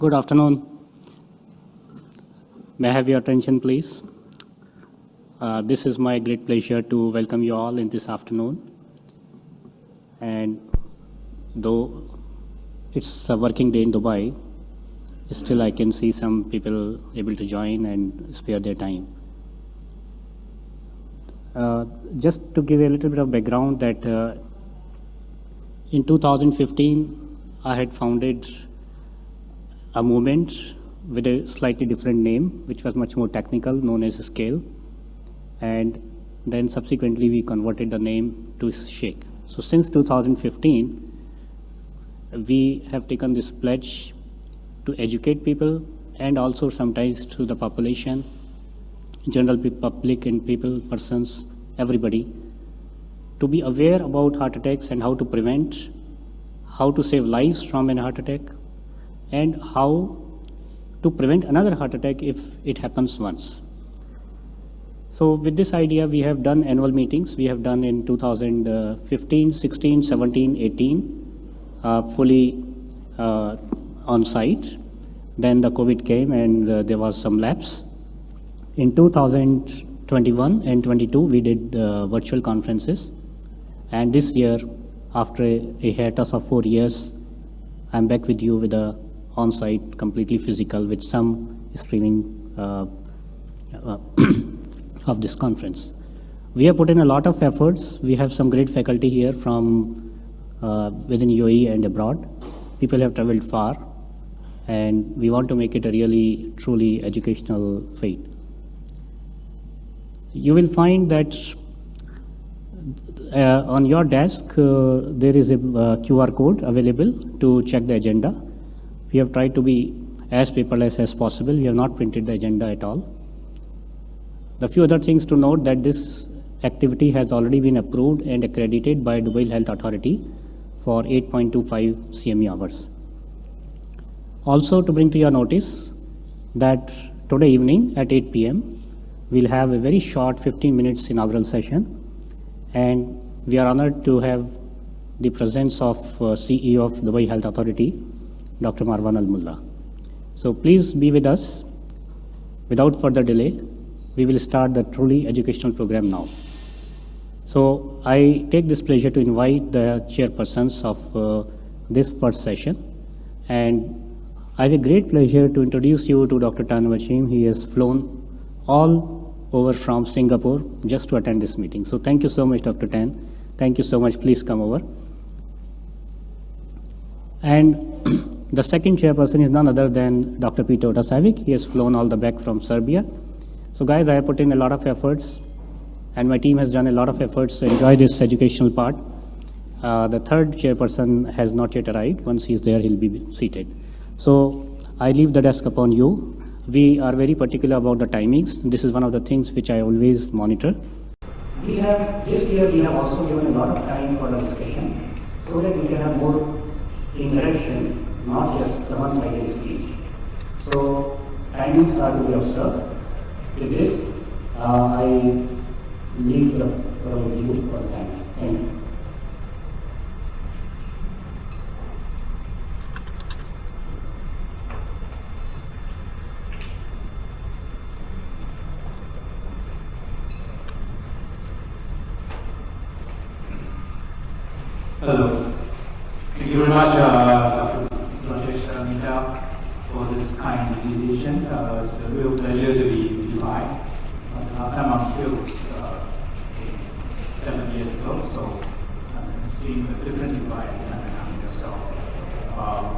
Good afternoon. May I have your attention, please? This is my great pleasure to welcome you all in this afternoon. And though it's a working day in Dubai, still I can see some people able to join and spare their time. Just to give you a little bit of background that in 2015, I had founded a movement with a slightly different name, which was much more technical, known as Scale. And then subsequently, we converted the name to Shake. So since 2015, we have taken this pledge to educate people and also sometimes to the population, general public and persons, everybody, to be aware about heart attacks and how to prevent, how to save lives from a heart attack, and how to prevent another heart attack if it happens once. So with this idea, we have done annual meetings. We have done in 2015, 16, 17, 18, fully on site. Then the COVID came and there was some lapse. In 2021 and 22, we did virtual conferences. And this year, after a hiatus of 4 years, I'm back with you with a on-site, completely physical, with some streaming of this conference. We have put in a lot of efforts. We have some great faculty here from within UAE and abroad. People have traveled far, and we want to make it a really, truly educational fete. You will find that on your desk, there is a QR code available to check the agenda. We have tried to be as paperless as possible. We have not printed the agenda at all. The few other things to note that this activity has already been approved and accredited by Dubai Health Authority for 8.25 CME hours. Also to bring to your notice that today evening at 8 p.m. we'll have a very short 15 minutes inaugural session, and we are honored to have the presence of CEO of Dubai Health Authority, Dr. Marwan Al-Mullah. So please be with us. Without further delay, we will start the truly educational program now. So I take this pleasure to invite the chairpersons of this first session. And I have a great pleasure to introduce you to Dr. Tan Wachim. He has flown all over from Singapore just to attend this meeting. So thank you so much, Dr. Tan. Thank you so much. Please come over. And the second chairperson is none other than Dr. Peter Otasavic. He has flown all the back from Serbia. So guys, I have put in a lot of efforts, and my team has done a lot of efforts to enjoy this educational part. The third chairperson has not yet arrived. Once he's there, he'll be seated. So I leave the desk upon you. We are very particular about the timings. This is one of the things which I always monitor. This year we have also given a lot of time for the discussion so that we can have more interaction, not just the one-sided speech. So timings are to be observed. With this, I leave the floor with you for the time. Thank you. Hello. Thank you very much, Dr. Rajesh Mita, for this kind invitation. It's a real pleasure to be in Dubai. Last time I'm here was 7 years ago, so I'm seeing a different Dubai every time I come here. So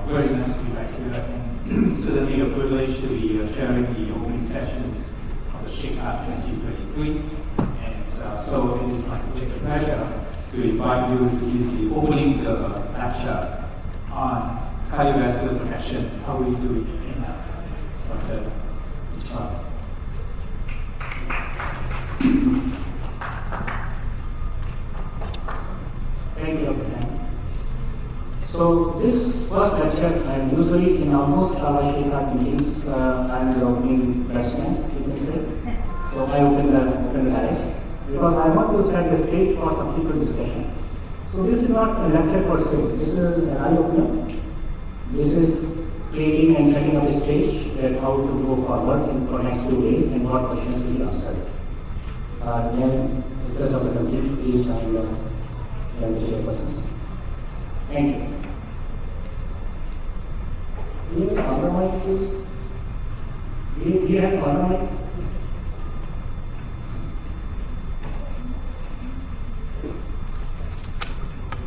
very nice to be back here, and certainly a privilege to be chairing the opening sessions of the SHAKEHEART2023. And so it is my particular pleasure to invite you to give the opening lecture on cardiovascular protection. How we do it in Dr. Ichar. Thank you, Dr. Tan. So this first lecture, and usually in almost all our SHAKEHEART meetings, I'm the opening batsman, you can say. So I open the eyes, because I want to set the stage for subsequent discussion. So this is not a lecture per se, this is an eye-opener. This is creating and setting up a stage that how to go forward in for next 2 days and what questions will be answered. Then, request of the committee, please join the chairpersons. Thank you. Do you have other mic, please? Do you have other mic?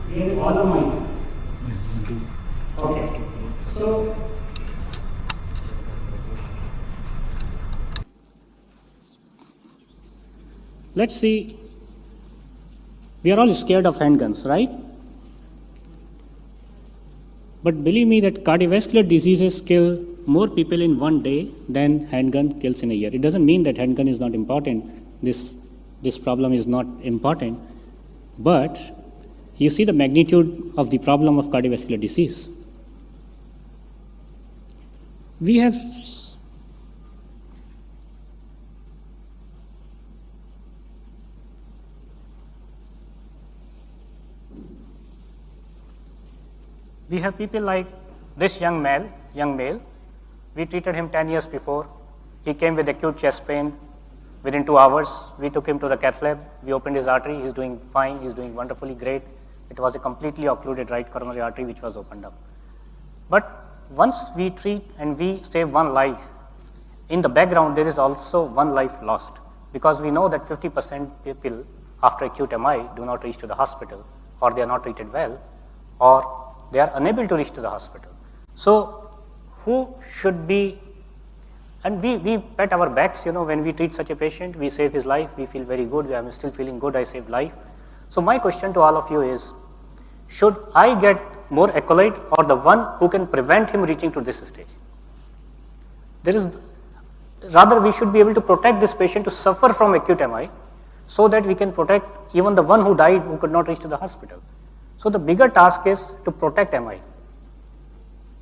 Do you have other mic? Okay. So, let's see. We are all scared of handguns, right? But believe me that cardiovascular diseases kill more people in one day than handgun kills in a year. It doesn't mean that handgun is not important. This problem is not important. But you see the magnitude of the problem of cardiovascular disease. We have people like this young male. We treated him 10 years before. He came with acute chest pain. Within 2 hours, we took him to the cath lab. We opened his artery. He's doing fine. He's doing wonderfully great. It was a completely occluded right coronary artery which was opened up. But once we treat and we save one life, in the background there is also one life lost, because we know that 50% people after acute MI do not reach to the hospital, or they are not treated well, or they are unable to reach to the hospital. So who should be, and we pat our backs, when we treat such a patient, we save his life, we feel very good, I'm still feeling good, I saved life. So my question to all of you is, should I get more accolade or the one who can prevent him reaching to this stage? Rather we should be able to protect this patient to suffer from acute MI so that we can protect even the one who died who could not reach to the hospital. So the bigger task is to protect MI.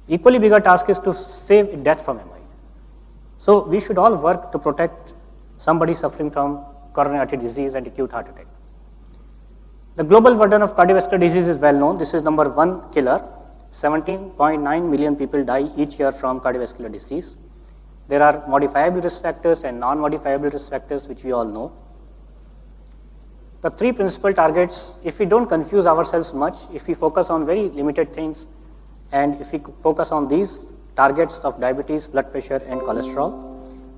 Equally bigger task is to save death from MI. So we should all work to protect somebody suffering from coronary artery disease and acute heart attack. The global burden of cardiovascular disease is well known. This is number one killer. 17.9 million people die each year from cardiovascular disease. There are modifiable risk factors and non-modifiable risk factors, which we all know. The three principal targets, if we don't confuse ourselves much, if we focus on very limited things, and if we focus on these targets of diabetes, blood pressure, and cholesterol,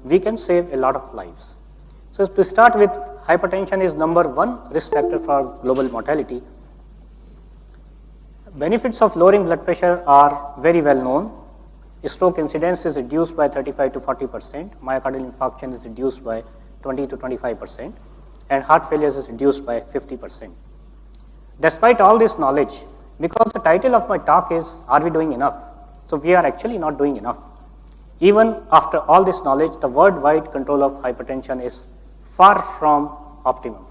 we can save a lot of lives. So to start with, hypertension is number one risk factor for global mortality. Benefits of lowering blood pressure are very well known. Stroke incidence is reduced by 35 to 40%, myocardial infarction is reduced by 20 to 25%, and heart failure is reduced by 50%. Despite all this knowledge, because the title of my talk is, are we doing enough? So we are actually not doing enough. Even after all this knowledge, the worldwide control of hypertension is far from optimum.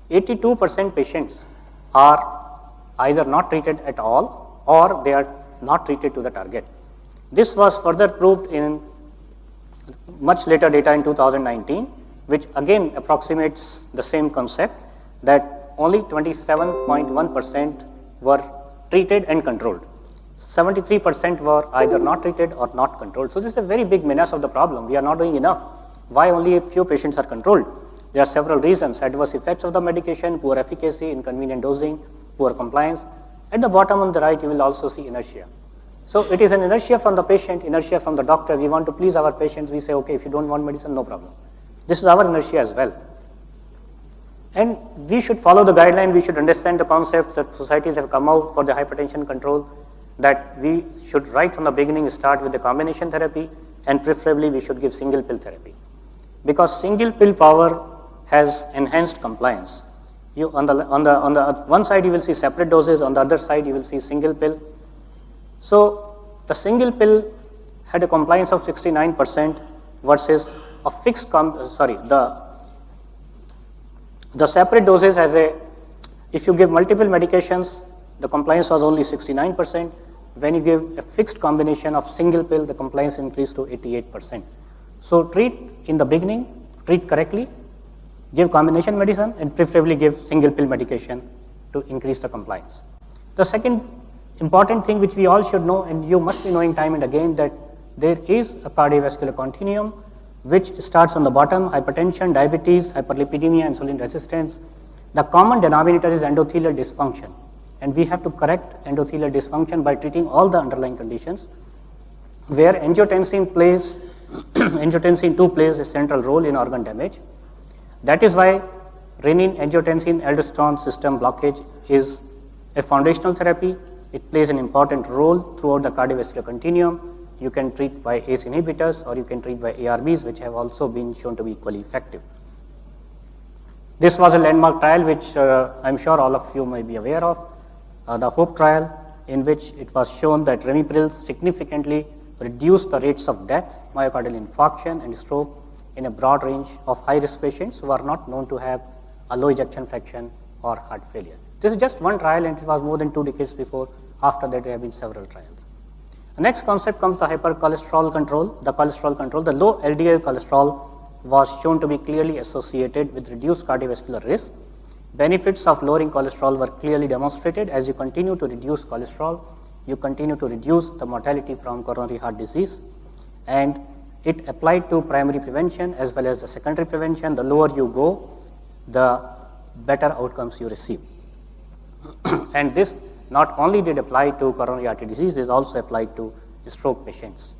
82% patients are either not treated at all or they are not treated to the target. This was further proved in much later data in 2019, which again approximates the same concept, that only 27.1% were treated and controlled. 73% were either not treated or not controlled. So this is a very big menace of the problem. We are not doing enough. Why only a few patients are controlled? There are several reasons: adverse effects of the medication, poor efficacy, inconvenient dosing, poor compliance. At the bottom on the right, you will also see inertia. So it is an inertia from the patient, inertia from the doctor. We want to please our patients. We say, okay, if you don't want medicine, no problem. This is our inertia as well. And we should follow the guideline. We should understand the concepts that societies have come out for the hypertension control, that we should right from the beginning start with the combination therapy, and preferably we should give single pill therapy. Because single pill power has enhanced compliance. You, on the one side you will see separate doses, on the other side you will see single pill. So the single pill had a compliance of 69% versus a fixed, the separate doses has if you give multiple medications, the compliance was only 69%. When you give a fixed combination of single pill, the compliance increased to 88%. So treat in the beginning, treat correctly, give combination medicine, and preferably give single pill medication to increase the compliance. The second important thing which we all should know, and you must be knowing time and again, that there is a cardiovascular continuum which starts on the bottom: hypertension, diabetes, hyperlipidemia, insulin resistance. The common denominator is endothelial dysfunction, and we have to correct endothelial dysfunction by treating all the underlying conditions, where angiotensin plays angiotensin 2 plays a central role in organ damage. That is why renin-angiotensin-aldosterone system blockage is a foundational therapy. It plays an important role throughout the cardiovascular continuum. You can treat by ACE inhibitors, or you can treat by ARBs, which have also been shown to be equally effective. This was a landmark trial which I'm sure all of you may be aware of, the HOPE trial, in which it was shown that ramipril significantly reduced the rates of death, myocardial infarction, and stroke in a broad range of high-risk patients who are not known to have a low ejection fraction or heart failure. This is just one trial, and it was more than 2 decades before. After that, there have been several trials. The next concept comes the hypercholesterol control. The cholesterol control, the low LDL cholesterol was shown to be clearly associated with reduced cardiovascular risk. Benefits of lowering cholesterol were clearly demonstrated. As you continue to reduce cholesterol, you continue to reduce the mortality from coronary heart disease, and it applied to primary prevention as well as the secondary prevention. The lower you go, the better outcomes you receive. And this not only did apply to coronary artery disease, it is also applied to stroke patients.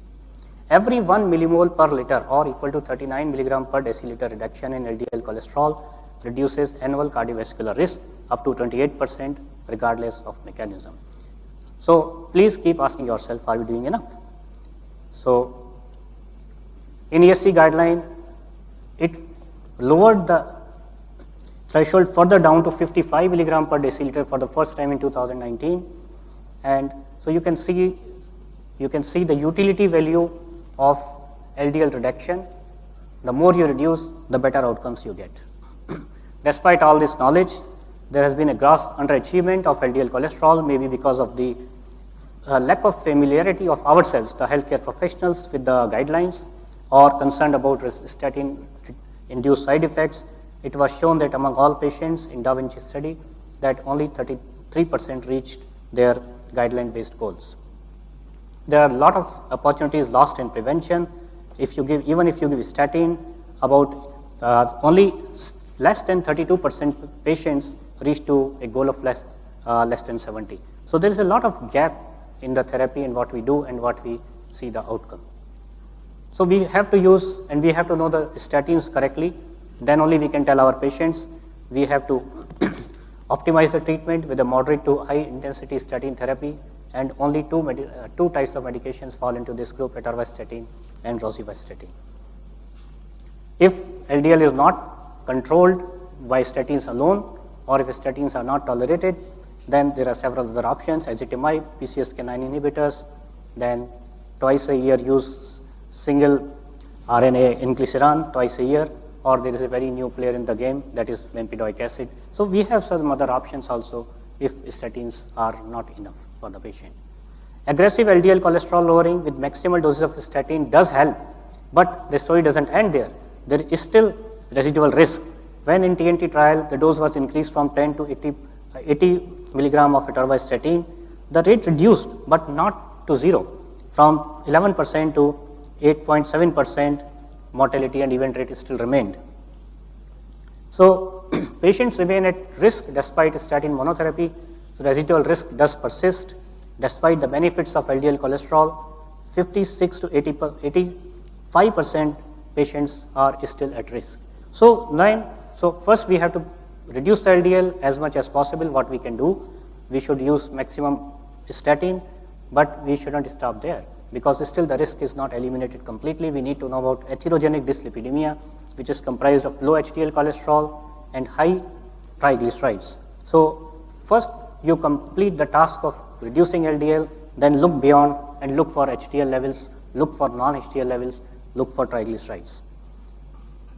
Every 1 millimole per liter, or equal to 39 milligram per deciliter reduction in LDL cholesterol reduces annual cardiovascular risk up to 28% regardless of mechanism. So please keep asking yourself, are we doing enough? So in ESC guideline, it lowered the threshold further down to 55 milligram per deciliter for the first time in 2019, and so you can see the utility value of LDL reduction. The more you reduce, the better outcomes you get. Despite all this knowledge, there has been a gross underachievement of LDL cholesterol, maybe because of the lack of familiarity of ourselves, the healthcare professionals, with the guidelines, or concerned about statin-induced side effects. It was shown that among all patients in Da Vinci study, that only 33% reached their guideline-based goals. There are a lot of opportunities lost in prevention. Even if you give statin, about only less than 32% patients reach to a goal of less than 70. So there is a lot of gap in the therapy and what we do and what we see the outcome. So we have to use and we have to know the statins correctly. Then only we can tell our patients. We have to optimize the treatment with a moderate to high intensity statin therapy, and only two types of medications fall into this group: atorvastatin and rosuvastatin. If LDL is not controlled by statins alone, or if statins are not tolerated, then there are several other options: ezetimibe, PCSK9 inhibitors, then twice a year use single RNA inclisiran twice a year, or there is a very new player in the game, that is bempedoic acid. So we have some other options also if statins are not enough for the patient. Aggressive LDL cholesterol lowering with maximal doses of statin does help, but the story doesn't end there. There is still residual risk. When in TNT trial, the dose was increased from 10 to 80 milligram of atorvastatin, the rate reduced, but not to zero, from 11% to 8.7%. Mortality and event rate still remained. So patients remain at risk despite statin monotherapy. So residual risk does persist despite the benefits of LDL cholesterol. 56 to 85% patients are still at risk. So first we have to reduce the LDL as much as possible. What we can do, we should use maximum statin, but we shouldn't stop there, because still the risk is not eliminated completely. We need to know about atherogenic dyslipidemia, which is comprised of low HDL cholesterol and high triglycerides. So first you complete the task of reducing LDL, then look beyond and look for HDL levels, look for non-HDL levels, look for triglycerides.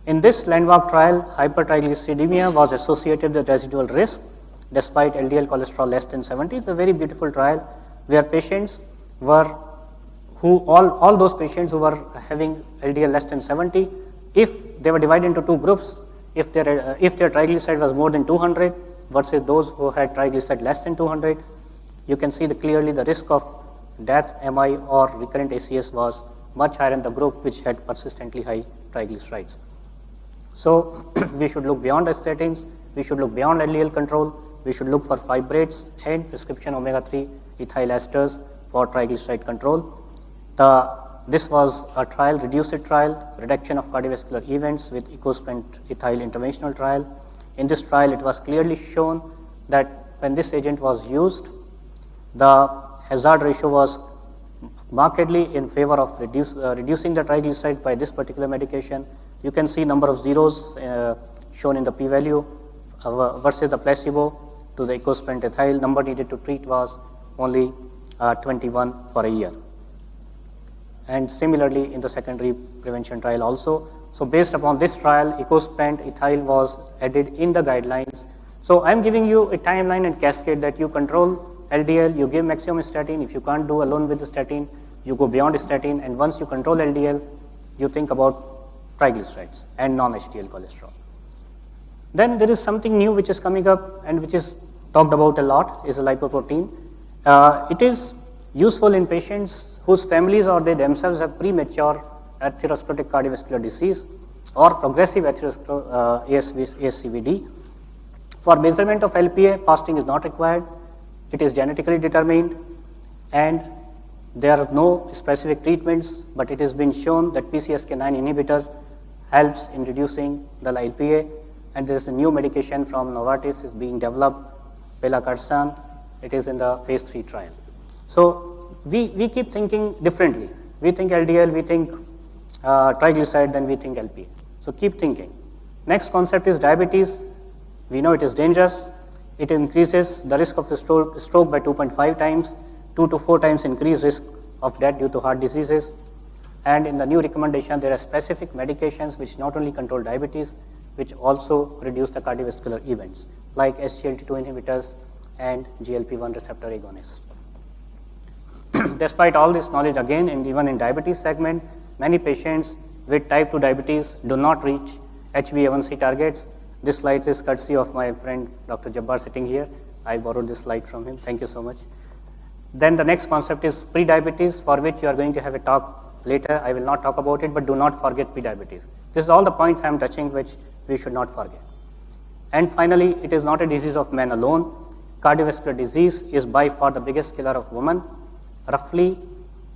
In this landmark trial, hypertriglyceridemia was associated with residual risk despite LDL cholesterol less than 70. It's a very beautiful trial where patients were all those patients who were having LDL less than 70, if they were divided into two groups, if their triglyceride was more than 200 versus those who had triglyceride less than 200, you can see clearly the risk of death, MI, or recurrent ACS was much higher in the group which had persistently high triglycerides. So we should look beyond the statins, we should look beyond LDL control, we should look for fibrates and prescription omega-3 ethyl esters for triglyceride control. This was a trial, reduced trial, reduction of cardiovascular events with ecospent ethyl interventional trial. In this trial, it was clearly shown that when this agent was used, the hazard ratio was markedly in favor of reducing the triglyceride by this particular medication. You can see number of zeros shown in the p-value versus the placebo to the ecospent ethyl. Number needed to treat was only 21 for a year. And similarly in the secondary prevention trial also. So based upon this trial, ecospent ethyl was added in the guidelines. So I'm giving you a timeline and cascade that you control LDL, you give maximum statin. If you can't do alone with the statin, you go beyond statin, and once you control LDL, you think about triglycerides and non-HDL cholesterol. Then there is something new which is coming up and which is talked about a lot, is a lipoprotein. It is useful in patients whose families or they themselves have premature atherosclerotic cardiovascular disease or progressive ASCVD. For measurement of LPA, fasting is not required. It is genetically determined, and there are no specific treatments, but it has been shown that PCSK9 inhibitor helps in reducing the LPA, and there is a new medication from Novartis is being developed, pelacarsen. It is in the phase 3 trial. So we keep thinking differently. We think LDL, we think triglyceride, then we think LPA. So keep thinking. Next concept is diabetes. We know it is dangerous. It increases the risk of stroke by 2.5 times, 2 to 4 times increased risk of death due to heart diseases. And in the new recommendation, there are specific medications which not only control diabetes, which also reduce the cardiovascular events, like SGLT2 inhibitors and GLP-1 receptor agonists. Despite all this knowledge, again, and even in diabetes segment, many patients with type 2 diabetes do not reach HbA1c targets. This slide is courtesy of my friend Dr. Jabbar sitting here. I borrowed this slide from him. Thank you so much. Then the next concept is prediabetes, for which you are going to have a talk later. I will not talk about it, but do not forget prediabetes. This is all the points I am touching which we should not forget. And finally, it is not a disease of men alone. Cardiovascular disease is by far the biggest killer of women. Roughly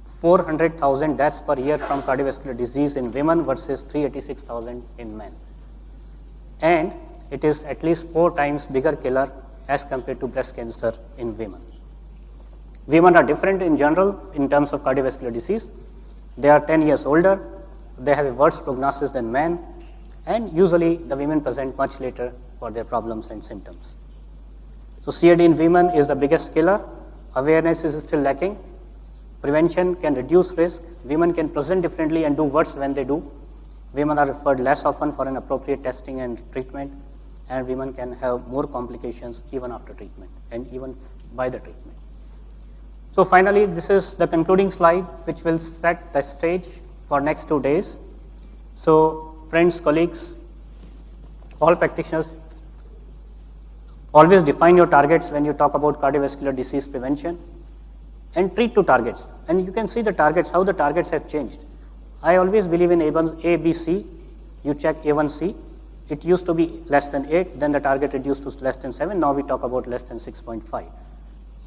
400,000 deaths per year from cardiovascular disease in women versus 386,000 in men. And it is at least 4 times bigger killer as compared to breast cancer in women. Women are different in general in terms of cardiovascular disease. They are 10 years older, they have a worse prognosis than men, and usually the women present much later for their problems and symptoms. So CAD in women is the biggest killer. Awareness is still lacking. Prevention can reduce risk. Women can present differently and do worse when they do. Women are referred less often for an appropriate testing and treatment, and women can have more complications even after treatment and even by the treatment. So finally, this is the concluding slide which will set the stage for next 2 days. So friends, colleagues, all practitioners, always define your targets when you talk about cardiovascular disease prevention and treat to targets. And you can see the targets, how the targets have changed. I always believe in A, B, C. You check A1C. It used to be less than 8, then the target reduced to less than 7. Now we talk about less than 6.5.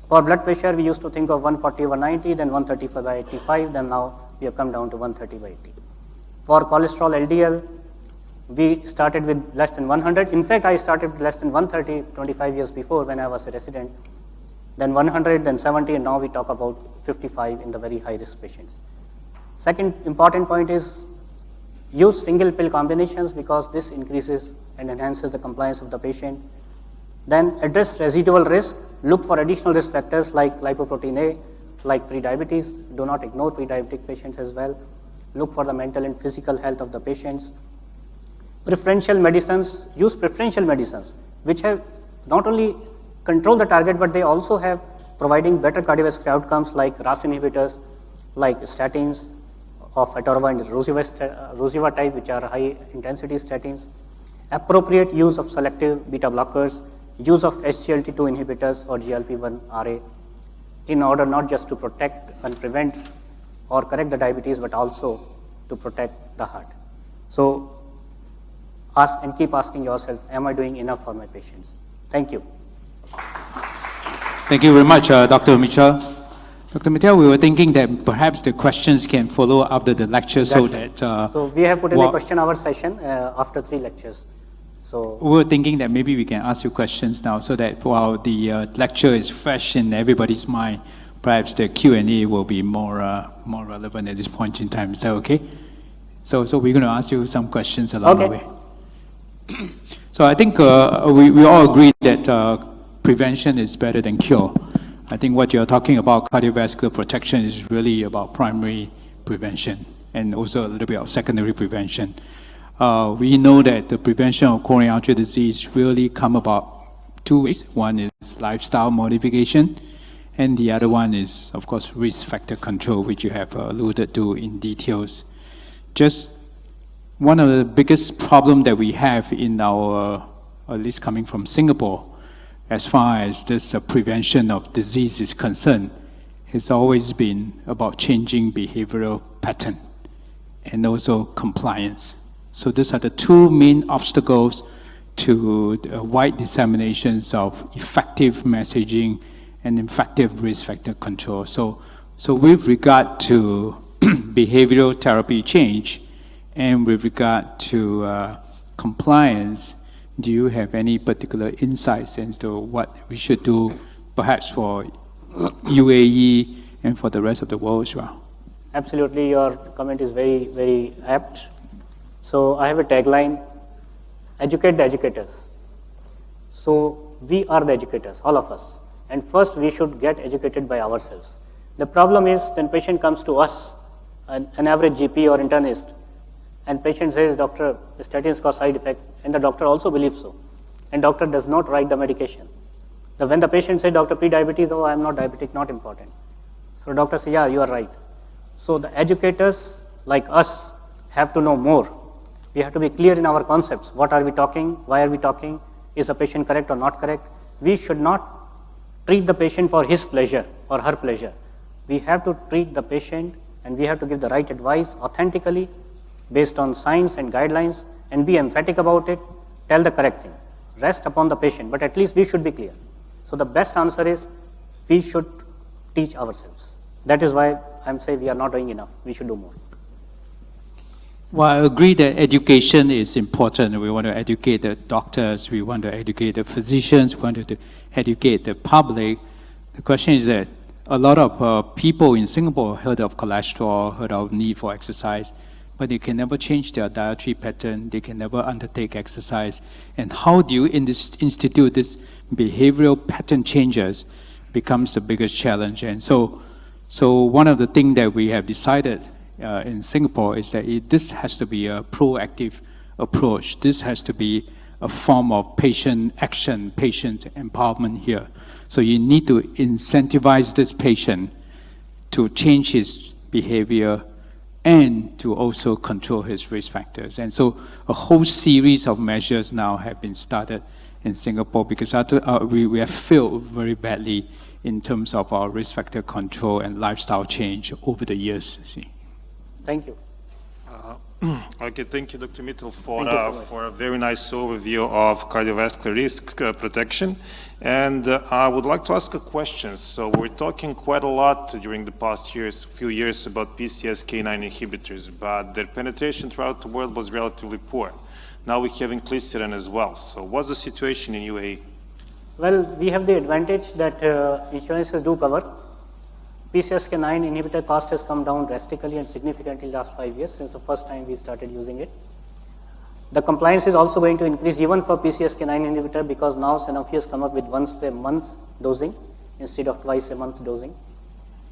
For blood pressure, we used to think of 140 over 90, then 135 by 85, then now we have come down to 130 by 80. For cholesterol LDL, we started with less than 100. In fact, I started with less than 130 25 years before when I was a resident. Then 100, then 70, and now we talk about 55 in the very high risk patients. Second important point is use single pill combinations because this increases and enhances the compliance of the patient. Then address residual risk. Look for additional risk factors like lipoprotein A, like prediabetes. Do not ignore prediabetic patients as well. Look for the mental and physical health of the patients. Preferential medicines, use preferential medicines which have not only control the target, but they also have providing better cardiovascular outcomes like RAS inhibitors, like statins of Atorva and Rosiva type, which are high intensity statins. Appropriate use of selective beta blockers, use of SGLT2 inhibitors or GLP-1 RA, in order not just to protect and prevent or correct the diabetes, but also to protect the heart. So ask and keep asking yourself, am I doing enough for my patients? Thank you. Thank you very much, Dr. Mitchell. Dr. Mitchell, we were thinking that perhaps the questions can follow after the lecture so that... so we have put in a question hour session after 3 lectures. So we were thinking that maybe we can ask you questions now so that while the lecture is fresh in everybody's mind, perhaps the Q&A will be more relevant at this point in time. Is that okay? So we're going to ask you some questions along the way. So I think we all agree that prevention is better than cure. I think what you're talking about, cardiovascular protection, is really about primary prevention and also a little bit of secondary prevention. We know that the prevention of coronary artery disease really come about 2 ways. One is lifestyle modification, and the other one is, of course, risk factor control, which you have alluded to in details. Just one of the biggest problems that we have in our, at least coming from Singapore, as far as this prevention of disease is concerned, has always been about changing behavioral pattern and also compliance. So these are the 2 main obstacles to the wide disseminations of effective messaging and effective risk factor control. So with regard to behavioral therapy change and with regard to compliance, do you have any particular insights as to what we should do, perhaps for UAE and for the rest of the world as well? Absolutely, your comment is very, very apt. So I have a tagline, educate the educators. So we are the educators, all of us. And first we should get educated by ourselves. The problem is when patient comes to us, an average GP or internist, and patient says, doctor, the statins cause side effect, and the doctor also believes so. And doctor does not write the medication. When the patient says, doctor, pre-diabetes, oh, I am not diabetic, not important. So doctor says, yeah, you are right. So the educators like us have to know more. We have to be clear in our concepts. What are we talking? Why are we talking? Is the patient correct or not correct? We should not treat the patient for his pleasure or her pleasure. We have to treat the patient and we have to give the right advice authentically based on science and guidelines and be emphatic about it, tell the correct thing. Rest upon the patient, but at least we should be clear. So the best answer is we should teach ourselves. That is why I'm saying we are not doing enough. We should do more. Well, I agree that education is important. We want to educate the doctors, we want to educate the physicians, we want to educate the public. The question is that a lot of people in Singapore heard of cholesterol, heard of need for exercise, but they can never change their dietary pattern, they can never undertake exercise. And how do you institute this behavioral pattern changes becomes the biggest challenge. And so one of the things that we have decided in Singapore is that this has to be a proactive approach. This has to be a form of patient action, patient empowerment here. So you need to incentivize this patient to change his behavior and to also control his risk factors. And so a whole series of measures now have been started in Singapore because we have failed very badly in terms of our risk factor control and lifestyle change over the years. See. Thank you. Okay, thank you, Dr. Mittal, for a very nice overview of cardiovascular risk protection. And I would like to ask a question. So we're talking quite a lot during the past few years about PCSK9 inhibitors, but their penetration throughout the world was relatively poor. Now we have inclisiran as well. So what's the situation in UAE? Well, we have the advantage that insurances do cover. PCSK9 inhibitor cost has come down drastically and significantly in the last 5 years since the first time we started using it. The compliance is also going to increase even for PCSK9 inhibitor because now Sanofi has come up with once a month dosing instead of twice a month dosing.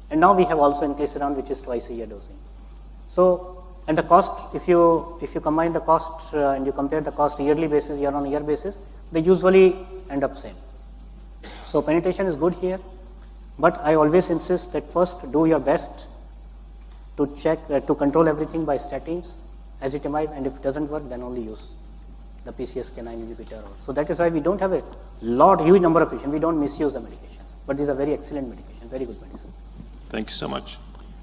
And now we have also inclisiran, which is twice a year dosing. So, and the cost, if you combine the cost and you compare the cost yearly basis, year on year basis, they usually end up same. So penetration is good here. But I always insist that first do your best to check, to control everything by statins, ezetimibe, and if it doesn't work, then only use the PCSK9 inhibitor. So that is why we don't have a huge number of patients. We don't misuse the medications. But these are very excellent medication, very good medicine. Thank you so much.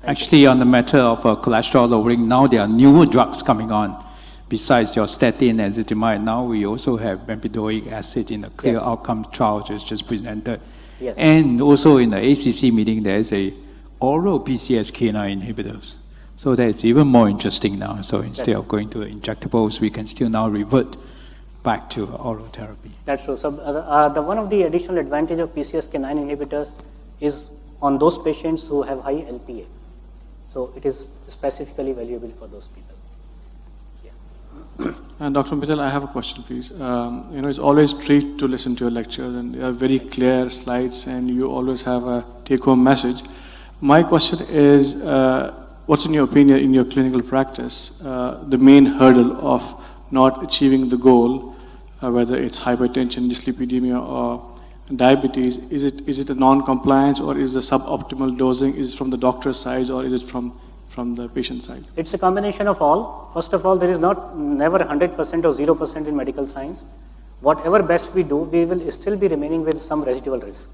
Actually, on the matter of cholesterol lowering, now there are newer drugs coming on. Besides your statin and ezetimibe, now we also have bempedoic acid in a clear Yes. outcome trial just presented. Yes. And also in the ACC meeting, there is a oral PCSK9 inhibitors. So that is even more interesting now. So instead of going to injectables, we can still now revert back to oral therapy. That's true. So one of the additional advantage of PCSK9 inhibitors is on those patients who have high LPA. So it is specifically valuable for those people. Dr. Mittal, I have a question, please. It's always treat to listen to your lectures, and they are very clear slides, and you always have a take-home message. My question is, what's in your opinion, in your clinical practice, the main hurdle of not achieving the goal, whether it's hypertension, dyslipidemia, or diabetes? Is it a non-compliance, or is the suboptimal dosing? Is it from the doctor's side, or is it from the patient side? It's a combination of all. First of all, there is never 100% or 0% in medical science. Whatever best we do, we will still be remaining with some residual risk.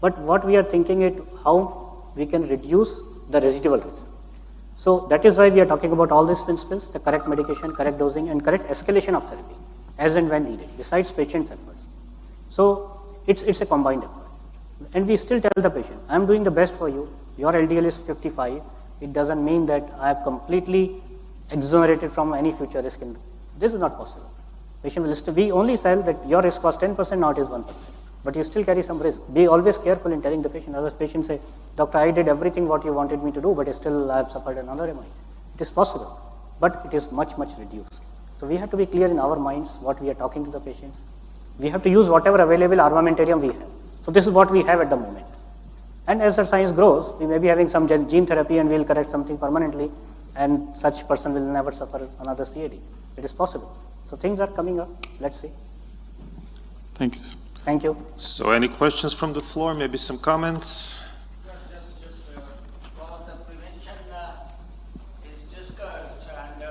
But what we are thinking is how we can reduce the residual risk. So that is why we are talking about all these principles: the correct medication, correct dosing, and correct escalation of therapy as and when needed, besides patient's efforts. So it's a combined effort. And we still tell the patient, I'm doing the best for you. Your LDL is 55. It doesn't mean that I have completely exonerated from any future risk. This is not possible. Patient will still, we only tell that your risk was 10%, now it is 1%. But you still carry some risk. Be always careful in telling the patient. Other patients say, doctor, I did everything what you wanted me to do, but still I have suffered another MI. It is possible, but it is much, much reduced. So we have to be clear in our minds what we are talking to the patients. We have to use whatever available armamentarium we have. So this is what we have at the moment. And as the science grows, we may be having some gene therapy and we'll correct something permanently, and such person will never suffer another CAD. It is possible. So things are coming up. Let's see. Thank you. Thank you. So any questions from the floor, maybe some comments? Well, the prevention is discussed, and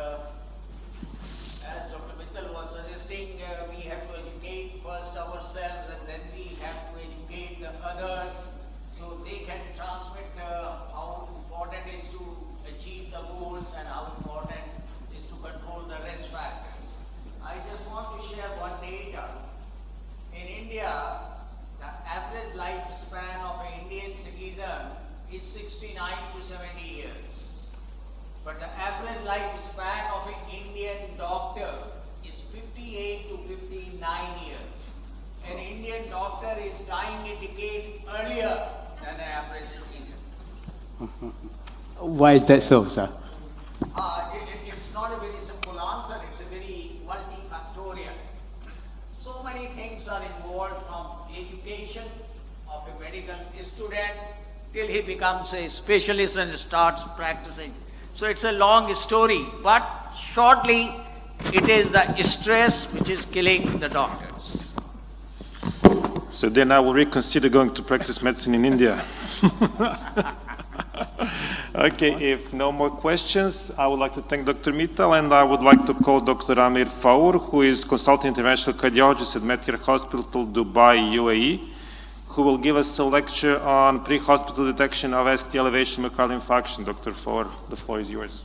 as Dr. Mittal was suggesting, we have to educate first ourselves, and then we have to educate the others, so they can transmit how important it is to achieve the goals and how important it is to control the risk factors. I just want to share one data. In India, the average lifespan of an Indian citizen is 69 to 70 years. But the average lifespan of an Indian doctor is 58 to 59 years. An Indian doctor is dying a decade earlier than an average citizen. Why is that so, sir? It's not a very simple answer, it's a very multifactorial. So many things are involved, from education of a medical student till he becomes a specialist and starts practicing. So it's a long story, but shortly, it is the stress which is killing the doctors. So then I will reconsider going to practice medicine in India. Okay, if no more questions, I would like to thank Dr. Mittal, and I would like to call Dr. Amir Faur, who is consultant interventional cardiologist at Medcare Hospital, Dubai, UAE, who will give us a lecture on pre-hospital detection of ST elevation myocardial infarction. Dr. Faur, the floor is yours.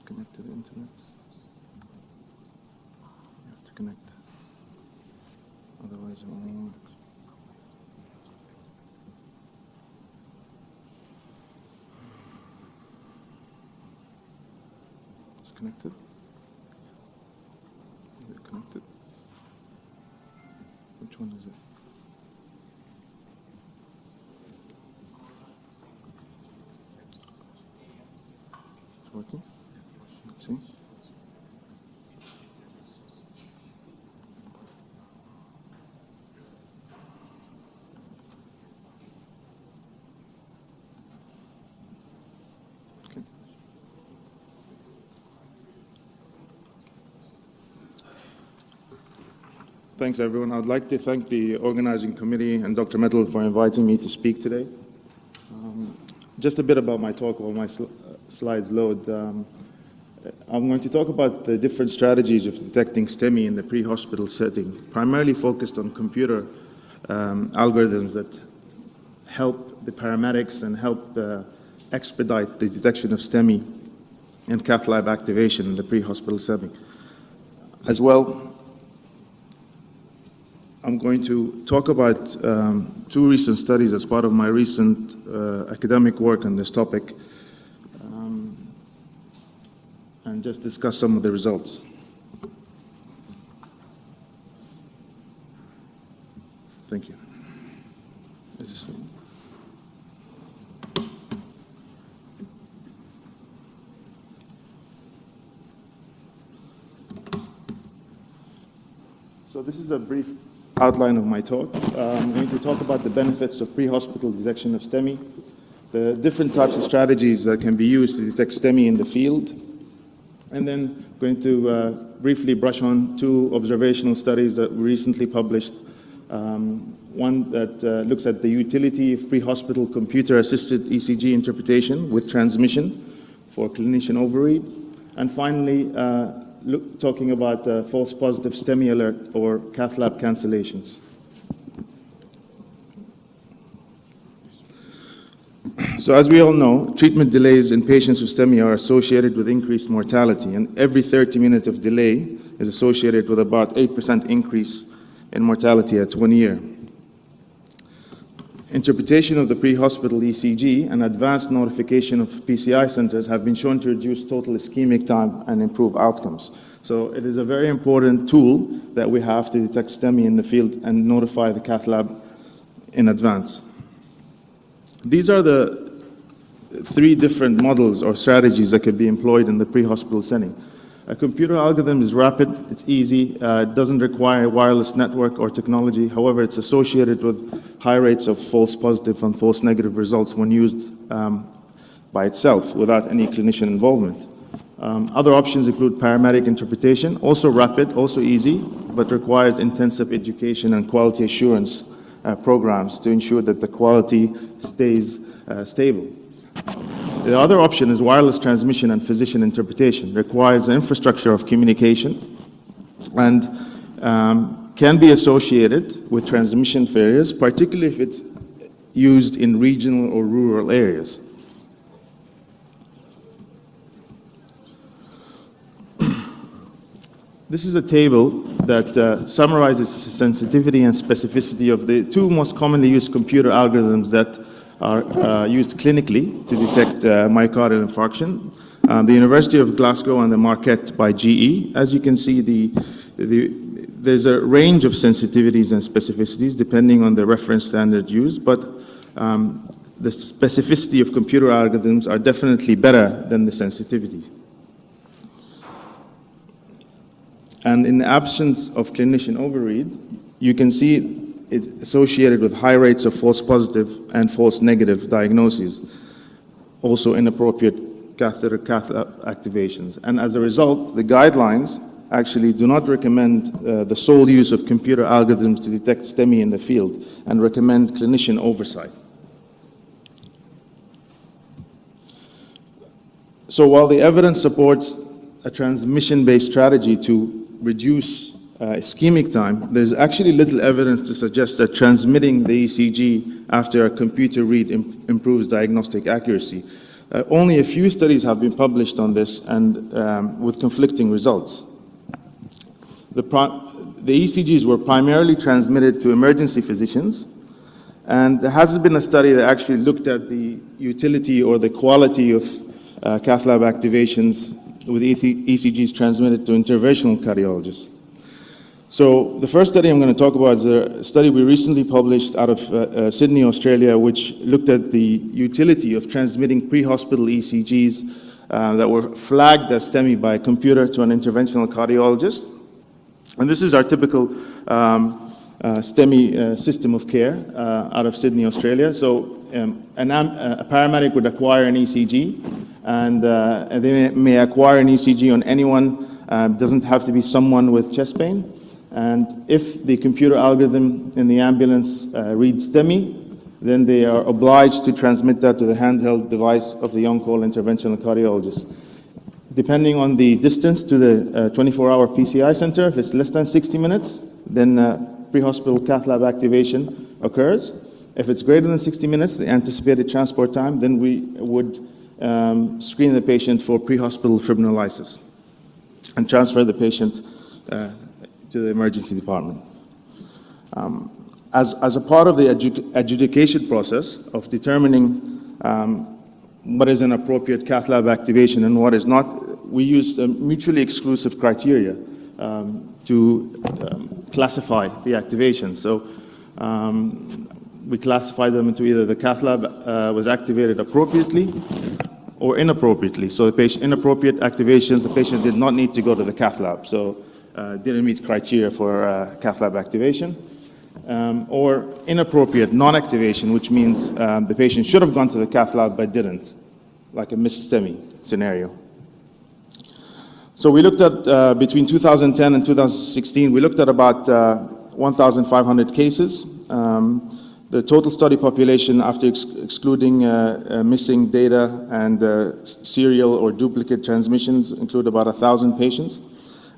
Connect to the internet. You have to connect. Otherwise it won't work. It's connected. Is it connected? Which one is it? It's working? Let's see. Okay. Thanks, everyone. I'd like to thank the organizing committee and Dr. Metal for inviting me to speak today. Just a bit about my talk while my slides load. I'm going to talk about the different strategies of detecting STEMI in the pre-hospital setting, primarily focused on computer algorithms that help the paramedics and help expedite the detection of STEMI and cath lab activation in the pre-hospital setting. As well, I'm going to talk about two recent studies as part of my recent academic work on this topic, and just discuss some of the results. Thank you. Is this So this is a brief outline of my talk. I'm going to talk about the benefits of pre-hospital detection of STEMI, the different types of strategies that can be used to detect STEMI in the field, and then going to briefly brush on two observational studies that were recently published. One that looks at the utility of pre-hospital computer-assisted ECG interpretation with transmission for clinician overread, and finally talking about false positive STEMI alert or cath lab cancellations. So as we all know, treatment delays in patients with STEMI are associated with increased mortality, and every 30 minutes of delay is associated with about 8% increase in mortality at 1 year. Interpretation of the pre-hospital ECG and advanced notification of PCI centers have been shown to reduce total ischemic time and improve outcomes. So it is a very important tool that we have to detect STEMI in the field and notify the cath lab in advance. These are the three different models or strategies that could be employed in the pre-hospital setting. A computer algorithm is rapid, it's easy, it doesn't require a wireless network or technology. However, it's associated with high rates of false positive and false negative results when used by itself without any clinician involvement. Other options include paramedic interpretation, also rapid, also easy, but requires intensive education and quality assurance programs to ensure that the quality stays stable. The other option is wireless transmission and physician interpretation. Requires an infrastructure of communication and can be associated with transmission failures, particularly if it's used in regional or rural areas. This is a table that summarizes the sensitivity and specificity of the two most commonly used computer algorithms that are used clinically to detect myocardial infarction. The University of Glasgow and the Marquette by GE. As you can see, there's a range of sensitivities and specificities depending on the reference standard used, but the specificity of computer algorithms are definitely better than the sensitivity. And in the absence of clinician overread, you can see it's associated with high rates of false positive and false negative diagnoses, also inappropriate catheter cath lab activations. And as a result, the guidelines actually do not recommend the sole use of computer algorithms to detect STEMI in the field and recommend clinician oversight. So while the evidence supports a transmission-based strategy to reduce ischemic time, there's actually little evidence to suggest that transmitting the ECG after a computer read improves diagnostic accuracy. Only a few studies have been published on this and with conflicting results. The ECGs were primarily transmitted to emergency physicians, and there hasn't been a study that actually looked at the utility or the quality of cath lab activations with ECGs transmitted to interventional cardiologists. So the first study I'm going to talk about is a study we recently published out of Sydney, Australia, which looked at the utility of transmitting pre-hospital ECGs that were flagged as STEMI by a computer to an interventional cardiologist. And this is our typical STEMI system of care out of Sydney, Australia. So a paramedic would acquire an ECG, and they may acquire an ECG on anyone. Doesn't have to be someone with chest pain. And if the computer algorithm in the ambulance reads STEMI, then they are obliged to transmit that to the handheld device of the on-call interventional cardiologist. Depending on the distance to the 24-hour PCI center, if it's less than 60 minutes, then pre-hospital cath lab activation occurs. If it's greater than 60 minutes, the anticipated transport time, then we would screen the patient for pre-hospital fibrinolysis and transfer the patient to the emergency department. As a part of the adjudication process of determining what is an appropriate cath lab activation and what is not, we used mutually exclusive criteria to classify the activation. So we classified them into either the cath lab was activated appropriately or inappropriately. So the patient, inappropriate activations, the patient did not need to go to the cath lab. So didn't meet criteria for cath lab activation. Or inappropriate non-activation, which means the patient should have gone to the cath lab but didn't, like a missed STEMI scenario. So we looked at, between 2010 and 2016, we looked at about 1,500 cases. The total study population, after excluding missing data and serial or duplicate transmissions, include about 1,000 patients.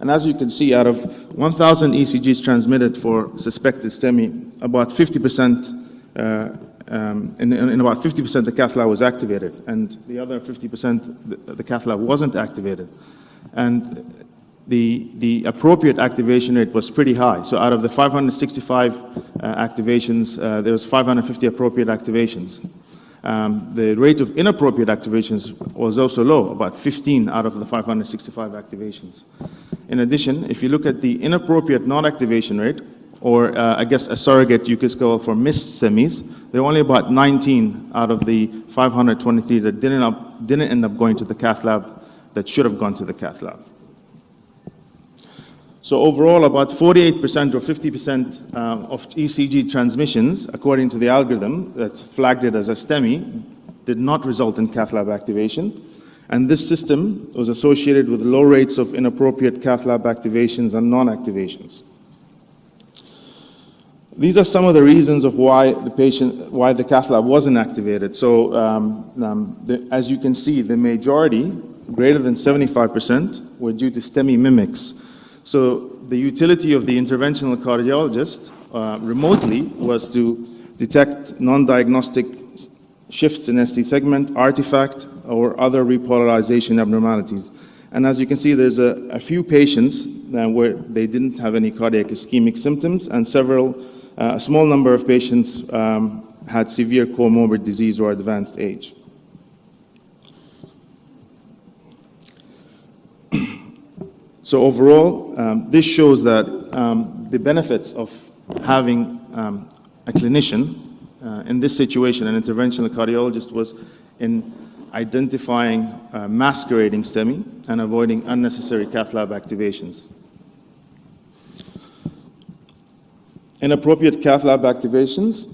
And as you can see, out of 1,000 ECGs transmitted for suspected STEMI, about 50%, in about 50% the cath lab was activated, and the other 50% the cath lab wasn't activated. And the appropriate activation rate was pretty high. So out of the 565 activations, there was 550 appropriate activations. The rate of inappropriate activations was also low, about 15 out of the 565 activations. In addition, if you look at the inappropriate non-activation rate, or I guess a surrogate you could call for missed STEMIs, there were only about 19 out of the 523 that didn't end up going to the cath lab that should have gone to the cath lab. So overall, about 48% or 50% of ECG transmissions, according to the algorithm that flagged it as a STEMI, did not result in cath lab activation. And this system was associated with low rates of inappropriate cath lab activations and non-activations. These are some of the reasons of why the cath lab wasn't activated. So as you can see, the majority, greater than 75%, were due to STEMI mimics. So the utility of the interventional cardiologist remotely was to detect non-diagnostic shifts in ST segment, artifact, or other repolarization abnormalities. And as you can see, there's a few patients where they didn't have any cardiac ischemic symptoms, and a small number of patients had severe comorbid disease or advanced age. So overall, this shows that the benefits of having a clinician in this situation, an interventional cardiologist, was in identifying masquerading STEMI and avoiding unnecessary cath lab activations. Inappropriate cath lab activations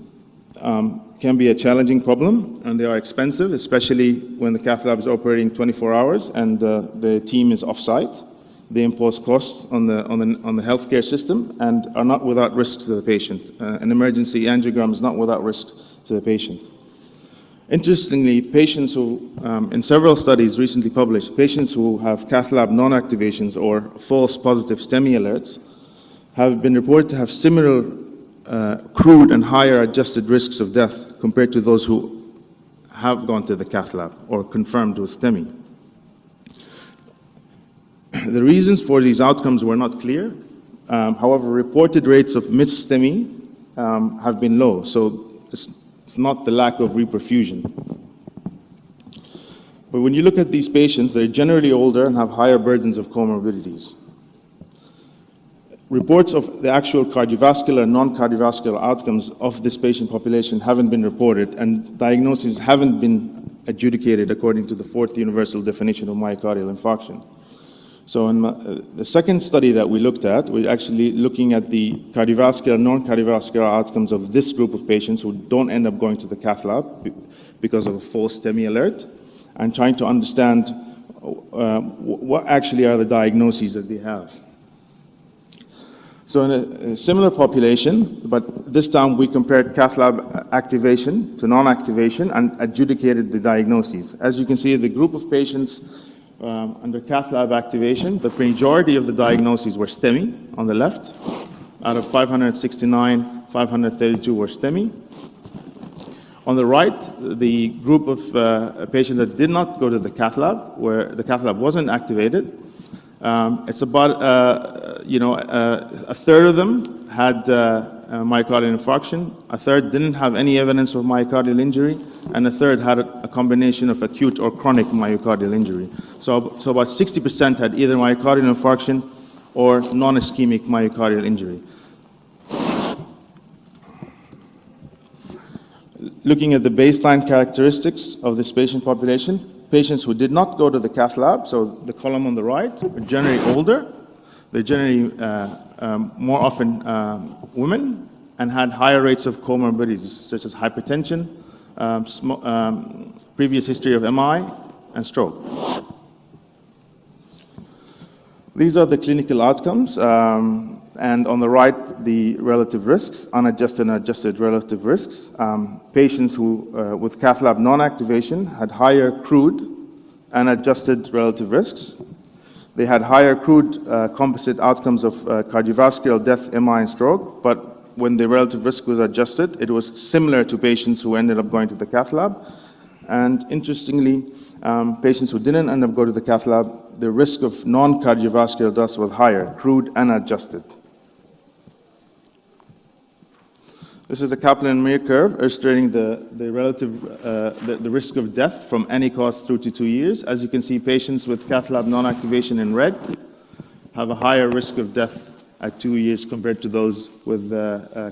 can be a challenging problem, and they are expensive, especially when the cath lab is operating 24 hours and the team is off-site. They impose costs on the healthcare system and are not without risk to the patient. An emergency angiogram is not without risk to the patient. Interestingly, patients who, in several studies recently published, patients who have cath lab non-activations or false positive STEMI alerts have been reported to have similar crude and higher adjusted risks of death compared to those who have gone to the cath lab or confirmed with STEMI. The reasons for these outcomes were not clear. However, reported rates of missed STEMI have been low, so it's not the lack of reperfusion. But when you look at these patients, they're generally older and have higher burdens of comorbidities. Reports of the actual cardiovascular and non-cardiovascular outcomes of this patient population haven't been reported, and diagnoses haven't been adjudicated according to the fourth universal definition of myocardial infarction. So in the second study that we looked at, we're actually looking at the cardiovascular, non-cardiovascular outcomes of this group of patients who don't end up going to the cath lab because of a false STEMI alert, and trying to understand what actually are the diagnoses that they have. So in a similar population, but this time we compared cath lab activation to non-activation and adjudicated the diagnoses. As you can see, the group of patients under cath lab activation, the majority of the diagnoses were STEMI on the left. Out of 569, 532 were STEMI. On the right, the group of patients that did not go to the cath lab, where the cath lab wasn't activated, it's about, a third of them had myocardial infarction, a third didn't have any evidence of myocardial injury, and a third had a combination of acute or chronic myocardial injury. So about 60% had either myocardial infarction or non-ischemic myocardial injury. Looking at the baseline characteristics of this patient population, patients who did not go to the cath lab, so the column on the right, are generally older. They're generally more often women and had higher rates of comorbidities such as hypertension, previous history of MI, and stroke. These are the clinical outcomes, and on the right, the relative risks, unadjusted and adjusted relative risks. Patients who, with cath lab non-activation had higher crude and adjusted relative risks. They had higher crude composite outcomes of cardiovascular death, MI, and stroke, but when the relative risk was adjusted, it was similar to patients who ended up going to the cath lab. And interestingly, patients who didn't end up going to the cath lab, the risk of non-cardiovascular deaths was higher, crude and adjusted. This is a Kaplan-Meier curve illustrating the relative the risk of death from any cause through to 2 years. As you can see, patients with cath lab non-activation in red have a higher risk of death at 2 years compared to those with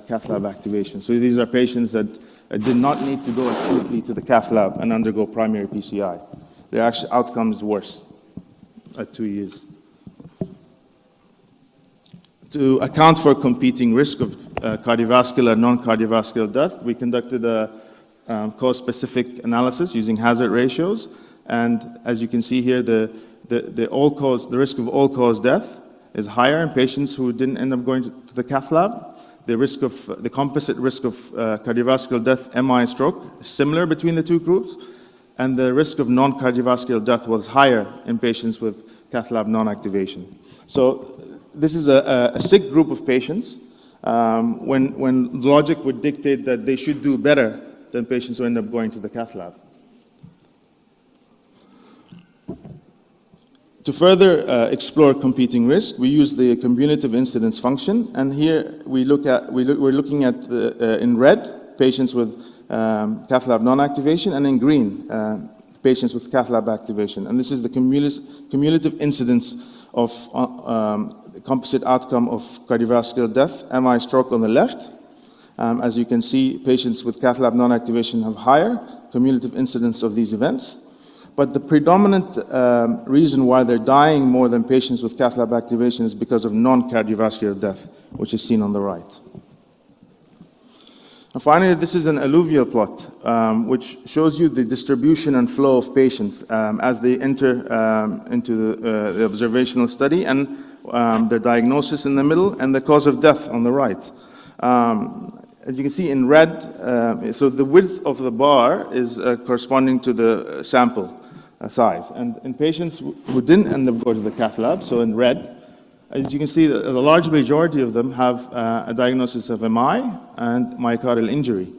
cath lab activation. So these are patients that did not need to go acutely to the cath lab and undergo primary PCI. Their actual outcome is worse at 2 years. To account for competing risk of cardiovascular, non-cardiovascular death, we conducted a cause-specific analysis using hazard ratios. And as you can see here, the risk of all-cause death is higher in patients who didn't end up going to the cath lab. The composite risk of cardiovascular death, MI, and stroke is similar between the two groups. And the risk of non-cardiovascular death was higher in patients with cath lab non-activation. So this is a sick group of patients when logic would dictate that they should do better than patients who end up going to the cath lab. To further explore competing risk, we use the cumulative incidence function, and here we're looking at in red patients with cath lab non-activation, and in green patients with cath lab activation. And this is the cumulative incidence of composite outcome of cardiovascular death, MI, stroke on the left. As you can see, patients with cath lab non-activation have higher cumulative incidence of these events. But the predominant reason why they're dying more than patients with cath lab activation is because of non-cardiovascular death, which is seen on the right. And finally, this is an alluvial plot, which shows you the distribution and flow of patients as they enter into the observational study, and their diagnosis in the middle, and the cause of death on the right. As you can see in red, so the width of the bar is corresponding to the sample size. And in patients who didn't end up going to the cath lab, so in red, as you can see, the large majority of them have a diagnosis of MI and myocardial injury.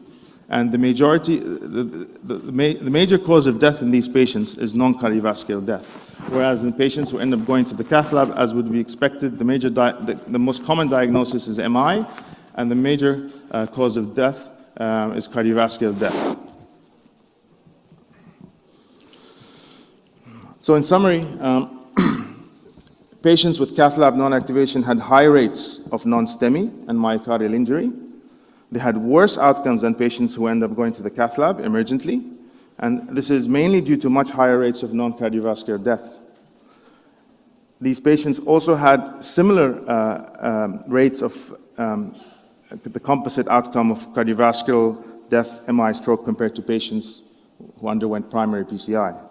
And the majority, the major cause of death in these patients is non-cardiovascular death. Whereas in patients who end up going to the cath lab, as would be expected, the most common diagnosis is MI, and the major cause of death is cardiovascular death. So in summary, patients with cath lab non-activation had high rates of non-STEMI and myocardial injury. They had worse outcomes than patients who end up going to the cath lab emergently, and this is mainly due to much higher rates of non-cardiovascular death. These patients also had similar rates of the composite outcome of cardiovascular death, MI, stroke, compared to patients who underwent primary PCI.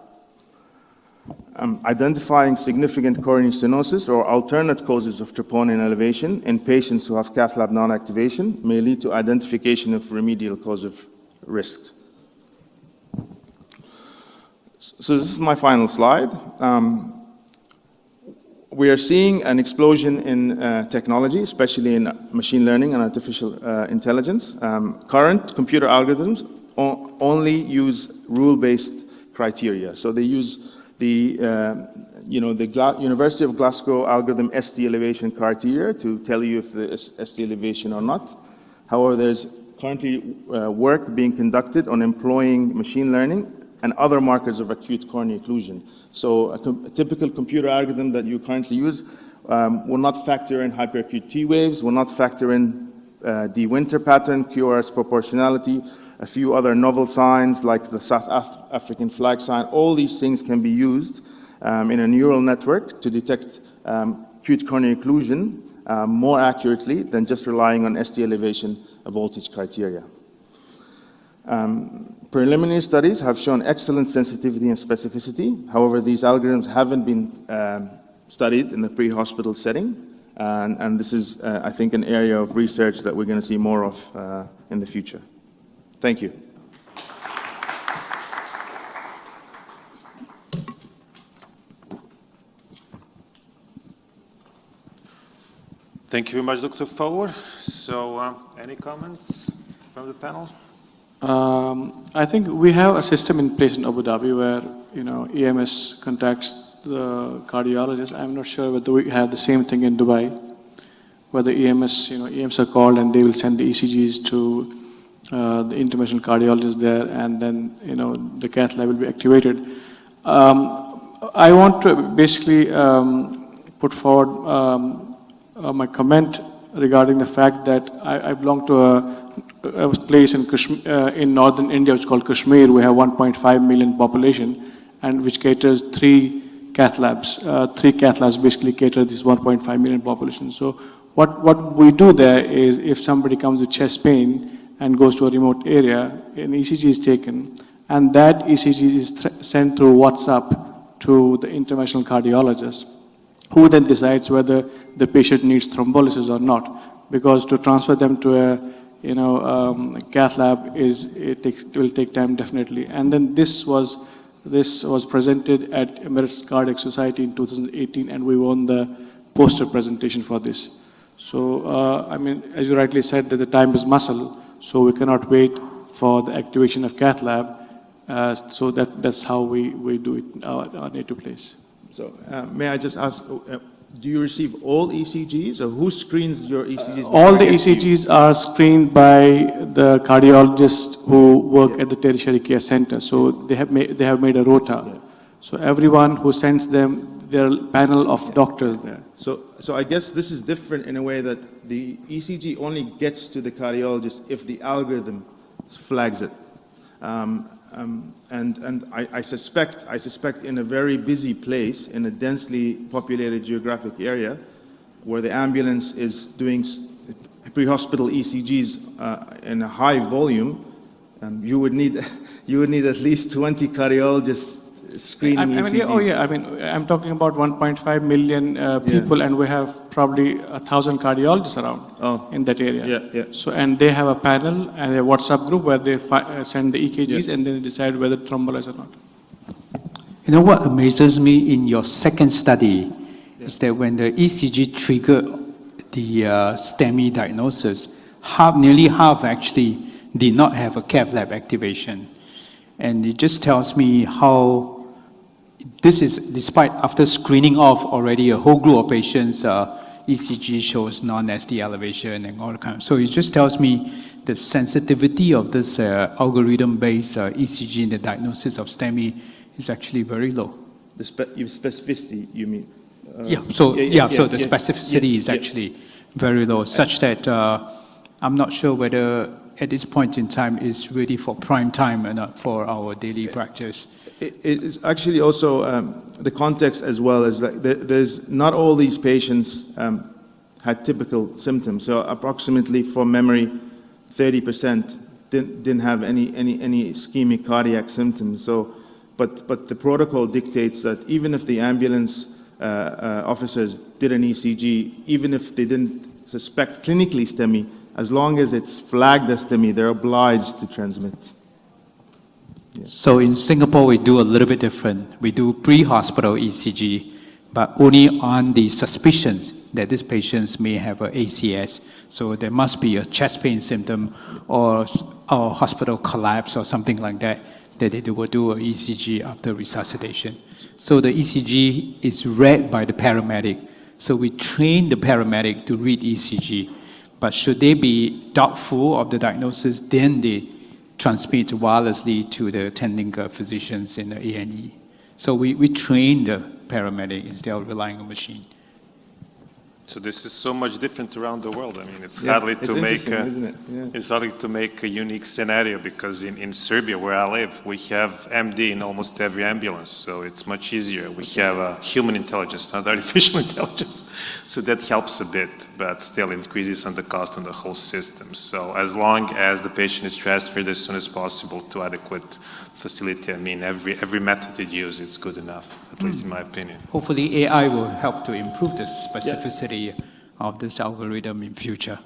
Identifying significant coronary stenosis or alternate causes of troponin elevation in patients who have cath lab non-activation may lead to identification of remedial cause of risk. So this is my final slide. We are seeing an explosion in technology, especially in machine learning and artificial intelligence. Current computer algorithms only use rule-based criteria. So they use the University of Glasgow algorithm ST elevation criteria to tell you if the ST elevation or not. However, there's currently work being conducted on employing machine learning and other markers of acute coronary occlusion. So a typical computer algorithm that you currently use will not factor in hyperacute T waves, will not factor in the winter pattern, QRS proportionality, a few other novel signs like the South African flag sign. All these things can be used in a neural network to detect acute coronary occlusion more accurately than just relying on ST elevation voltage criteria. Preliminary studies have shown excellent sensitivity and specificity. However, these algorithms haven't been studied in the pre-hospital setting, and this is, I think, an area of research that we're going to see more of in the future. Thank you. Thank you very much, Dr. Fawar. So, any comments from the panel? I think we have a system in place in Abu Dhabi where, EMS contacts the cardiologist. I'm not sure whether we have the same thing in Dubai, where the EMS are called and they will send the ECGs to the interventional cardiologist there, and then, the cath lab will be activated. I want to basically put forward my comment regarding the fact that I belong to a place in northern India, which is called Kashmir. We have 1.5 million population, and which caters 3 cath labs. 3 cath labs basically cater this 1.5 million population. So what we do there is, if somebody comes with chest pain and goes to a remote area, an ECG is taken, and that ECG is sent through WhatsApp to the interventional cardiologist, who then decides whether the patient needs thrombolysis or not. Because to transfer them to a cath lab will take time, definitely. And then this was presented at Emirates Cardiac Society in 2018, and we won the poster presentation for this. So as you rightly said, that the time is muscle, so we cannot wait for the activation of cath lab. So that's how we do it in our native place. So may I just ask, do you receive all ECGs, or who screens your ECGs? All the ECGs are screened by the cardiologists who work at the tertiary care center. So they have made a rota. Yeah. So everyone who sends them, there are a panel of doctors there. So I guess this is different in a way that the ECG only gets to the cardiologist if the algorithm flags it. And I suspect in a very busy place, in a densely populated geographic area, where the ambulance is doing pre-hospital ECGs in a high volume, you would need at least 20 cardiologists screening ECGs. I'm talking about 1.5 million people, and we have probably 1,000 cardiologists around in that area. Yeah. So, and they have a panel and a WhatsApp group where they send the EKGs, and then they decide whether to thrombolyze or not. You know what amazes me in your second study is that when the ECG triggered the STEMI diagnosis, nearly half actually did not have a cath lab activation. And it just tells me how this is, despite after screening off already a whole group of patients, ECG shows non-ST elevation and all that kind of. So it just tells me the sensitivity of this algorithm-based ECG in the diagnosis of STEMI is actually very low. The specificity, you mean? So the specificity is actually very low, such that I'm not sure whether at this point in time is ready for prime time and not for our daily practice. It's actually also the context as well as like there's not all these patients had typical symptoms. So approximately, from memory, 30% didn't have any ischemic cardiac symptoms. So, but the protocol dictates that even if the ambulance officers did an ECG, even if they didn't suspect clinically STEMI, as long as it's flagged as STEMI, they're obliged to transmit. Yeah. So in Singapore, we do a little bit different. We do pre-hospital ECG, but only on the suspicions that these patients may have an ACS. So there must be a chest pain symptom or hospital collapse or something like that, that they will do an ECG after resuscitation. So the ECG is read by the paramedic. So we train the paramedic to read ECG. But should they be doubtful of the diagnosis, then they transmit wirelessly to the attending physicians in the A&E. So we train the paramedic instead of relying on machine. So this is so much it's hardly to make isn't it? Yeah. it's hardly to make a unique scenario, because in Serbia, where I live, we have MD in almost every ambulance, so it's much easier. We have human intelligence, not artificial intelligence, so that helps a bit, but still increases on the cost on the whole system. So as long as the patient is transferred as soon as possible to adequate facility, I mean, every method you use is good enough, at least in my opinion. Hopefully AI will help to improve the specificity of this algorithm in future.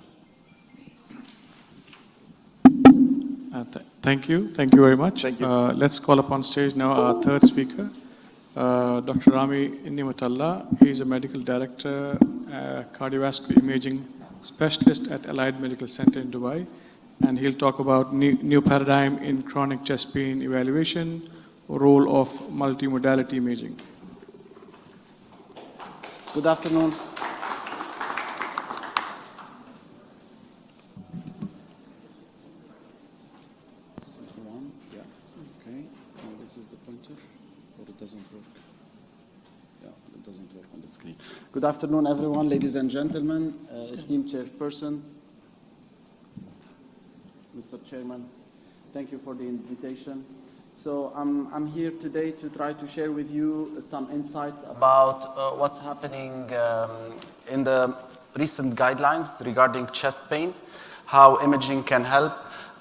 Thank you very much. Thank you. Let's call upon stage now our third speaker, Dr. Rami Nimatullah. He is a medical director, cardiovascular imaging specialist at Allied Medical Center in Dubai. And he'll talk about new paradigm in chronic chest pain evaluation, role of multimodality imaging. Good afternoon. This is the one, yeah, okay. Now this is the pointer, or it doesn't work. Yeah, it doesn't work on the screen. Good afternoon, everyone, ladies and gentlemen, esteemed chairperson, Mr. Chairman, thank you for the invitation. So I'm here today to try to share with you some insights about what's happening in the recent guidelines regarding chest pain, how imaging can help,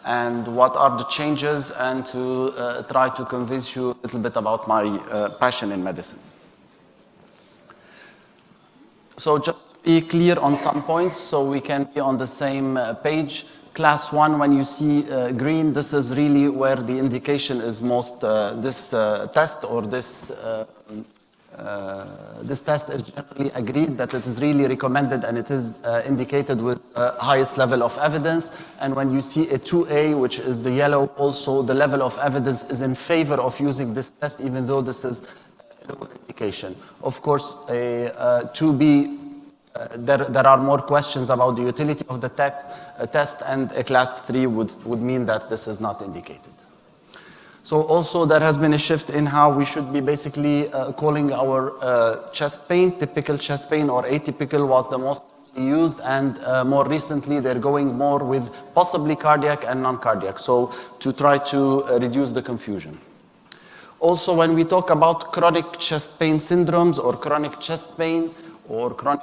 and what are the changes, and to try to convince you a little bit about my passion in medicine. So just to be clear on some points so we can be on the same page. Class 1, when you see green, this is really where the indication is most, this test or this test is generally agreed that it is really recommended and it is indicated with highest level of evidence. And when you see a 2A, which is the yellow, also the level of evidence is in favor of using this test, even though this is a low indication. Of course, a 2B, there are more questions about the utility of the test, and a class 3 would mean that this is not indicated. So also there has been a shift in how we should be basically calling our chest pain. Typical chest pain or atypical was the most used, and more recently they're going more with possibly cardiac and non-cardiac, so to try to reduce the confusion. Also, when we talk about chronic chest pain syndromes or chronic chest pain or chronic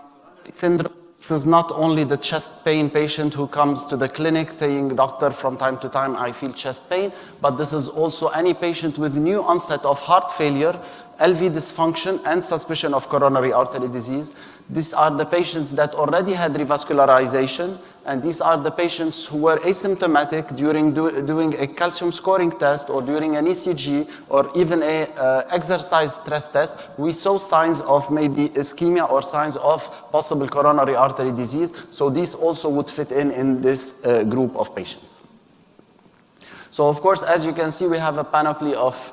syndrome, this is not only the chest pain patient who comes to the clinic saying, doctor, from time to time I feel chest pain, but this is also any patient with new onset of heart failure, LV dysfunction, and suspicion of coronary artery disease. These are the patients that already had revascularization, and these are the patients who were asymptomatic during doing a calcium scoring test or during an ECG or even a exercise stress test. We saw signs of maybe ischemia or signs of possible coronary artery disease, so these also would fit in this group of patients. So of course, as you can see, we have a panoply of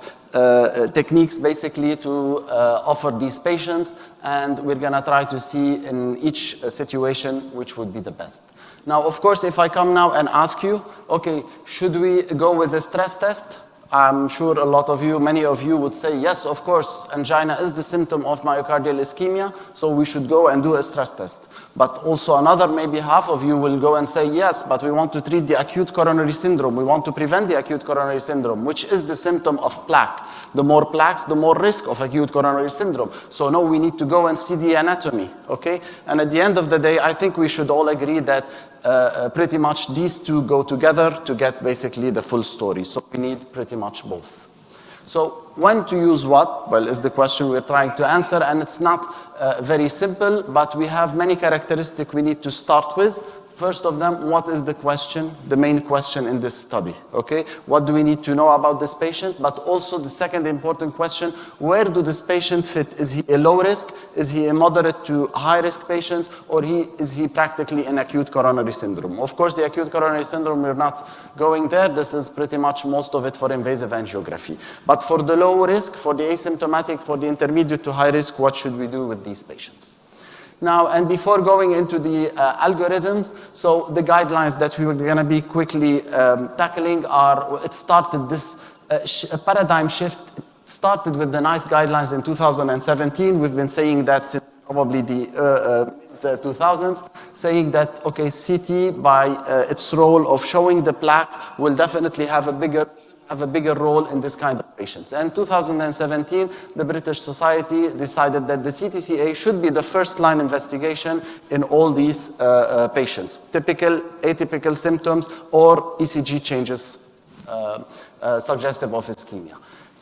techniques basically to offer these patients, and we're gonna try to see in each situation which would be the best. Now, of course, if I come now and ask you, okay, should we go with a stress test I'm sure a lot of you, many of you would say, yes, of course, angina is the symptom of myocardial ischemia, so we should go and do a stress test. But also another, maybe half of you will go and say, yes, but we want to treat the acute coronary syndrome. We want to prevent the acute coronary syndrome, which is the symptom of plaque. The more plaques, the more risk of acute coronary syndrome. So no, we need to go and see the anatomy, okay? And at the end of the day, I think we should all agree that pretty much these two go together to get basically the full story. So we need pretty much both. So when to use what? Well, is the question we're trying to answer, and it's not very simple, but we have many characteristics we need to start with. First of them, what is the question, the main question in this study, okay? What do we need to know about this patient? But also the second important question, where do this patient fit? Is he a low risk? Is he a moderate to high risk patient? Or is he practically an acute coronary syndrome? Of course, the acute coronary syndrome, we're not going there. This is pretty much most of it for invasive angiography. But for the low risk, for the asymptomatic, for the intermediate to high risk, what should we do with these patients? Now, and before going into the algorithms, so the guidelines that we were going to be quickly tackling are, it started this paradigm shift. It started with the NICE guidelines in 2017. We've been saying that since probably the 2000s, saying that, okay, CT by its role of showing the plaque will definitely have a bigger role in this kind of patients. And in 2017, the British Society decided that the CTCA should be the first-line investigation in all these patients, typical, atypical symptoms, or ECG changes suggestive of ischemia.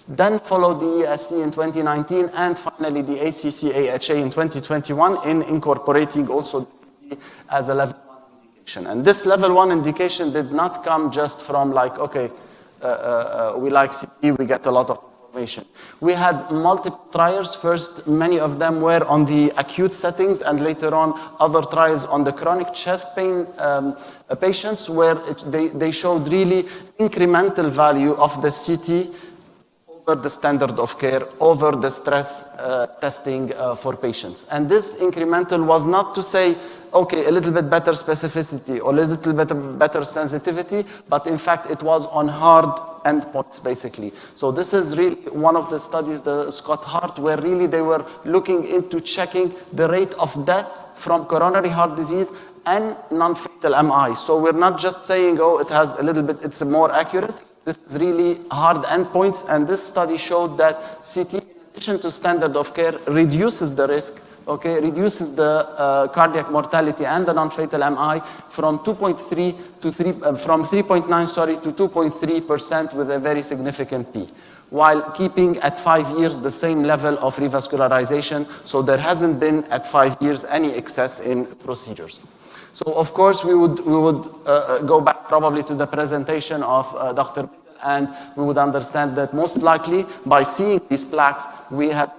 Then followed the ESC in 2019, and finally the ACC-AHA in 2021 in incorporating also the CT as a level 1 indication. And this level 1 indication did not come just from like, okay, we like CT, we get a lot of information. We had multiple trials. First, many of them were on the acute settings, and later on, other trials on the chronic chest pain patients, where they showed really incremental value of the CT over the standard of care, over the stress testing for patients. And this incremental was not to say, okay, a little bit better specificity or a little bit better sensitivity, but in fact it was on hard endpoints basically. So this is really one of the studies, the Scott Hart, where really they were looking into checking the rate of death from coronary heart disease and non-fatal MI. So we're not just saying, oh, it has a little bit, it's more accurate. This is really hard endpoints, and this study showed that CT, in addition to standard of care, reduces the risk, okay, reduces the cardiac mortality and the non-fatal MI from 2.3 to 3, from 3.9, sorry, to 2.3% with a very significant P, while keeping at 5 years the same level of revascularization. So there hasn't been at 5 years any excess in procedures. So of course we would go back probably to the presentation of Dr. Mittal, and we would understand that most likely by seeing these plaques, we have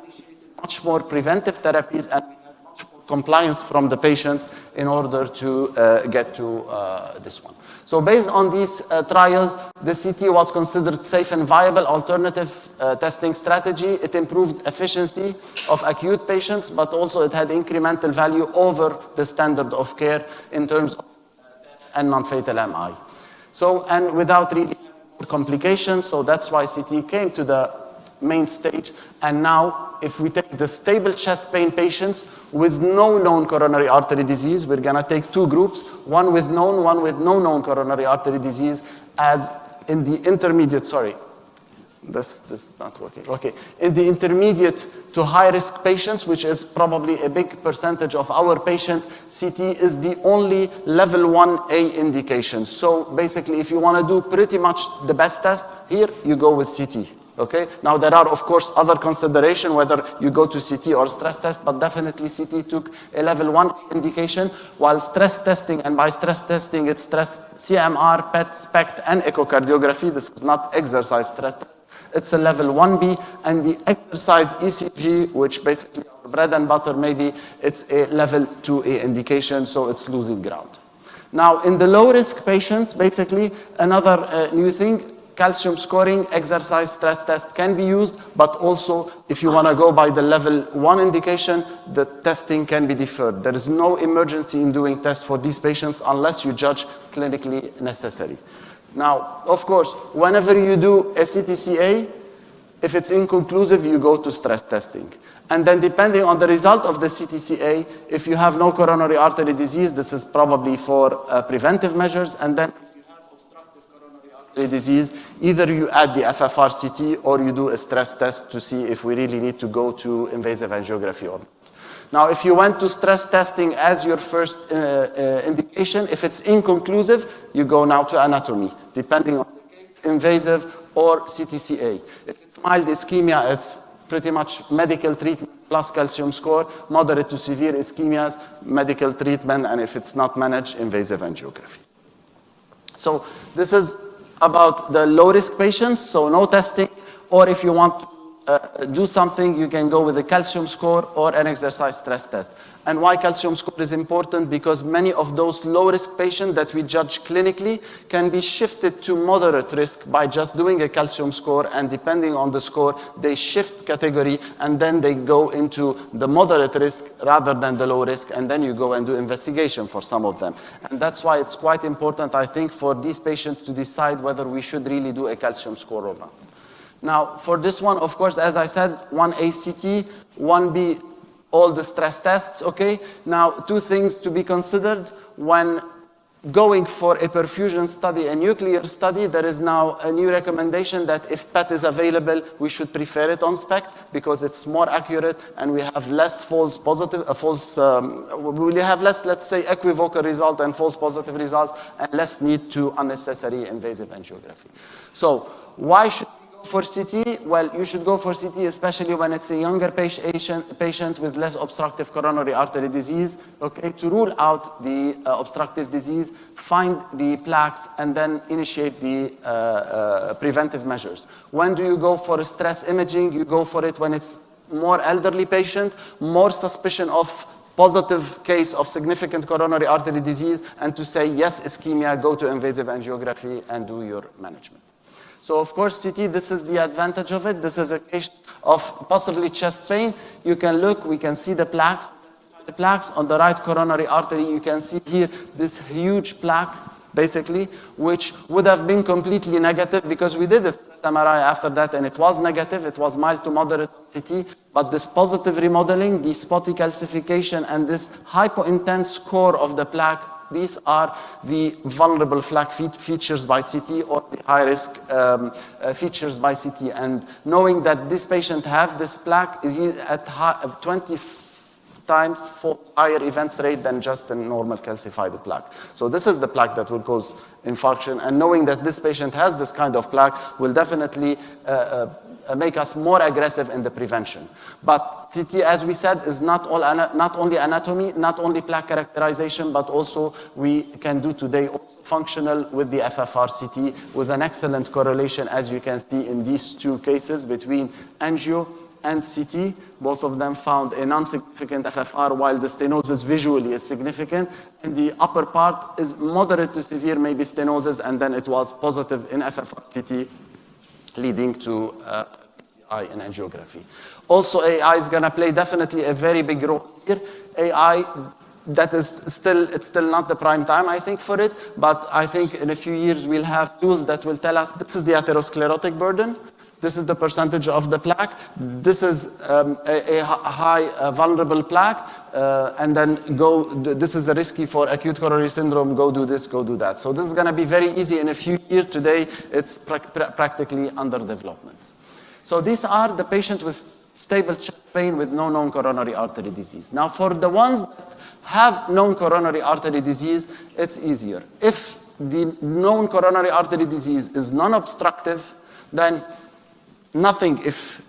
much more preventive therapies and we have much more compliance from the patients in order to get to this one. So based on these trials, the CT was considered safe and viable alternative testing strategy. It improves efficiency of acute patients, but also it had incremental value over the standard of care in terms of death and non-fatal MI. So, and without really complications, so that's why CT came to the main stage. And now, if we take the stable chest pain patients with no known coronary artery disease, we're gonna take two groups, one with known, one with no known coronary artery disease, as in the intermediate, sorry, this is not working, okay. In the intermediate to high risk patients, which is probably a big percentage of our patient, CT is the only level 1A indication. So basically, if you wanna do pretty much the best test, here you go with CT. Okay. Now there are of course other consideration whether you go to CT or stress test, but definitely CT took a level 1 indication, while stress testing, and by stress testing it's stress CMR, PET, SPECT, and echocardiography. This is not exercise stress test. It's a level 1B, and the exercise ECG, which basically bread and butter maybe, it's a level 2A indication, so it's losing ground. Now in the low risk patients, basically another new thing, calcium scoring, exercise stress test can be used, but also if you want to go by the level 1 indication, the testing can be deferred. There is no emergency in doing tests for these patients unless you judge clinically necessary. Now, of course, whenever you do a CTCA, if it's inconclusive, you go to stress testing. And then depending on the result of the CTCA, if you have no coronary artery disease, this is probably for preventive measures. And then if you have obstructive coronary artery disease, either you add the FFRCT or you do a stress test to see if we really need to go to invasive angiography or not. Now, if you went to stress testing as your first indication, if it's inconclusive, you go now to anatomy, depending on the case, invasive or CTCA. If it's mild ischemia, it's pretty much medical treatment plus calcium score, moderate to severe ischemias, medical treatment, and if it's not managed, invasive angiography. So this is about the low-risk patients, so no testing, or if you want to do something, you can go with a calcium score or an exercise stress test. And why calcium score is important? Because many of those low-risk patients that we judge clinically can be shifted to moderate risk by just doing a calcium score, and depending on the score, they shift category, and then they go into the moderate risk rather than the low risk, and then you go and do investigation for some of them. And that's why it's quite important, I think, for these patients to decide whether we should really do a calcium score or not. Now, for this one, of course, as I said, 1 ACT, 1B, all the stress tests, okay? Now, two things to be considered when going for a perfusion study, a nuclear study. There is now a new recommendation that if PET is available, we should prefer it on SPECT because it's more accurate and we have less false positive, we have less, let's say, equivocal result and false positive results, and less need to unnecessary invasive angiography. So, why should for CT? Well, you should go for CT, especially when it's a younger patient with less obstructive coronary artery disease, okay, to rule out the obstructive disease, find the plaques, and then initiate the preventive measures. When do you go for stress imaging? You go for it when it's more elderly patient, more suspicion of positive case of significant coronary artery disease, and to say, yes, ischemia, go to invasive angiography and do your management. So, of course, CT, this is the advantage of it. This is a case of possibly chest pain. You can look, we can see the plaques. The plaques on the right coronary artery, you can see here this huge plaque, basically, which would have been completely negative because we did this MRI after that and it was negative. It was mild to moderate CT, but this positive remodeling, the spotty calcification, and this hypointense core of the plaque, these are the vulnerable plaque features by CT or the high-risk features by CT. And knowing that this patient have this plaque is at 20 times higher events rate than just a normal calcified plaque. So this is the plaque that will cause infarction. And knowing that this patient has this kind of plaque will definitely make us more aggressive in the prevention. But CT, as we said, is not only anatomy, not only plaque characterization, but also we can do today functional with the FFRCT with an excellent correlation, as you can see in these two cases between angio and CT. Both of them found a non-significant FFR while the stenosis visually is significant. And the upper part is moderate to severe, maybe stenosis, and then it was positive in FFRCT, leading to PCI in angiography. Also, AI is going to play definitely a very big role here. AI, that is still not the prime time, I think, for it, but I think in a few years we'll have tools that will tell us this is the atherosclerotic burden, this is the percentage of the plaque, this is a high vulnerable plaque, and then this is a risky for acute coronary syndrome, go do this, go do that. So this is going to be very easy in a few years. Today, it's practically under development. So these are the patients with stable chest pain with no known coronary artery disease. Now, for the ones that have known coronary artery disease, it's easier. If the known coronary artery disease is non-obstructive, then nothing if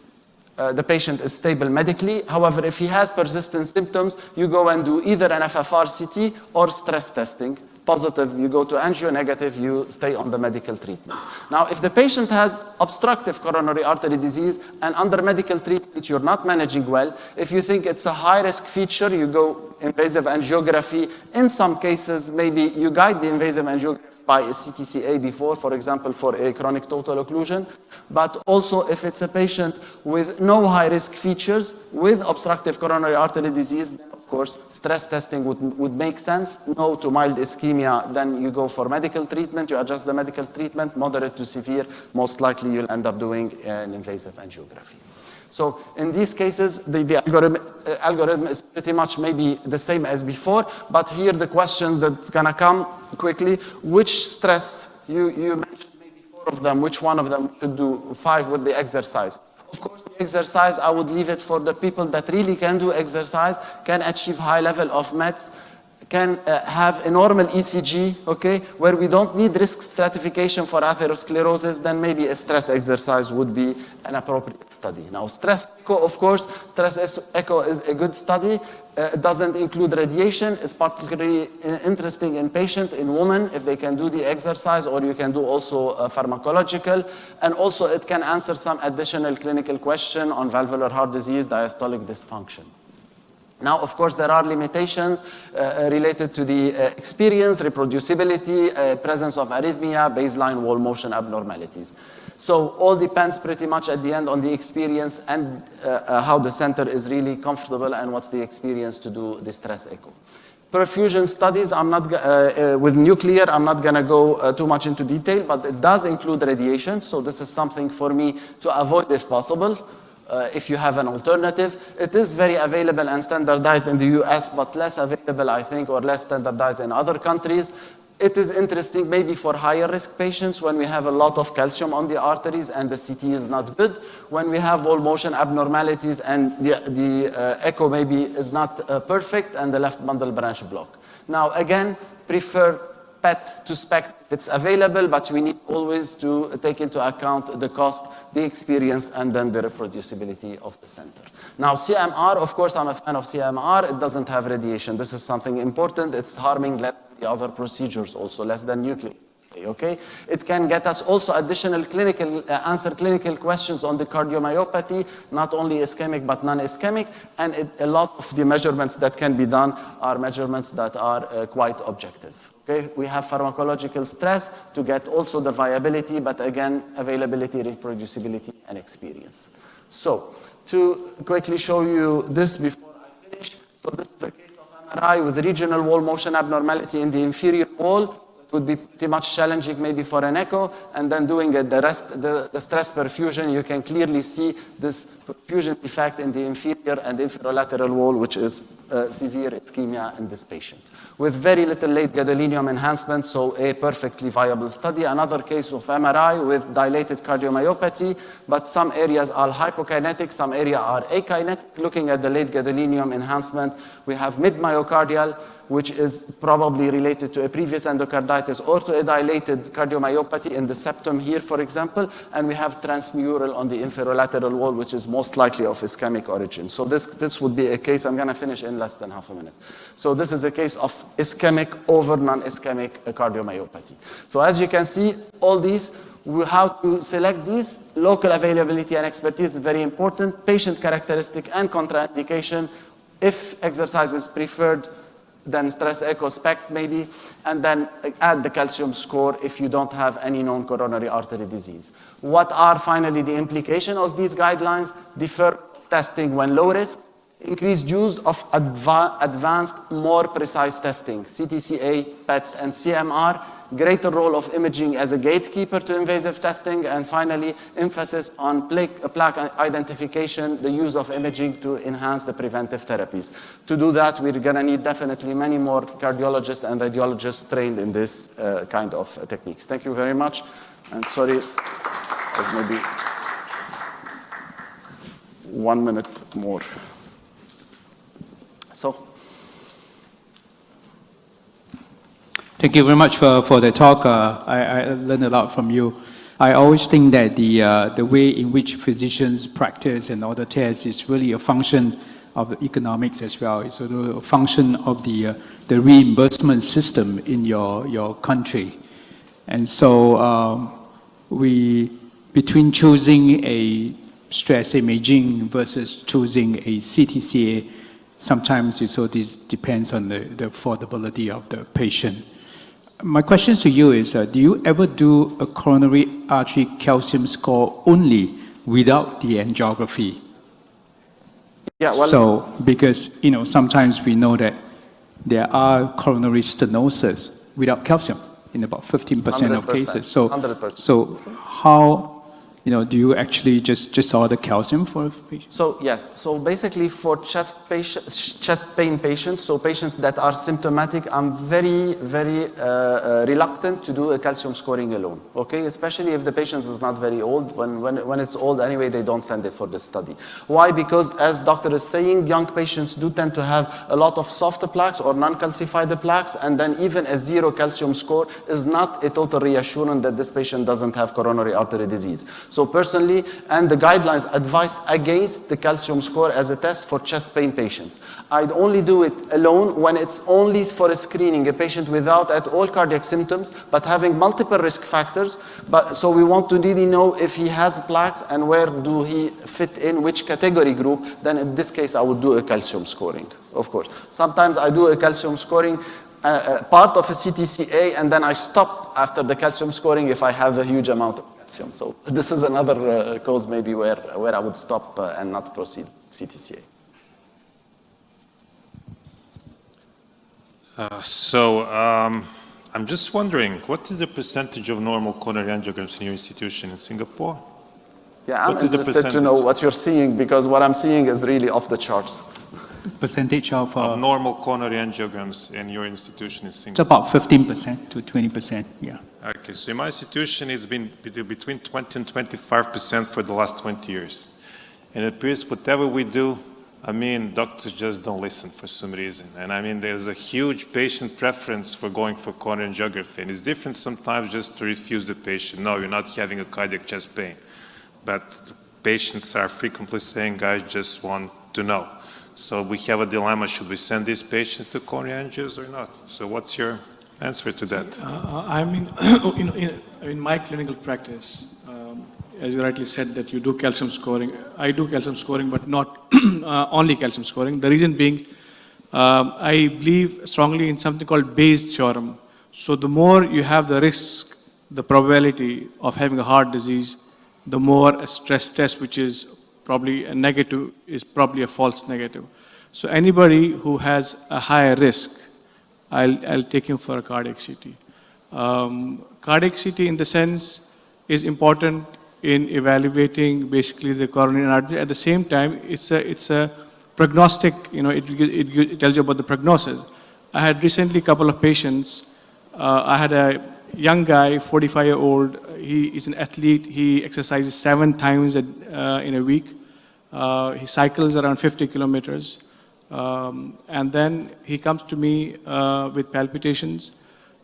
the patient is stable medically. However, if he has persistent symptoms, you go and do either an FFRCT or stress testing. Positive, you go to angio, negative, you stay on the medical treatment. Now, if the patient has obstructive coronary artery disease and under medical treatment you're not managing well, if you think it's a high-risk feature, you go invasive angiography. In some cases, maybe you guide the invasive angiography by a CTCA before, for example, for a chronic total occlusion. But also, if it's a patient with no high-risk features with obstructive coronary artery disease, then of course, stress testing would make sense. No to mild ischemia, then you go for medical treatment, you adjust the medical treatment. Moderate to severe, most likely you'll end up doing an invasive angiography. So in these cases, the algorithm is pretty much maybe the same as before, but here the questions that's gonna come quickly, which stress, you mentioned maybe 4 of them, which one of them should do 5 with the exercise? Of course, the exercise, I would leave it for the people that really can do exercise, can achieve high level of meds, can have a normal ECG, okay, where we don't need risk stratification for atherosclerosis, then maybe a stress exercise would be an appropriate study. Now, stress echo, of course, stress echo is a good study. It doesn't include radiation. It's particularly interesting in patient, in women, if they can do the exercise, or you can do also pharmacological. And also it can answer some additional clinical question on valvular heart disease, diastolic dysfunction. Now, of course, there are limitations related to the experience, reproducibility, presence of arrhythmia, baseline wall motion abnormalities. So all depends pretty much at the end on the experience and how the center is really comfortable and what's the experience to do the stress echo. Perfusion studies, I'm not with nuclear, I'm not going to go too much into detail, but it does include radiation. So this is something for me to avoid if possible. If you have an alternative. It is very available and standardized in the US, but less available, I think, or less standardized in other countries. It is interesting maybe for higher risk patients when we have a lot of calcium on the arteries and the CT is not good. When we have wall motion abnormalities and the echo maybe is not perfect and the left bundle branch block. Now, again, prefer PET to SPECT if it's available, but we need always to take into account the cost, the experience, and then the reproducibility of the center. Now, CMR, of course, I'm a fan of CMR. It doesn't have radiation. This is something important. It's harming less than the other procedures also, less than nuclear. Okay? It can get us also additional clinical, answer clinical questions on the cardiomyopathy, not only ischemic but non-ischemic, and a lot of the measurements that can be done are measurements that are quite objective. Okay? We have pharmacological stress to get also the viability, but again, availability, reproducibility, and experience. So, to quickly show you this before I finish, so this is a case of MRI with regional wall motion abnormality in the inferior wall. Would be pretty much challenging maybe for an echo, and then doing the stress perfusion, you can clearly see this perfusion effect in the inferior and inferolateral wall, which is severe ischemia in this patient. With very little late gadolinium enhancement, so a perfectly viable study. Another case of MRI with dilated cardiomyopathy, but some areas are hypokinetic, some areas are akinetic. Looking at the late gadolinium enhancement, we have mid-myocardial, which is probably related to a previous endocarditis or to a dilated cardiomyopathy in the septum here, for example, and we have transmural on the inferolateral wall, which is most likely of ischemic origin. So this would be a case, I'm going to finish in less than half a minute. So this is a case of ischemic over non-ischemic cardiomyopathy. So as you can see, all these, how to select these, local availability and expertise is very important, patient characteristic and contraindication, if exercise is preferred, then stress echo SPECT maybe, and then add the calcium score if you don't have any known coronary artery disease. What are finally the implications of these guidelines? Defer testing when low risk, increased use of advanced, more precise testing, CTCA, PET, and CMR, greater role of imaging as a gatekeeper to invasive testing, and finally, emphasis on plaque identification, the use of imaging to enhance the preventive therapies. To do that, we're going to need definitely many more cardiologists and radiologists trained in this kind of techniques. Thank you very much, and sorry, there's maybe 1 minute more. So. Thank you very much for the talk. I learned a lot from you. I always think that the way in which physicians practice and order tests is really a function of economics as well. It's a function of the reimbursement system in your country. And so between choosing a stress imaging versus choosing a CTCA, sometimes this depends on the affordability of the patient. My question to you is, do you ever do a coronary artery calcium score only without the angiography? Yeah, well, So, because, sometimes we know that there are coronary stenosis without calcium in about 15% of 100%, cases. So, 100%. so how, do you actually just order calcium for patients? So yes, so basically for chest pain patients, so patients that are symptomatic, I'm very, very reluctant to do a calcium scoring alone, okay? Especially if the patient is not very old. When it's old anyway, they don't send it for this study. Why? Because as doctor is saying, young patients do tend to have a lot of soft plaques or non-calcified plaques, and then even a 0 calcium score is not a total reassurance that this patient doesn't have coronary artery disease. So personally, and the guidelines advised against the calcium score as a test for chest pain patients. I'd only do it alone when it's only for a screening, a patient without at all cardiac symptoms, but having multiple risk factors. So we want to really know if he has plaques and where do he fit in, which category group. Then in this case, I would do a calcium scoring, of course. Sometimes I do a calcium scoring part of a CTCA, and then I stop after the calcium scoring if I have a huge amount of calcium. So this is another cause maybe where I would stop and not proceed CTCA. I'm just wondering, what is the percentage of normal coronary angiograms in your institution in Singapore? Yeah, I'm interested to know what you're seeing, because what I'm seeing is really off the charts. Percentage of normal coronary angiograms in your institution in Singapore? It's about 15% to 20%, yeah. Okay, so in my institution, it's been between 20 and 25% for the last 20 years. And it appears whatever we do, doctors just don't listen for some reason. And there's a huge patient preference for going for coronary angiography. And it's different sometimes just to refuse the patient. No, you're not having a cardiac chest pain. But patients are frequently saying, I just want to know. So we have a dilemma, should we send these patients to coronary angios or not? So what's your answer to that? In my clinical practice, as you rightly said that you do calcium scoring, I do calcium scoring, but not only calcium scoring. The reason being, I believe strongly in something called Bayes' theorem. So the more you have the risk, the probability of having a heart disease, the more a stress test, which is probably a negative, is probably a false negative. So anybody who has a higher risk, I'll take him for a cardiac CT. Cardiac CT in the sense is important in evaluating basically the coronary artery. At the same time, it's a prognostic, it tells you about the prognosis. I had recently a couple of patients. I had a young guy, 45-year-old. He is an athlete. He exercises 7 times in a week. He cycles around 50 kilometers. And then he comes to me with palpitations.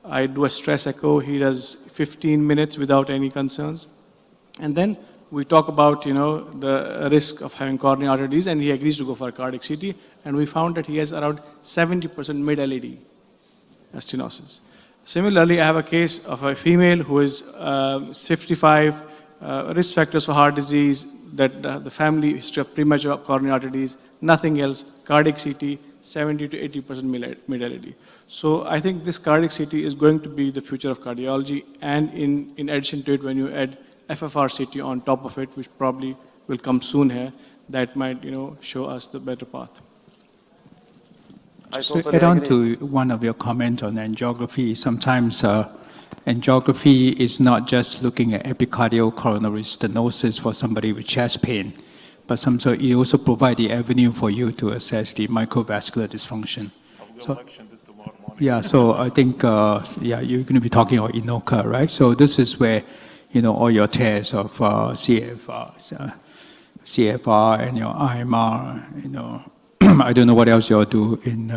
I do a stress echo. He does 15 minutes without any concerns. And then we talk about, the risk of having coronary artery disease, and he agrees to go for a cardiac CT. And we found that he has around 70% mid-LED stenosis. Similarly, I have a case of a female who is 55, risk factors for heart disease, that the family history of premature coronary artery disease, nothing else, cardiac CT, 70 to 80% mid-LED. So I think this cardiac CT is going to be the future of cardiology, and in addition to it, when you add FFR CT on top of it, which probably will come soon here, that might show us the better path. Just to add on to one of your comments on angiography, sometimes angiography is not just looking at epicardial coronary stenosis for somebody with chest pain, but sometimes it also provides the avenue for you to assess the microvascular dysfunction. So I think, you're going to be talking about INOCA, right? So this is where, all your tests of CFR and your IMR, I don't know what else you'll do in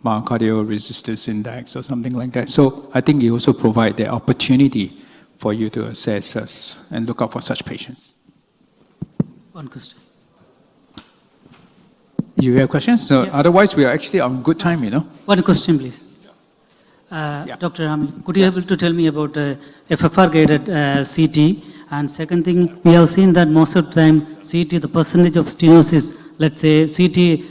myocardial resistance index or something like that. So I think you also provide the opportunity for you to assess us and look out for such patients. One question. You have questions? So otherwise, we are actually on good time, One question, please. Dr. Rami, could you able to tell me about FFR-guided CT? And second thing, we have seen that most of the time, CT, the percentage of stenosis, let's say CT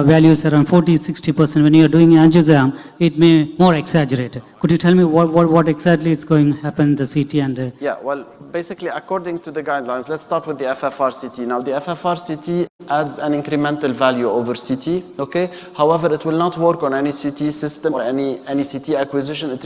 values around 40-60%. When you are doing angiogram, it may more exaggerated. Could you tell me what exactly is going to happen in the CT? And Yeah, well, basically, according to the guidelines, let's start with the FFR CT. Now, the FFR CT adds an incremental value over CT, okay? However, it will not work on any CT system or any CT acquisition. It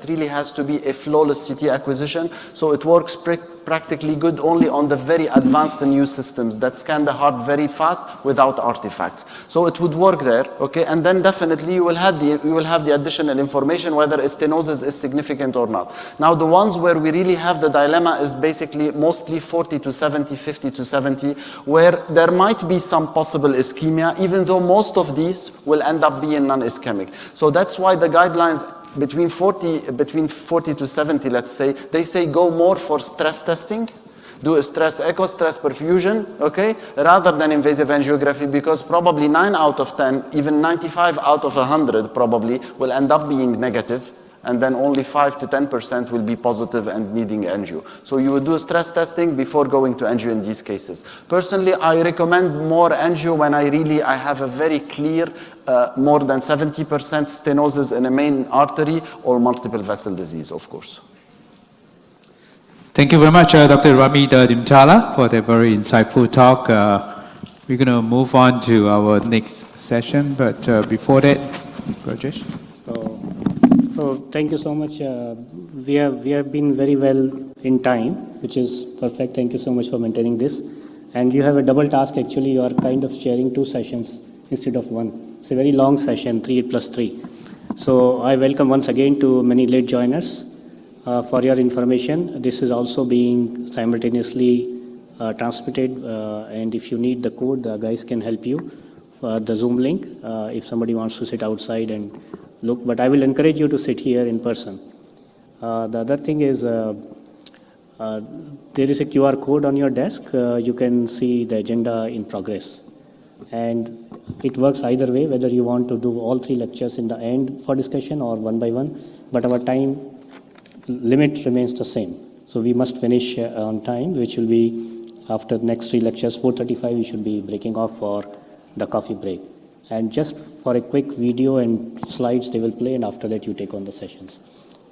really has to be a flawless CT acquisition, so it works practically good only on the very advanced new systems that scan the heart very fast without artifacts. So it would work there, okay? And then definitely you will have the additional information whether stenosis is significant or not. Now the ones where we really have the dilemma is basically mostly 40 to 70, 50 to 70, where there might be some possible ischemia, even though most of these will end up being non-ischemic. So that's why the guidelines between 40 to 70, let's say, they say go more for stress testing, do a stress echo, stress perfusion, okay, rather than invasive angiography, because probably 9 out of 10, even 95 out of 100 probably will end up being negative, and then only 5 to 10% will be positive and needing angio. So you would do stress testing before going to angio in these cases. Personally, I recommend more angio when I have a very clear more than 70% stenosis in a main artery or multiple vessel disease, of course. Thank you very much, Dr. Rami Dimtala, for that very insightful talk. We're going to move on to our next session, but before that, Rajesh. So thank you so much. We have been very well in time, which is perfect. Thank you so much for maintaining this. And you have a double task. Actually, you are kind of sharing 2 sessions instead of 1. It's a very long session, 3 plus 3. So I welcome once again to many late joiners. For your information, this is also being simultaneously transmitted. And if you need the code, the guys can help you for the Zoom link if somebody wants to sit outside and look. But I will encourage you to sit here in person. The other thing is there is a QR code on your desk. You can see the agenda in progress. And it works either way, whether you want to do all 3 lectures in the end for discussion or one by one. But our time limit remains the same. So we must finish on time, which will be after the next 3 lectures, 4:35, we should be breaking off for the coffee break. And just for a quick video and slides, they will play, and after that you take on the sessions.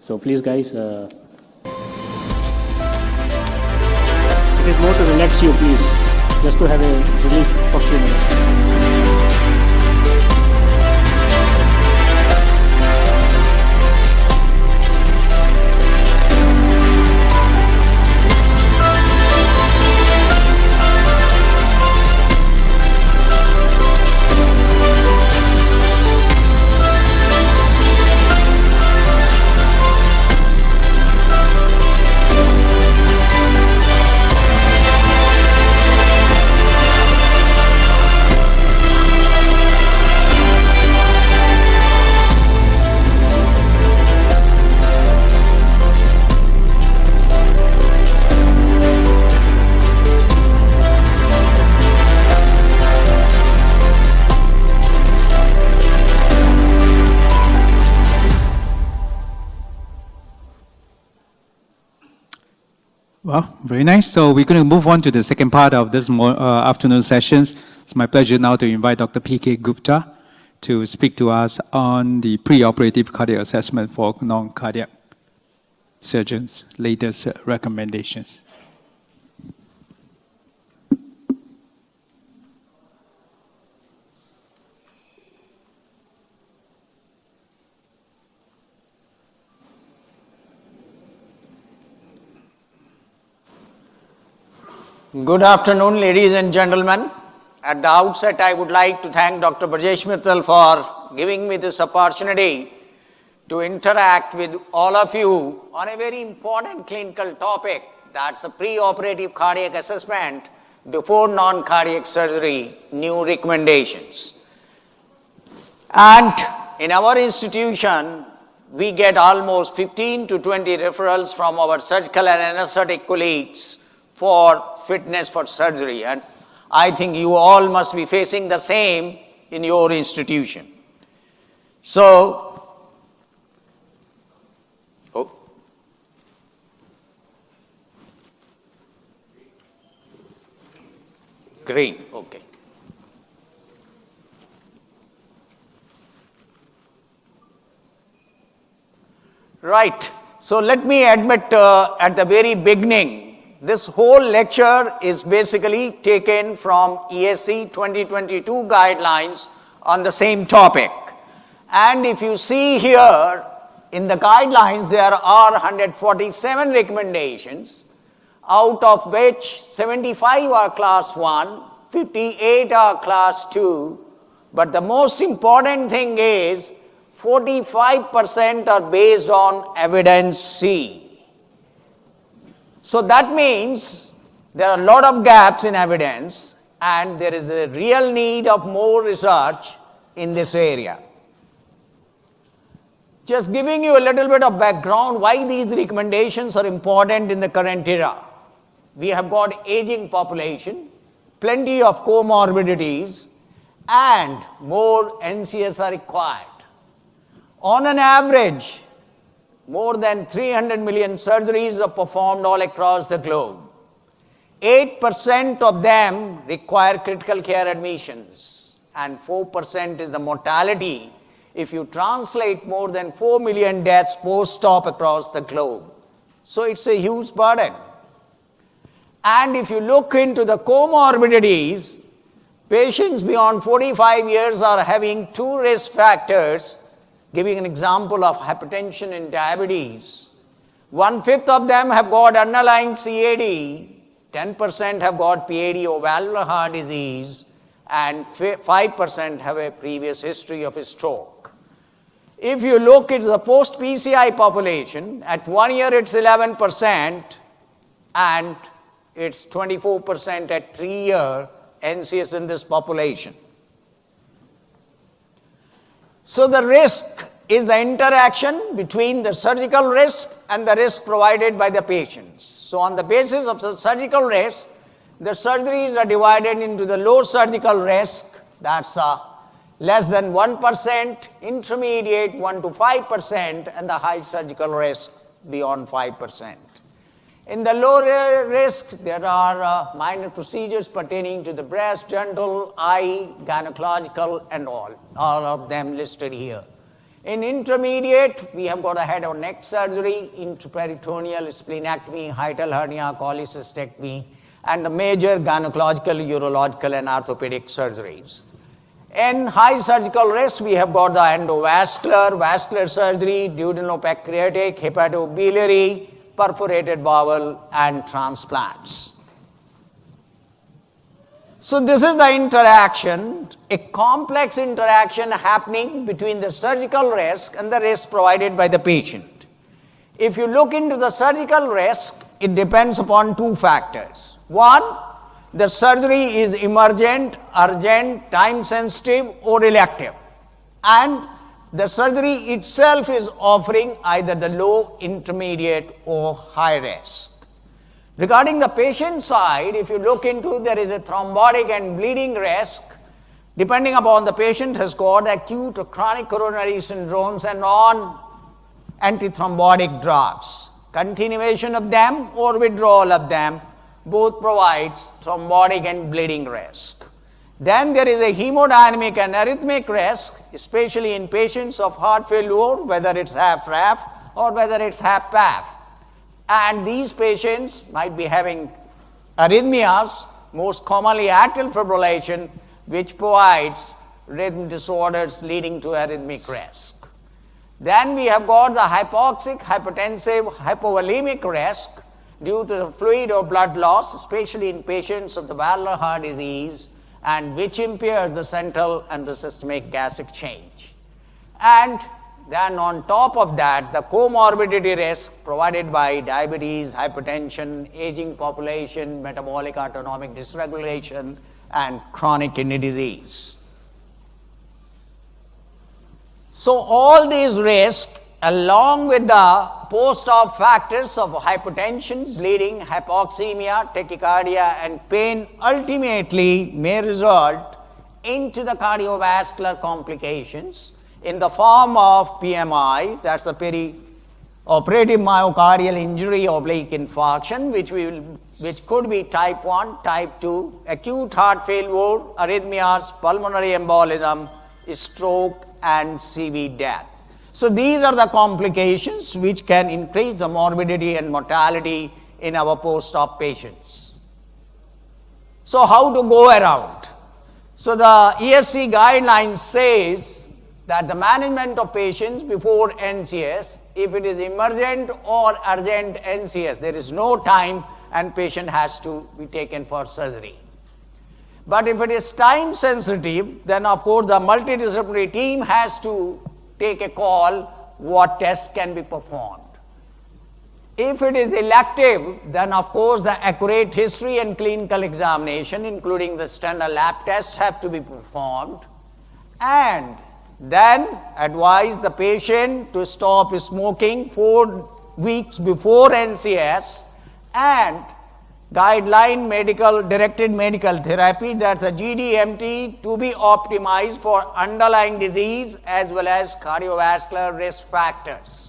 So please guys, it is more to relax you, please, just to have a relief of few minutes. Well, very nice. So we're going to move on to the second part of this afternoon sessions. It's my pleasure now to invite Dr. P.K. Gupta to speak to us on the preoperative cardiac assessment for non-cardiac surgeons' latest recommendations. Good afternoon, ladies and gentlemen. At the outset, I would like to thank Dr. Brajesh Mittal for giving me this opportunity to interact with all of you on a very important clinical topic, that's a preoperative cardiac assessment before non-cardiac surgery, new recommendations. And in our institution, we get almost 15 to 20 referrals from our surgical and anesthetic colleagues for fitness for surgery, and I think you all must be facing the same in your institution. So, green, okay. Right, so let me admit at the very beginning this whole lecture is basically taken from ESC 2022 guidelines on the same topic. And if you see here, in the guidelines, there are 147 recommendations, out of which 75 are class 1, 58 are class 2, but the most important thing is 45% are based on evidence C. So that means there are a lot of gaps in evidence and there is a real need of more research in this area. Just giving you a little bit of background why these recommendations are important in the current era. We have got aging population, plenty of comorbidities, and more NCS are required. On an average, more than 300 million surgeries are performed all across the globe. 8% of them require critical care admissions, and 4% is the mortality if you translate more than 4 million deaths post-op across the globe. So it's a huge burden. And if you look into the comorbidities, patients beyond 45 years are having 2 risk factors. Giving an example of hypertension and diabetes, 1/5 of them have got underlying CAD, 10% have got PAD or valvular heart disease, and 5% have a previous history of a stroke. If you look at the post-PCI population, at 1 year it's 11%, and it's 24% at 3 year NCS in this population. So the risk is the interaction between the surgical risk and the risk provided by the patients. So on the basis of the surgical risk, the surgeries are divided into the low surgical risk, that's less than 1%, intermediate 1 to 5%, and the high surgical risk beyond 5%. In the low risk, there are minor procedures pertaining to the breast, genital, eye, gynecological, and all of them listed here. In intermediate, we have got a head or neck surgery, intraperitoneal splenectomy, hiatal hernia, cholecystectomy, and the major gynecological, urological, and orthopedic surgeries. In high surgical risk, we have got the endovascular, vascular surgery, duodenopancreatic, hepatobiliary, perforated bowel, and transplants. So this is the interaction, a complex interaction happening between the surgical risk and the risk provided by the patient. If you look into the surgical risk, it depends upon 2 factors. One, the surgery is emergent, urgent, time sensitive, or elective. And the surgery itself is offering either the low, intermediate, or high risk. Regarding the patient side, if you look into, there is a thrombotic and bleeding risk, depending upon the patient has got acute or chronic coronary syndromes and on antithrombotic drugs. Continuation of them or withdrawal of them both provides thrombotic and bleeding risk. Then there is a hemodynamic and arrhythmic risk, especially in patients of heart failure, whether it's HFrEF or whether it's HFpEF. And these patients might be having arrhythmias, most commonly atrial fibrillation, which provides rhythm disorders leading to arrhythmic risk. Then we have got the hypoxic, hypertensive, hypovolemic risk due to the fluid or blood loss, especially in patients of the valvular heart disease, and which impairs the central and the systemic gas exchange. And then on top of that, the comorbidity risk provided by diabetes, hypertension, aging population, metabolic autonomic dysregulation, and chronic kidney disease. So all these risks, along with the post-op factors of hypertension, bleeding, hypoxemia, tachycardia, and pain, ultimately may result into the cardiovascular complications in the form of PMI, that's the perioperative myocardial injury oblique infarction, which could be type 1, type 2, acute heart failure, arrhythmias, pulmonary embolism, stroke, and CV death. So these are the complications which can increase the morbidity and mortality in our post-op patients. So how to go around? So the ESC guidelines says that the management of patients before NCS, if it is emergent or urgent NCS, there is no time and patient has to be taken for surgery. But if it is time sensitive, then of course the multidisciplinary team has to take a call what test can be performed. If it is elective, then of course the accurate history and clinical examination, including the standard lab tests, have to be performed. And then advise the patient to stop smoking 4 weeks before NCS, and guideline directed medical therapy, that's the GDMT, to be optimized for underlying disease as well as cardiovascular risk factors.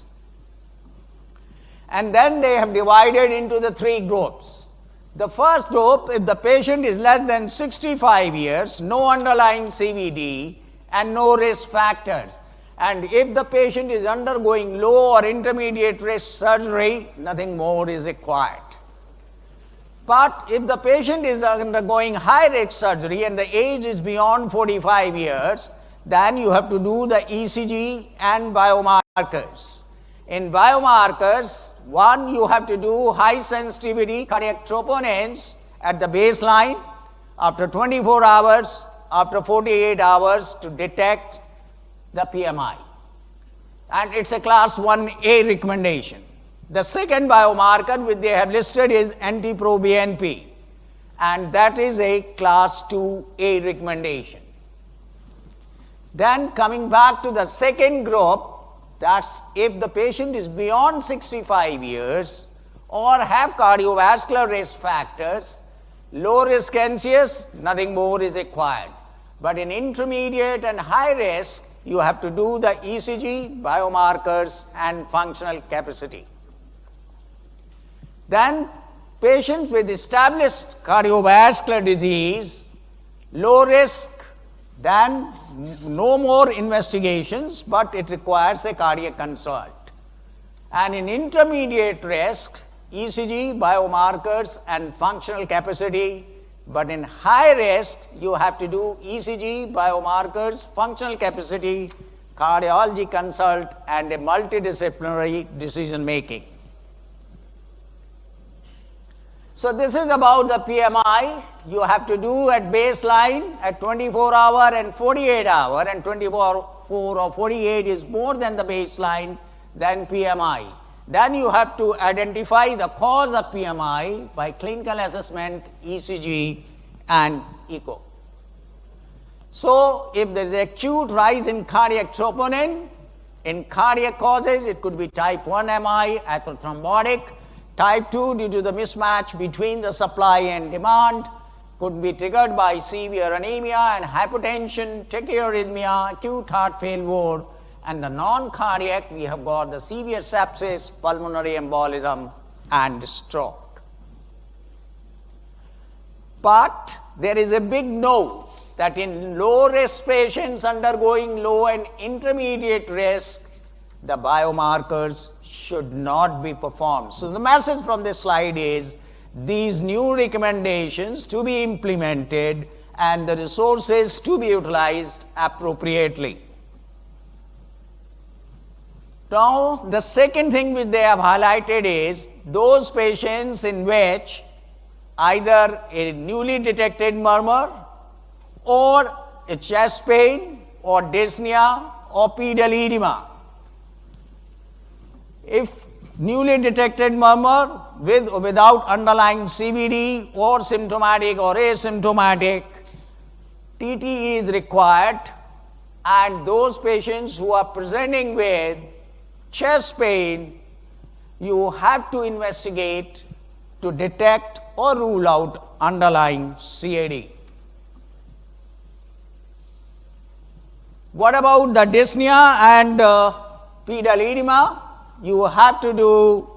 And then they have divided into the 3 groups. The first group, if the patient is less than 65 years, no underlying CVD and no risk factors. And if the patient is undergoing low or intermediate risk surgery, nothing more is required. But if the patient is undergoing high risk surgery and the age is beyond 45 years, then you have to do the ECG and biomarkers. In biomarkers, one, you have to do high sensitivity cardiac troponins at the baseline, after 24 hours, after 48 hours to detect the PMI. And it's a class 1A recommendation. The second biomarker which they have listed is NT-proBNP, and that is a class 2A recommendation. Then coming back to the second group, that's if the patient is beyond 65 years or have cardiovascular risk factors, low risk NCS, nothing more is required. But in intermediate and high risk, you have to do the ECG, biomarkers, and functional capacity. Then patients with established cardiovascular disease, low risk, then no more investigations, but it requires a cardiac consult. And in intermediate risk, ECG, biomarkers, and functional capacity. But in high risk, you have to do ECG, biomarkers, functional capacity, cardiology consult, and a multidisciplinary decision making. So this is about the PMI. You have to do at baseline at 24 hour and 48 hour, and 24 or 48 is more than the baseline than PMI. Then you have to identify the cause of PMI by clinical assessment, ECG, and echo. So if there is acute rise in cardiac troponin, in cardiac causes, it could be type 1 MI, atherothrombotic, type 2 due to the mismatch between the supply and demand, could be triggered by severe anemia and hypotension, tachyarrhythmia, acute heart failure, and the non-cardiac, we have got the severe sepsis, pulmonary embolism, and stroke. But there is a big no that in low-risk patients undergoing low and intermediate risk, the biomarkers should not be performed. So the message from this slide is these new recommendations to be implemented and the resources to be utilized appropriately. Now, the second thing which they have highlighted is those patients in which either a newly detected murmur or a chest pain or dyspnea or pedal edema. If newly detected murmur with or without underlying CVD or symptomatic or asymptomatic, TTE is required, and those patients who are presenting with chest pain, you have to investigate to detect or rule out underlying CAD. What about the dyspnea and pedal edema? You have to do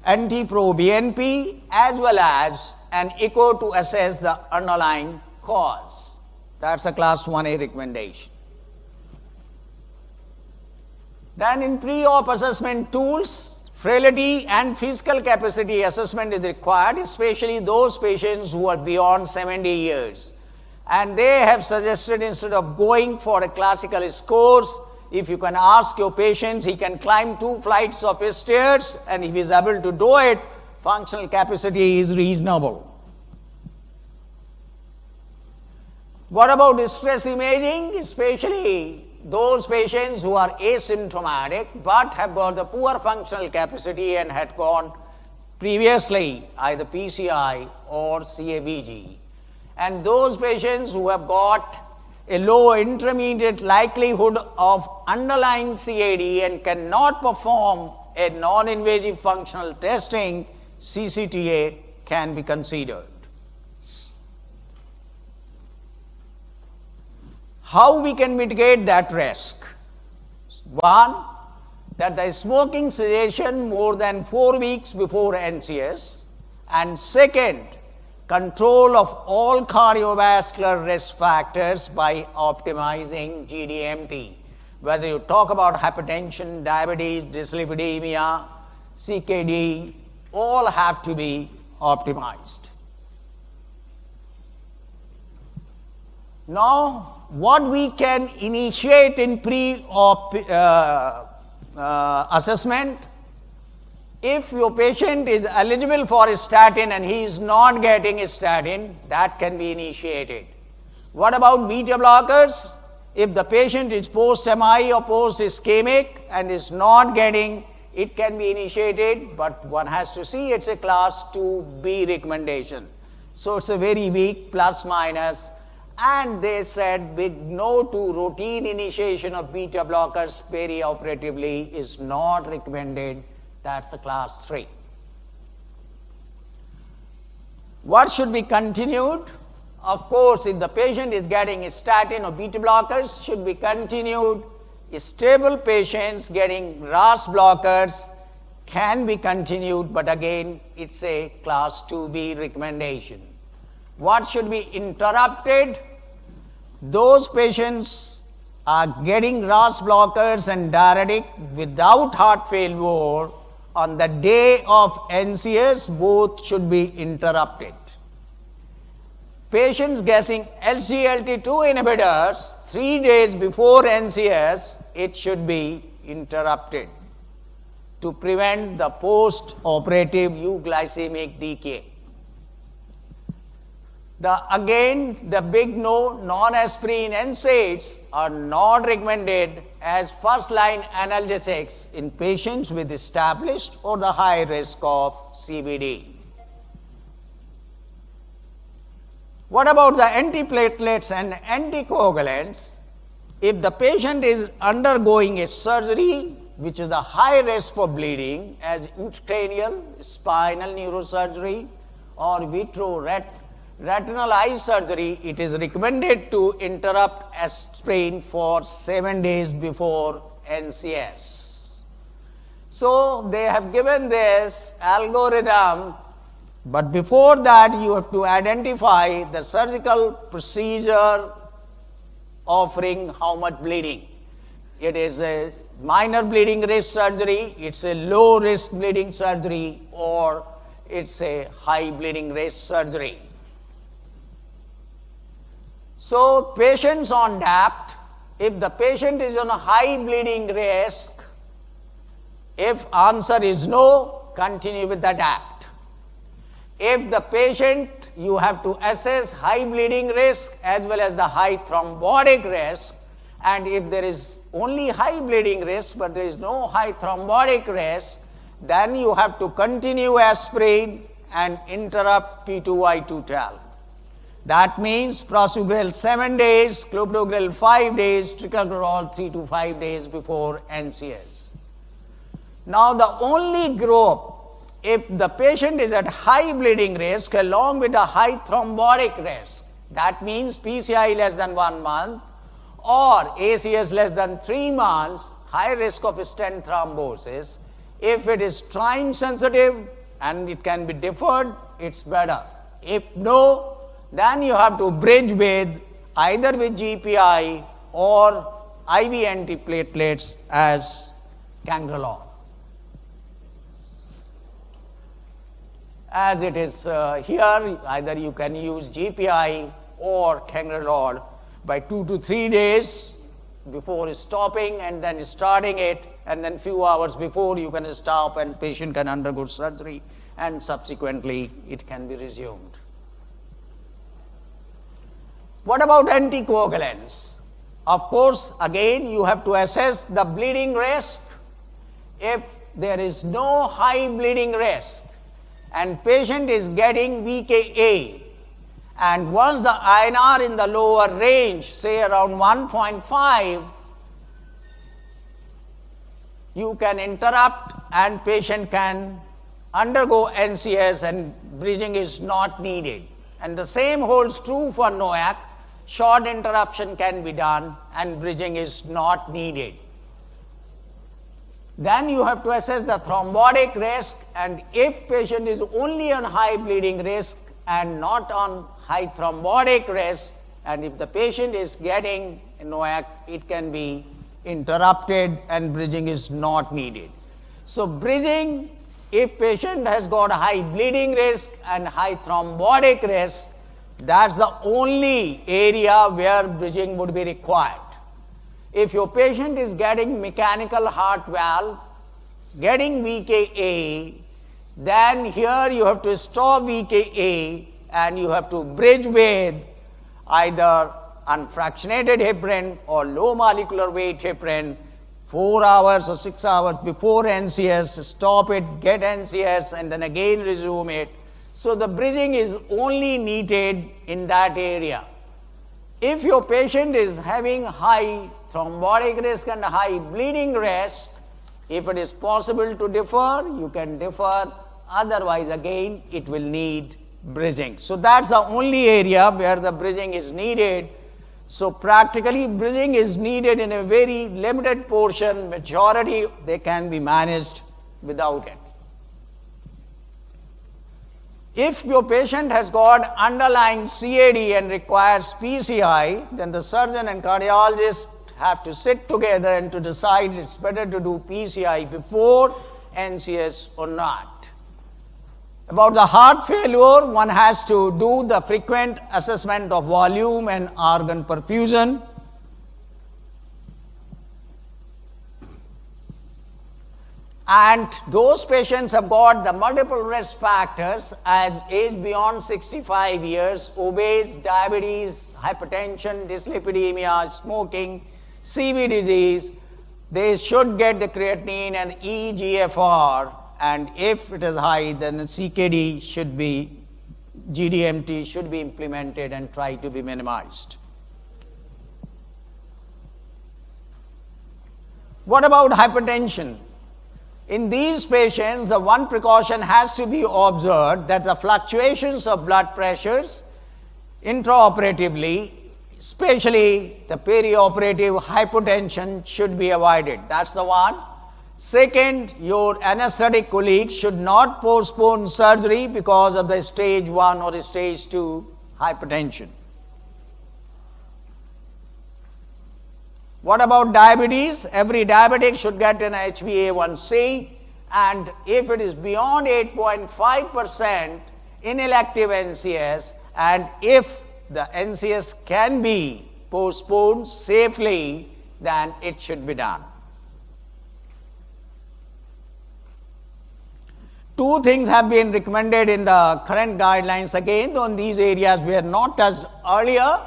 NT-proBNP as well as an echo to assess the underlying cause. That's a class 1A recommendation. Then in pre-op assessment tools, frailty and physical capacity assessment is required, especially those patients who are beyond 70 years. And they have suggested, instead of going for a classical course, if you can ask your patients, he can climb 2 flights of stairs, and if he is able to do it, functional capacity is reasonable. What about stress imaging? Especially those patients who are asymptomatic but have got the poor functional capacity and had gone previously either PCI or CABG. And those patients who have got a low intermediate likelihood of underlying CAD and cannot perform a non-invasive functional testing, CCTA can be considered. How we can mitigate that risk? One, that the smoking cessation more than 4 weeks before NCS, and second, control of all cardiovascular risk factors by optimizing GDMT. Whether you talk about hypertension, diabetes, dyslipidemia, CKD, all have to be optimized. Now, what we can initiate in pre-op assessment, if your patient is eligible for a statin and he is not getting a statin, that can be initiated. What about beta blockers? If the patient is post-MI or post-ischemic and is not getting, it can be initiated, but one has to see it's a class 2B recommendation. So it's a very weak plus minus, and they said big no to routine initiation of beta blockers perioperatively is not recommended. That's the class 3. What should be continued? Of course, if the patient is getting a statin or beta blockers, should be continued. Stable patients getting RAS blockers can be continued, but again, it's a class 2B recommendation. What should be interrupted? Those patients are getting RAS blockers and diuretic without heart failure. On the day of NCS, both should be interrupted. Patients getting SGLT2 inhibitors 3 days before NCS, it should be interrupted to prevent the post-operative euglycemic decay. Again, the big no, non-aspirin NSAIDs are not recommended as first-line analgesics in patients with established or the high risk of CVD. What about the antiplatelets and anticoagulants? If the patient is undergoing a surgery which is a high risk for bleeding, as intracranial, spinal neurosurgery, or retinal eye surgery, it is recommended to interrupt aspirin for 7 days before NCS. So they have given this algorithm, but before that you have to identify the surgical procedure offering how much bleeding. It is a minor bleeding risk surgery, it's a low risk bleeding surgery, or it's a high bleeding risk surgery. So patients on DAPT, if the patient is on a high bleeding risk, if answer is no, continue with the DAPT. If the patient, you have to assess high bleeding risk as well as the high thrombotic risk, and if there is only high bleeding risk but there is no high thrombotic risk, then you have to continue aspirin and interrupt P2Y212. That means prasugrel 7 days, clopidogrel 5 days, ticagrelor 3 to 5 days before NCS. Now the only group, if the patient is at high bleeding risk along with a high thrombotic risk, that means PCI less than 1 month or ACS less than 3 months, high risk of stent thrombosis. If it is time sensitive and it can be deferred, it's better. If no, then you have to bridge with either with GPI or IV antiplatelets as cangrelor. as it is here. Either you can use GPI or cangrelor by 2 to 3 days before stopping and then starting it, and then few hours before you can stop and patient can undergo surgery, and subsequently it can be resumed. What about anticoagulants? Of course, again, you have to assess the bleeding risk. If there is no high bleeding risk and patient is getting VKA, and once the INR in the lower range, say around 1.5, you can interrupt and patient can undergo NCS and bridging is not needed. And the same holds true for NOAC. Short interruption can be done and bridging is not needed. Then you have to assess the thrombotic risk, and if patient is only on high bleeding risk and not on high thrombotic risk, and if the patient is getting NOAC, it can be interrupted and bridging is not needed. So bridging, if patient has got high bleeding risk and high thrombotic risk, that's the only area where bridging would be required. If your patient is getting mechanical heart valve, getting VKA, then here you have to stop VKA and you have to bridge with either unfractionated heparin or low molecular weight heparin 4 hours or 6 hours before NCS, stop it, get NCS, and then again resume it. So the bridging is only needed in that area. If your patient is having high thrombotic risk and high bleeding risk, if it is possible to defer, you can defer. Otherwise, again, it will need bridging. So that's the only area where the bridging is needed. So practically, bridging is needed in a very limited portion. Majority, they can be managed without it. If your patient has got underlying CAD and requires PCI, then the surgeon and cardiologist have to sit together and to decide it's better to do PCI before NCS or not. About the heart failure, one has to do the frequent assessment of volume and organ perfusion. And those patients have got the multiple risk factors at age beyond 65 years, obese, diabetes, hypertension, dyslipidemia, smoking, CV disease. They should get the creatinine and eGFR, and if it is high, then the CKD should be, GDMT should be implemented and try to be minimized. What about hypertension? In these patients, the one precaution has to be observed that the fluctuations of blood pressures intraoperatively, especially the perioperative hypotension, should be avoided. That's the one. Second, your anesthetic colleague should not postpone surgery because of the stage 1 or stage 2 hypertension. What about diabetes? Every diabetic should get an HbA1c, and if it is beyond 8.5% in elective NCS, and if the NCS can be postponed safely, then it should be done. Two things have been recommended in the current guidelines again on these areas we had not touched earlier.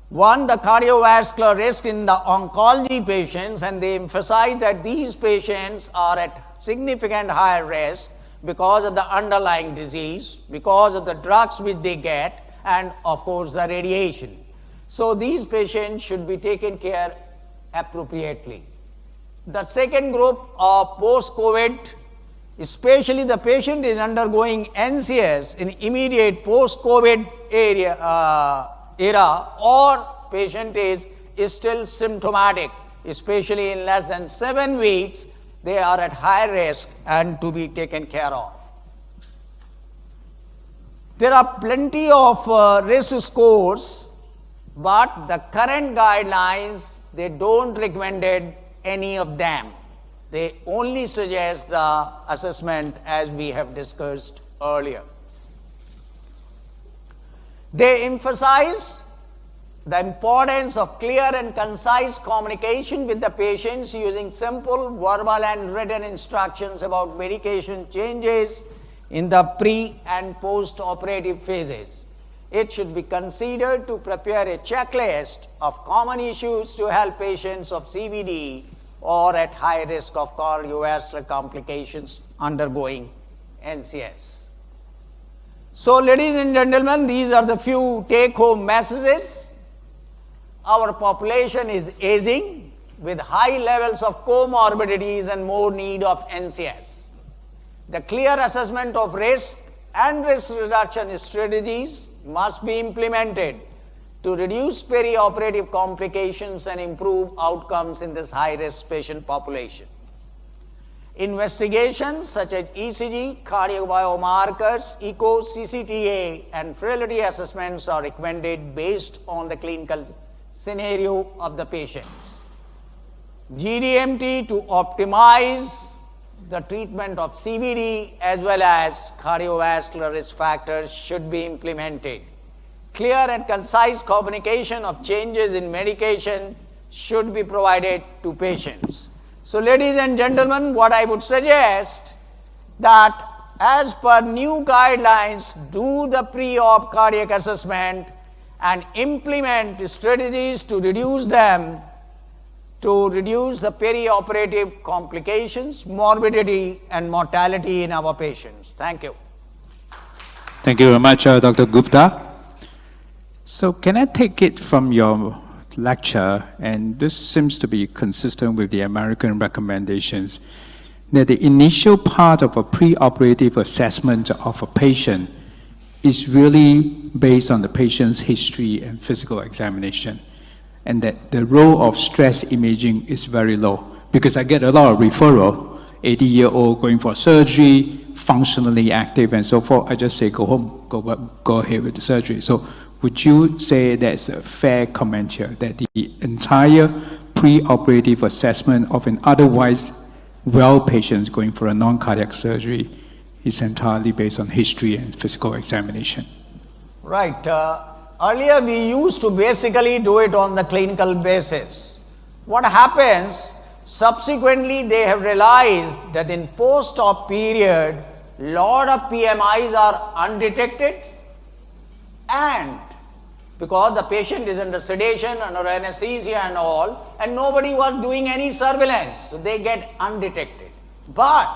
One, the cardiovascular risk in the oncology patients, and they emphasize that these patients are at significant higher risk because of the underlying disease, because of the drugs which they get, and of course the radiation. So these patients should be taken care appropriately. The second group of post-COVID, especially the patient is undergoing NCS in immediate post-COVID era, or patient is still symptomatic, especially in less than 7 weeks, they are at high risk and to be taken care of. There are plenty of risk scores, but the current guidelines, they don't recommend any of them. They only suggest the assessment as we have discussed earlier. They emphasize the importance of clear and concise communication with the patients using simple verbal and written instructions about medication changes in the pre and post-operative phases. It should be considered to prepare a checklist of common issues to help patients of CVD or at high risk of cardiovascular complications undergoing NCS. So, ladies and gentlemen, these are the few take-home messages. Our population is aging with high levels of comorbidities and more need of NCS. The clear assessment of risk and risk reduction strategies must be implemented to reduce perioperative complications and improve outcomes in this high-risk patient population. Investigations such as ECG, cardiobiomarkers, echo, CCTA, and frailty assessments are recommended based on the clinical scenario of the patients. GDMT to optimize the treatment of CVD as well as cardiovascular risk factors should be implemented. Clear and concise communication of changes in medication should be provided to patients. So, ladies and gentlemen, what I would suggest that as per new guidelines, do the pre-op cardiac assessment and implement strategies to reduce them, to reduce the perioperative complications, morbidity and mortality in our patients. Thank you. Thank you very much, Dr. Gupta. So can I take it from your lecture, and this seems to be consistent with the American recommendations, that the initial part of a preoperative assessment of a patient is really based on the patient's history and physical examination, and that the role of stress imaging is very low. Because I get a lot of referral, 80-year-old going for surgery, functionally active and so forth. I just say, go home, go ahead with the surgery. So would you say that's a fair comment here, that the entire preoperative assessment of an otherwise well patient going for a non-cardiac surgery is entirely based on history and physical examination? Right. Earlier we used to basically do it on the clinical basis. What happens, subsequently they have realized that in post-op period, lot of PMIs are undetected, and because the patient is under sedation, under anesthesia and all, and nobody was doing any surveillance, so they get undetected. But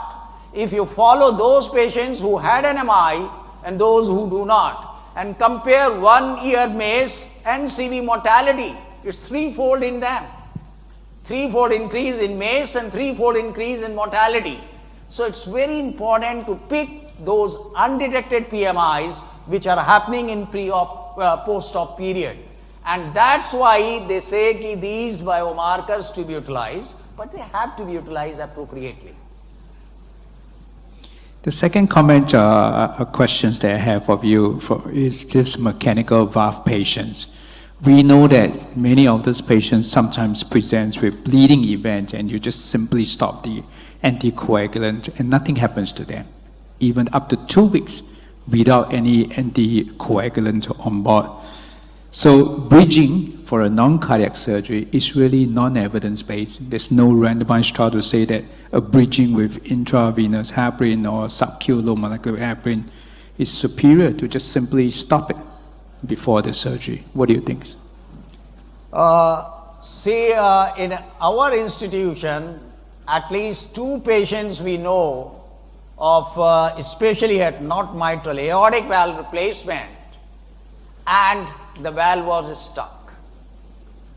if you follow those patients who had an MI and those who do not, and compare 1 year MACE and CV mortality, it's threefold in them. Threefold increase in MACE and threefold increase in mortality. So it's very important to pick those undetected PMIs which are happening in pre-op, post-op period. And that's why they say that these biomarkers to be utilized, but they have to be utilized appropriately. The second comment, questions that I have of you is this mechanical valve patients. We know that many of these patients sometimes present with bleeding event, and you just simply stop the anticoagulant and nothing happens to them, even up to 2 weeks without any anticoagulant on board. So bridging for a non-cardiac surgery is really non-evidence based. There's no randomized trial to say that a bridging with intravenous heparin or sub-Q low molecular heparin is superior to just simply stop it before the surgery. What do you think? In our institution, at least 2 patients we know of, especially at not mitral aortic valve replacement, and the valve was stuck.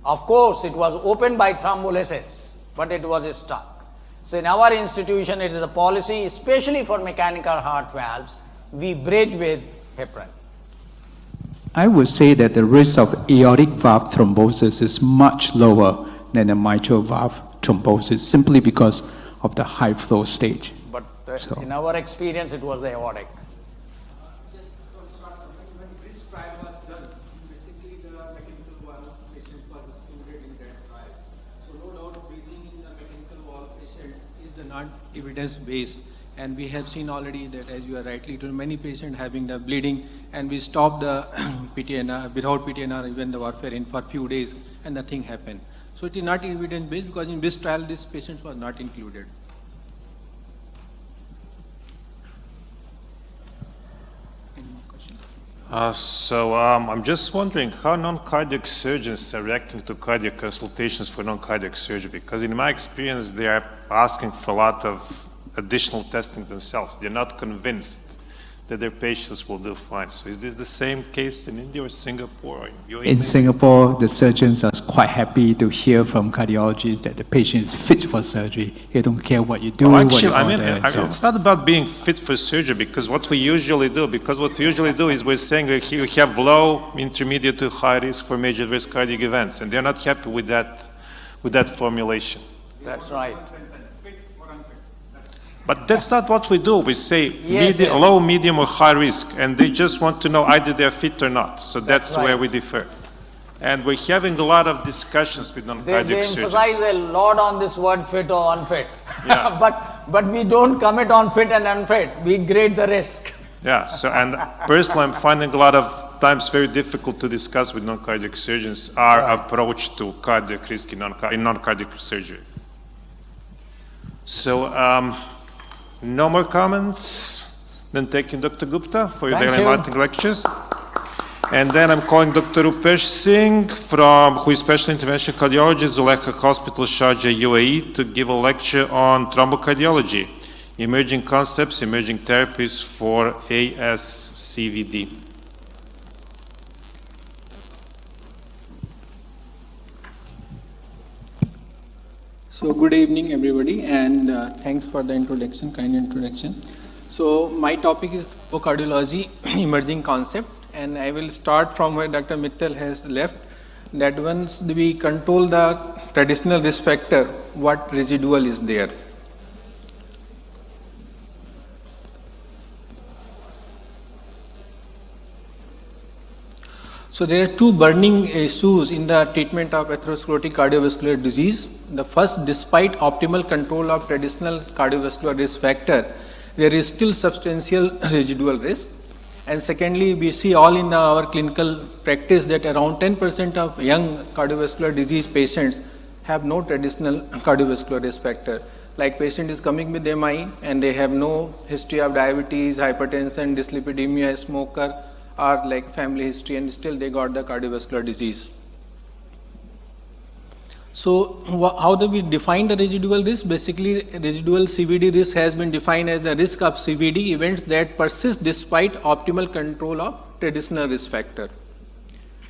Of course, it was opened by thrombolysis, but it was stuck. So in our institution, it is a policy, especially for mechanical heart valves, we bridge with heparin. I would say that the risk of aortic valve thrombosis is much lower than a mitral valve thrombosis, simply because of the high flow state. But in our experience, it was aortic. Just when this trial was done, basically the mechanical valve patient was excluded in that trial. So no doubt bridging in the mechanical valve patients is the not evidence-based. And we have seen already that, as you are rightly told, many patients having the bleeding, and we stopped the PTNR, without PTNR, even the warfarin for few days, and nothing happened. So it is not evidence-based, because in this trial, this patient was not included. I'm just wondering how non-cardiac surgeons are reacting to cardiac consultations for non-cardiac surgery, because in my experience, they are asking for a lot of additional testing themselves. They're not convinced that their patients will do fine. So is this the same case in India or Singapore or in UAE? In Singapore, the surgeons are quite happy to hear from cardiologists that the patient is fit for surgery. They don't care what you do, Well, actually, what you order, and so it's not about being fit for surgery, because what we usually do is we're saying that you have low, intermediate to high risk for major risk cardiac events, and they're not happy with that formulation. That's right. But that's not what we do. We say Yes, yes. low, medium, or high risk, and they just want to know either they're fit or not. So that's right. where we differ. And we're having a lot of discussions with They non-cardiac surgeons. emphasize a lot on this word fit or unfit. Yeah. but we don't comment on fit and unfit. We grade the risk. Yeah, so, and personally, I'm finding a lot of times very difficult to discuss with non-cardiac surgeons our approach to cardiac risk in non-cardiac surgery. So, no more comments? Then thank you, Dr. Gupta, for your very enlightening lectures. And then I'm calling Dr. Rupesh Singh, who is Special Intervention Cardiologist, Zulekha Hospital, Sharjah, UAE, to give a lecture on thrombocardiology, emerging concepts, emerging therapies for ASCVD. So good evening, everybody, and thanks for the introduction, kind introduction. So my topic is cardiology, emerging concept, and I will start from where Dr. Mittal has left, that once we control the traditional risk factor, what residual is there. So there are two burning issues in the treatment of atherosclerotic cardiovascular disease. The first, despite optimal control of traditional cardiovascular risk factor, there is still substantial residual risk. And secondly, we see all in our clinical practice that around 10% of young cardiovascular disease patients have no traditional cardiovascular risk factor. Like patient is coming with MI and they have no history of diabetes, hypertension, dyslipidemia, smoker, or like family history, and still they got the cardiovascular disease. So how do we define the residual risk? Basically, residual CVD risk has been defined as the risk of CVD events that persist despite optimal control of traditional risk factor.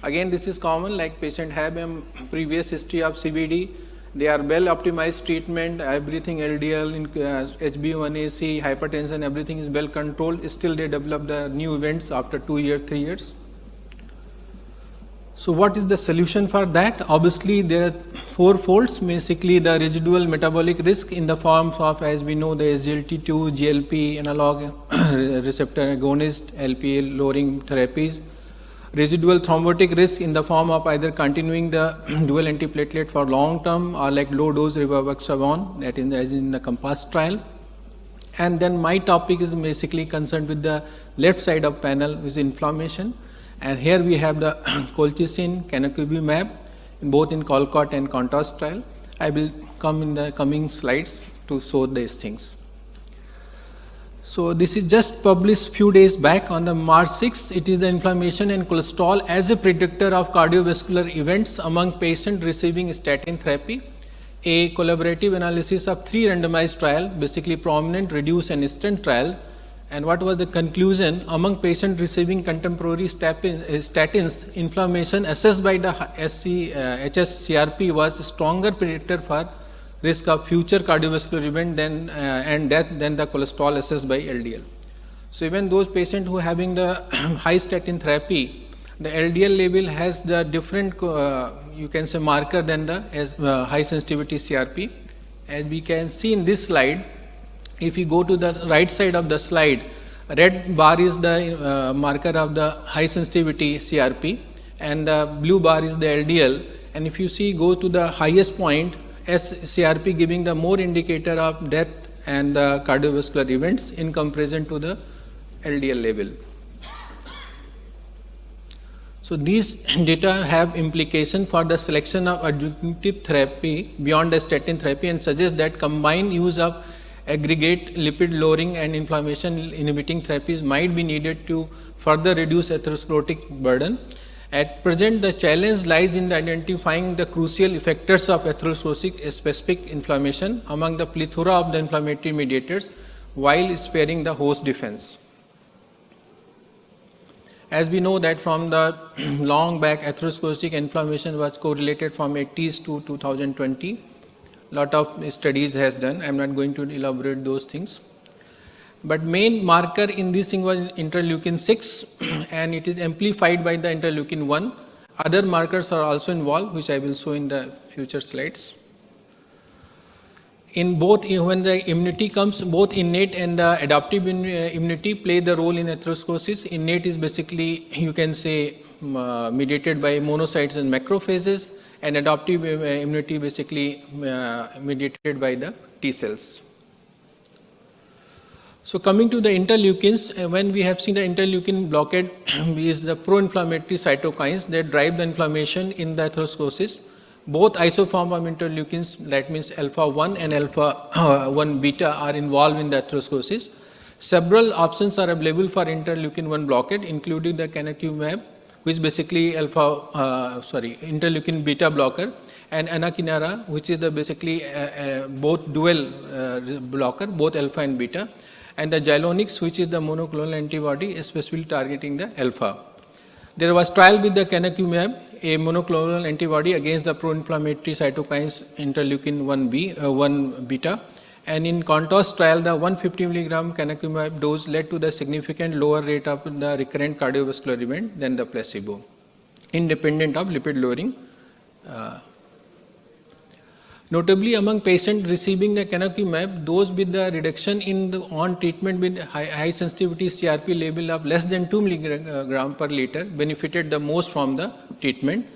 Again, this is common, like patient have a previous history of CVD, they are well optimized treatment, everything LDL, HbA1c, hypertension, everything is well controlled, still they develop the new events after 2 years, 3 years. So what is the solution for that? Obviously, there are 4 folds. Basically, the residual metabolic risk in the forms of, as we know, the SGLT2, GLP, analog receptor agonist, LPA lowering therapies. Residual thrombotic risk in the form of either continuing the dual antiplatelet for long term or like low dose rivaroxaban, that is as in the COMPASS trial. And then my topic is basically concerned with the left side of panel, which is inflammation. And here we have the colchicine, canacubimab, both in COLCOT and CONTOS trial. I will come in the coming slides to show these things. So this is just published few days back on the March 6th. It is the inflammation and cholesterol as a predictor of cardiovascular events among patients receiving statin therapy. A collaborative analysis of 3 randomized trials, basically prominent, reduce and stent trial. And what was the conclusion? Among patients receiving contemporary statins, inflammation assessed by the HSCRP was a stronger predictor for risk of future cardiovascular event and death than the cholesterol assessed by LDL. So even those patients who are having the high statin therapy, the LDL level has the different, you can say, marker than the high sensitivity CRP. As we can see in this slide, if you go to the right side of the slide, red bar is the marker of the high sensitivity CRP and the blue bar is the LDL. And if you see, go to the highest point, SCRP giving the more indicator of death and the cardiovascular events in comparison to the LDL level. So these data have implication for the selection of adjunctive therapy beyond the statin therapy and suggest that combined use of aggregate lipid lowering and inflammation inhibiting therapies might be needed to further reduce atherosclerotic burden. At present, the challenge lies in identifying the crucial effectors of atherosclerotic specific inflammation among the plethora of the inflammatory mediators while sparing the host defense. As we know that from the long back, atherosclerotic inflammation was correlated from 80s to 2020. Lot of studies has done. I am not going to elaborate those things. But main marker in this thing was interleukin 6 and it is amplified by the interleukin 1. Other markers are also involved, which I will show in the future slides. In both, when the immunity comes, both innate and the adaptive immunity play the role in atherosclerosis. Innate is basically, you can say, mediated by monocytes and macrophages, and adaptive immunity basically mediated by the T cells. So coming to the interleukins, when we have seen the interleukin blockade is the pro-inflammatory cytokines that drive the inflammation in the atherosclerosis. Both isoform of interleukins, that means alpha 1 and alpha 1 beta, are involved in the atherosclerosis. Several options are available for interleukin 1 blockade, including the canakinumab, which is basically interleukin beta blocker, and anakinra, which is the basically both dual blocker, both alpha and beta, and the Gilonix, which is the monoclonal antibody specifically targeting the alpha. There was trial with the canakinumab, a monoclonal antibody against the pro-inflammatory cytokines interleukin 1 beta, and in contrast trial, the 150 mg canakinumab dose led to the significant lower rate of the recurrent cardiovascular event than the placebo, independent of lipid lowering. Notably, among patients receiving the canakinumab, those with the reduction in the on treatment with high sensitivity CRP level of less than 2 mg per liter benefited the most from the treatment.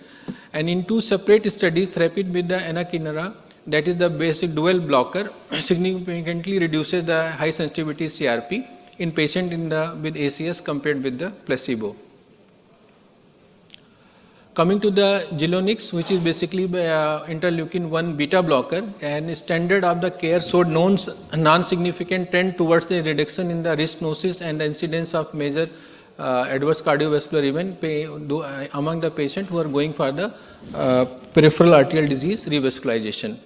And in two separate studies, therapy with the anakinra, that is the basic dual blocker, significantly reduces the high sensitivity CRP in patient with ACS compared with the placebo. Coming to the Gilonix, which is basically interleukin 1 beta blocker, and standard of the care showed non-significant trend towards the reduction in the risk gnosis and the incidence of major adverse cardiovascular event among the patients who are going for the peripheral arterial disease revascularization.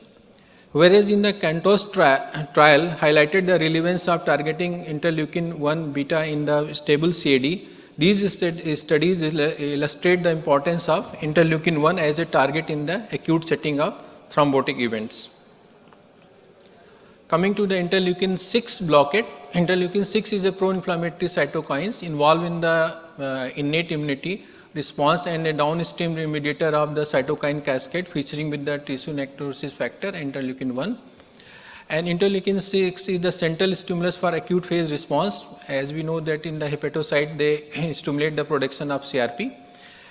Whereas in the CANTOS trial highlighted the relevance of targeting interleukin 1 beta in the stable CAD. These studies illustrate the importance of interleukin 1 as a target in the acute setting of thrombotic events. Coming to the interleukin 6 blockade, interleukin 6 is a pro-inflammatory cytokines involved in the innate immunity response and a downstream mediator of the cytokine cascade featuring with the tissue necrosis factor interleukin 1. And interleukin 6 is the central stimulus for acute phase response. As we know that in the hepatocyte they stimulate the production of CRP.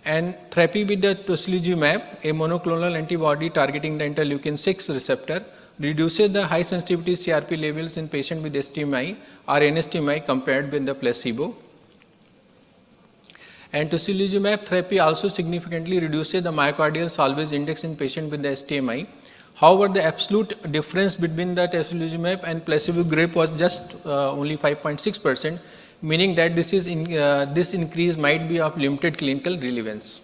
And therapy with the tocilizumab, a monoclonal antibody targeting the interleukin 6 receptor, reduces the high sensitivity CRP levels in patients with STMI or NSTMI compared with the placebo. And tocilizumab therapy also significantly reduces the myocardial salvage index in patients with the STMI. However, the absolute difference between the tocilizumab and placebo group was just only 5.6%, meaning that this increase might be of limited clinical relevance.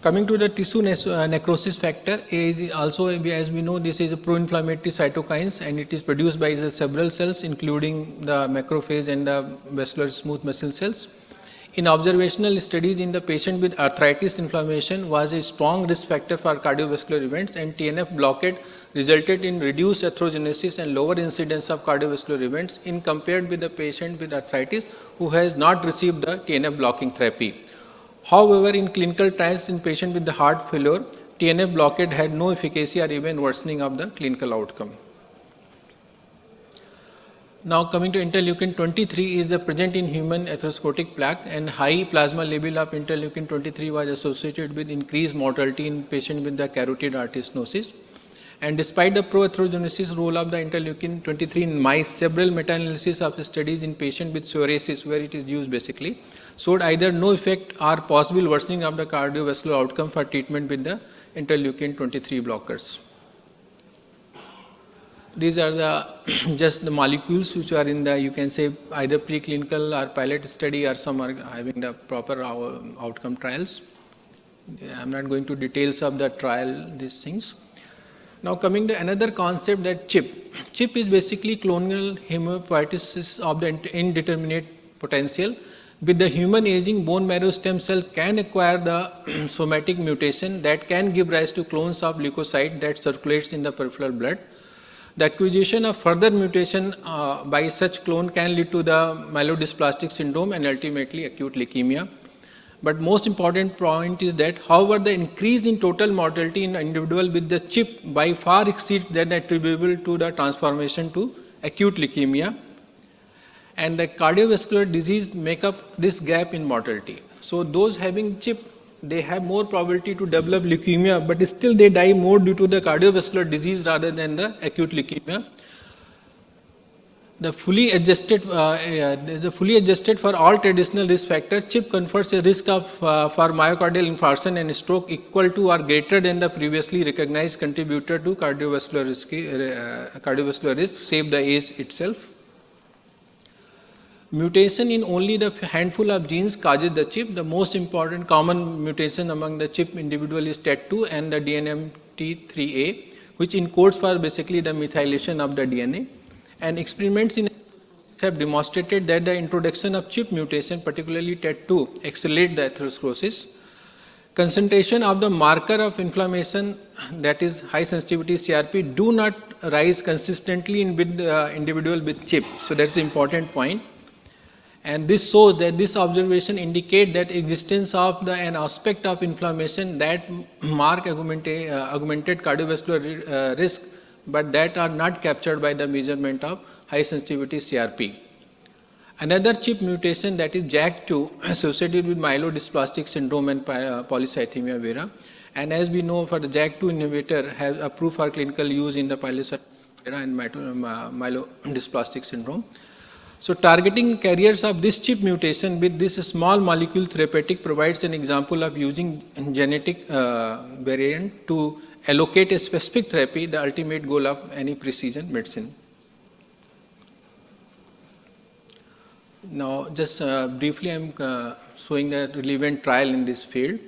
Coming to the tissue necrosis factor, is also, as we know, this is a pro-inflammatory cytokines and it is produced by the several cells including the macrophage and the vascular smooth muscle cells. In observational studies in the patient with arthritis, inflammation was a strong risk factor for cardiovascular events, and TNF blockade resulted in reduced atherogenesis and lower incidence of cardiovascular events in compared with the patient with arthritis who has not received the TNF blocking therapy. However, in clinical trials in patients with the heart failure, TNF blockade had no efficacy or even worsening of the clinical outcome. Now coming to interleukin 23 is the present in human atherosclerotic plaque, and high plasma level of interleukin 23 was associated with increased mortality in patients with the carotid artery stenosis. And despite the pro-atherogenesis role of the interleukin-23 in mice, several meta-analyses of studies in patients with psoriasis, where it is used basically, showed either no effect or possible worsening of the cardiovascular outcome for treatment with the interleukin-23 blockers. These are the just the molecules which are in the, you can say, either preclinical or pilot study, or some are having the proper outcome trials. I'm not going to details of the trial, these things. Now coming to another concept, that CHIP. CHIP is basically clonal hematopoiesis of the indeterminate potential. With the human aging, bone marrow stem cell can acquire the somatic mutation that can give rise to clones of leukocyte that circulates in the peripheral blood. The acquisition of further mutation by such clone can lead to the myelodysplastic syndrome and ultimately acute leukemia. But most important point is that, however, the increase in total mortality in an individual with the CHIP by far exceeds that attributable to the transformation to acute leukemia. And the cardiovascular disease make up this gap in mortality. So those having CHIP, they have more probability to develop leukemia, but still they die more due to the cardiovascular disease rather than the acute leukemia. The fully adjusted for all traditional risk factors, CHIP confers a risk of for myocardial infarction and stroke equal to or greater than the previously recognized contributor to cardiovascular risk, save the age itself. Mutation in only the handful of genes causes the CHIP. The most important common mutation among the CHIP individual is TET2 and the DNMT3A, which encodes for basically the methylation of the DNA. And experiments in have demonstrated that the introduction of CHIP mutation, particularly TET2, accelerate the atherosclerosis. Concentration of the marker of inflammation, that is high sensitivity CRP, do not rise consistently in with individual with CHIP. So that's the important point. And this shows that this observation indicate that existence of an aspect of inflammation that mark augmented cardiovascular risk, but that are not captured by the measurement of high sensitivity CRP. Another CHIP mutation, that is JAK2, associated with myelodysplastic syndrome and polycythemia vera. And as we know, for the JAK2 inhibitor has approved for clinical use in the polycythemia vera and myelodysplastic syndrome. So targeting carriers of this CHIP mutation with this small molecule therapeutic provides an example of using genetic variant to allocate a specific therapy, the ultimate goal of any precision medicine. Now just briefly I am showing the relevant trial in this field.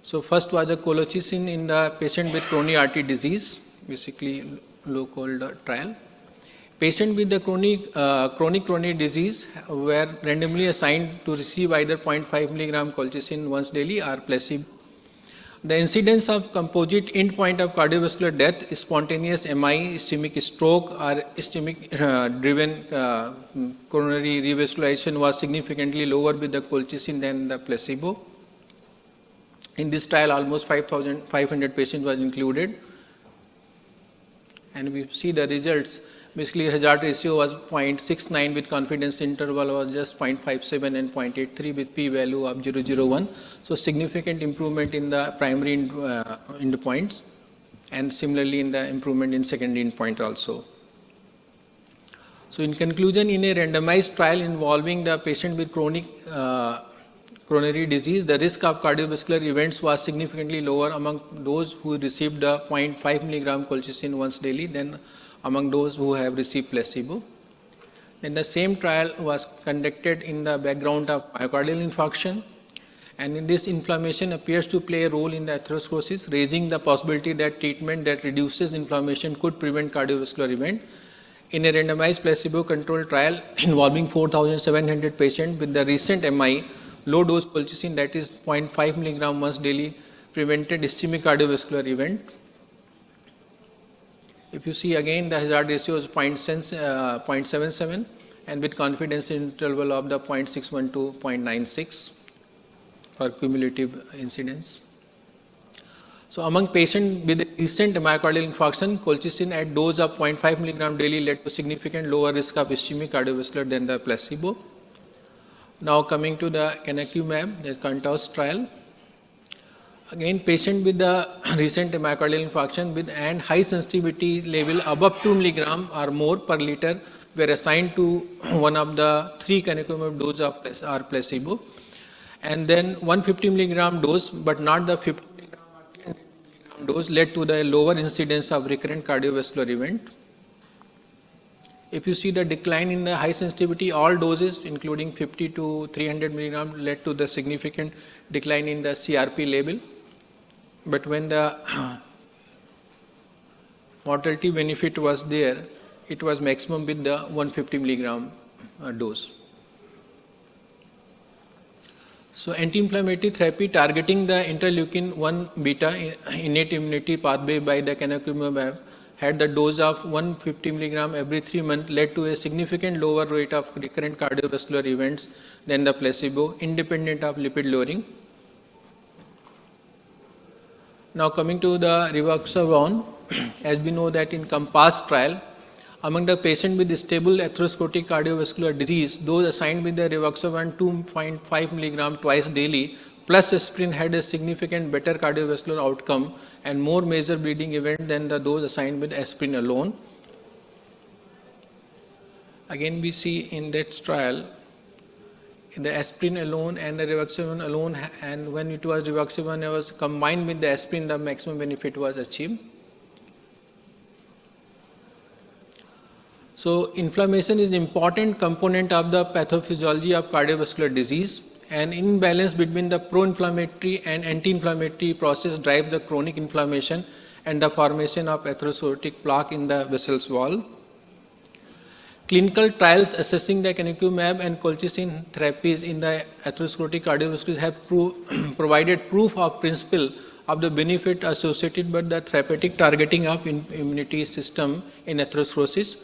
So first was the colchicine in the patient with coronary artery disease, basically low-cold trial. Patients with the chronic coronary disease were randomly assigned to receive either 0.5 milligram colchicine once daily or placebo. The incidence of composite endpoint of cardiovascular death, spontaneous MI, ischemic stroke, or ischemic driven coronary revascularization was significantly lower with the colchicine than the placebo. In this trial, almost 5,500 patients was included. And we see the results. Basically, hazard ratio was 0.69 with confidence interval was just 0.57 and 0.83 with p-value of 0.001. So significant improvement in the primary endpoints, and similarly in the improvement in secondary endpoint also. So in conclusion, in a randomized trial involving the patient with chronic coronary disease, the risk of cardiovascular events was significantly lower among those who received the 0.5 milligram colchicine once daily than among those who have received placebo. And the same trial was conducted in the background of myocardial infarction, and in this inflammation appears to play a role in the atherosclerosis, raising the possibility that treatment that reduces inflammation could prevent cardiovascular event. In a randomized placebo-controlled trial involving 4,700 patients with the recent MI, low-dose colchicine, that is 0.5 milligram once daily, prevented ischemic cardiovascular event. If you see again, the hazard ratio is 0.77 and with confidence interval of the 0.61 to 0.96 for cumulative incidence. So among patients with recent myocardial infarction, colchicine at dose of 0.5 milligram daily led to significant lower risk of ischemic cardiovascular than the placebo. Now coming to the canakinumab, the CONTOS trial. Again, patient with the recent myocardial infarction with and high sensitivity level above 2 milligram or more per liter were assigned to one of the 3 canakinumab dose of or placebo, and then 150 milligram dose, but not the 50 milligram or 10 milligram dose, led to the lower incidence of recurrent cardiovascular event. If you see the decline in the high sensitivity, all doses including 50 to 300 milligram led to the significant decline in the CRP level. But when the mortality benefit was there, it was maximum with the 150 milligram dose. So anti-inflammatory therapy targeting the interleukin-1 beta innate immunity pathway by the canakinumab had the dose of 150 milligram every 3 months led to a significant lower rate of recurrent cardiovascular events than the placebo, independent of lipid lowering. Now coming to the rivaroxaban, as we know that in COMPASS trial, among the patients with stable atherosclerotic cardiovascular disease, those assigned with the rivaroxaban 2.5 milligram twice daily plus aspirin had a significant better cardiovascular outcome and more major bleeding event than those assigned with aspirin alone. Again, we see in that trial, the aspirin alone and the rivaroxaban alone, and when it was rivaroxaban was combined with the aspirin, the maximum benefit was achieved. So inflammation is an important component of the pathophysiology of cardiovascular disease, and imbalance between the pro-inflammatory and anti-inflammatory process drives the chronic inflammation and the formation of atherosclerotic plaque in the vessels wall. Clinical trials assessing the canakinumab and colchicine therapies in the atherosclerotic cardiovascular have provided proof of principle of the benefit associated with the therapeutic targeting of immunity system in atherosclerosis.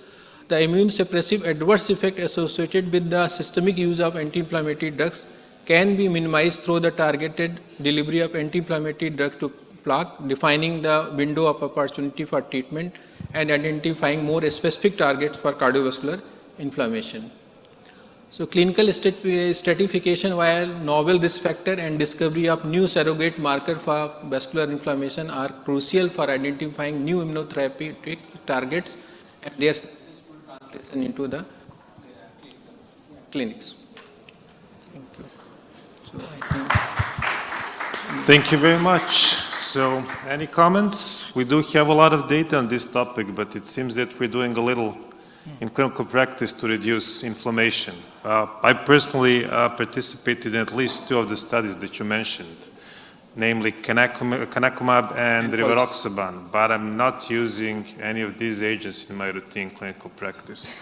The immune suppressive adverse effect associated with the systemic use of anti-inflammatory drugs can be minimized through the targeted delivery of anti-inflammatory drugs to plaque, defining the window of opportunity for treatment and identifying more specific targets for cardiovascular inflammation. So clinical stratification via novel risk factor and discovery of new surrogate marker for vascular inflammation are crucial for identifying new immunotherapeutic targets and their successful translation into the clinics. Thank you. So Thank you very much. So, any comments? We do have a lot of data on this topic, but it seems that we're doing a little in clinical practice to reduce inflammation. I personally participated in at least 2 of the studies that you mentioned, namely canakinumab and rivaroxaban, but I'm not using any of these agents in my routine clinical practice.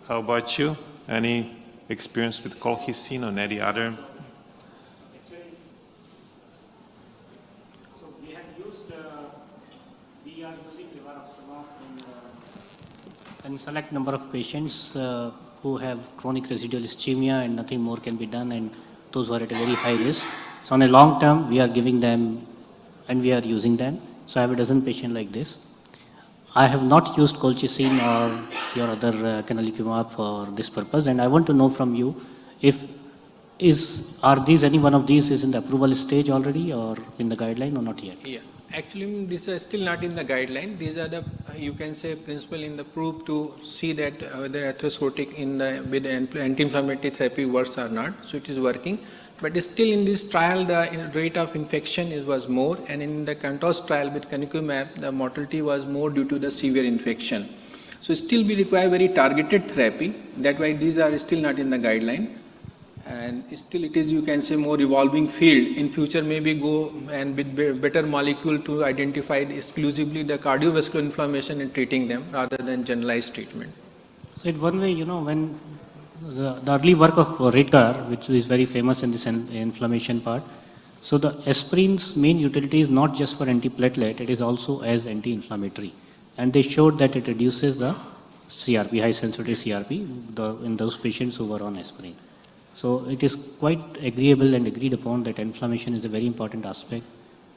How about you? Any experience with colchicine or any other? In select number of patients who have chronic residual ischemia and nothing more can be done, and those who are at a very high risk. So on a long term, we are giving them and we are using them. So I have a dozen patients like this. I have not used colchicine or your other canakinumab for this purpose, and I want to know from you if are these any one of these is in the approval stage already or in the guideline or not yet? Yeah. Actually, these are still not in the guideline. These are the, you can say, principle in the proof to see that whether atherosclerotic with the anti-inflammatory therapy works or not. So it is working. But still in this trial, the rate of infection was more, and in the COMPASS trial with canakinumab, the mortality was more due to the severe infection. So still we require very targeted therapy. That's why these are still not in the guideline. And still it is, you can say, more evolving field. In future, maybe go and with better molecule to identify exclusively the cardiovascular inflammation and treating them rather than generalized treatment. So in one way, when the early work of Ritter, which is very famous in this inflammation part, so the aspirin's main utility is not just for antiplatelet, it is also as anti-inflammatory. And they showed that it reduces the CRP, high sensitivity CRP, in those patients who were on aspirin. So it is quite agreeable and agreed upon that inflammation is a very important aspect,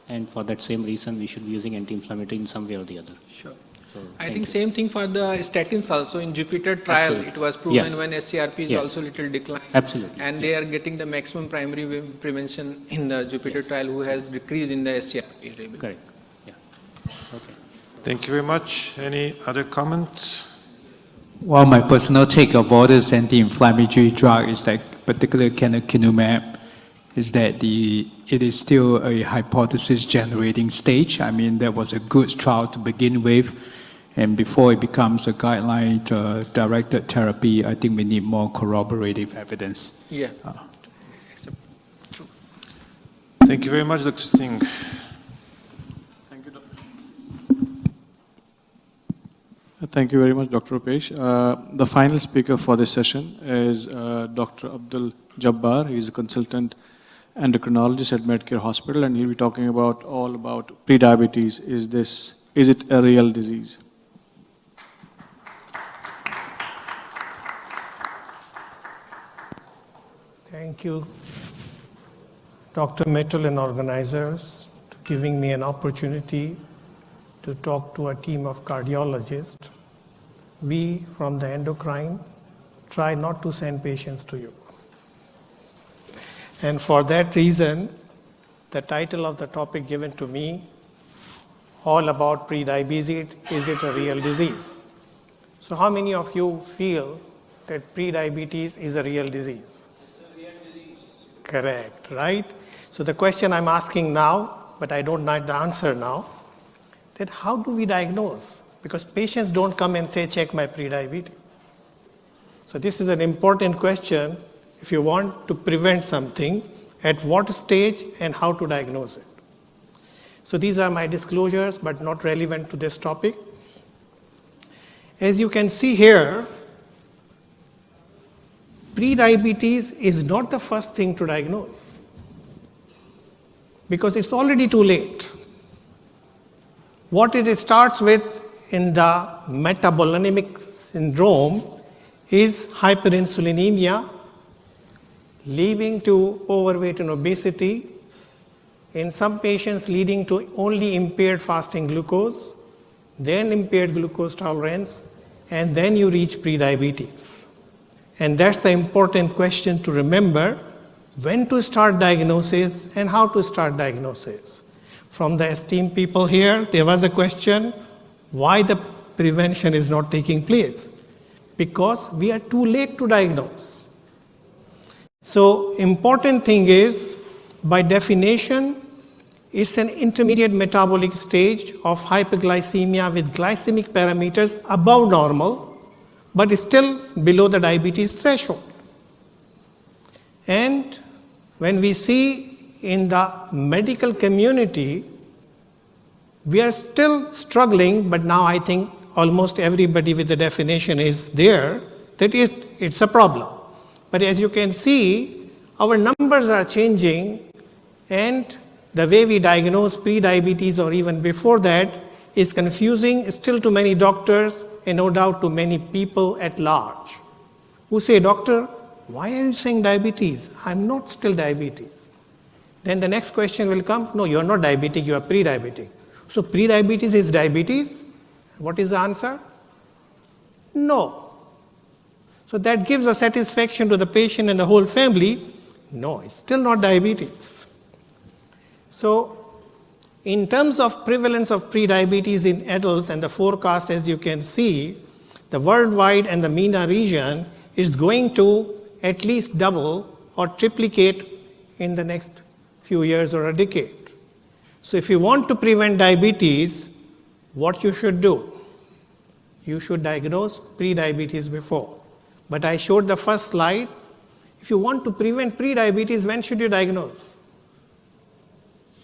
and for that same reason we should be using anti-inflammatory in some way or the other. Sure. So I thank think you. same thing for the statins also. In Jupiter trial, Absolutely. it was proven Yes. when SCRP is Yes. also little declined. Absolutely. And they are getting the maximum primary prevention in the Jupiter trial who has decrease in the SCRP level. Correct. Yeah. Okay. Thank you very much. Any other comments? Well, my personal take of all this anti-inflammatory drug is that particularly canakinumab is that it is still a hypothesis generating stage. I mean, that was a good trial to begin with. And before it becomes a guideline directed therapy, I think we need more corroborative evidence. Yeah. Thank you very much, Dr. Singh. Thank you, Thank you very much, Dr. Rupesh. The final speaker for this session is Dr. Abdul Jabbar. He's a consultant endocrinologist at Medcare Hospital, and he'll be talking all about prediabetes. Is it a real disease? Thank you, Dr. Mittal and organizers, for giving me an opportunity to talk to a team of cardiologists. We from the endocrine try not to send patients to you. And for that reason, the title of the topic given to me, all about prediabetes, is it a real disease? So how many of you feel that prediabetes is a real disease? It's a real disease. Correct, right? So the question I'm asking now, but I don't know the answer now, that how do we diagnose? Because patients don't come and say, check my prediabetes. So this is an important question if you want to prevent something, at what stage and how to diagnose it. So these are my disclosures, but not relevant to this topic. As you can see here, prediabetes is not the first thing to diagnose, because it's already too late. What it starts with in the metabolemic syndrome is hyperinsulinemia, leading to overweight and obesity, in some patients leading to only impaired fasting glucose, then impaired glucose tolerance, and then you reach prediabetes. And that's the important question to remember, when to start diagnosis and how to start diagnosis. From the esteemed people here, there was a question, why the prevention is not taking place? Because we are too late to diagnose. So important thing is, by definition, it's an intermediate metabolic stage of hyperglycemia with glycemic parameters above normal, but still below the diabetes threshold. And when we see in the medical community, we are still struggling, but now I think almost everybody with the definition is there, that it's a problem. But as you can see, our numbers are changing, and the way we diagnose prediabetes or even before that is confusing still to many doctors and no doubt to many people at large who say, doctor, why are you saying diabetes? I'm not still diabetes. Then the next question will come, no, you're not diabetic, you are pre-diabetic. So pre-diabetes is diabetes? What is the answer? No. So that gives a satisfaction to the patient and the whole family. No, it's still not diabetes. So in terms of prevalence of prediabetes in adults and the forecast, as you can see, the worldwide and the MENA region is going to at least double or triplicate in the next few years or a decade. So if you want to prevent diabetes, what you should do? You should diagnose prediabetes before. But I showed the first slide. If you want to prevent prediabetes, when should you diagnose?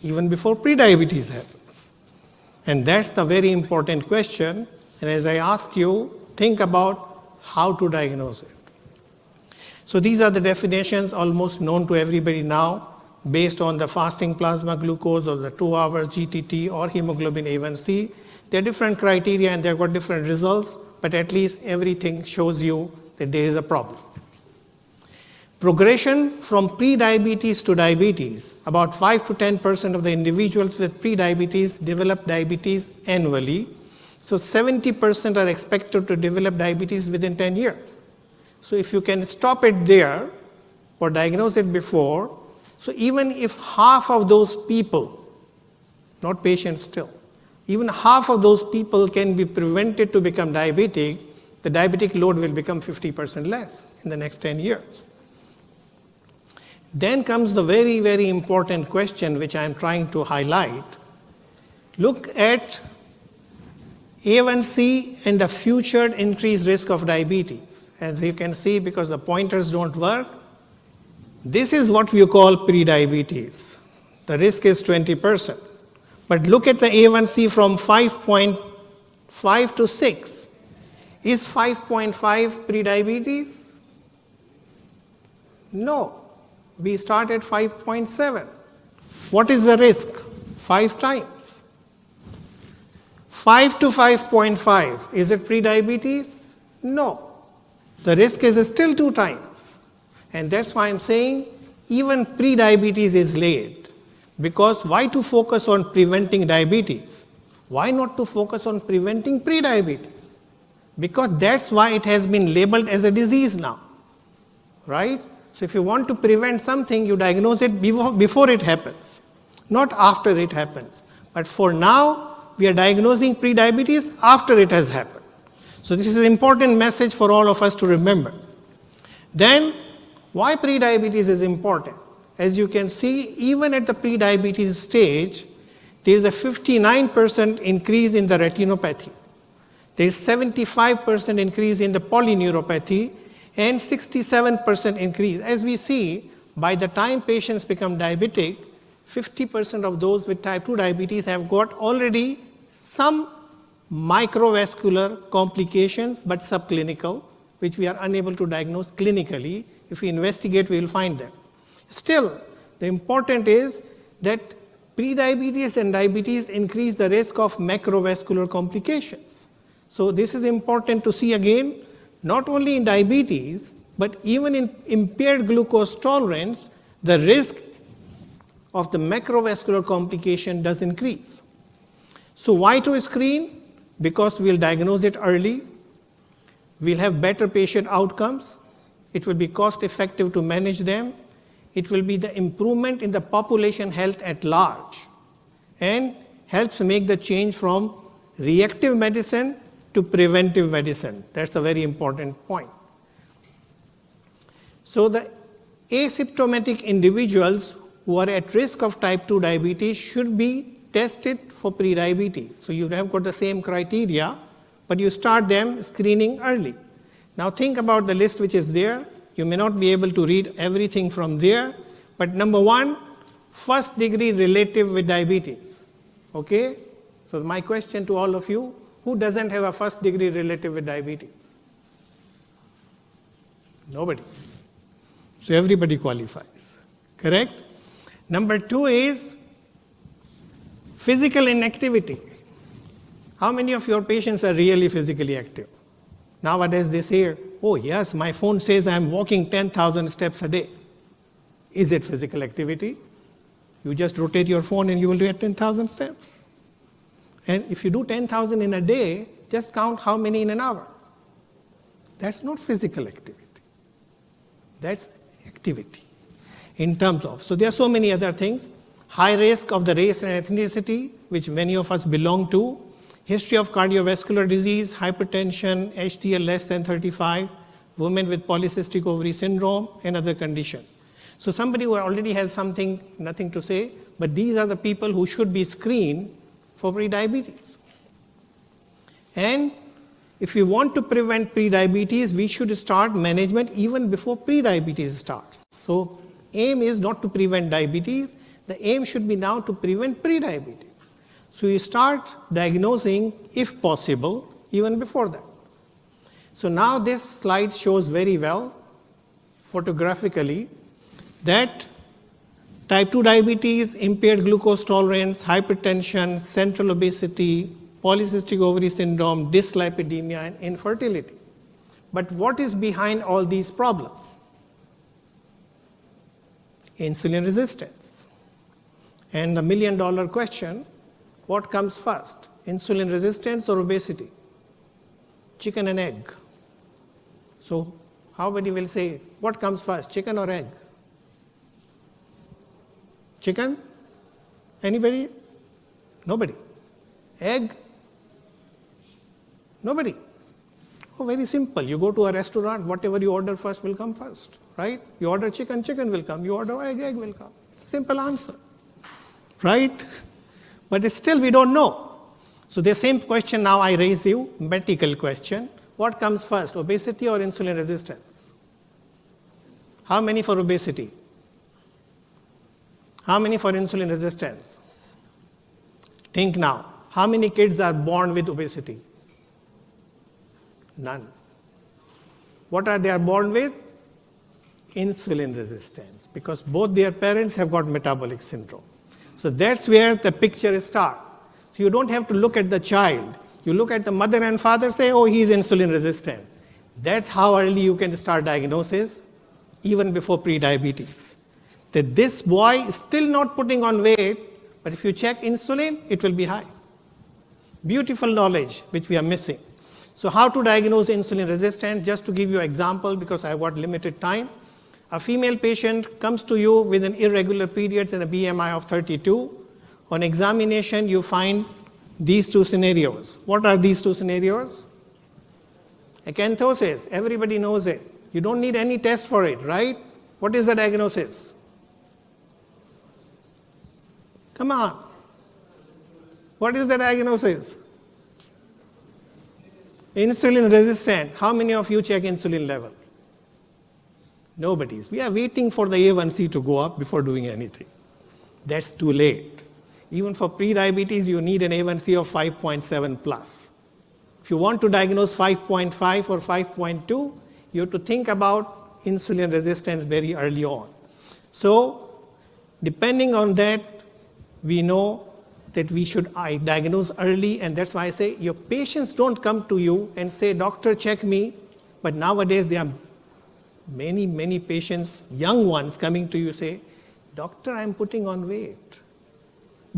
Even before prediabetes happens. And that's the very important question. And as I ask you, think about how to diagnose it. So these are the definitions almost known to everybody now, based on the fasting plasma glucose or the 2-hour GTT or hemoglobin A1C. There are different criteria and they've got different results, but at least everything shows you that there is a problem. Progression from prediabetes to diabetes. About 5 to 10% of the individuals with prediabetes develop diabetes annually. So 70% are expected to develop diabetes within 10 years. So if you can stop it there or diagnose it before, so even if half of those people, not patients still, even half of those people can be prevented to become diabetic, the diabetic load will become 50% less in the next 10 years. Then comes the very, very important question which I am trying to highlight. Look at A1C and the future increased risk of diabetes. As you can see, because the pointers don't work, this is what we call pre-diabetes. The risk is 20%. But look at the A1C from 5.5 to 6. Is 5.5 pre-diabetes? No. We start at 5.7. What is the risk? 5 times. 5 to 5.5, is it pre-diabetes? No. The risk is still 2 times. And that's why I'm saying even pre-diabetes is late. Because why to focus on preventing diabetes? Why not to focus on preventing pre-diabetes? Because that's why it has been labeled as a disease now. Right? So if you want to prevent something, you diagnose it before it happens, not after it happens. But for now, we are diagnosing pre-diabetes after it has happened. So this is an important message for all of us to remember. Then, why pre-diabetes is important? As you can see, even at the pre-diabetes stage, there is a 59% increase in the retinopathy. There is 75% increase in the polyneuropathy, and 67% increase. As we see, by the time patients become diabetic, 50% of those with type 2 diabetes have got already some microvascular complications, but subclinical, which we are unable to diagnose clinically. If we investigate, we will find them. Still, the important is that prediabetes and diabetes increase the risk of macrovascular complications. So this is important to see again, not only in diabetes, but even in impaired glucose tolerance, the risk of the macrovascular complication does increase. So why to screen? Because we'll diagnose it early, we'll have better patient outcomes, it will be cost effective to manage them, it will be the improvement in the population health at large, and helps make the change from reactive medicine to preventive medicine. That's a very important point. So the asymptomatic individuals who are at risk of type 2 diabetes should be tested for prediabetes. So you have got the same criteria, but you start them screening early. Now think about the list which is there. You may not be able to read everything from there, but number 1, first degree relative with diabetes. Okay? So my question to all of you, who doesn't have a first degree relative with diabetes? Nobody. So everybody qualifies, correct? Number 2 is physical inactivity. How many of your patients are really physically active? Nowadays they say, oh yes, my phone says I'm walking 10,000 steps a day. Is it physical activity? You just rotate your phone and you will get 10,000 steps. And if you do 10,000 in a day, just count how many in an hour. That's not physical activity. That's activity in terms of. So there are so many other things. High risk of the race and ethnicity, which many of us belong to. History of cardiovascular disease, hypertension, HDL less than 35, women with polycystic ovary syndrome, and other conditions. So somebody who already has something, nothing to say, but these are the people who should be screened for prediabetes. And if we want to prevent prediabetes, we should start management even before prediabetes starts. So aim is not to prevent diabetes, the aim should be now to prevent prediabetes. So you start diagnosing, if possible, even before that. So now this slide shows very well, photographically, that type 2 diabetes, impaired glucose tolerance, hypertension, central obesity, polycystic ovary syndrome, dyslipidemia, and infertility. But what is behind all these problems? Insulin resistance. And the $1 million question, what comes first, Insulin resistance or obesity? Chicken and egg. So how many will say, what comes first, chicken or egg? Chicken? Anybody? Nobody. Egg? Nobody. Oh, very simple. You go to a restaurant, whatever you order first will come first, right? You order chicken, chicken will come. You order egg, egg will come. It's a simple answer, right? But still we don't know. So the same question now I raise you, medical question. What comes first, obesity or insulin resistance? How many for obesity? How many for insulin resistance? Think now. How many kids are born with obesity? None. What are they born with? Insulin resistance, because both their parents have got metabolic syndrome. So that's where the picture starts. So you don't have to look at the child. You look at the mother and father, say, oh, he's insulin resistant. That's how early you can start diagnosis, even before pre-diabetes. That this boy is still not putting on weight, but if you check insulin, it will be high. Beautiful knowledge, which we are missing. So how to diagnose insulin resistant? Just to give you an example, because I've got limited time. A female patient comes to you with an irregular periods and a BMI of 32. On examination, you find these two scenarios. What are these two scenarios? Acanthosis, everybody knows it. You don't need any test for it, right? What is the diagnosis? Come on. What is the diagnosis? Insulin resistant. How many of you check insulin level? Nobody's. We are waiting for the A1C to go up before doing anything. That's too late. Even for pre-diabetes, you need an A1C of 5.7 plus. If you want to diagnose 5.5 or 5.2, you have to think about insulin resistance very early on. So, depending on that, we know that we should diagnose early, and that's why I say your patients don't come to you and say, doctor, check me. But nowadays, there are many, many patients, young ones, coming to you say, doctor, I'm putting on weight.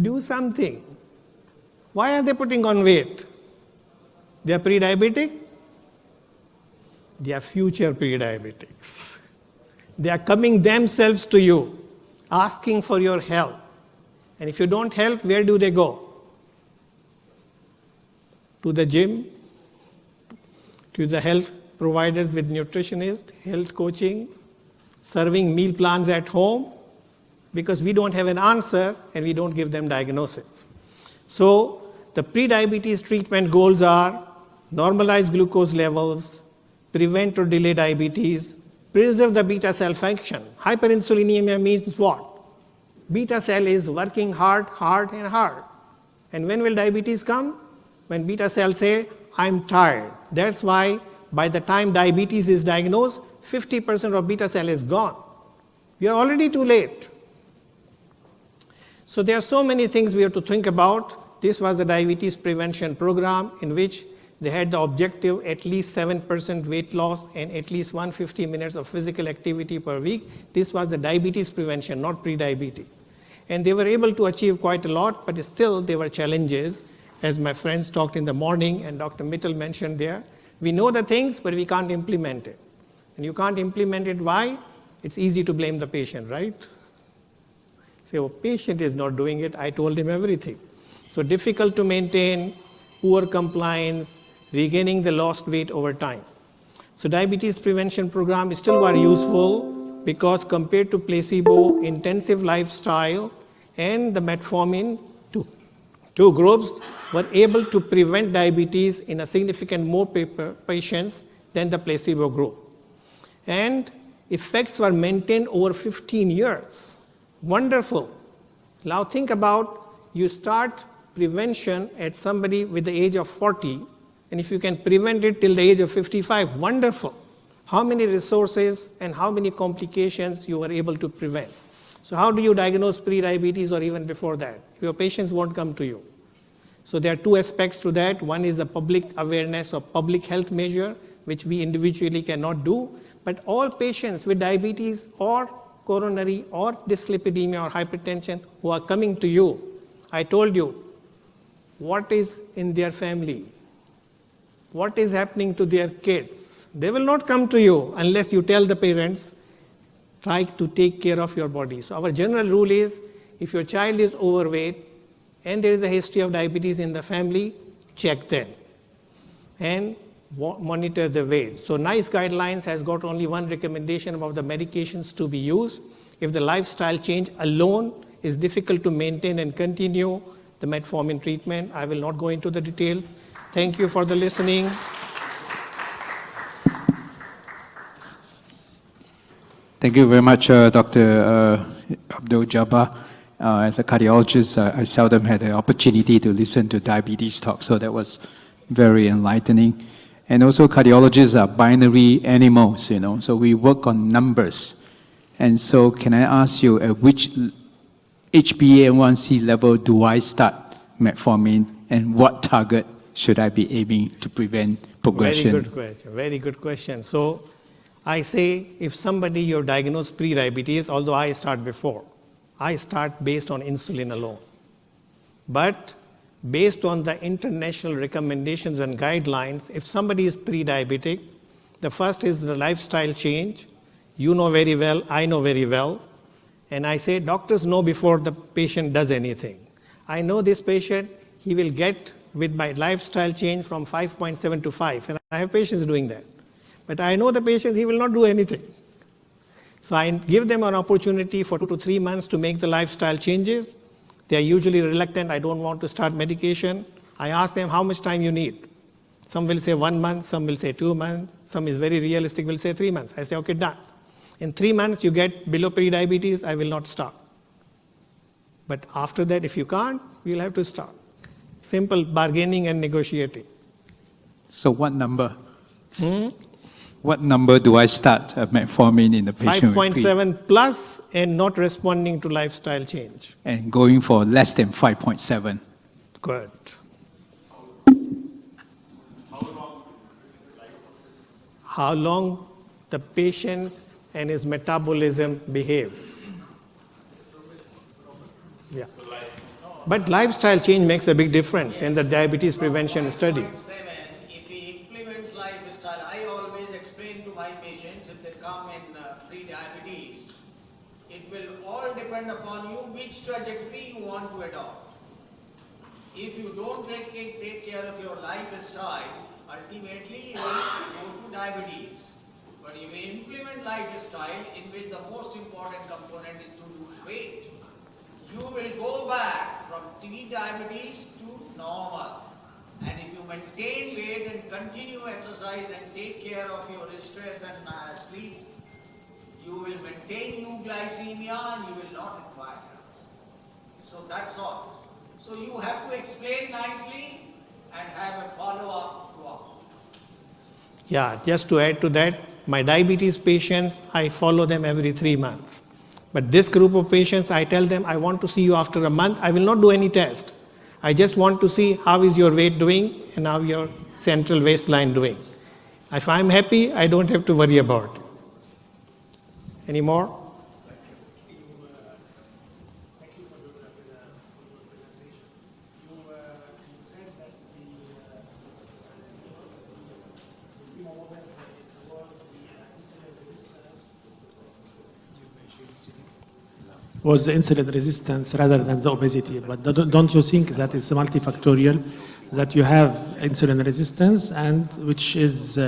Do something. Why are they putting on weight? They are pre-diabetic? They are future pre-diabetics. They are coming themselves to you, asking for your help. And if you don't help, where do they go? To the gym, to the health providers with nutritionists, health coaching, serving meal plans at home, because we don't have an answer and we don't give them diagnosis. So the pre-diabetes treatment goals are normalize glucose levels, prevent or delay diabetes, preserve the beta cell function. Hyperinsulinemia means what? Beta cell is working hard. And when will diabetes come? When beta cell say, I'm tired. That's why by the time diabetes is diagnosed, 50% of beta cell is gone. We are already too late. So there are so many things we have to think about. This was the diabetes prevention program in which they had the objective at least 7% weight loss and at least 150 minutes of physical activity per week. This was the diabetes prevention, not pre-diabetes. And they were able to achieve quite a lot, but still there were challenges, as my friends talked in the morning and Dr. Mittal mentioned there. We know the things, but we can't implement it. And you can't implement it, why? It's easy to blame the patient, right? Say, oh, patient is not doing it, I told him everything. So difficult to maintain, poor compliance, regaining the lost weight over time. So diabetes prevention program is still very useful because compared to placebo, intensive lifestyle and the metformin, two groups were able to prevent diabetes in a significant more patients than the placebo group. And effects were maintained over 15 years. Wonderful. Now think about, you start prevention at somebody with the age of 40, and if you can prevent it till the age of 55, wonderful. How many resources and how many complications you were able to prevent. So how do you diagnose pre-diabetes or even before that? Your patients won't come to you. So there are two aspects to that. One is the public awareness or public health measure, which we individually cannot do. But all patients with diabetes or coronary or dyslipidemia or hypertension who are coming to you, I told you, what is in their family, what is happening to their kids. They will not come to you unless you tell the parents, try to take care of your body. So our general rule is, if your child is overweight and there is a history of diabetes in the family, check them and monitor the weight. So NICE guidelines has got only one recommendation about the medications to be used. If the lifestyle change alone is difficult to maintain and continue the metformin treatment, I will not go into the details. Thank you for the listening. Thank you very much, Dr. Abdul Jabbar. As a cardiologist, I seldom had the opportunity to listen to diabetes talk, so that was very enlightening. And also, cardiologists are binary animals, so we work on numbers. And so, can I ask you, at which HbA1c level do I start metformin, and what target should I be aiming to prevent progression? Very good question. Very good question. So, I say if somebody you're diagnosed pre-diabetes, although I start before, I start based on insulin alone. But based on the international recommendations and guidelines, if somebody is pre-diabetic, the first is the lifestyle change. You know very well, I know very well. And I say doctors know before the patient does anything. I know this patient, he will get with my lifestyle change from 5.7 to 5. And I have patients doing that. But I know the patient, he will not do anything. So I give them an opportunity for 2 to 3 months to make the lifestyle changes. They are usually reluctant, I don't want to start medication. I ask them how much time you need. Some will say 1 month, some will say 2 months, some is very realistic, will say 3 months. I say, okay, done. In 3 months you get below pre-diabetes, I will not start. But after that, if you can't, you'll have to start. Simple bargaining and negotiating. So what number? What number do I start metformin in the patient? 5.7 plus and not responding to lifestyle change. And going for less than 5.7. Good. How long the patient and his metabolism behaves. Yeah. But lifestyle change makes a big difference in the diabetes prevention study. If he implements lifestyle, I always explain to my patients, if they come in pre-diabetes, it will all depend upon you which trajectory you want to adopt. If you don't take care of your lifestyle, ultimately you will go to diabetes. But if you implement lifestyle in which the most important component is to lose weight, you will go back from pre-diabetes to normal. And if you maintain weight and continue exercise and take care of your stress and sleep, you will maintain euglycemia and you will not require that. So that's all. So you have to explain nicely and have a follow-up throughout. Yeah, just to add to that, my diabetes patients, I follow them every 3 months. But this group of patients, I tell them, I want to see you after a month. I will not do any test. I just want to see how is your weight doing and how your central waistline doing. If I'm happy, I don't have to worry about it. Any more? Was the insulin resistance rather than the obesity. But don't you think that it's multifactorial, that you have insulin resistance and which is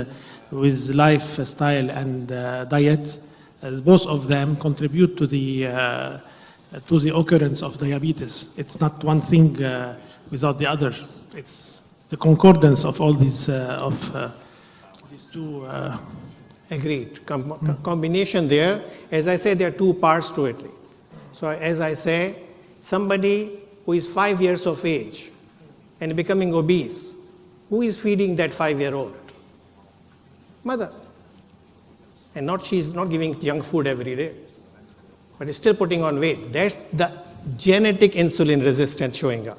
with lifestyle and diet, both of them contribute to the occurrence of diabetes. It's not one thing without the other. It's the concordance of all these two. Agreed. Combination there. As I said, there are 2 parts to it. So as I say, somebody who is 5 years of age and becoming obese, who is feeding that 5-year-old? Mother. And she's not giving junk food every day, but is still putting on weight. That's the genetic insulin resistance showing up.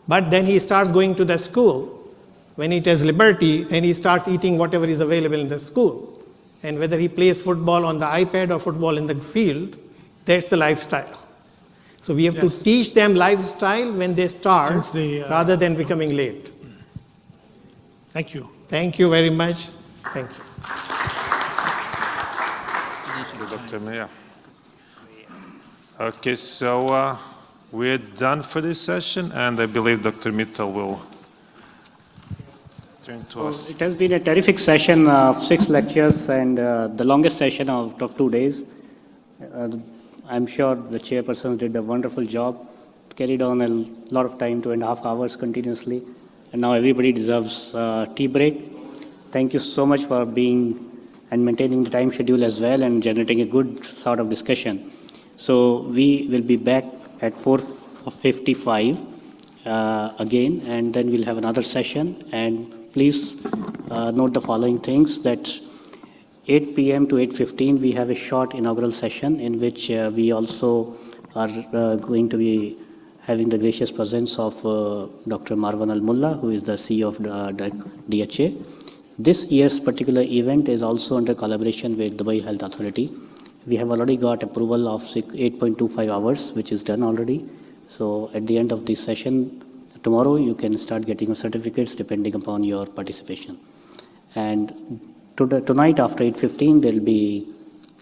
But then he starts going to the school when he has liberty and he starts eating whatever is available in the school. And whether he plays football on the iPad or football in the field, that's the lifestyle. So we have to teach them lifestyle when they start, Since they, rather than becoming late. Thank you. Thank you very much. Thank you. Dr. Meyer. Okay, so we're done for this session, and I believe Dr. Mittal will turn to us. It has been a terrific session of 6 lectures and the longest session out of 2 days. I'm sure the chairperson did a wonderful job, carried on a lot of time, 2.5 hours continuously, and now everybody deserves a tea break. Thank you so much for being and maintaining the time schedule as well and generating a good sort of discussion. So we will be back at 4:55 again, and then we'll have another session. And please note the following things, that 8 p.m. to 8:15 we have a short inaugural session in which we also are going to be having the gracious presence of Dr. Marwan Al-Mullah, who is the CEO of the DHA. This year's particular event is also under collaboration with Dubai Health Authority. We have already got approval of 8.25 hours, which is done already. So at the end of this session, tomorrow you can start getting your certificates depending upon your participation. And tonight after 8:15, there will be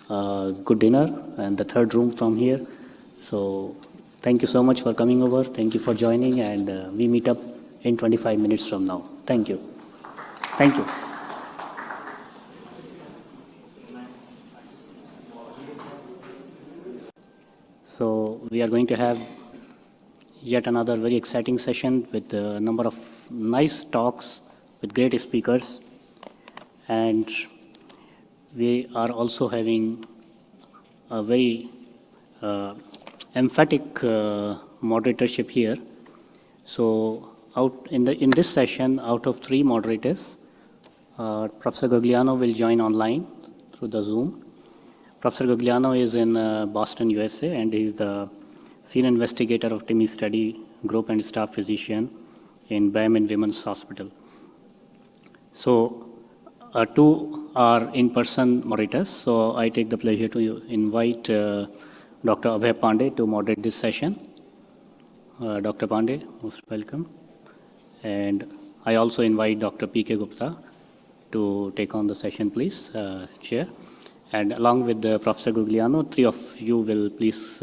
a good dinner and the third room from here. So thank you so much for coming over. Thank you for joining, and we meet up in 25 minutes from now. Thank you. Thank you. So we are going to have yet another very exciting session with a number of nice talks with great speakers. And we are also having a very emphatic moderatorship here. So in this session, out of 3 moderators, Professor Gugliano will join online through the Zoom. Professor Gugliano is in Boston, USA, and he is the senior investigator of TIMI study group and staff physician in Brigham Women's Hospital. So 2 are in-person moderators. So I take the pleasure to invite Dr. Abhay Pandey to moderate this session. Dr. Pandey, most welcome. And I also invite Dr. P.K. Gupta to take on the session, please, Chair. And along with Professor Gugliano, 3 of you will please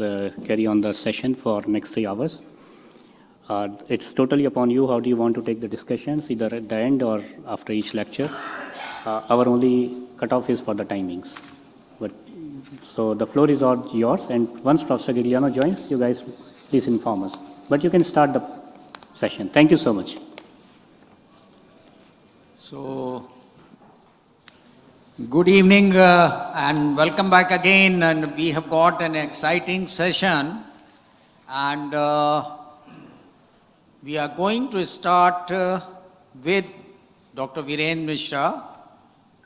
carry on the session for next 3 hours. It's totally upon you. How do you want to take the discussions, either at the end or after each lecture? Our only cutoff is for the timings. So the floor is all yours, and once Professor Gugliano joins, you guys please inform us. But you can start the session. Thank you so much. So, good evening and welcome back again, and we have got an exciting session, and we are going to start with Dr. Virendra Mishra,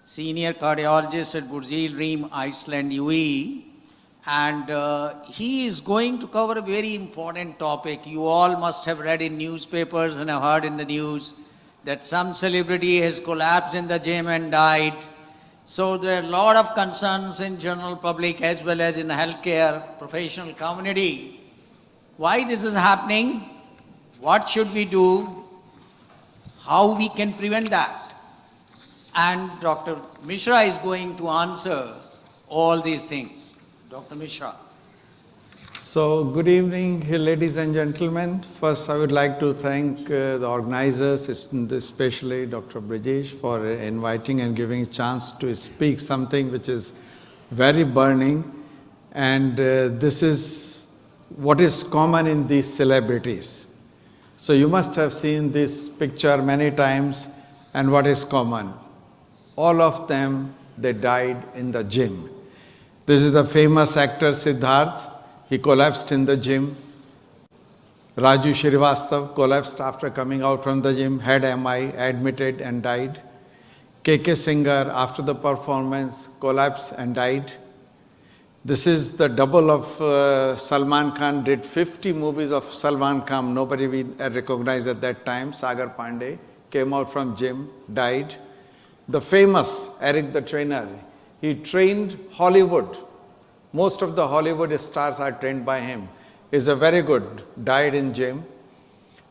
Senior Cardiologist at Burjeel Reem, Iceland, UAE, and he is going to cover a very important topic. You all must have read in newspapers and have heard in the news that some celebrity has collapsed in the gym and died. So there are a lot of concerns in general public as well as in the healthcare professional community. Why this is happening? What should we do? How we can prevent that? And Dr. Mishra is going to answer all these things. Dr. Mishra. So, good evening, ladies and gentlemen. First, I would like to thank the organizers, especially Dr. Brijesh, for inviting and giving a chance to speak something which is very burning. And this is what is common in these celebrities. So, you must have seen this picture many times, and what is common? All of them, they died in the gym. This is the famous actor Siddharth. He collapsed in the gym. Raju Srivastav collapsed after coming out from the gym, had MI, admitted and died. KK Singer, after the performance, collapsed and died. This is the double of Salman Khan, did 50 movies of Salman Khan, nobody we recognized at that time. Sagar Pandey came out from gym, died. The famous Eric the Trainer, he trained Hollywood. Most of the Hollywood stars are trained by him. is a very good, died in gym.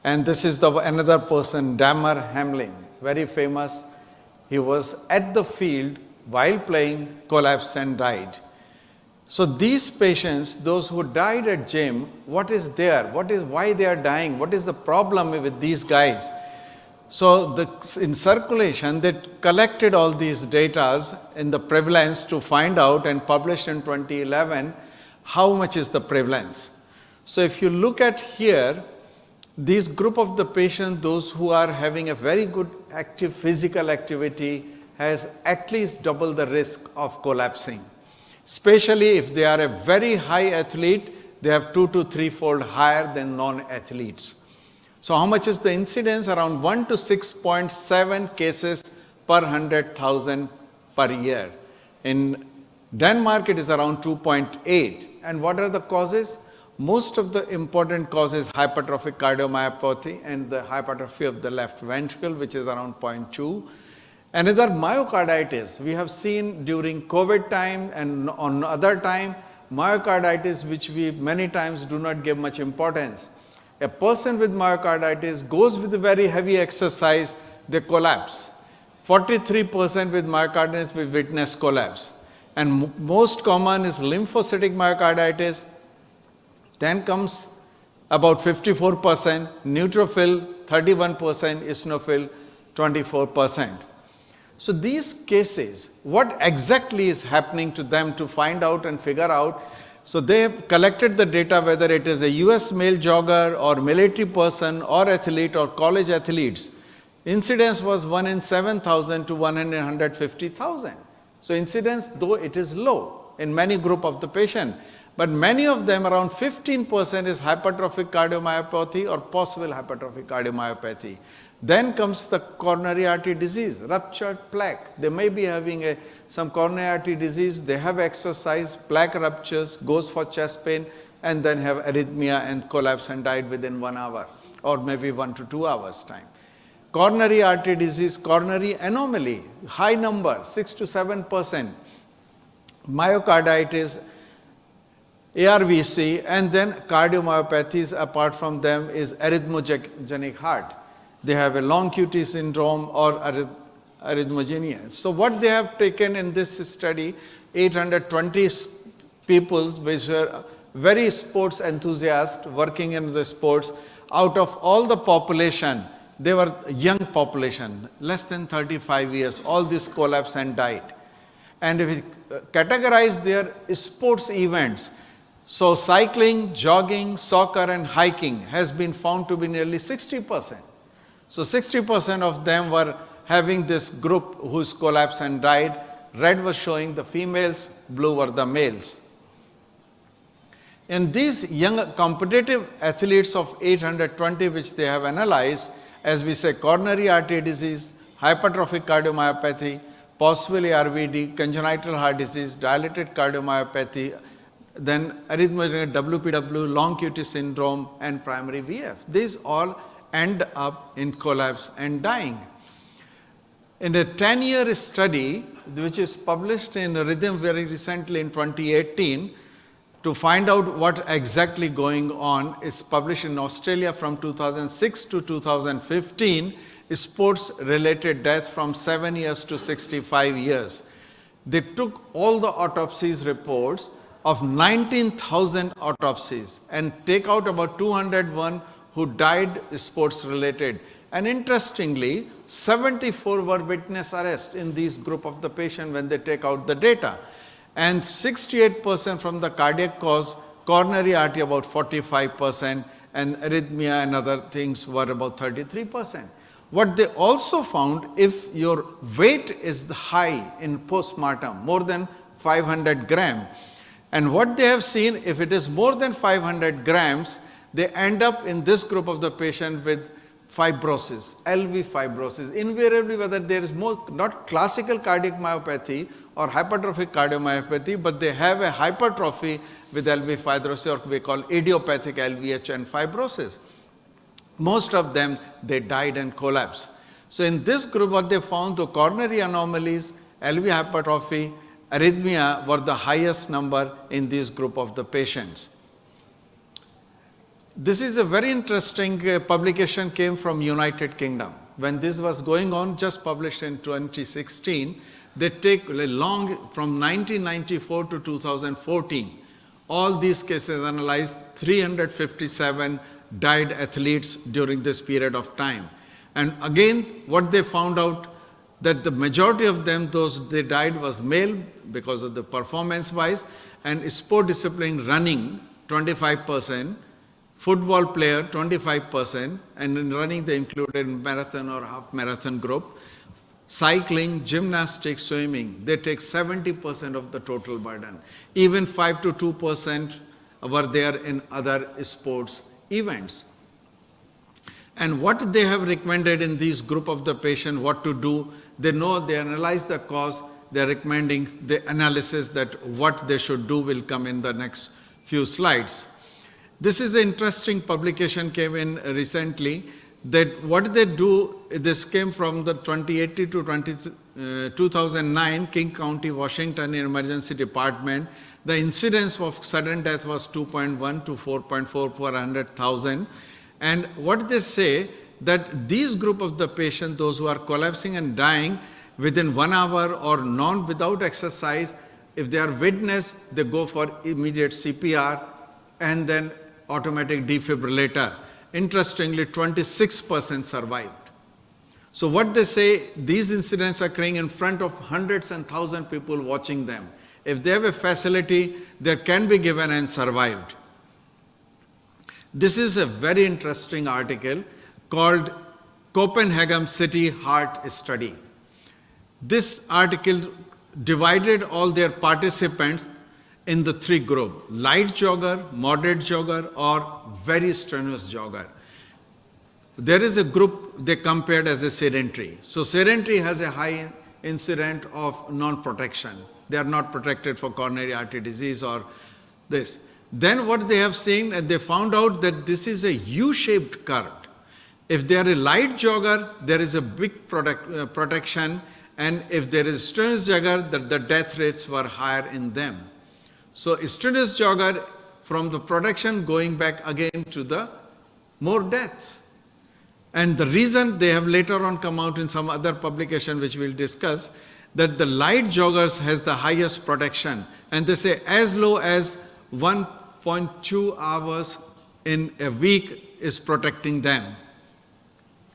And this is another person, Damar Hamlin, very famous. He was at the field while playing, collapsed and died. So these patients, those who died at gym, what is there? Why they are dying? What is the problem with these guys? So in circulation, they collected all these data in the prevalence to find out and published in 2011 how much is the prevalence. So if you look at here, this group of the patients, those who are having a very good active physical activity, has at least double the risk of collapsing. Especially if they are a very high athlete, they have 2 to 3-fold higher than non-athletes. So how much is the incidence? Around 1 to 6.7 cases per 100,000 per year. In Denmark, it is around 2.8. And what are the causes? Most of the important causes hypertrophic cardiomyopathy and the hypertrophy of the left ventricle, which is around 0.2. Another, myocarditis. We have seen during COVID time and on other time, myocarditis, which we many times do not give much importance. A person with myocarditis goes with very heavy exercise, they collapse. 43% with myocarditis we witness collapse. And most common is lymphocytic myocarditis. Then comes about 54%, neutrophil 31%, eosinophil 24%. So these cases, what exactly is happening to them to find out and figure out? So they have collected the data, whether it is a US male jogger or military person or athlete or college athletes. Incidence was 1 in 7,000 to 1 in 150,000. So incidence, though it is low in many group of the patient, but many of them, around 15% is hypertrophic cardiomyopathy or possible hypertrophic cardiomyopathy. Then comes the coronary artery disease, ruptured plaque. They may be having some coronary artery disease, they have exercise, plaque ruptures, goes for chest pain, and then have arrhythmia and collapse and died within 1 hour or maybe 1 to 2 hours time. Coronary artery disease, coronary anomaly, high number, 6 to 7%. Myocarditis, ARVC, and then cardiomyopathies apart from them is arrhythmogenic heart. They have a long QT syndrome or arrhythmogenia. So what they have taken in this study, 820 people which were very sports enthusiasts working in the sports. Out of all the population, they were young population, less than 35 years, all this collapsed and died. And if we categorize their sports events, so cycling, jogging, soccer and hiking has been found to be nearly 60%. So 60% of them were having this group whose collapsed and died. Red was showing the females, blue were the males. In these young competitive athletes of 820 which they have analyzed, as we say, coronary artery disease, hypertrophic cardiomyopathy, possibly RVD, congenital heart disease, dilated cardiomyopathy, then arrhythmogenic WPW, long QT syndrome, and primary VF. These all end up in collapse and dying. In a 10-year study, which is published in Rhythm very recently in 2018, to find out what exactly going on, is published in Australia from 2006 to 2015, sports-related deaths from 7 years to 65 years. They took all the autopsies reports of 19,000 autopsies and take out about 201 who died sports-related. And interestingly, 74 were witness arrest in this group of the patient when they take out the data. And 68% from the cardiac cause, coronary artery about 45%, and arrhythmia and other things were about 33%. What they also found, if your weight is high in postmortem, more than 500 grams, and what they have seen, if it is more than 500 grams, they end up in this group of the patient with fibrosis, LV fibrosis. Invariably, whether there is more, not classical cardiac myopathy or hypertrophic cardiomyopathy, but they have a hypertrophy with LV fibrosis, or we call idiopathic LVH and fibrosis. Most of them, they died and collapsed. So in this group, what they found, the coronary anomalies, LV hypertrophy, arrhythmia were the highest number in this group of the patients. This is a very interesting publication came from United Kingdom. When this was going on, just published in 2016, they take a long, from 1994 to 2014, all these cases analyzed, 357 died athletes during this period of time. And again, what they found out, that the majority of them, those they died was male because of the performance-wise, and sport discipline running, 25%, football player, 25%, and in running they included marathon or half marathon group, cycling, gymnastics, swimming, they take 70% of the total burden. Even 5 to 2% were there in other sports events. And what they have recommended in this group of the patient, what to do, they know, they analyze the cause, they're recommending the analysis that what they should do will come in the next few slides. This is an interesting publication came in recently, that what they do, this came from the 2018 to 2009 King County, Washington Emergency Department. The incidence of sudden death was 2.1 to 4.4 per 100,000. And what they say, that these group of the patient, those who are collapsing and dying within 1 hour or without exercise, if they are witness, they go for immediate CPR and then automatic defibrillator. Interestingly, 26% survived. So what they say, these incidents are occurring in front of hundreds and thousands of people watching them. If they have a facility, they can be given and survived. This is a very interesting article called Copenhagen City Heart Study. This article divided all their participants in the 3 groups: light jogger, moderate jogger, or very strenuous jogger. There is a group they compared as a sedentary. So sedentary has a high incidence of non-protection. They are not protected for coronary artery disease or this. Then what they have seen, they found out that this is a U-shaped curve. If they are a light jogger, there is a big protection, and if there is strenuous jogger, the death rates were higher in them. So strenuous jogger, from the protection going back again to the more deaths. And the reason they have later on come out in some other publication which we'll discuss, that the light joggers has the highest protection, and they say as low as 1.2 hours in a week is protecting them.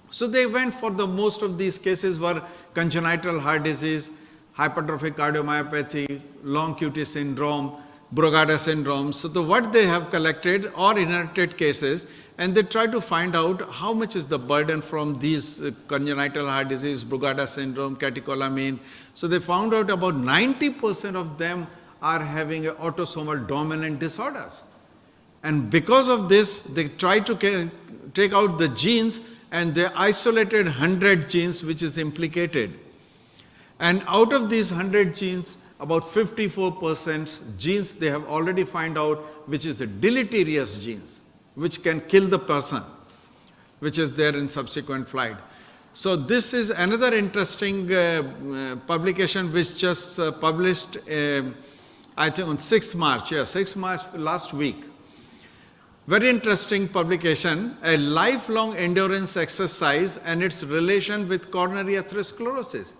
So they went for the most of these cases were congenital heart disease, hypertrophic cardiomyopathy, long QT syndrome, Brugada syndrome. So what they have collected or inherited cases, and they try to find out how much is the burden from these congenital heart disease, Brugada syndrome, catecholamine. So they found out about 90% of them are having autosomal dominant disorders. And because of this, they try to take out the genes, and they isolated 100 genes which is implicated. And out of these 100 genes, about 54% genes they have already found out which is a deleterious genes, which can kill the person, which is there in subsequent flight. So this is another interesting publication which just published, I think on 6th March, 6th March last week. Very interesting publication, a lifelong endurance exercise and its relation with coronary atherosclerosis.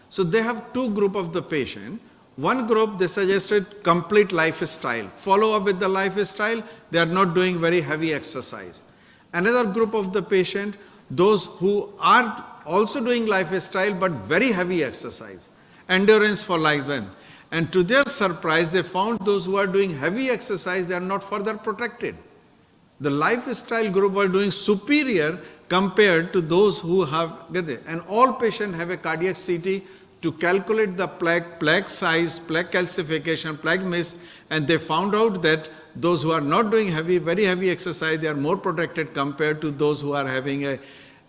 So they have 2 groups of the patient. One group, they suggested complete lifestyle. Follow up with the lifestyle, they are not doing very heavy exercise. Another group of the patient, those who are also doing lifestyle but very heavy exercise, endurance for lifetime. And to their surprise, they found those who are doing heavy exercise, they are not further protected. The lifestyle group were doing superior compared to those who have, and all patients have a cardiac CT to calculate the plaque size, plaque calcification, plaque mist, and they found out that those who are not doing very heavy exercise, they are more protected compared to those who are having a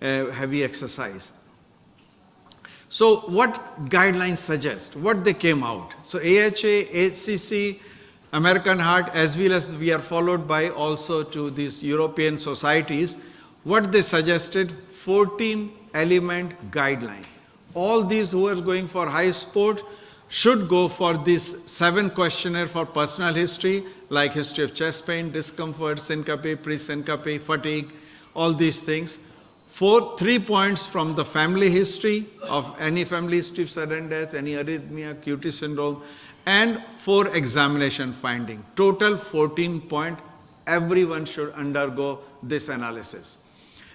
heavy exercise. So what guidelines suggest? What they came out? So AHA, HCC, American Heart, as well as we are followed by also to these European societies, what they suggested, 14 element guideline. All these who are going for high sport should go for this 7 questionnaire for personal history, like history of chest pain, discomfort, syncope, pre-syncope, fatigue, all these things. 3 points from the family history of any family history of sudden death, any arrhythmia, QT syndrome, and 4 examination finding. Total 14 points. Everyone should undergo this analysis.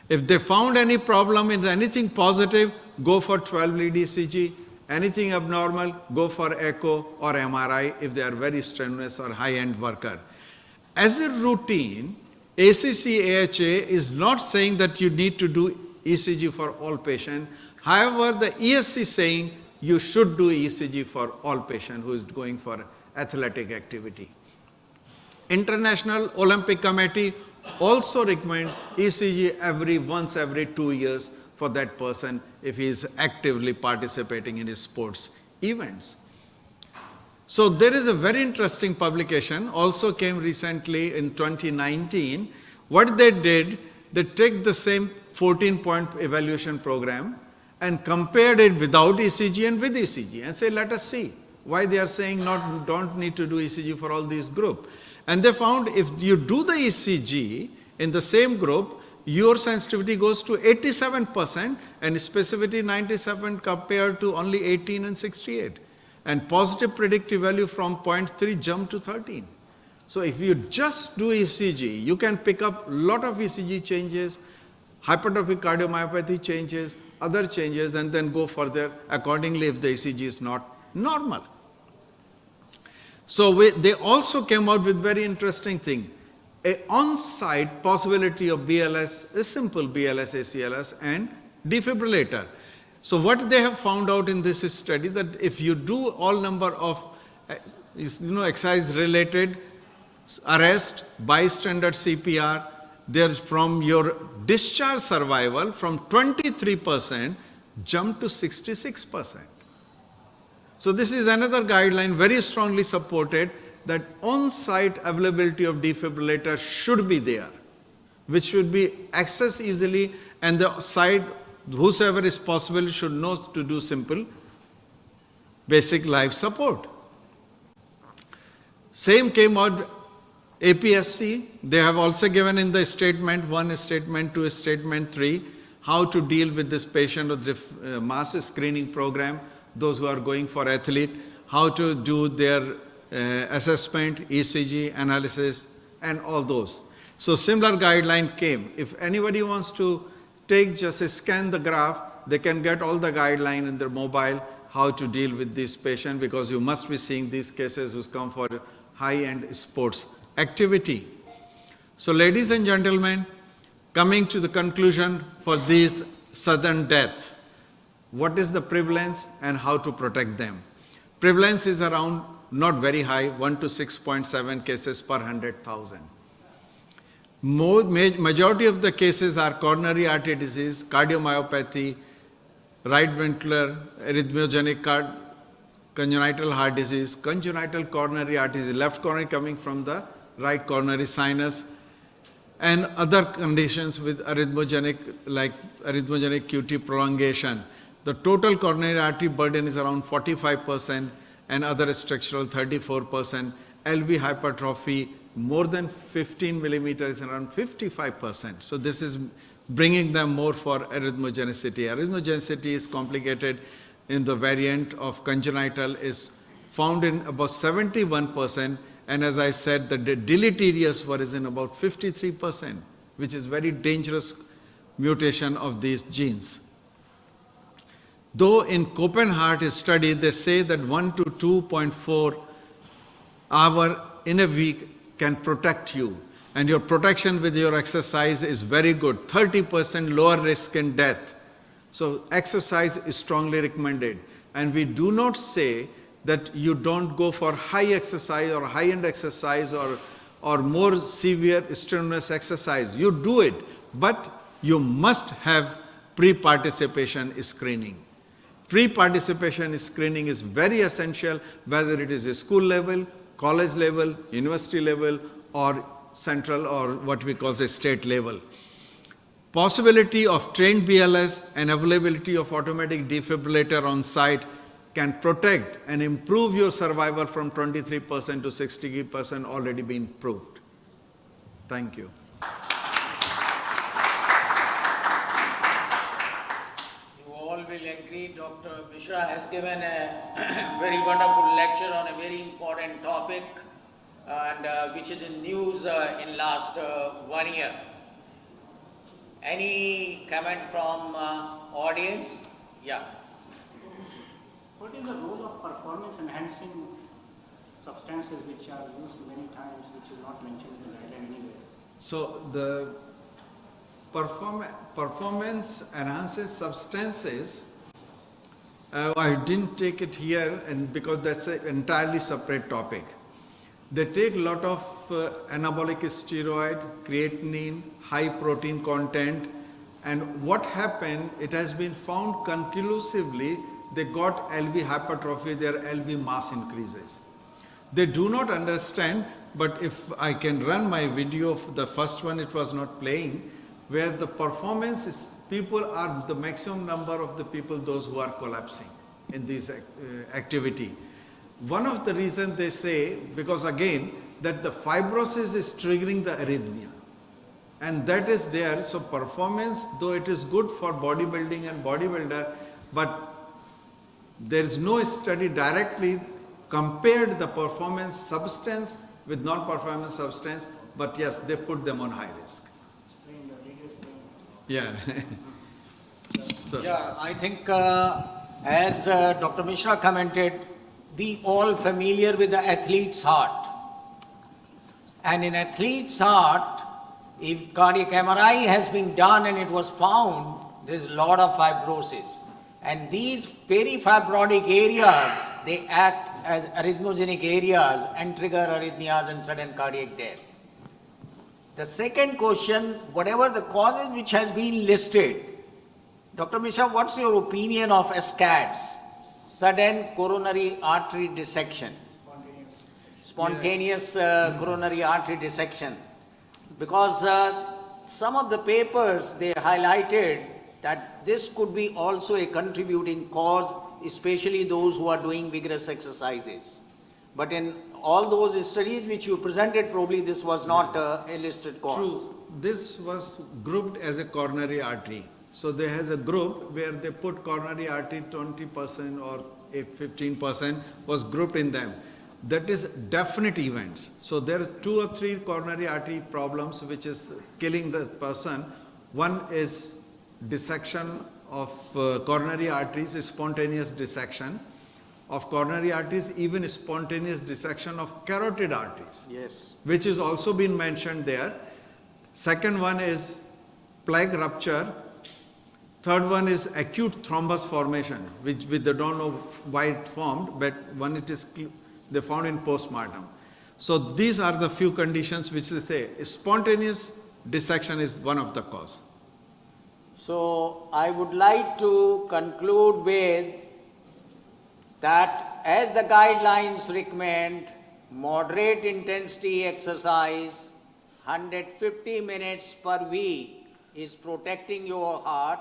If they found any problem in anything positive, go for 12-lead ECG. Anything abnormal, go for echo or MRI if they are very strenuous or high-end worker. As a routine, ACC/AHA is not saying that you need to do ECG for all patients. However, the ESC is saying you should do ECG for all patients who is going for athletic activity. International Olympic Committee also recommend ECG once every 2 years for that person if he is actively participating in his sports events. So there is a very interesting publication, also came recently in 2019. What they did, they took the same 14-point evaluation program and compared it without ECG and with ECG and say, let us see why they are saying don't need to do ECG for all these groups. And they found if you do the ECG in the same group, your sensitivity goes to 87% and specificity 97% compared to only 18 and 68. And positive predictive value from 0.3 jump to 13. So if you just do ECG, you can pick up a lot of ECG changes, hypertrophic cardiomyopathy changes, other changes, and then go further accordingly if the ECG is not normal. So they also came out with very interesting thing. A on-site possibility of BLS, a simple BLS, ACLS, and defibrillator. So what they have found out in this study that if you do all number of exercise-related arrest, bystander CPR, there from your discharge survival from 23% jump to 66%. So this is another guideline very strongly supported that on-site availability of defibrillator should be there, which should be accessed easily, and the site, whosoever is possible, should know to do simple basic life support. Same came out APSC. They have also given in the statement 1, statement 2, statement 3, how to deal with this patient with the mass screening program, those who are going for athlete, how to do their assessment, ECG, analysis, and all those. So similar guideline came. If anybody wants to just scan the graph, they can get all the guideline in their mobile, how to deal with this patient, because you must be seeing these cases who come for high-end sports activity. So ladies and gentlemen, coming to the conclusion for these sudden death, what is the prevalence and how to protect them? Prevalence is around not very high, 1 to 6.7 cases per 100,000. Majority of the cases are coronary artery disease, cardiomyopathy, right ventricular arrhythmogenic congenital heart disease, congenital coronary artery disease, left coronary coming from the right coronary sinus, and other conditions with arrhythmogenic, like arrhythmogenic QT prolongation. The total coronary artery burden is around 45%, and other structural 34%, LV hypertrophy more than 15 millimeters is around 55%. So this is bringing them more for arrhythmogenicity. Arrhythmogenicity is complicated in the variant of congenital is found in about 71%, and as I said, the deleterious one is in about 53%, which is very dangerous mutation of these genes. Though in Copenhagen study, they say that 1 to 2.4 hours in a week can protect you. And your protection with your exercise is very good, 30% lower risk in death. So exercise is strongly recommended. And we do not say that you don't go for high exercise or high-end exercise or more severe strenuous exercise. You do it, but you must have pre-participation screening. Pre-participation screening is very essential, whether it is a school level, college level, university level, or central or what we call a state level. Possibility of trained BLS and availability of automatic defibrillator on site can protect and improve your survival from 23% to 60% already been proved. Thank you. You all will agree Dr. Mishra has given a very wonderful lecture on a very important topic, and which is in news in last 1 year. Any comment from audience? Yeah. What is the role of performance enhancing substances which are used many times, which is not mentioned in the guideline anywhere? So the performance enhancing substances, I didn't take it here and because that's an entirely separate topic. They take a lot of anabolic steroid, creatinine, high protein content, and what happened, it has been found conclusively, they got LV hypertrophy, their LV mass increases. They do not understand, but if I can run my video of the first one, it was not playing, where the performance is, people are the maximum number of the people, those who are collapsing in this activity. One of the reasons they say, because again, that the fibrosis is triggering the arrhythmia. And that is there, so performance, though it is good for bodybuilding and bodybuilder, but there is no study directly compared the performance substance with non-performance substance, but yes, they put them on high risk. Yeah. So. Yeah, I think as Dr. Mishra commented, we all familiar with the athlete's heart. And in athlete's heart, if cardiac MRI has been done and it was found, there is a lot of fibrosis. And these perifibrotic areas, they act as arrhythmogenic areas and trigger arrhythmias and sudden cardiac death. The second question, whatever the causes which has been listed, Dr. Mishra, what's your opinion of SCADs? Sudden coronary artery dissection. Spontaneous coronary artery dissection. Because some of the papers, they highlighted that this could be also a contributing cause, especially those who are doing vigorous exercises. But in all those studies which you presented, probably this was not a listed cause. True. This was grouped as a coronary artery. So there has a group where they put coronary artery 20% or 15% was grouped in them. That is definite events. So there are 2 or 3 coronary artery problems which is killing the person. One is dissection of coronary arteries, spontaneous dissection of coronary arteries, even spontaneous dissection of carotid arteries. Yes. Which is also been mentioned there. Second one is plaque rupture. Third one is acute thrombus formation, which they don't know why it formed, but when it is, they found in postmortem. So these are the few conditions which they say spontaneous dissection is one of the cause. So I would like to conclude with that as the guidelines recommend, moderate intensity exercise, 150 minutes per week is protecting your heart.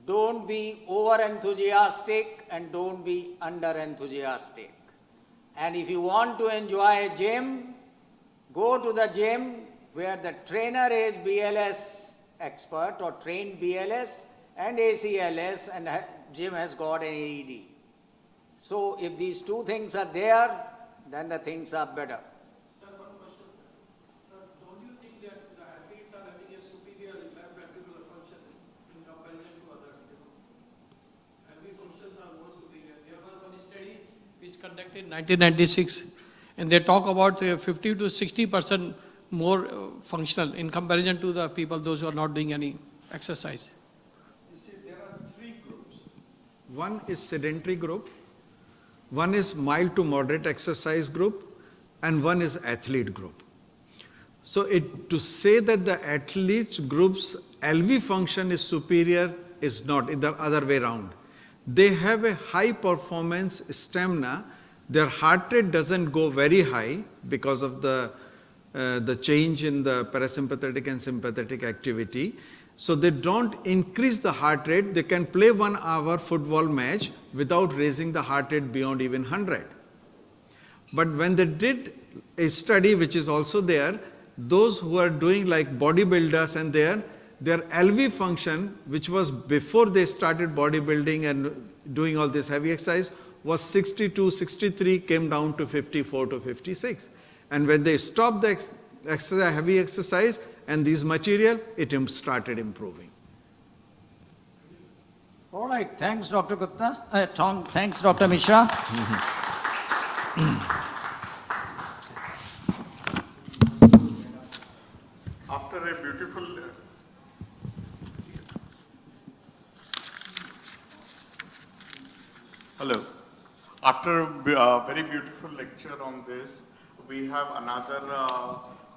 Don't be over enthusiastic and don't be under enthusiastic. And if you want to enjoy a gym, go to the gym where the trainer is BLS expert or trained BLS and ACLS, and gym has got an AED. So if these 2 things are there, then the things are better. Sir, one question. Sir, don't you think that the athletes are having a superior left ventricular function in comparison to others? Every functions are more superior. There was one study which conducted in 1996, and they talk about 50 to 60% more functional in comparison to the people, those who are not doing any exercise. You see, there are 3 groups. One is sedentary group, one is mild to moderate exercise group, and one is athlete group. So to say that the athlete group's LV function is superior is not, it's the other way around. They have a high performance stamina, their heart rate doesn't go very high because of the the change in the parasympathetic and sympathetic activity. So they don't increase the heart rate. They can play 1 hour football match without raising the heart rate beyond even 100. But when they did a study, which is also there, those who are doing like bodybuilders and their LV function, which was before they started bodybuilding and doing all this heavy exercise, was 62, 63, came down to 54 to 56. And when they stopped the exercise, heavy exercise and these material, it started improving. All right, thanks, Dr. Gupta. Tom, thanks, Dr. Mishra. After a beautiful hello. After a very beautiful lecture on this, we have another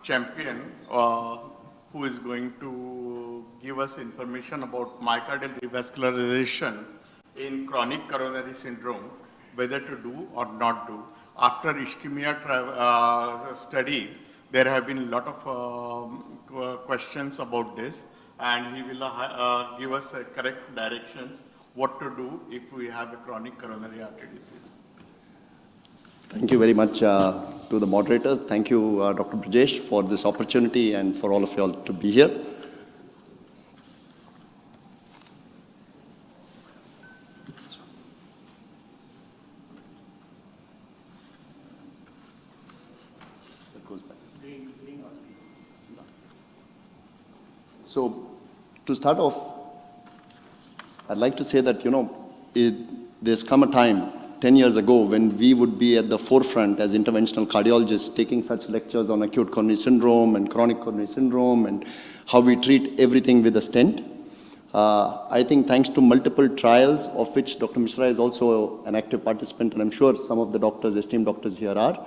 champion who is going to give us information about myocardial revascularization in chronic coronary syndrome, whether to do or not do. After ischemia study, there have been a lot of questions about this, and he will give us correct directions what to do if we have a chronic coronary artery disease. Thank you very much to the moderators. Thank you, Dr. Brajesh, for this opportunity and for all of you all to be here. So, to start off, I'd like to say that, there's come a time 10 years ago when we would be at the forefront as interventional cardiologists taking such lectures on acute coronary syndrome and chronic coronary syndrome and how we treat everything with a stent. I think thanks to multiple trials, of which Dr. Mishra is also an active participant, and I'm sure some of the doctors, esteemed doctors here are,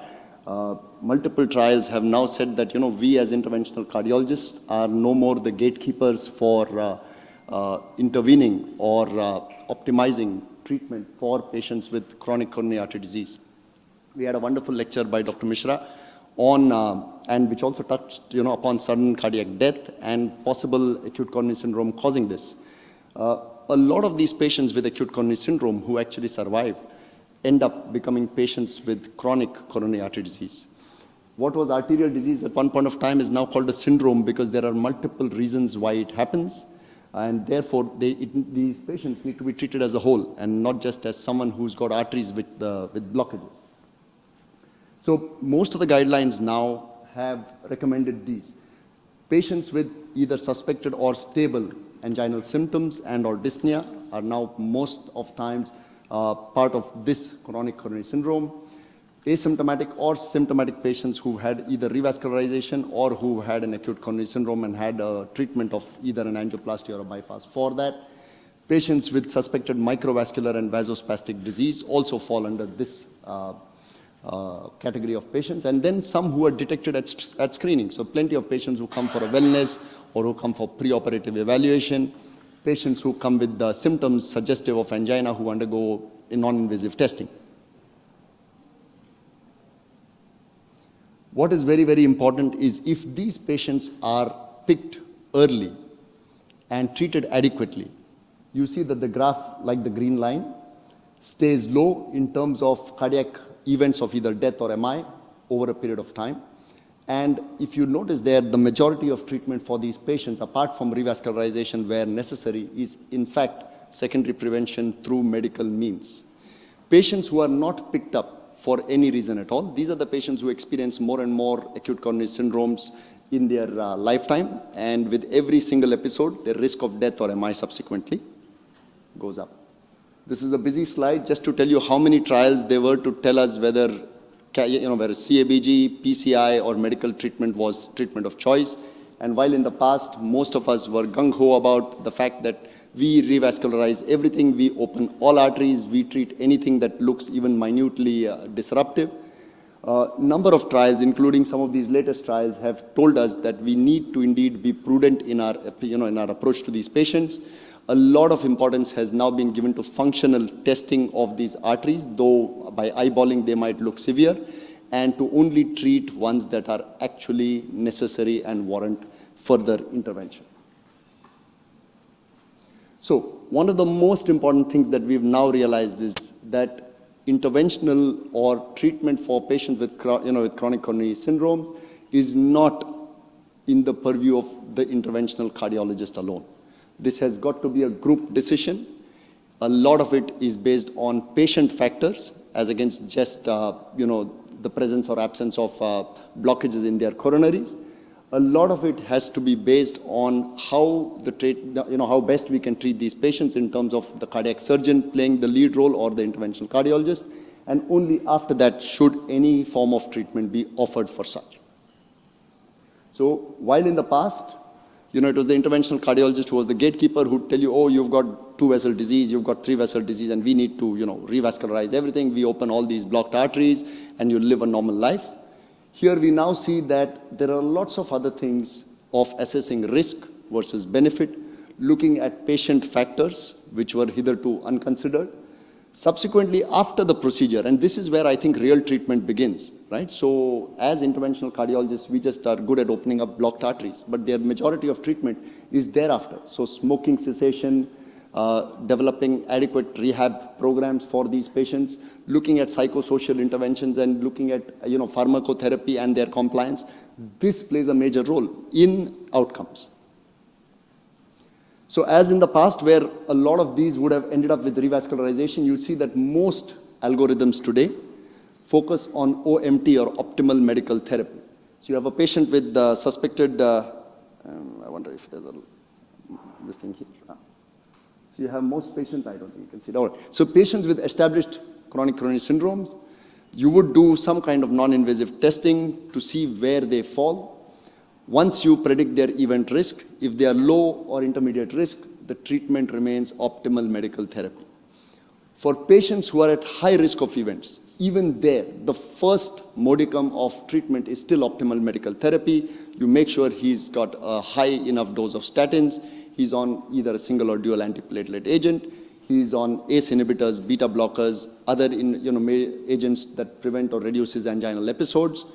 multiple trials have now said that, we as interventional cardiologists are no more the gatekeepers for intervening or optimizing treatment for patients with chronic coronary artery disease. We had a wonderful lecture by Dr. Mishra on, and which also touched, upon sudden cardiac death and possible acute coronary syndrome causing this. A lot of these patients with acute coronary syndrome who actually survive end up becoming patients with chronic coronary artery disease. What was arterial disease at one point of time is now called a syndrome because there are multiple reasons why it happens. And therefore, these patients need to be treated as a whole and not just as someone who's got arteries with blockages. So most of the guidelines now have recommended these. Patients with either suspected or stable anginal symptoms and or dyspnea are now most of times part of this chronic coronary syndrome. Asymptomatic or symptomatic patients who had either revascularization or who had an acute coronary syndrome and had a treatment of either an angioplasty or a bypass for that. Patients with suspected microvascular and vasospastic disease also fall under this category of patients. And then some who are detected at screening. So plenty of patients who come for a wellness or who come for preoperative evaluation. Patients who come with the symptoms suggestive of angina who undergo a non-invasive testing. What is very, very important is if these patients are picked early and treated adequately, you see that the graph, like the green line, stays low in terms of cardiac events of either death or MI over a period of time. And if you notice there, the majority of treatment for these patients, apart from revascularization where necessary, is in fact secondary prevention through medical means. Patients who are not picked up for any reason at all, these are the patients who experience more and more acute coronary syndromes in their lifetime, and with every single episode, their risk of death or MI subsequently goes up. This is a busy slide just to tell you how many trials there were to tell us whether CABG, PCI, or medical treatment was treatment of choice. And while in the past, most of us were gung-ho about the fact that we revascularize everything, we open all arteries, we treat anything that looks even minutely disruptive. Number of trials, including some of these latest trials, have told us that we need to indeed be prudent in our, in our approach to these patients. A lot of importance has now been given to functional testing of these arteries, though by eyeballing they might look severe. and to only treat ones that are actually necessary and warrant further intervention. So one of the most important things that we've now realized is that interventional or treatment for patients with, with chronic coronary syndromes is not in the purview of the interventional cardiologist alone. This has got to be a group decision. A lot of it is based on patient factors as against just, the presence or absence of blockages in their coronaries. A lot of it has to be based on how how best we can treat these patients in terms of the cardiac surgeon playing the lead role or the interventional cardiologist, and only after that should any form of treatment be offered for such. So while in the past, it was the interventional cardiologist who was the gatekeeper who would tell you, oh, you've got 2-vessel disease, you've got 3-vessel disease, and we need to, revascularize everything. We open all these blocked arteries, and you live a normal life. Here we now see that there are lots of other things of assessing risk versus benefit, looking at patient factors, which were hitherto unconsidered. Subsequently, after the procedure, and this is where I think real treatment begins, right? So as interventional cardiologists, we just are good at opening up blocked arteries, but their majority of treatment is thereafter. So smoking cessation, developing adequate rehab programs for these patients, looking at psychosocial interventions and looking at pharmacotherapy and their compliance. This plays a major role in outcomes. So as in the past, where a lot of these would have ended up with revascularization, you'd see that most algorithms today focus on OMT or optimal medical therapy. So you have a patient with suspected, I wonder if there's this thing here. So you have most patients, I don't think you can see it. All right. So patients with established chronic coronary syndromes, you would do some kind of non-invasive testing to see where they fall. Once you predict their event risk, if they are low or intermediate risk, the treatment remains optimal medical therapy. For patients who are at high risk of events, even there, the first modicum of treatment is still optimal medical therapy. You make sure he's got a high enough dose of statins. He's on either a single or dual antiplatelet agent. He's on ACE inhibitors, beta blockers, other agents that prevent or reduce his anginal episodes,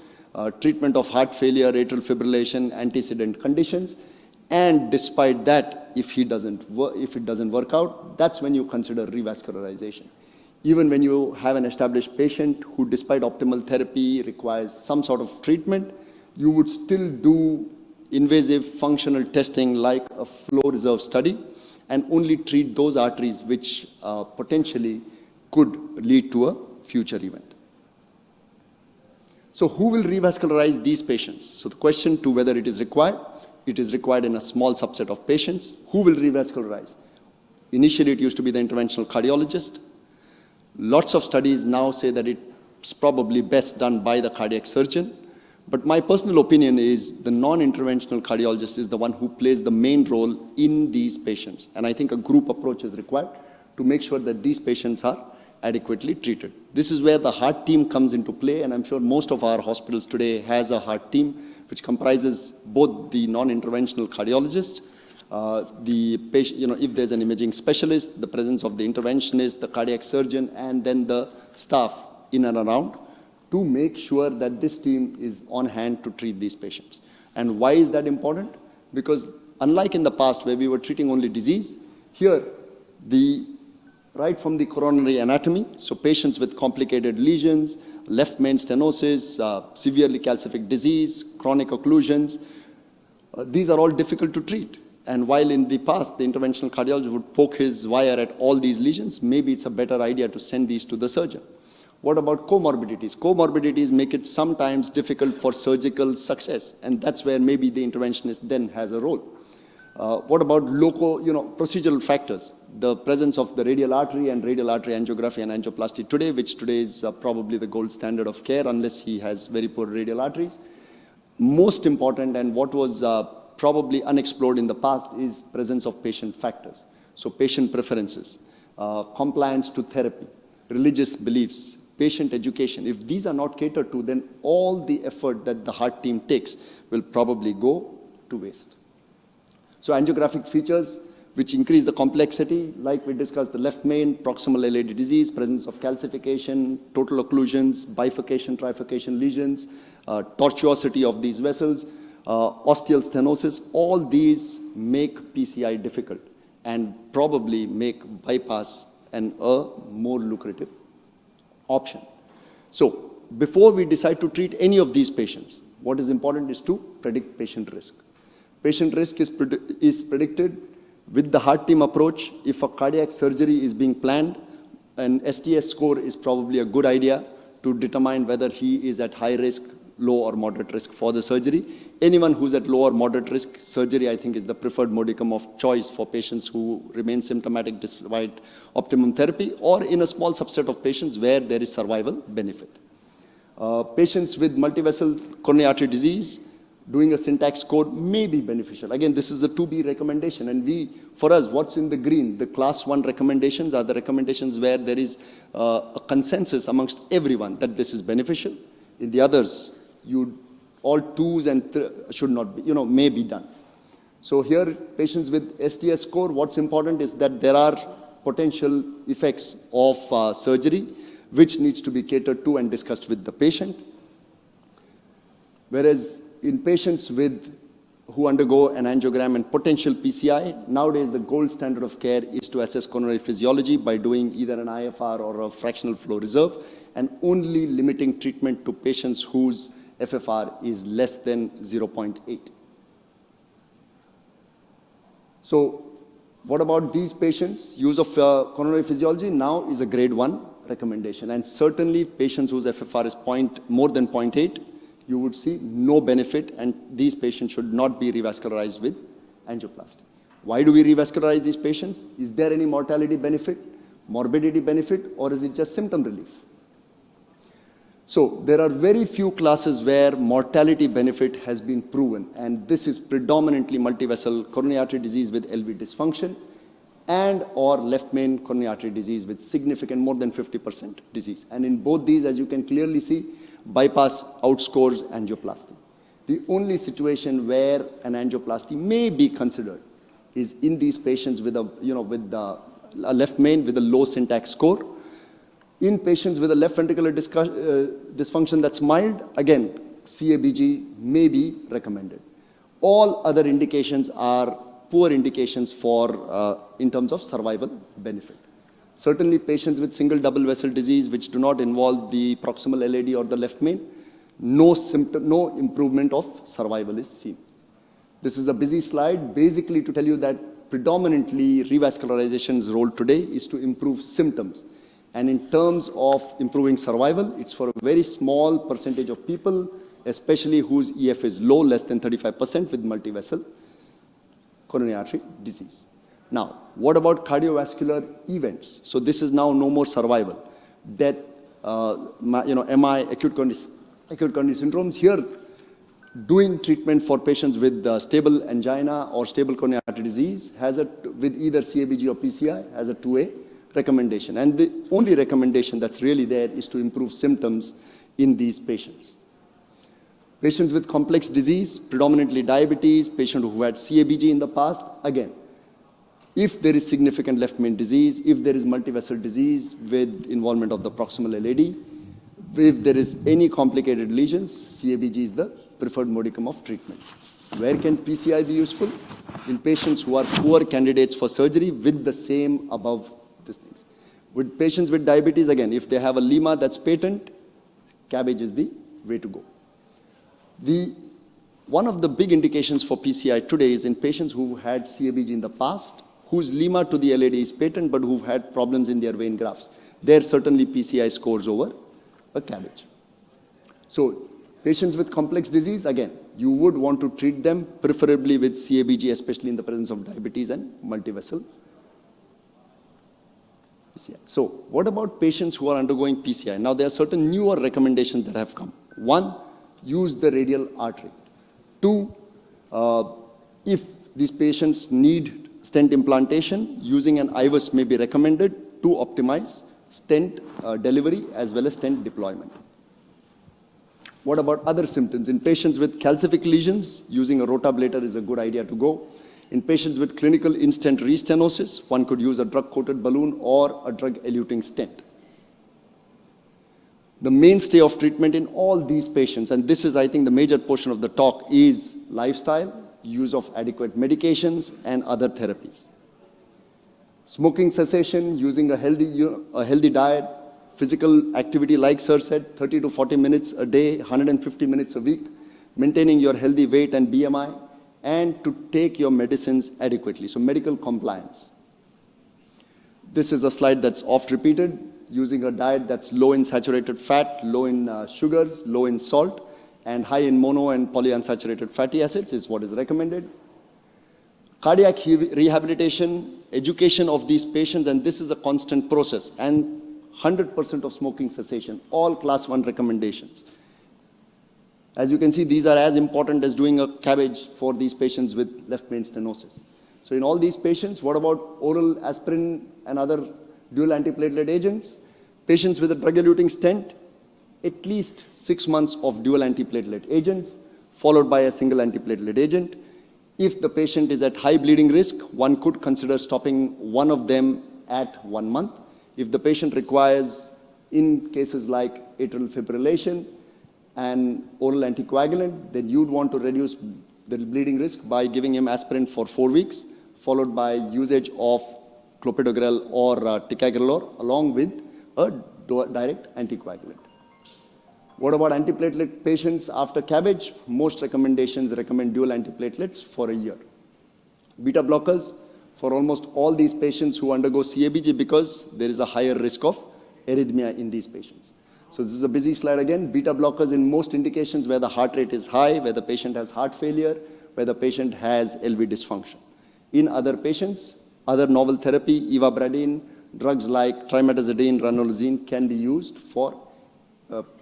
treatment of heart failure, atrial fibrillation, antecedent conditions. And despite that, if it doesn't work out, that's when you consider revascularization. Even when you have an established patient who, despite optimal therapy, requires some sort of treatment, you would still do invasive functional testing like a flow reserve study and only treat those arteries which potentially could lead to a future event. So who will revascularize these patients? So the question to whether it is required in a small subset of patients. Who will revascularize? Initially, it used to be the interventional cardiologist. Lots of studies now say that it's probably best done by the cardiac surgeon. But my personal opinion is the non-interventional cardiologist is the one who plays the main role in these patients. And I think a group approach is required to make sure that these patients are adequately treated. This is where the heart team comes into play, and I'm sure most of our hospitals today has a heart team which comprises both the non-interventional cardiologist, the patient, if there's an imaging specialist, the presence of the interventionist, the cardiac surgeon, and then the staff in and around to make sure that this team is on hand to treat these patients. And why is that important? Because unlike in the past where we were treating only disease, here right from the coronary anatomy, so patients with complicated lesions, left main stenosis, severely calcific disease, chronic occlusions, these are all difficult to treat. And while in the past the interventional cardiologist would poke his wire at all these lesions, maybe it's a better idea to send these to the surgeon. What about comorbidities? Comorbidities make it sometimes difficult for surgical success, and that's where maybe the interventionist then has a role. What about procedural factors? The presence of the radial artery and radial artery angiography and angioplasty today, which today is probably the gold standard of care unless he has very poor radial arteries. Most important, and what was probably unexplored in the past, is presence of patient factors. So patient preferences, compliance to therapy, religious beliefs, patient education. If these are not catered to, then all the effort that the heart team takes will probably go to waste. So angiographic features, which increase the complexity, like we discussed, the left main, proximal LAD disease, presence of calcification, total occlusions, bifurcation, trifurcation lesions, tortuosity of these vessels, osteal stenosis. All these make PCI difficult and probably make bypass a more lucrative option. So before we decide to treat any of these patients, what is important is to predict patient risk. Patient risk is predicted with the heart team approach. If a cardiac surgery is being planned, an STS score is probably a good idea to determine whether he is at high risk, low or moderate risk for the surgery. Anyone who's at low or moderate risk, surgery I think is the preferred modicum of choice for patients who remain symptomatic despite optimum therapy, or in a small subset of patients where there is survival benefit. Patients with multivessel coronary artery disease, doing a syntax score may be beneficial. Again, this is a 2B recommendation, and for us, what's in the green, the class 1 recommendations are the recommendations where there is a consensus amongst everyone that this is beneficial. In the others, all 2s and should not be, may be done. So here, patients with STS score, what's important is that there are potential effects of surgery, which needs to be catered to and discussed with the patient. Whereas in patients who undergo an angiogram and potential PCI, nowadays the gold standard of care is to assess coronary physiology by doing either an IFR or a fractional flow reserve, and only limiting treatment to patients whose FFR is less than 0.8. So what about these patients? Use of coronary physiology now is a grade 1 recommendation, and certainly patients whose FFR is more than 0.8, you would see no benefit, and these patients should not be revascularized with angioplasty. Why do we revascularize these patients? Is there any mortality benefit, morbidity benefit, or is it just symptom relief? So there are very few classes where mortality benefit has been proven, and this is predominantly multivessel coronary artery disease with LV dysfunction and or left main coronary artery disease with significant more than 50% disease. And in both these, as you can clearly see, bypass outscores angioplasty. The only situation where an angioplasty may be considered is in these patients with a left main with a low syntax score. In patients with a left ventricular dysfunction that's mild, again, CABG may be recommended. All other indications are poor indications for in terms of survival benefit. Certainly patients with single double vessel disease which do not involve the proximal LAD or the left main, no improvement of survival is seen. This is a busy slide basically to tell you that predominantly revascularization's role today is to improve symptoms. And in terms of improving survival, it's for a very small percentage of people, especially whose EF is low, less than 35% with multivessel coronary artery disease. Now, what about cardiovascular events? So this is now no more survival. Death, MI, acute coronary syndromes. Here, doing treatment for patients with stable angina or stable coronary artery disease with either CABG or PCI has a 2A recommendation. And the only recommendation that's really there is to improve symptoms in these patients. Patients with complex disease, predominantly diabetes, patients who had CABG in the past, again, if there is significant left main disease, if there is multivessel disease with involvement of the proximal LAD, if there is any complicated lesions, CABG is the preferred modicum of treatment. Where can PCI be useful? In patients who are poor candidates for surgery with the same above these things. With patients with diabetes, again, if they have a lima that's patent, CABG is the way to go. One of the big indications for PCI today is in patients who had CABG in the past, whose lima to the LAD is patent, but who've had problems in their vein grafts. There certainly PCI scores over a CABG. So patients with complex disease, again, you would want to treat them preferably with CABG, especially in the presence of diabetes and multivessel PCI. So what about patients who are undergoing PCI? Now there are certain newer recommendations that have come. One, use the radial artery. Two, if these patients need stent implantation, using an IVUS may be recommended to optimize stent delivery as well as stent deployment. What about other symptoms? In patients with calcific lesions, using a rotablator is a good idea to go. In patients with clinical in-stent restenosis, one could use a drug-coated balloon or a drug-eluting stent. The mainstay of treatment in all these patients, and this is, I think, the major portion of the talk, is lifestyle, use of adequate medications, and other therapies. Smoking cessation, using a healthy diet, physical activity, like Sir said, 30 to 40 minutes a day, 150 minutes a week, maintaining your healthy weight and BMI, and to take your medicines adequately. So medical compliance. This is a slide that's oft repeated, using a diet that's low in saturated fat, low in sugars, low in salt, and high in mono and polyunsaturated fatty acids is what is recommended. Cardiac rehabilitation, education of these patients, and this is a constant process, and 100% of smoking cessation, all class 1 recommendations. As you can see, these are as important as doing a cabbage for these patients with left main stenosis. So in all these patients, what about oral aspirin and other dual antiplatelet agents? Patients with a drug-eluting stent, at least 6 months of dual antiplatelet agents, followed by a single antiplatelet agent. If the patient is at high bleeding risk, one could consider stopping one of them at 1 month. If the patient requires, in cases like atrial fibrillation, an oral anticoagulant, then you'd want to reduce the bleeding risk by giving him aspirin for 4 weeks, followed by usage of clopidogrel or ticagrelor along with a direct anticoagulant. What about antiplatelet patients after cabbage? Most recommendations recommend dual antiplatelets for a year. Beta blockers for almost all these patients who undergo CABG, because there is a higher risk of arrhythmia in these patients. So this is a busy slide again. Beta blockers in most indications where the heart rate is high, where the patient has heart failure, where the patient has LV dysfunction. In other patients, other novel therapy, ivabradine, drugs like trimetazidine, ranolazine can be used for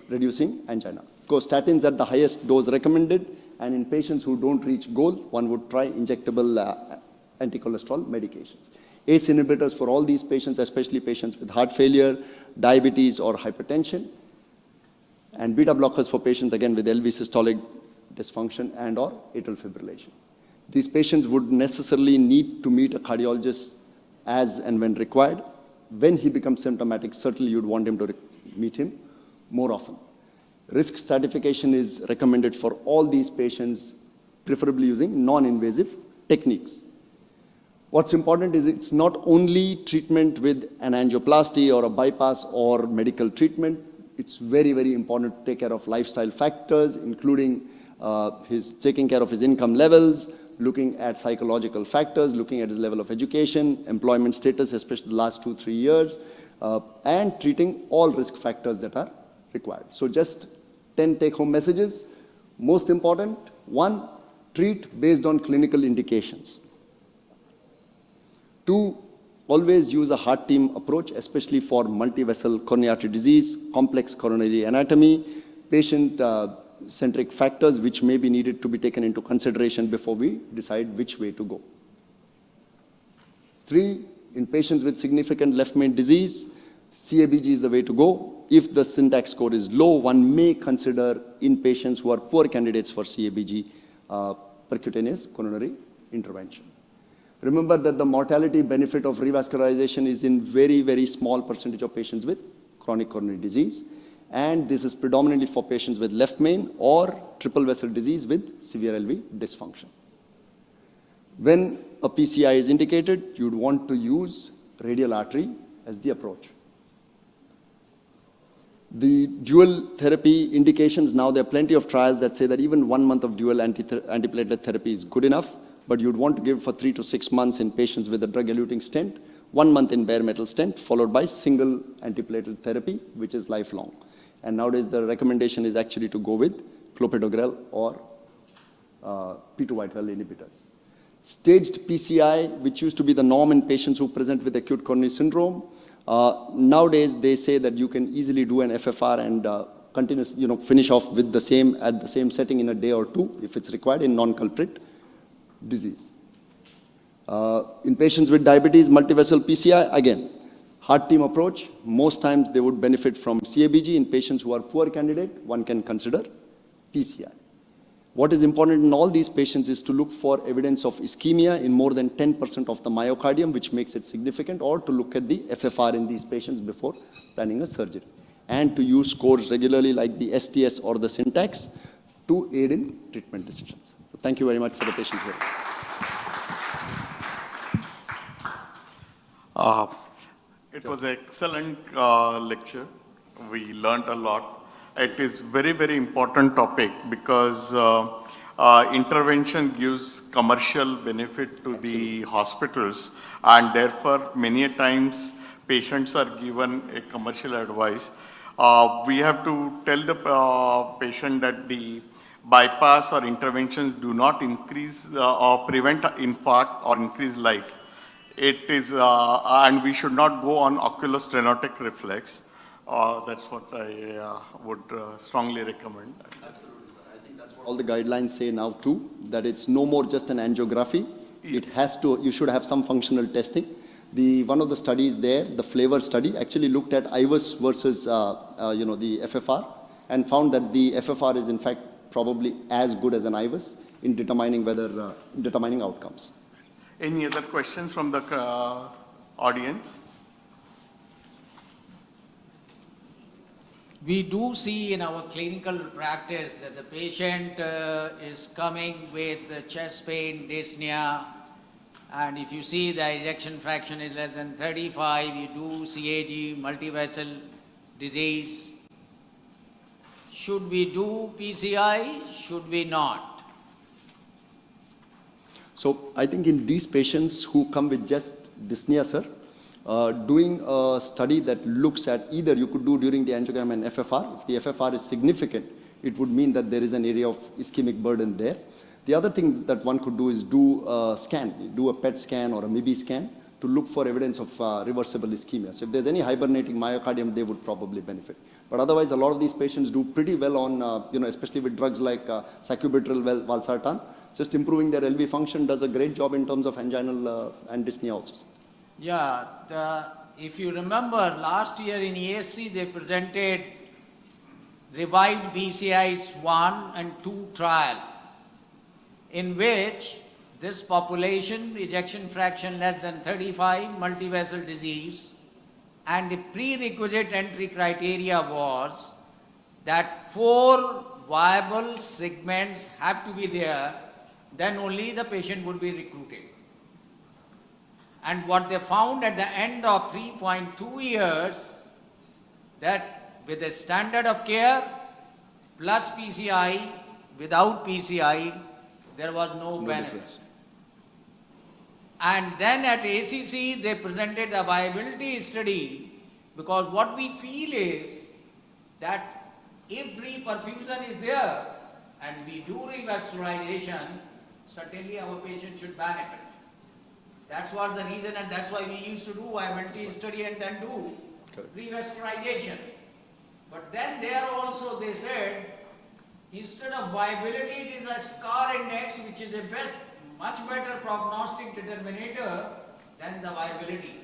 reducing angina. Of course, statins at the highest dose recommended, and in patients who don't reach goal, one would try injectable anti-cholesterol medications. ACE inhibitors for all these patients, especially patients with heart failure, diabetes, or hypertension, and beta blockers for patients, again, with LV systolic dysfunction and or atrial fibrillation. These patients would necessarily need to meet a cardiologist as and when required. When he becomes symptomatic, certainly you'd want him to meet him more often. Risk stratification is recommended for all these patients, preferably using non-invasive techniques. What's important is it's not only treatment with an angioplasty or a bypass or medical treatment. It's very, very important to take care of lifestyle factors, including taking care of his income levels, looking at psychological factors, looking at his level of education, employment status, especially the last 2-3 years, and treating all risk factors that are required. So just 10 take-home messages. Most important, 1, treat based on clinical indications. 2, always use a heart team approach, especially for multi-vessel coronary artery disease, complex coronary anatomy, patient-centric factors which may be needed to be taken into consideration before we decide which way to go. 3, in patients with significant left main disease, CABG is the way to go. If the syntax score is low, one may consider, in patients who are poor candidates for CABG, percutaneous coronary intervention. Remember that the mortality benefit of revascularization is in very, very small percentage of patients with chronic coronary disease. And this is predominantly for patients with left main or triple vessel disease with severe LV dysfunction. When a PCI is indicated, you'd want to use radial artery as the approach. The dual therapy indications, now there are plenty of trials that say that even 1 month of dual antiplatelet therapy is good enough, but you'd want to give for 3 to 6 months in patients with a drug-eluting stent, 1 month in bare metal stent, followed by single antiplatelet therapy, which is lifelong. And nowadays the recommendation is actually to go with clopidogrel or P2Y12 inhibitors. Staged PCI, which used to be the norm in patients who present with acute coronary syndrome, nowadays they say that you can easily do an FFR and finish off with the same setting in a day or 2 if it's required in non-culprit disease. In patients with diabetes, multivessel PCI, again, heart team approach. Most times they would benefit from CABG. In patients who are poor candidate, one can consider PCI. What is important in all these patients is to look for evidence of ischemia in more than 10% of the myocardium, which makes it significant, or to look at the FFR in these patients before planning a surgery. And to use scores regularly like the STS or the syntax to aid in treatment decisions. So thank you very much for the patient hearing. It was an excellent lecture. We learned a lot. It is very, very important topic because intervention gives commercial benefit to the hospitals, and therefore many a times patients are given a commercial advice. We have to tell the patient that the bypass or interventions do not increase or prevent infarct or increase life. It is, and we should not go on oculostenotic reflex. That's what I would strongly recommend. Absolutely, sir. I think that's what all the guidelines say now too, that it's no more just an angiography. It has to, you should have some functional testing. One of the studies there, the flavor study, actually looked at IVUS versus, the FFR, and found that the FFR is in fact probably as good as an IVUS in determining whether, determining outcomes. Any other questions from the audience? We do see in our clinical practice that the patient is coming with chest pain, dyspnea, and if you see the ejection fraction is less than 35, you do CAG, multivessel disease. Should we do PCI? Should we not? So I think in these patients who come with just dyspnea, sir, doing a study that looks at either you could do during the angiogram and FFR. If the FFR is significant, it would mean that there is an area of ischemic burden there. The other thing that one could do is do a scan, do a PET scan or a MIBI scan to look for evidence of reversible ischemia. So if there's any hibernating myocardium, they would probably benefit. But otherwise, a lot of these patients do pretty well on, especially with drugs like sacubitril, valsartan. Just improving their LV function does a great job in terms of anginal and dyspnea also. Yeah, if you remember last year in ESC, they presented revived BCI's 1 and 2 trial, in which this population, ejection fraction less than 35, multivessel disease, and the prerequisite entry criteria was that 4 viable segments have to be there, then only the patient would be recruited. And what they found at the end of 3.2 years, that with the standard of care plus PCI, without PCI, there was no benefit. Difference. And then at ACC, they presented the viability study, because what we feel is that if reperfusion is there and we do revascularization, certainly our patient should benefit. That's what the reason, and that's why we used to do viability study and then do revascularization. But then there also they said, instead of viability, it is a scar index, which is a much better prognostic determinator than the viability.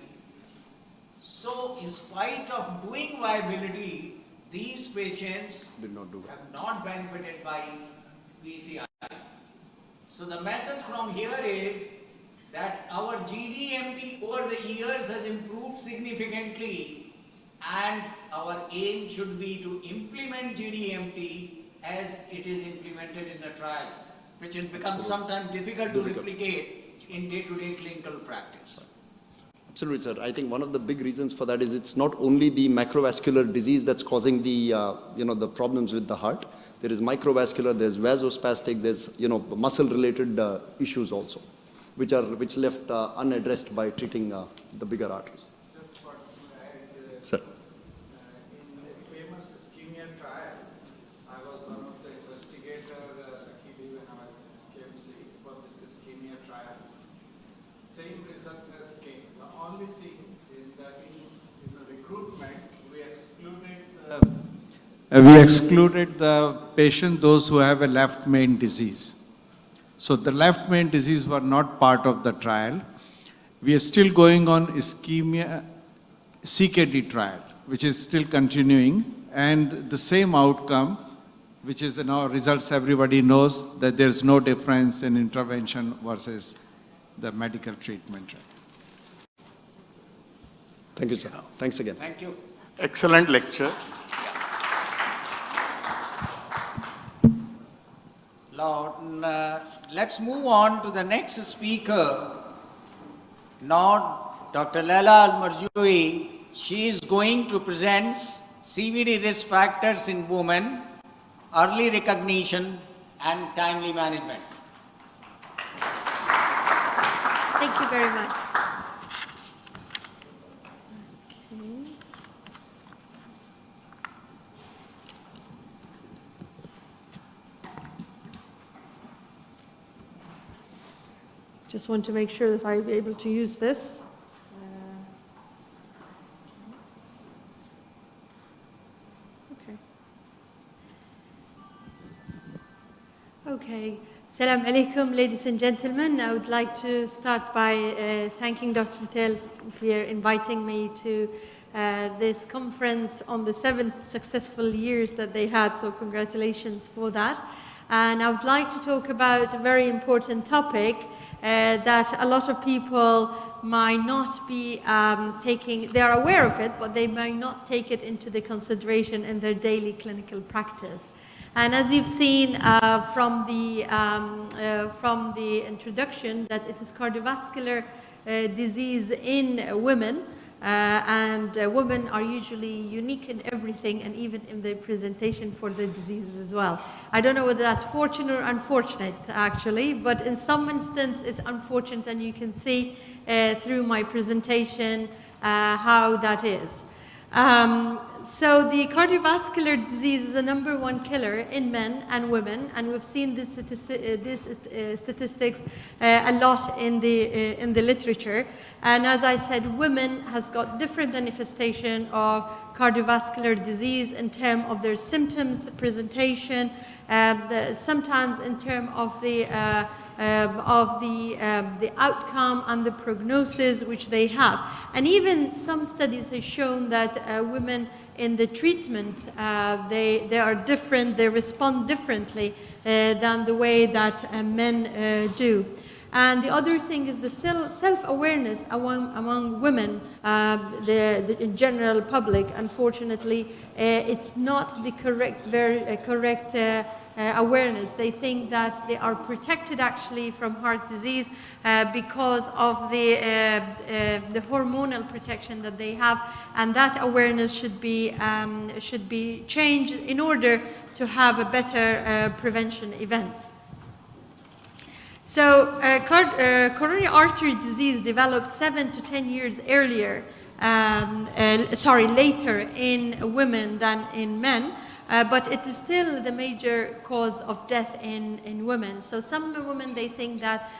So in spite of doing viability, these patients have not benefited by PCI. So the message from here is that our GDMT over the years has improved significantly, and our aim should be to implement GDMT as it is implemented in the trials, which has become sometimes difficult to replicate in day-to-day clinical practice. Absolutely, sir. I think one of the big reasons for that is it's not only the macrovascular disease that's causing the, the problems with the heart. There is microvascular, there's vasospastic, there's, muscle-related issues also, which left unaddressed by treating the bigger arteries. Just what to add, Sir. In the famous ischemia trial, I was one of the investigators luckily when I was in SKMC for this ischemia trial. Same results as came. The only thing is that in the recruitment, we excluded the patient, those who have a left main disease. So the left main disease were not part of the trial. We are still going on ischemia CKD trial, which is still continuing, and the same outcome which is, results everybody knows that there's no difference in intervention versus the medical treatment. Thank you, sir. Thanks again. Thank you. Excellent lecture. Now, let's move on to the next speaker. Now, Dr. Laila Al-Marjoui, she is going to present CVD risk factors in women, early recognition, and timely management. Thank you very much. Just want to make sure that I'll be able to use this. Okay. Assalamu alaikum, ladies and gentlemen. I would like to start by thanking Dr. Mittal for inviting me to this conference on the 7th successful years that they had, so congratulations for that. And I would like to talk about a very important topic that a lot of people might not be taking, they are aware of it, but they might not take it into the consideration in their daily clinical practice. And as you've seen from the introduction, that it is cardiovascular disease in women, and women are usually unique in everything, and even in the presentation for their diseases as well. I don't know whether that's fortunate or unfortunate, actually, but in some instance it's unfortunate, and you can see through my presentation how that is. So the cardiovascular disease is the #1 killer in men and women, and we've seen this statistics a lot in the literature. And as I said, women has got different manifestation of cardiovascular disease in terms of their symptoms, presentation, sometimes in terms of the outcome and the prognosis which they have. And even some studies have shown that women in the treatment, they are different, they respond differently than the way that men do. And the other thing is the self-awareness among women, the general public. Unfortunately, it's not the correct awareness. They think that they are protected actually from heart disease because of the hormonal protection that they have, and that awareness should be changed in order to have a better prevention events. So coronary artery disease develops 7 to 10 years earlier, later in women than in men. But it is still the major cause of death in women. So some women, they think that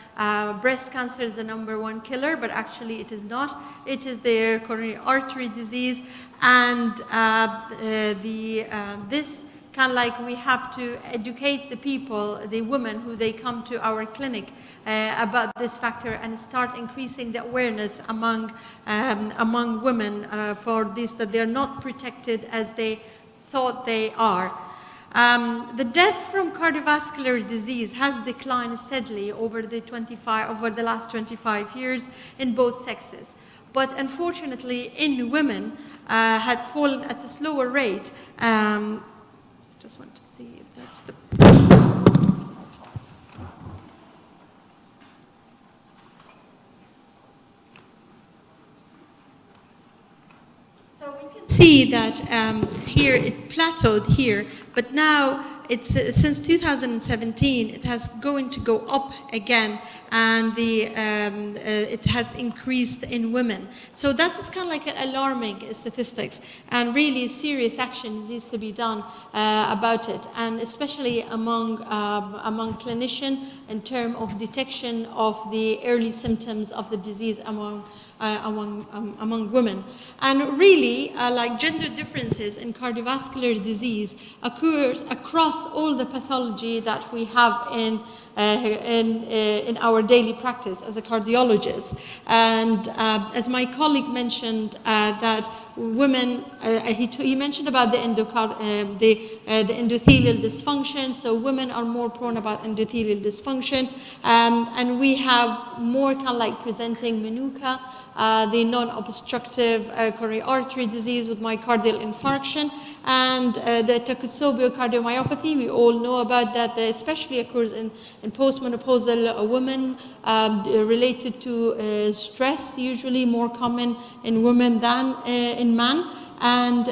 breast cancer is the #1 killer, but actually it is not. It is the coronary artery disease, and this kind of like we have to educate the people, the women who they come to our clinic about this factor, and start increasing the awareness among women for this, that they're not protected as they thought they are. The death from cardiovascular disease has declined steadily over the last 25 years in both sexes. But unfortunately, in women, had fallen at a slower rate. Just want to see if that's the... So we can see that here it plateaued here, but now it's since 2017 it has going to go up again, and it has increased in women. So that is kind of like an alarming statistics, and really serious action needs to be done about it, and especially among clinicians in terms of detection of the early symptoms of the disease among women. And really, like gender differences in cardiovascular disease occurs across all the pathology that we have in our daily practice as a cardiologist. And as my colleague mentioned, that women, he mentioned about the endothelial dysfunction, so women are more prone about endothelial dysfunction, and we have more kind of like presenting menuca, the non-obstructive coronary artery disease with myocardial infarction, and the Takotsubo cardiomyopathy. We all know about that, especially occurs in postmenopausal women, related to stress, usually more common in women than in men. And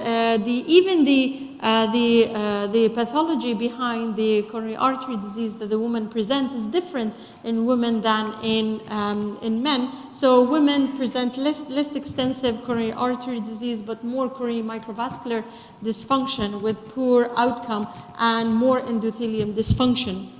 even the pathology behind the coronary artery disease that the woman presents is different in women than in men. So women present less extensive coronary artery disease, but more coronary microvascular dysfunction with poor outcome and more endothelium dysfunction.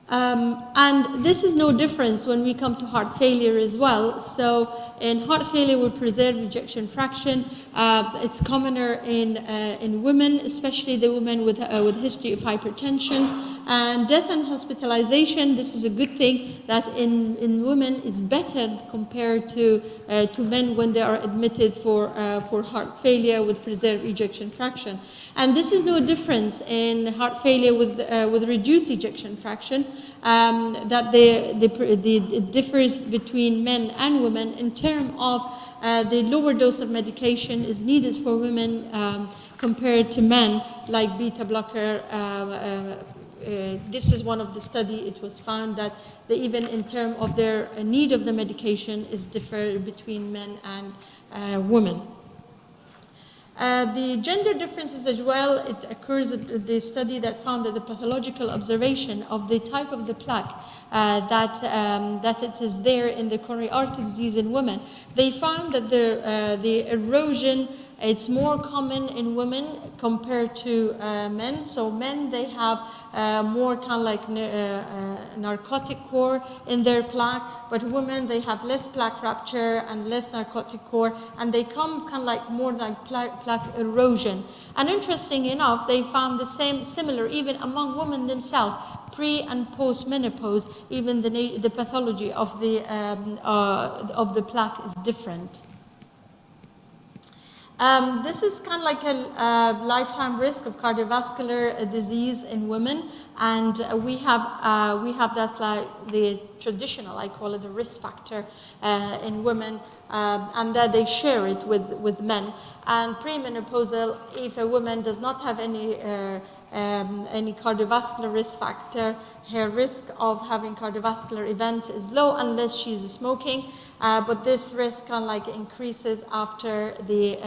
And this is no difference when we come to heart failure as well. So in heart failure with preserved ejection fraction, it's commoner in women, especially the women with history of hypertension. And death and hospitalization, this is a good thing that in women is better compared to men when they are admitted for heart failure with preserved ejection fraction. And this is no difference in heart failure with reduced ejection fraction, that it differs between men and women in terms of the lower dose of medication is needed for women compared to men, like beta blocker. This is one of the study. It was found that even in terms of their need of the medication is different between men and women. The gender differences as well, it occurs at the study that found that the pathological observation of the type of the plaque that it is there in the coronary artery disease in women, they found that the erosion, it's more common in women compared to men. So men, they have more kind of like narcotic core in their plaque, but women, they have less plaque rupture and less narcotic core, and they come kind of like more like plaque erosion. And interesting enough, they found the similar even among women themselves, pre and post menopause, even the pathology of the plaque is different. This is kind of like a lifetime risk of cardiovascular disease in women, and we have that like the traditional, I call it the risk factor in women, and that they share it with men. And premenopausal, if a woman does not have any cardiovascular risk factor, her risk of having cardiovascular event is low unless she's smoking. But this risk kind of like increases after the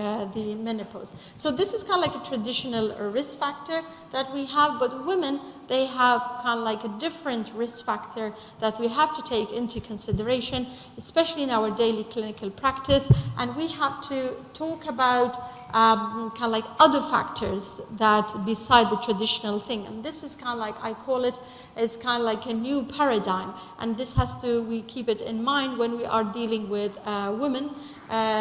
menopause. So this is kind of like a traditional risk factor that we have, but women, they have kind of like a different risk factor that we have to take into consideration, especially in our daily clinical practice. And we have to talk about kind of like other factors that beside the traditional thing. And this is kind of like, I call it, it's kind of like a new paradigm. And this has to, we keep it in mind when we are dealing with women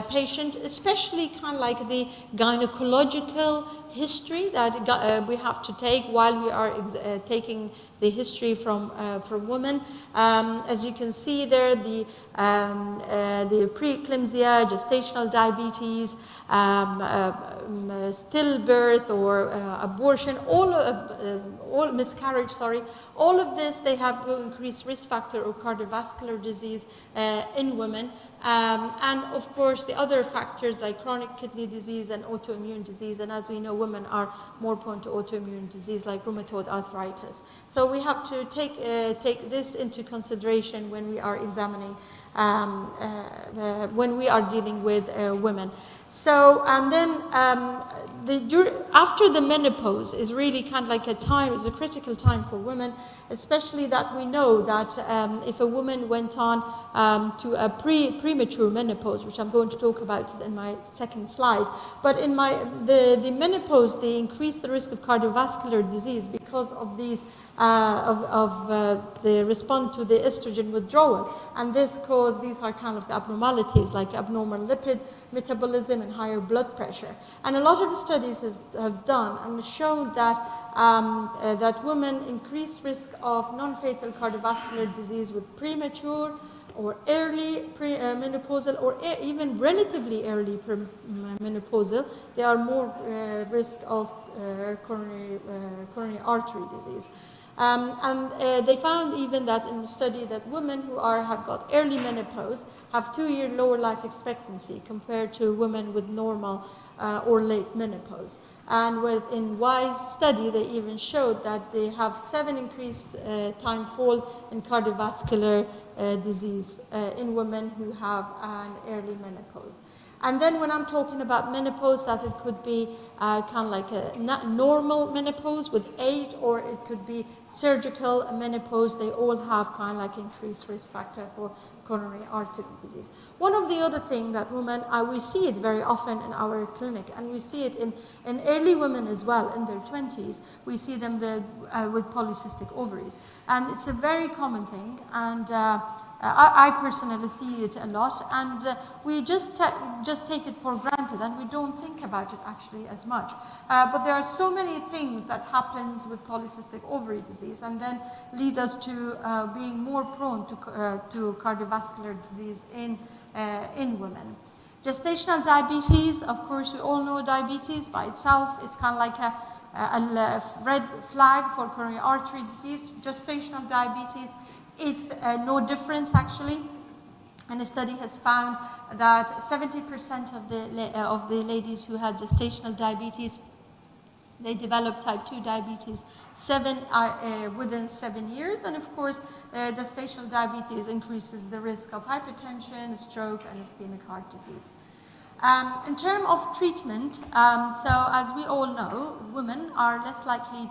patient, especially kind of like the gynecological history that we have to take while we are taking the history from women. As you can see there, the preeclampsia, gestational diabetes, stillbirth or abortion, all miscarriage, all of this, they have increased risk factor of cardiovascular disease in women. And of course, the other factors like chronic kidney disease and autoimmune disease. And as we know, women are more prone to autoimmune disease like rheumatoid arthritis. So we have to take this into consideration when we are examining, when we are dealing with women. So, and then after the menopause is really kind of like a time, is a critical time for women, especially that we know that if a woman went on to a premature menopause, which I'm going to talk about in my second slide, but in the menopause, they increase the risk of cardiovascular disease because of these the response to the estrogen withdrawal, and these are kind of abnormalities like abnormal lipid metabolism and higher blood pressure. And a lot of studies have done and shown that that women increase risk of non-fatal cardiovascular disease with premature or early menopausal or even relatively early menopausal, they are more risk of coronary artery disease. They found even that in the study that women who have got early menopause have 2-year lower life expectancy compared to women with normal or late menopause. And in WISE study, they even showed that they have 7 increased time fall in cardiovascular disease in women who have an early menopause. And then when I'm talking about menopause, that it could be kind of like a normal menopause with age, or it could be surgical menopause. They all have kind of like increased risk factor for coronary artery disease. One of the other things that women, we see it very often in our clinic, and we see it in early women as well, in their 20s. We see them with polycystic ovaries. And it's a very common thing, and I personally see it a lot, and we just take it for granted, and we don't think about it actually as much. But there are so many things that happens with polycystic ovary disease, and then lead us to being more prone to cardiovascular disease in women. Gestational diabetes, of course, we all know diabetes by itself is kind of like a red flag for coronary artery disease. Gestational diabetes, it's no difference actually. And a study has found that 70% of the ladies who had gestational diabetes, they developed type 2 diabetes within 7 years. And of course, gestational diabetes increases the risk of hypertension, stroke, and ischemic heart disease. In terms of treatment, so as we all know, women are less likely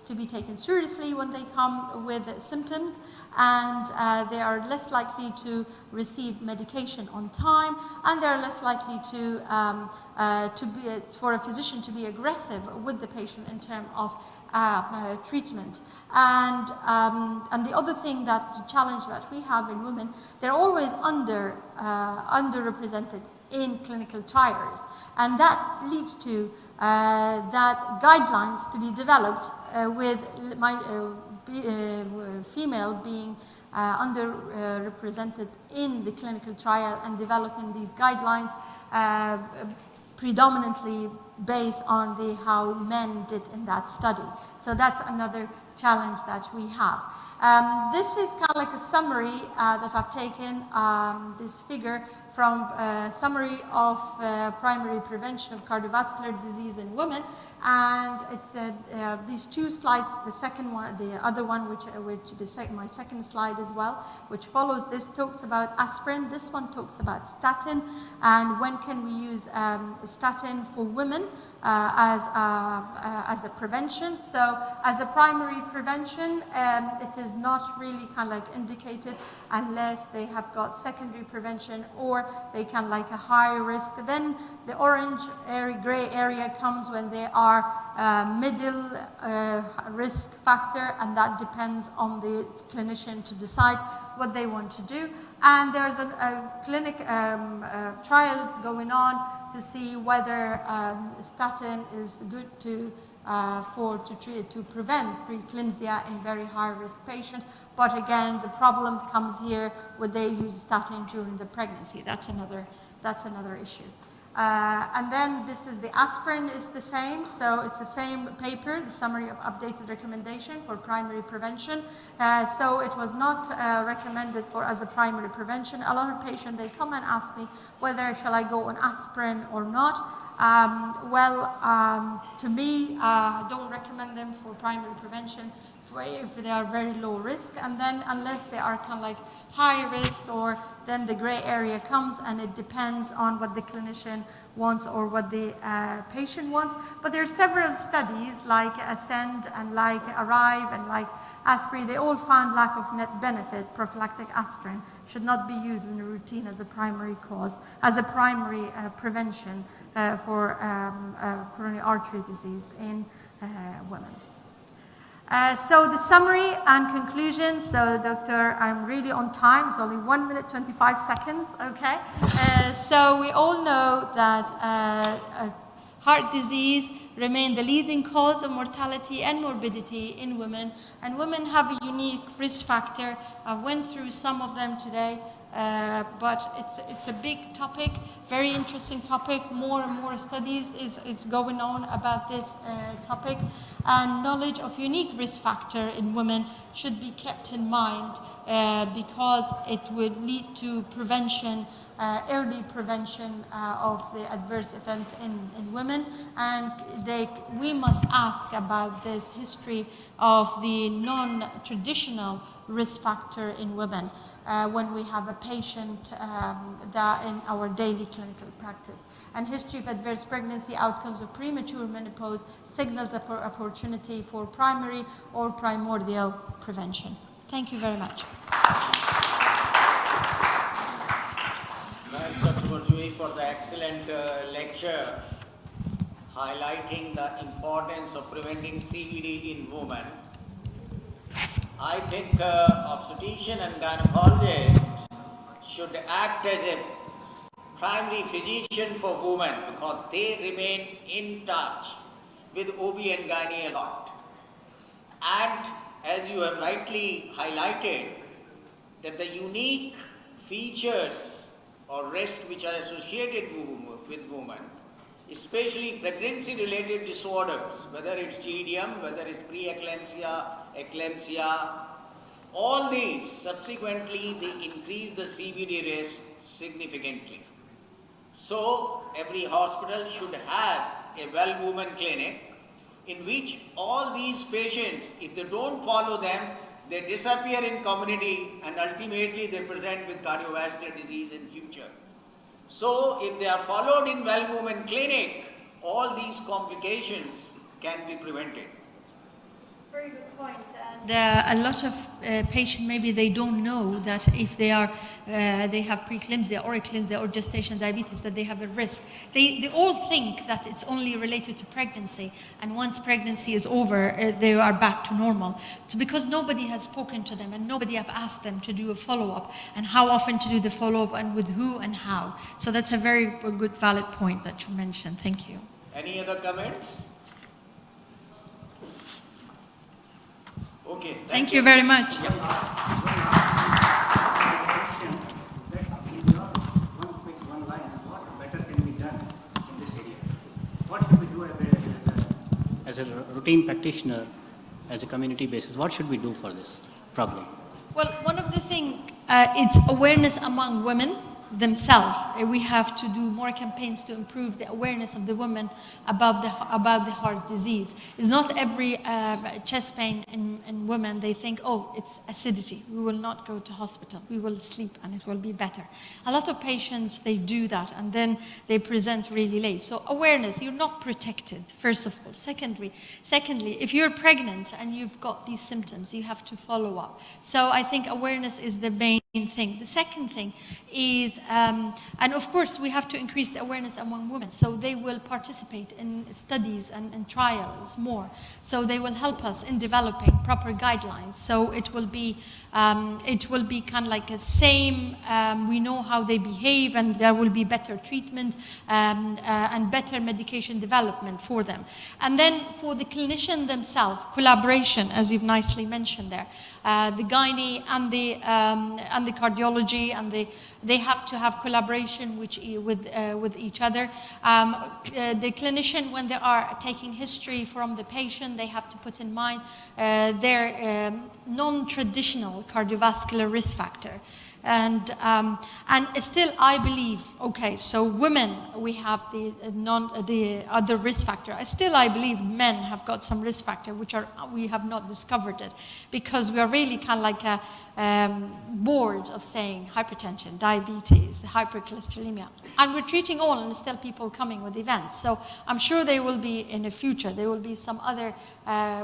to be taken seriously when they come with symptoms, and they are less likely to receive medication on time, and they are less likely for a physician to be aggressive with the patient in terms of treatment. And the other thing, that the challenge that we have in women, they're always underrepresented in clinical trials, and that leads to that guidelines to be developed with female being underrepresented in the clinical trial, and developing these guidelines predominantly based on how men did in that study. So that's another challenge that we have. This is kind of like a summary that I've taken, this figure from a summary of primary prevention of cardiovascular disease in women. And it's these two slides, the second one, the other one, my second slide as well, which follows this, talks about aspirin. This one talks about statin, and when can we use statin for women as a prevention. So as a primary prevention, it is not really kind of like indicated unless they have got secondary prevention or they can like a high risk. Then the orange gray area comes when they are middle risk factor, and that depends on the clinician to decide what they want to do. And there's a clinic trials going on to see whether statin is good to prevent preeclampsia in very high risk patients. But again, the problem comes here when they use statin during the pregnancy. That's another issue. And then this is the aspirin is the same, so it's the same paper, the summary of updated recommendation for primary prevention. So it was not recommended as a primary prevention. A lot of patients, they come and ask me whether shall I go on aspirin or not. To me, don't recommend them for primary prevention if they are very low risk, and then unless they are kind of like high risk, or then the gray area comes, and it depends on what the clinician wants or what the patient wants. But there are several studies like ASCEND and like ARRIVE and like aspirin. They all found lack of net benefit. Prophylactic aspirin should not be used in the routine as a primary cause, as a primary prevention for coronary artery disease in women. So the summary and conclusion. So doctor, I'm really on time. It's only 1 minute, 25 seconds, okay? So we all know that heart disease remain the leading cause of mortality and morbidity in women. And women have a unique risk factor. I went through some of them today. But it's a big topic, very interesting topic. More and more studies is going on about this topic, and knowledge of unique risk factor in women should be kept in mind because it would lead to prevention, early prevention of the adverse event in women. And we must ask about this history of the non-traditional risk factor in women when we have a patient that in our daily clinical practice. And history of adverse pregnancy, outcomes of premature menopause, signals opportunity for primary or primordial prevention. Thank you very much. Thanks, Dr. Burjui, for the excellent lecture highlighting the importance of preventing CVD in women. I think obstetrician and gynecologist should act as a primary physician for women because they remain in touch with OB and gynae a lot. And as you have rightly highlighted, that the unique features or risk which are associated with women, especially pregnancy-related disorders, whether it's GDM, whether it's pre-eclampsia, eclampsia, all these subsequently they increase the CVD risk significantly. So every hospital should have a well-woman clinic in which all these patients, if they don't follow them, they disappear in community and ultimately they present with cardiovascular disease in future. So if they are followed in well-woman clinic, all these complications can be prevented. Very good point. And a lot of patients, maybe they don't know that if they have preeclampsia or eclampsia or gestational diabetes, that they have a risk. They all think that it's only related to pregnancy, and once pregnancy is over, they are back to normal. So because nobody has spoken to them and nobody have asked them to do a follow-up, and how often to do the follow-up and with who and how. So that's a very good, valid point that you mentioned. Thank you. Any other comments? Okay. Thank you very much. What should we do as a routine practitioner, as a community basis? What should we do for this problem? Well, one of the things, it's awareness among women themselves. We have to do more campaigns to improve the awareness of the women about the heart disease. It's not every chest pain in women, they think, oh, it's acidity. We will not go to hospital. We will sleep and it will be better. A lot of patients, they do that and then they present really late. So awareness, you're not protected, first of all. Secondly, if you're pregnant and you've got these symptoms, you have to follow up. So I think awareness is the main thing. The second thing is, and of course, we have to increase the awareness among women, so they will participate in studies and trials more. So they will help us in developing proper guidelines. So it will be kind of like a same. We know how they behave, and there will be better treatment and better medication development for them. And then for the clinician themselves, collaboration, as you've nicely mentioned there. The gynae and the cardiology, and they have to have collaboration with each other. The clinician, when they are taking history from the patient, they have to put in mind their non-traditional cardiovascular risk factor. And still, I believe, okay, so women, we have the other risk factor. I believe men have got some risk factor we have not discovered it, because we are really kind of like bored of saying hypertension, diabetes, hypercholesterolemia, and we're treating all, and still people coming with events. So I'm sure there will be in the future, there will be some other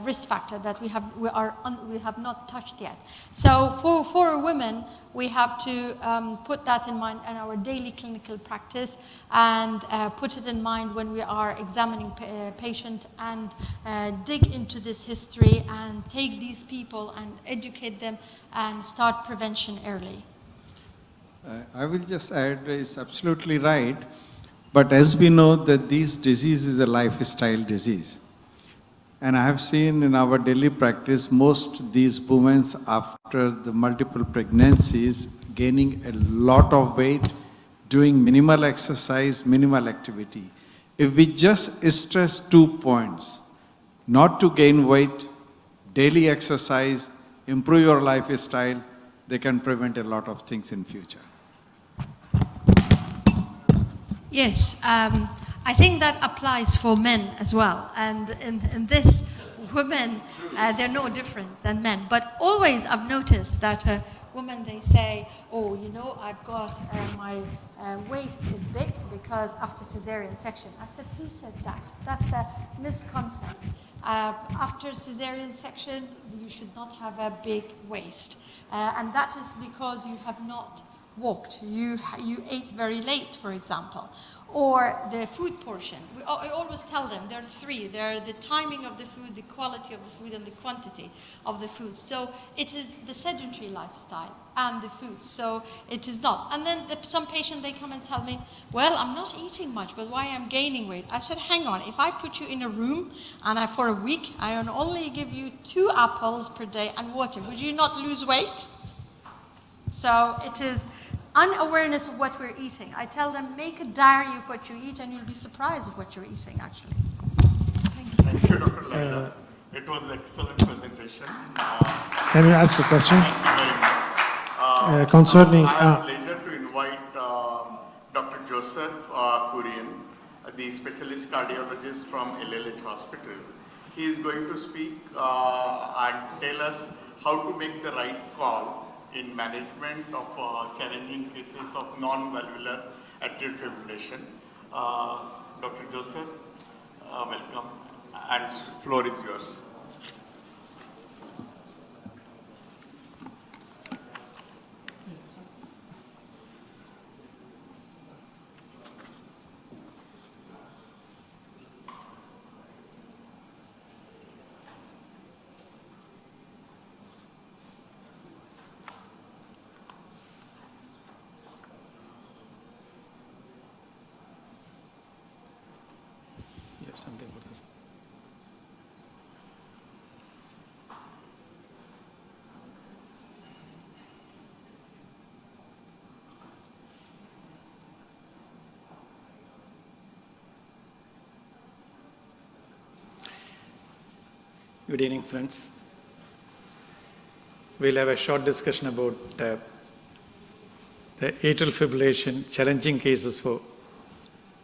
risk factor that we have not touched yet. So for women, we have to put that in mind in our daily clinical practice, and put it in mind when we are examining patient, and dig into this history and take these people and educate them and start prevention early. I will just add, it's absolutely right, but as we know that this disease is a lifestyle disease. And I have seen in our daily practice, most these women after the multiple pregnancies gaining a lot of weight, doing minimal exercise, minimal activity. If we just stress 2 points, not to gain weight, daily exercise, improve your lifestyle, they can prevent a lot of things in future. Yes, I think that applies for men as well. And in this, women, they're no different than men. But always I've noticed that women, they say, oh, you know, I've got, my waist is big because after cesarean section. I said, who said that? That's a misconcept. After cesarean section, you should not have a big waist. And that is because you have not walked. You ate very late, for example. Or the food portion. I always tell them there are three. There are the timing of the food, the quality of the food, and the quantity of the food. So it is the sedentary lifestyle and the food. So it is not. And then some patient, they come and tell me, well, I'm not eating much, but why I'm gaining weight? I said, hang on. If I put you in a room and for a week, I only give you 2 apples per day and water, would you not lose weight? So it is unawareness of what we're eating. I tell them, make a diary of what you eat and you'll be surprised of what you're eating, actually. Thank you, Dr. Laila. It was an excellent presentation. Can you ask a question? Thank you very much. Concerning... I have the pleasure to invite Dr. Joseph Kurian, the specialist cardiologist from LLH Hospital. He is going to speak and tell us how to make the right call in management of challenging cases of non-valvular atrial fibrillation. Dr. Joseph, welcome, and floor is yours. Something for this. Good evening, friends. We'll have a short discussion about the atrial fibrillation, challenging cases for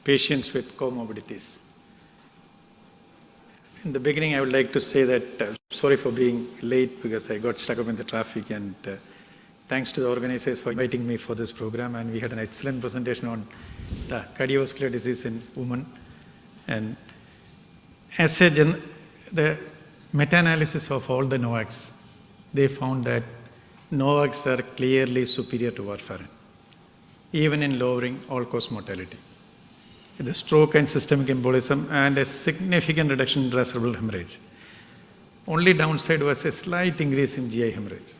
patients with comorbidities. In the beginning, I would like to say that sorry for being late because I got stuck up in the traffic, and thanks to the organizers for inviting me for this program. And we had an excellent presentation on the cardiovascular disease in women. And as the meta-analysis of all the NOACs, they found that NOACs are clearly superior to warfarin, even in lowering all-cause mortality. The stroke and systemic embolism, and a significant reduction in cerebral hemorrhage. Only downside was a slight increase in GI hemorrhage.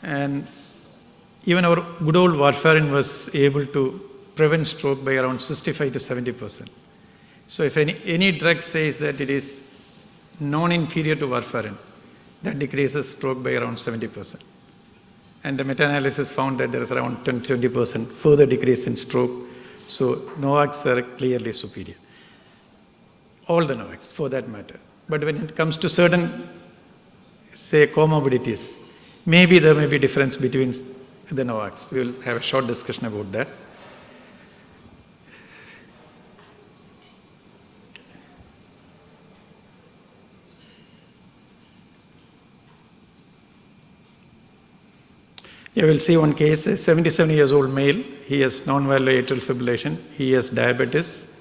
And even our good old warfarin was able to prevent stroke by around 65 to 70%. So if any drug says that it is non-inferior to warfarin, that decreases stroke by around 70%. And the meta-analysis found that there is around 20% further decrease in stroke. So NOACs are clearly superior. All the NOACs, for that matter. But when it comes to certain, say, comorbidities, maybe there may be difference between the NOACs. We will have a short discussion about that. You will see one case, a 77 years old male. He has non-valvular atrial fibrillation. He has diabetes,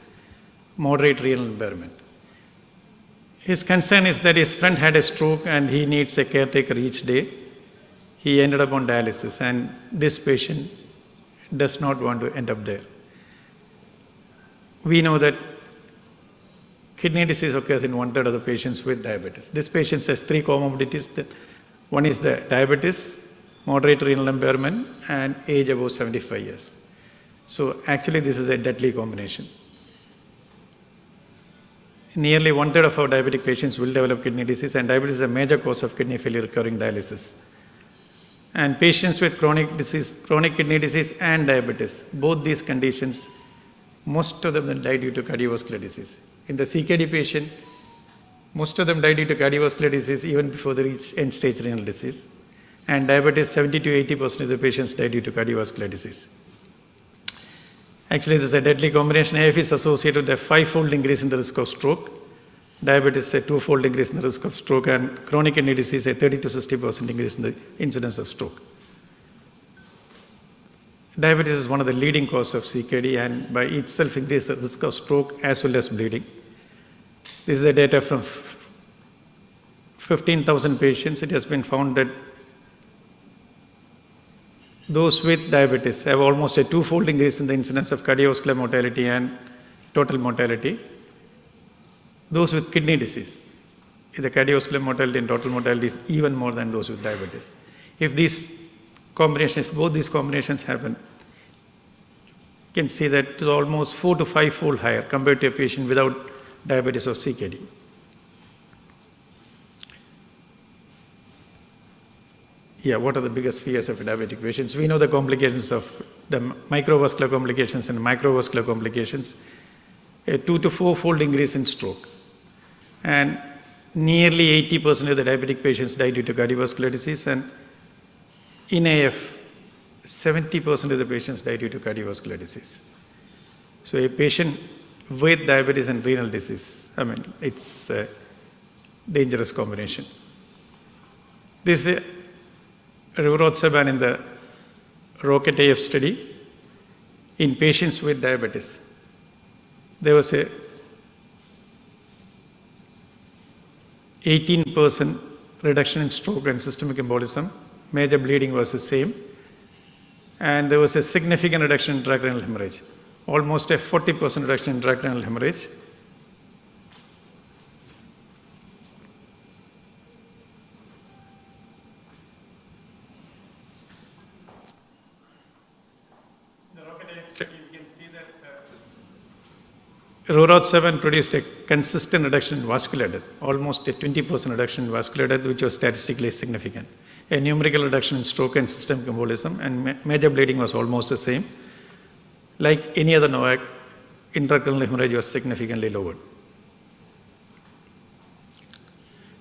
moderate renal impairment. His concern is that his friend had a stroke and he needs a caretaker each day. He ended up on dialysis, and this patient does not want to end up there. We know that kidney disease occurs in 1/3 of the patients with diabetes. This patient has 3 comorbidities. One is the diabetes, moderate renal impairment, and age above 75 years. So actually this is a deadly combination. nearly 1/3 of our diabetic patients will develop kidney disease, and diabetes is a major cause of kidney failure requiring dialysis. And patients with chronic disease, chronic kidney disease and diabetes, both these conditions, most of them die due to cardiovascular disease. In the CKD patient, most of them die due to cardiovascular disease even before they reach end-stage renal disease. And diabetes, 70 to 80% of the patients die due to cardiovascular disease. Actually, this is a deadly combination. AF is associated with a 5-fold increase in the risk of stroke. Diabetes, a 2-fold increase in the risk of stroke, and chronic kidney disease, a 30 to 60% increase in the incidence of stroke. Diabetes is one of the leading causes of CKD, and by itself increases the risk of stroke as well as bleeding. This is the data from 15,000 patients. It has been found that those with diabetes have almost a 2-fold increase in the incidence of cardiovascular mortality and total mortality. Those with kidney disease, the cardiovascular mortality and total mortality is even more than those with diabetes. If both these combinations happen, you can see that it's almost 4 to 5-fold higher compared to a patient without diabetes or CKD. Yeah, what are the biggest fears of diabetic patients? We know the complications of the microvascular complications and microvascular complications, a 2 to 4-fold increase in stroke. And nearly 80% of the diabetic patients die due to cardiovascular disease, and in AF, 70% of the patients die due to cardiovascular disease. So a patient with diabetes and renal disease, it's a dangerous combination. This is rivaroxaban in the ROCKET-AF study in patients with diabetes. There was a 18% reduction in stroke and systemic embolism. Major bleeding was the same. And there was a significant reduction in intracranial hemorrhage, almost a 40% reduction in intracranial hemorrhage. Rivaroxaban produced a consistent reduction in vascular death, almost a 20% reduction in vascular death, which was statistically significant. A numerical reduction in stroke and systemic embolism, and major bleeding was almost the same. Like any other NOAC, intracranial hemorrhage was significantly lowered.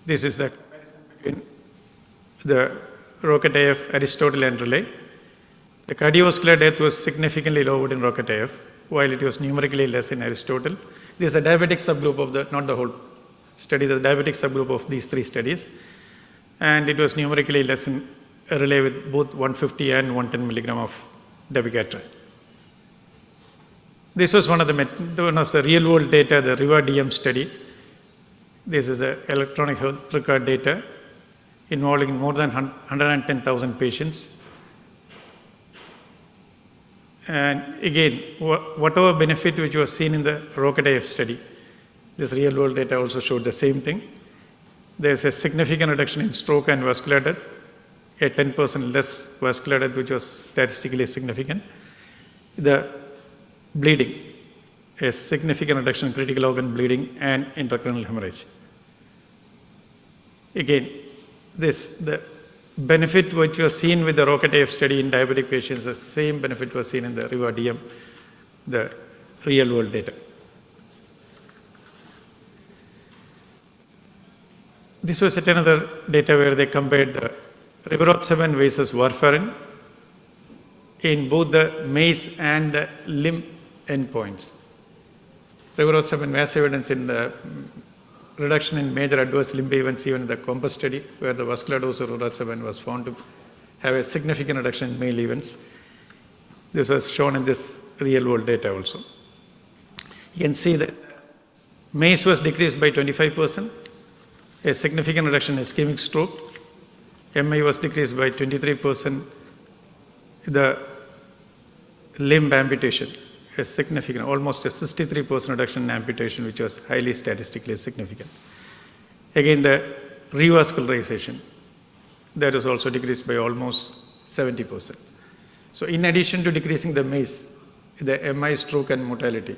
This is the comparison between the ROCKET-AF, Aristotle, and Relay. The cardiovascular death was significantly lowered in ROCKET-AF, while it was numerically less in Aristotle. This is a diabetic subgroup of not the whole study, the diabetic subgroup of these 3 studies. And it was numerically less in Relay with both 150 and 110 milligram of dabigatran. This was one of the real world data, the RIVA-DM study. This is the electronic health record data involving more than 110,000 patients. And again, whatever benefit which was seen in the ROCKET-AF study, this real world data also showed the same thing. There's a significant reduction in stroke and vascular death, a 10% less vascular death, which was statistically significant. The bleeding, a significant reduction in critical organ bleeding and intracranial hemorrhage. Again, the benefit which was seen with the ROCKET-AF study in diabetic patients, the same benefit was seen in the RIVA-DM, the real world data. This was yet another data where they compared the rivaroxaban versus warfarin in both the MACE and the limb endpoints. Rivaroxaban has evidence in the reduction in major adverse limb events, even in the COMPASS study, where the vascular dose of rivaroxaban was found to have a significant reduction in MACE events. This was shown in this real world data also. You can see that MACE was decreased by 25%, a significant reduction in ischemic stroke. MI was decreased by 23%. The limb amputation, a significant, almost a 63% reduction in amputation, which was highly statistically significant. Again, the revascularization, that was also decreased by almost 70%. So in addition to decreasing the MACE, the MI, stroke and mortality,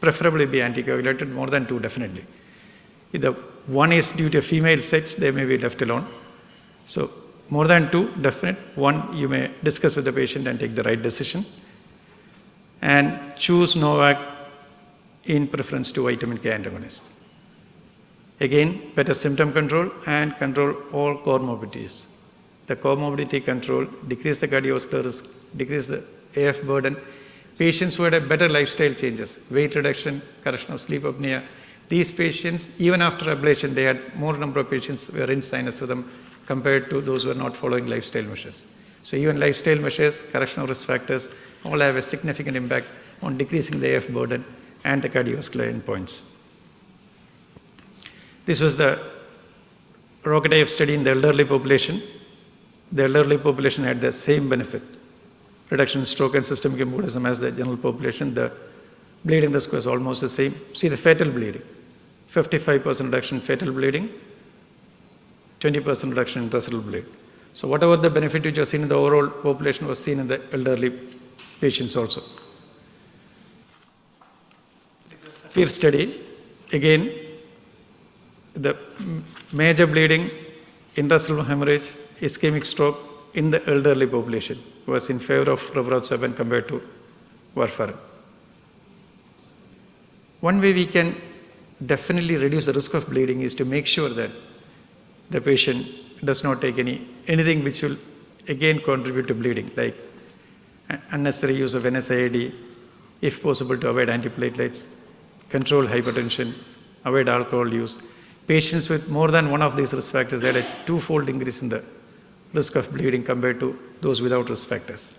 preferably be anticoagulated, more than 2 definitely. If the one is due to female sex, they may be left alone. So more than 2, definite. 1, you may discuss with the patient and take the right decision. And choose NOAC in preference to vitamin K antagonist. Again, better symptom control and control all comorbidities. The comorbidity control, decrease the cardiovascular risk, decrease the AF burden. Patients who had a better lifestyle changes, weight reduction, correction of sleep apnea, these patients, even after ablation, they had more number of patients who were in sinus rhythm compared to those who are not following lifestyle measures. So even lifestyle measures, correction of risk factors, all have a significant impact on decreasing the AF burden and the cardiovascular endpoints. This was the ROCKET-IF study in the elderly population. The elderly population had the same benefit, reduction in stroke and systemic embolism as the general population. The bleeding risk was almost the same. See the fatal bleeding, 55% reduction in fatal bleeding, 20% reduction in residual bleeding. So whatever the benefit which was seen in the overall population was seen in the elderly patients also. SHAKEHEART study, again, the major bleeding, interstitial hemorrhage, ischemic stroke in the elderly population was in favor of rivaroxaban compared to warfarin. One way we can definitely reduce the risk of bleeding is to make sure that the patient does not take anything which will again contribute to bleeding, like unnecessary use of NSAID, if possible to avoid antiplatelets, control hypertension, avoid alcohol use. Patients with more than one of these risk factors had a 2-fold increase in the risk of bleeding compared to those without risk factors.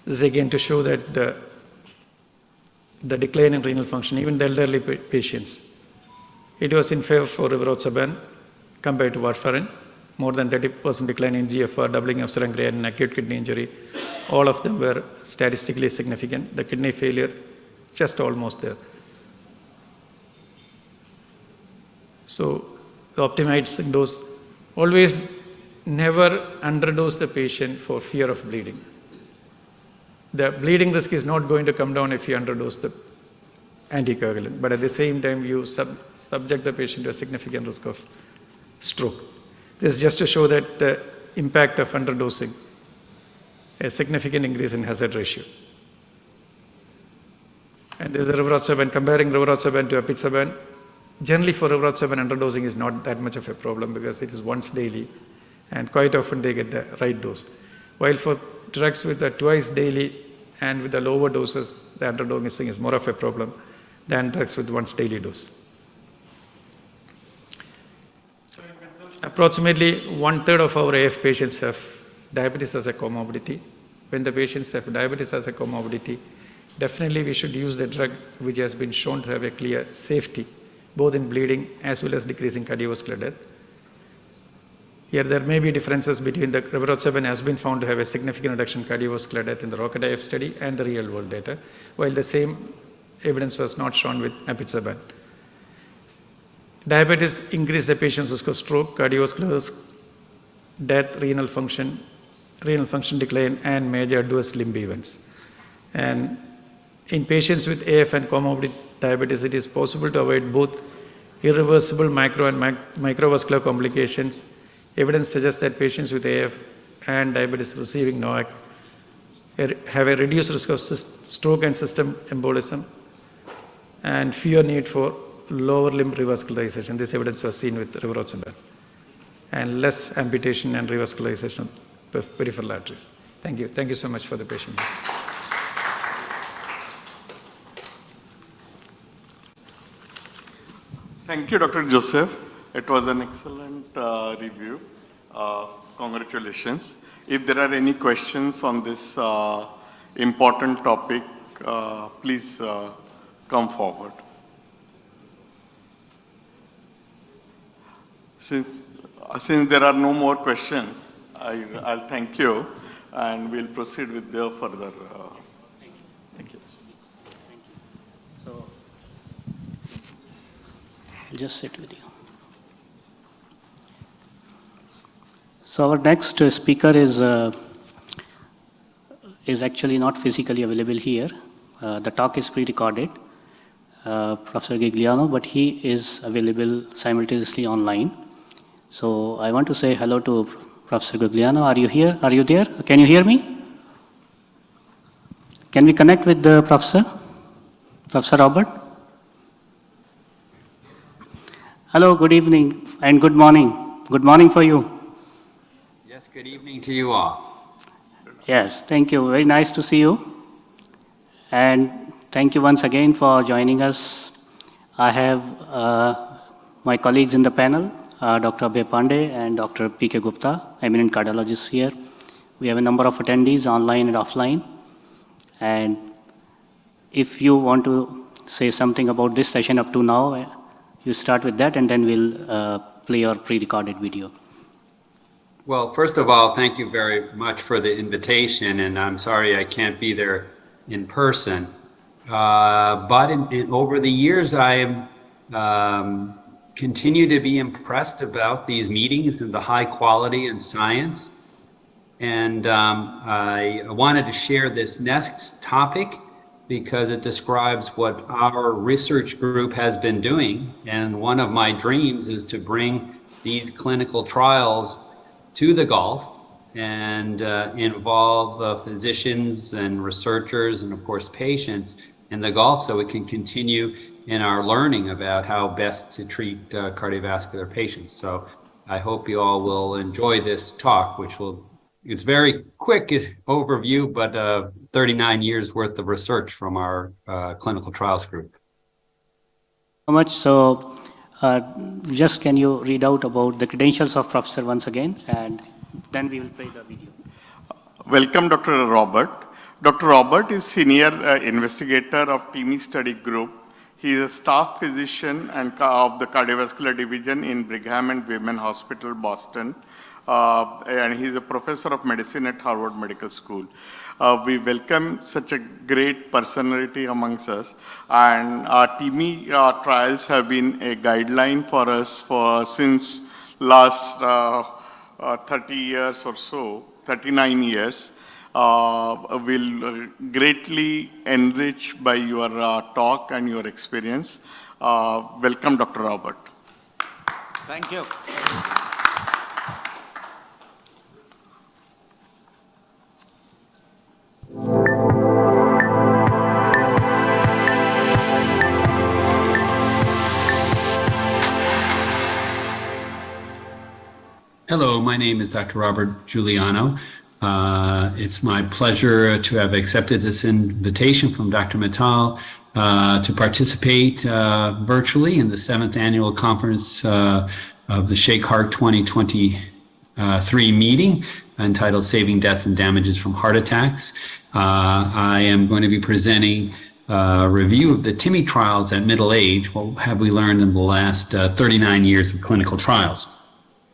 This is again to show that the decline in renal function, even the elderly patients, it was in favor for rivaroxaban compared to warfarin. More than 30% decline in GFR, doubling of serum creatinine, acute kidney injury. All of them were statistically significant. The kidney failure, just almost there. So the optimizing dose, always never underdose the patient for fear of bleeding. The bleeding risk is not going to come down if you underdose the anticoagulant, but at the same time you subject the patient to a significant risk of stroke. This is just to show that the impact of underdosing, a significant increase in hazard ratio. And there's the rivaroxaban, comparing rivaroxaban to apixaban. Generally for rivaroxaban, underdosing is not that much of a problem because it is once daily and quite often they get the right dose. While for drugs with the twice daily and with the lower doses, the underdosing is more of a problem than drugs with once daily dose. Approximately 1/3 of our AF patients have diabetes as a comorbidity. When the patients have diabetes as a comorbidity, definitely we should use the drug which has been shown to have a clear safety, both in bleeding as well as decreasing cardiovascular death. Here there may be differences between the rivaroxaban has been found to have a significant reduction in cardiovascular death in the ROCKET-IF study and the real world data, while the same evidence was not shown with apixaban. Diabetes increases the patient's risk of stroke, cardiovascular risk, death, renal function decline, and major adverse limb events. And in patients with AF and comorbid diabetes, it is possible to avoid both irreversible micro and microvascular complications. Evidence suggests that patients with AF and diabetes receiving NOAC have a reduced risk of stroke and system embolism and fewer need for lower limb revascularization. This evidence was seen with rivaroxaban, and less amputation and revascularization of peripheral arteries. Thank you. Thank you so much for the patient. Thank you, Dr. Joseph. It was an excellent review. Congratulations. If there are any questions on this important topic, please come forward. Since there are no more questions, I'll thank you and we'll proceed with the further. Thank you. So, I'll just sit with you. So our next speaker is is actually not physically available here. The talk is pre-recorded, Professor Gigliano, but he is available simultaneously online. So I want to say hello to Professor Gigliano. Are you here? Are you there? Can you hear me? Can we connect with the professor? Professor Robert? Hello, good evening and good morning. Good morning for you. Yes, good evening to you all. Yes, thank you. Very nice to see you. And thank you once again for joining us. I have my colleagues in the panel, Dr. Abhay Pandey and Dr. P.K. Gupta, eminent cardiologists here. We have a number of attendees online and offline. And if you want to say something about this session up to now, you start with that and then we'll play your pre-recorded video. Well, first of all, thank you very much for the invitation, and I'm sorry I can't be there in person. But over the years, I continue to be impressed about these meetings and the high quality in science. And I wanted to share this next topic because it describes what our research group has been doing. And one of my dreams is to bring these clinical trials to the Gulf and involve physicians and researchers and of course patients in the Gulf so we can continue in our learning about how best to treat cardiovascular patients. So I hope you all will enjoy this talk, which it's very quick overview, but 39 years worth of research from our clinical trials group. So much. So just can you read out about the credentials of Professor once again, and then we will play the video. Welcome, Dr. Robert. Dr. Robert is Senior Investigator of TIMI Study Group. He is a staff physician and of the Cardiovascular Division in Brigham and Women's Hospital, Boston. And he's a professor of medicine at Harvard Medical School. We welcome such a great personality amongst us. And our TIMI trials have been a guideline for us since last 30 years or so, 39 years. Will greatly enrich by your talk and your experience. Welcome, Dr. Robert. Thank you. Hello, my name is Dr. Robert Giuliano. It's my pleasure to have accepted this invitation from Dr. Mittal to participate virtually in the 7th annual conference of the SHAKEHEART2023 meeting entitled Saving Deaths and Damages from Heart Attacks. I am going to be presenting a review of the TIMI trials at middle age. What have we learned in the last 39 years of clinical trials?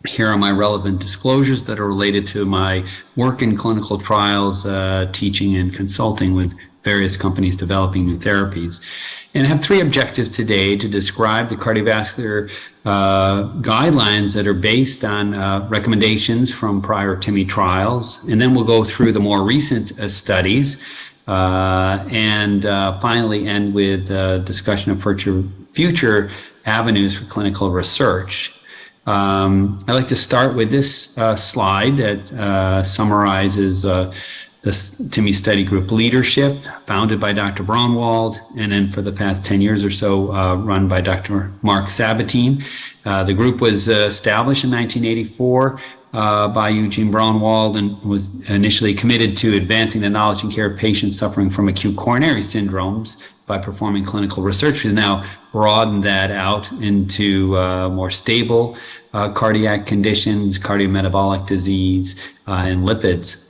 Here are my relevant disclosures that are related to my work in clinical trials, teaching and consulting with various companies developing new therapies. And I have 3 objectives today: to describe the cardiovascular guidelines that are based on recommendations from prior TIMI trials, and then we'll go through the more recent studies, and finally end with a discussion of future avenues for clinical research. I'd like to start with this slide that summarizes the TIMI study group leadership, founded by Dr. Braunwald, and then for the past 10 years or so, run by Dr. Mark Sabatine. The group was established in 1984 by Eugene Braunwald and was initially committed to advancing the knowledge and care of patients suffering from acute coronary syndromes by performing clinical research. We've now broadened that out into more stable cardiac conditions, cardiometabolic disease, and lipids.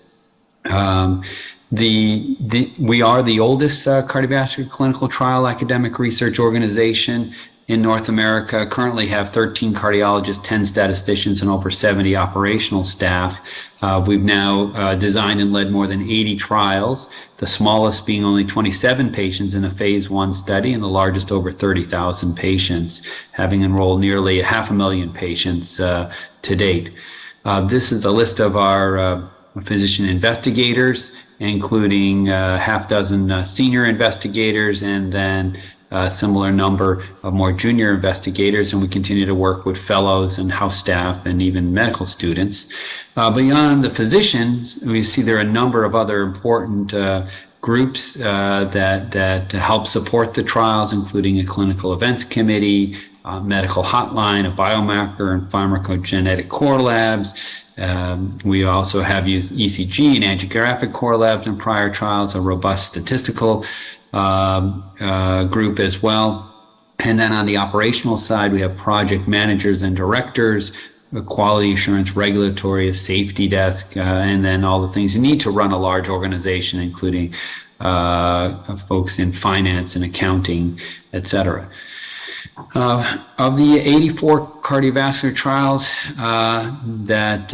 We are the oldest cardiovascular clinical trial academic research organization in North America. Currently have 13 cardiologists, 10 statisticians, and over 70 operational staff. We've now designed and led more than 80 trials, the smallest being only 27 patients in a phase 1 study, and the largest over 30,000 patients, having enrolled nearly 500,000 patients to date. This is the list of our physician investigators, including half dozen senior investigators, and then a similar number of more junior investigators, and we continue to work with fellows and house staff and even medical students. Beyond the physicians, we see there are a number of other important groups that help support the trials, including a clinical events committee, a medical hotline, a biomarker and pharmacogenetic core labs. We also have used ECG and angiographic core labs in prior trials, a robust statistical group as well. And then on the operational side, we have project managers and directors, a quality assurance, regulatory, a safety desk, and then all the things you need to run a large organization, including folks in finance and accounting, et cetera. Of the 84 cardiovascular trials that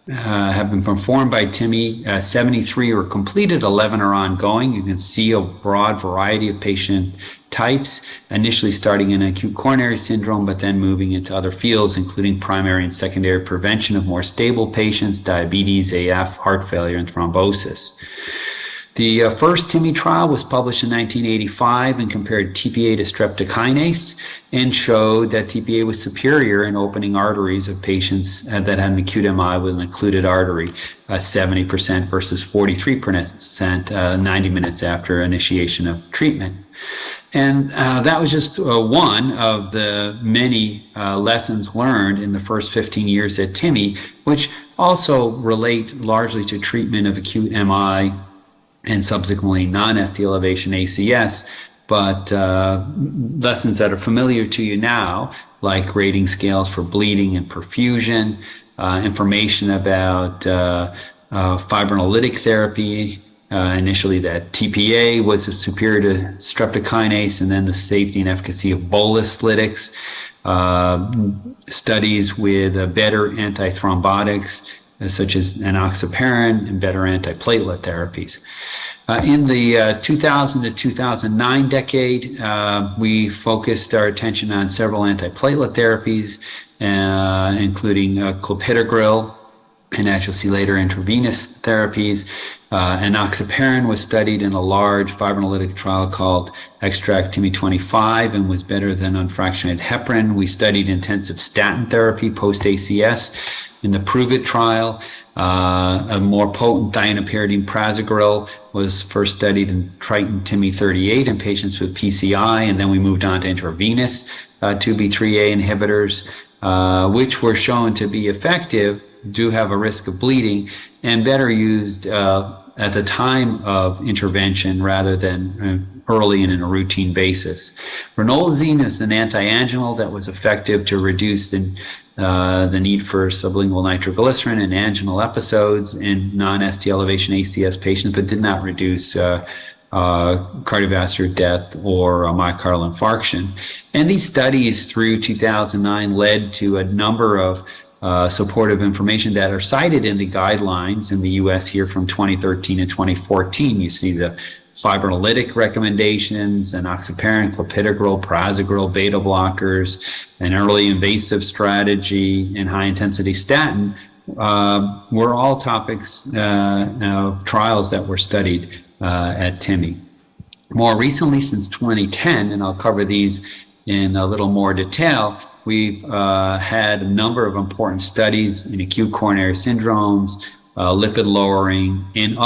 have been performed by TIMI, 73 were completed, 11 are ongoing. You can see a broad variety of patient types, initially starting in acute coronary syndrome, but then moving into other fields, including primary and secondary prevention of more stable patients, diabetes, AF, heart failure, and thrombosis. The first TIMI trial was published in 1985 and compared TPA to streptokinase and showed that TPA was superior in opening arteries of patients that had an acute MI with an occluded artery, 70% versus 43% 90 minutes after initiation of treatment. And that was just one of the many lessons learned in the first 15 years at TIMI, which also relate largely to treatment of acute MI and subsequently non-ST elevation ACS, but lessons that are familiar to you now, like rating scales for bleeding and perfusion, information about fibrinolytic therapy, initially that TPA was superior to streptokinase, and then the safety and efficacy of bolus lytics, studies with better antithrombotics, such as enoxaparin, and better antiplatelet therapies. In the 2000 to 2009 decade, we focused our attention on several antiplatelet therapies, including clopidogrel, and as you'll see later, intravenous therapies. Enoxaparin was studied in a large fibrinolytic trial called Extract TIMI 25 and was better than unfractionated heparin. We studied intensive statin therapy post-ACS. In the PROVE-IT trial, a more potent thienopyridine prasugrel was first studied in Triton TIMI 38 in patients with PCI, and then we moved on to intravenous 2B3A inhibitors, which were shown to be effective, do have a risk of bleeding, and better used at the time of intervention rather than early and in a routine basis. Ranolazine is an antianginal that was effective to reduce the need for sublingual nitroglycerin in anginal episodes in non-ST elevation ACS patients, but did not reduce cardiovascular death or myocardial infarction. And these studies through 2009 led to a number of supportive information that are cited in the guidelines in the US here from 2013 and 2014. You see the fibrinolytic recommendations, enoxaparin, clopidogrel, prasugrel, beta blockers, an early invasive strategy, and high-intensity statin were all topics of trials that were studied at TIMI. More recently, since 2010, and I'll cover these in a little more detail, we've had a number of important studies in acute coronary syndromes, lipid lowering, and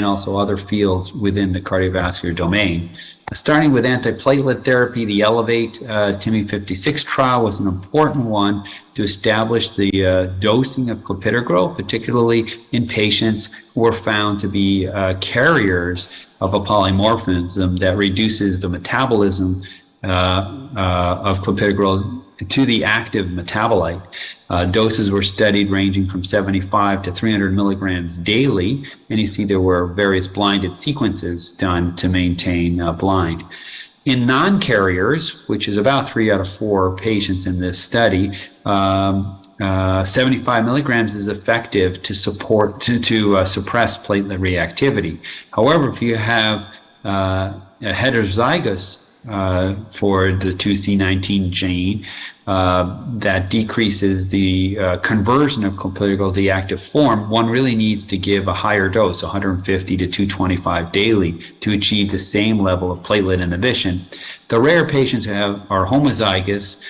also other fields within the cardiovascular domain. Starting with antiplatelet therapy, the ELEVATE TIMI 56 trial was an important one to establish the dosing of clopidogrel, particularly in patients who were found to be carriers of a polymorphism that reduces the metabolism of clopidogrel to the active metabolite. Doses were studied ranging from 75 to 300 milligrams daily, and you see there were various blinded sequences done to maintain blind. In non-carriers, which is about 3 out of 4 patients in this study, 75 milligrams is effective to suppress platelet reactivity. However, if you have a heterozygous for the 2C19 gene, that decreases the conversion of clopidogrel to the active form, one really needs to give a higher dose, 150 to 225 daily, to achieve the same level of platelet inhibition. The rare patients who are homozygous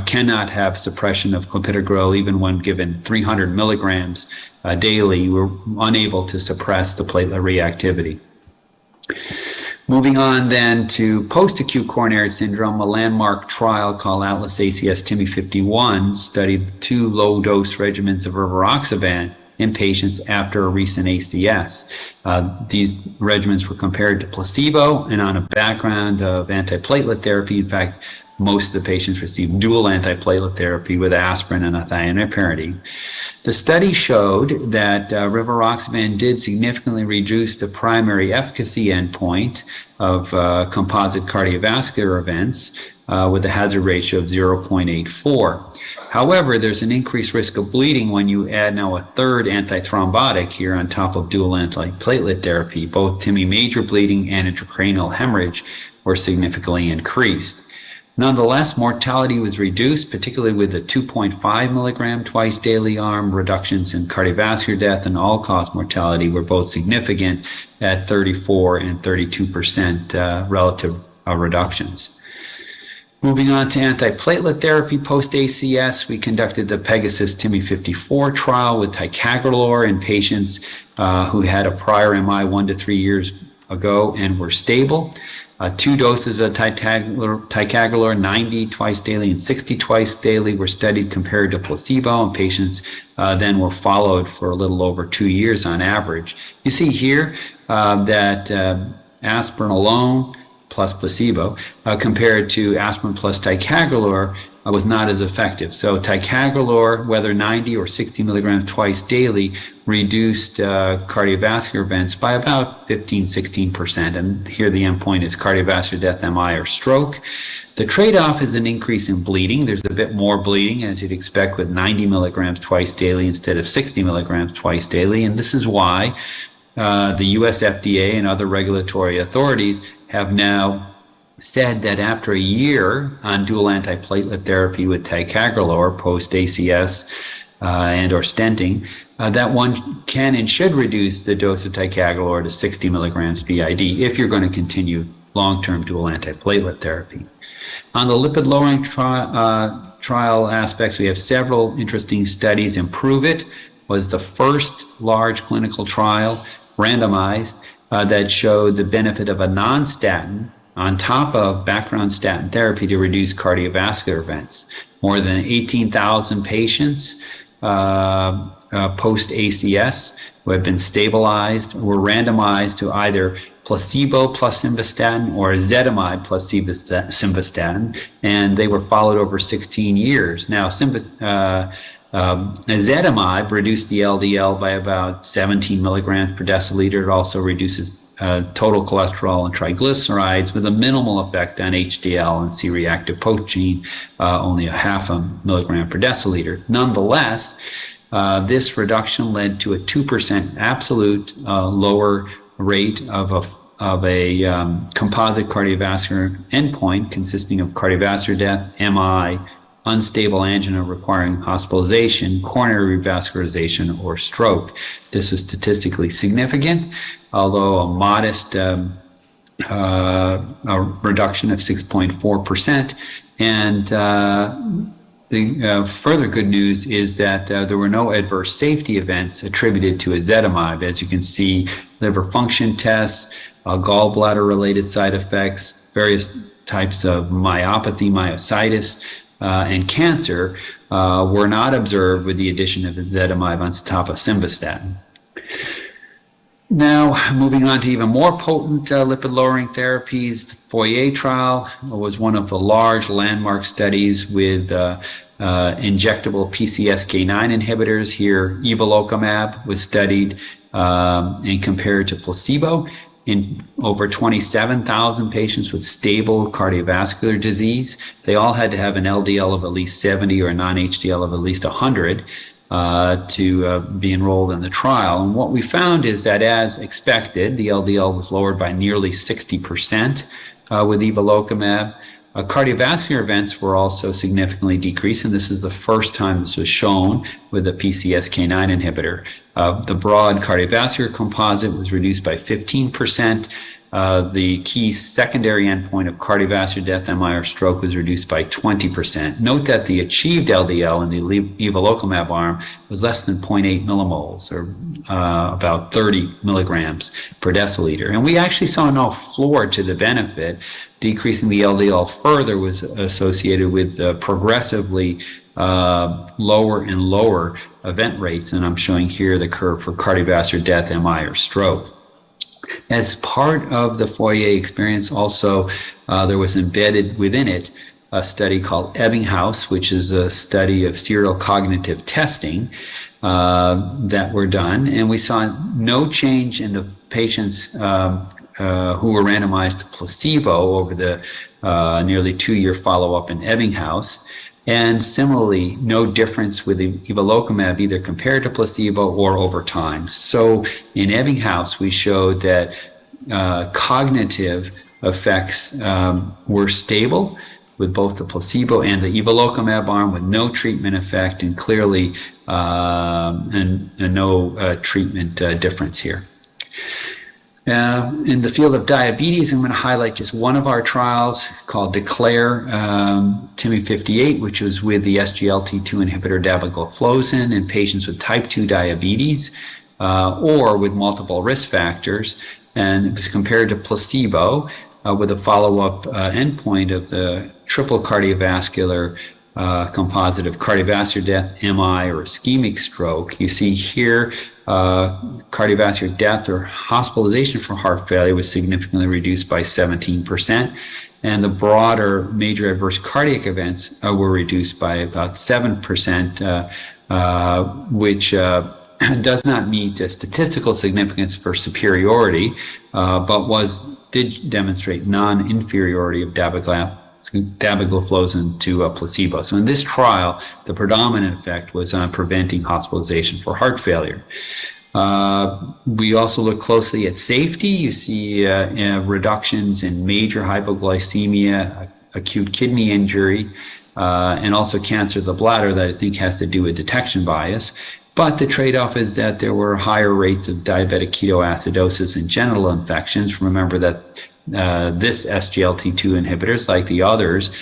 cannot have suppression of clopidogrel even when given 300 milligrams daily. We're unable to suppress the platelet reactivity. Moving on then to post-acute coronary syndrome, a landmark trial called Atlas ACS TIMI 51 studied 2 low-dose regimens of rivaroxaban in patients after a recent ACS. These regimens were compared to placebo and on a background of antiplatelet therapy. In fact, most of the patients received dual antiplatelet therapy with aspirin and ethionine. The study showed that rivaroxaban did significantly reduce the primary efficacy endpoint of composite cardiovascular events with a hazard ratio of 0.84. However, there's an increased risk of bleeding when you add now a third antithrombotic here on top of dual antiplatelet therapy. Both TIMI major bleeding and intracranial hemorrhage were significantly increased. Nonetheless, mortality was reduced, particularly with the 2.5 milligram twice daily arm. Reductions in cardiovascular death and all-cause mortality were both significant at 34 and 32% relative reductions. Moving on to antiplatelet therapy post-ACS, we conducted the Pegasus TIMI 54 trial with ticagrelor in patients who had a prior MI 1 to 3 years ago and were stable. 2 doses of ticagrelor, 90 twice daily and 60 twice daily, were studied compared to placebo, and patients then were followed for a little over 2 years on average. You see here that aspirin alone plus placebo compared to aspirin plus ticagrelor was not as effective. So ticagrelor, whether 90 or 60 milligrams twice daily, reduced cardiovascular events by about 15-16%. And here the endpoint is cardiovascular death, MI, or stroke. The trade-off is an increase in bleeding. There's a bit more bleeding, as you'd expect, with 90 milligrams twice daily instead of 60 milligrams twice daily. And this is why the US FDA and other regulatory authorities have now said that after a year on dual antiplatelet therapy with ticagrelor post-ACS and or stenting, that one can and should reduce the dose of ticagrelor to 60 milligrams BID if you're going to continue long-term dual antiplatelet therapy. On the lipid-lowering trial aspects, we have several interesting studies. Improve It was the first large clinical trial, randomized, that showed the benefit of a non-statin on top of background statin therapy to reduce cardiovascular events. More than 18,000 patients post-ACS who had been stabilized were randomized to either placebo plus simvastatin or ezetimibe plus simvastatin, and they were followed over 16 years. Now, ezetimibe reduced the LDL by about 17 milligrams per deciliter. It also reduces total cholesterol and triglycerides with a minimal effect on HDL and C-reactive protein, only a half a milligram per deciliter. Nonetheless, this reduction led to a 2% absolute lower rate of a composite cardiovascular endpoint consisting of cardiovascular death, MI, unstable angina requiring hospitalization, coronary revascularization, or stroke. This was statistically significant, although a modest reduction of 6.4%. And the further good news is that there were no adverse safety events attributed to ezetimibe. As you can see, liver function tests, gallbladder-related side effects, various types of myopathy, myositis, and cancer were not observed with the addition of ezetimibe on top of simvastatin. Now, moving on to even more potent lipid-lowering therapies, the FOYE trial was one of the large landmark studies with injectable PCSK9 inhibitors. Here, evolocumab was studied and compared to placebo in over 27,000 patients with stable cardiovascular disease. They all had to have an LDL of at least 70 or a non-HDL of at least 100 to be enrolled in the trial. And what we found is that, as expected, the LDL was lowered by nearly 60% with evolocumab. Cardiovascular events were also significantly decreased, and this is the first time this was shown with a PCSK9 inhibitor. The broad cardiovascular composite was reduced by 15%. The key secondary endpoint of cardiovascular death, MI, or stroke was reduced by 20%. Note that the achieved LDL in the evolocumab arm was less than 0.8 millimoles, or about 30 milligrams per deciliter. And we actually saw no floor to the benefit. Decreasing the LDL further was associated with progressively lower and lower event rates, and I'm showing here the curve for cardiovascular death, MI, or stroke. As part of the Foyer experience, also there was embedded within it a study called Ebbinghaus, which is a study of serial cognitive testing that were done, and we saw no change in the patients who were randomized to placebo over the nearly 2-year follow-up in Ebbinghaus. And similarly, no difference with evolocumab either compared to placebo or over time. So in Ebbinghaus, we showed that cognitive effects were stable with both the placebo and the evolocumab arm, with no treatment effect, and clearly no treatment difference here. In the field of diabetes, I'm going to highlight just one of our trials called DECLARE TIMI58, which was with the SGLT2 inhibitor dapagliflozin in patients with type 2 diabetes or with multiple risk factors. And it was compared to placebo with a follow-up endpoint of the triple cardiovascular composite of cardiovascular death, MI, or ischemic stroke. You see here cardiovascular death or hospitalization for heart failure was significantly reduced by 17%, and the broader major adverse cardiac events were reduced by about 7%, which does not meet statistical significance for superiority, but did demonstrate non-inferiority of dapagliflozin to a placebo. So in this trial, the predominant effect was on preventing hospitalization for heart failure. We also look closely at safety. You see reductions in major hypoglycemia, acute kidney injury, and also cancer of the bladder that I think has to do with detection bias. But the trade-off is that there were higher rates of diabetic ketoacidosis and genital infections. Remember that this SGLT2 inhibitors, like the others,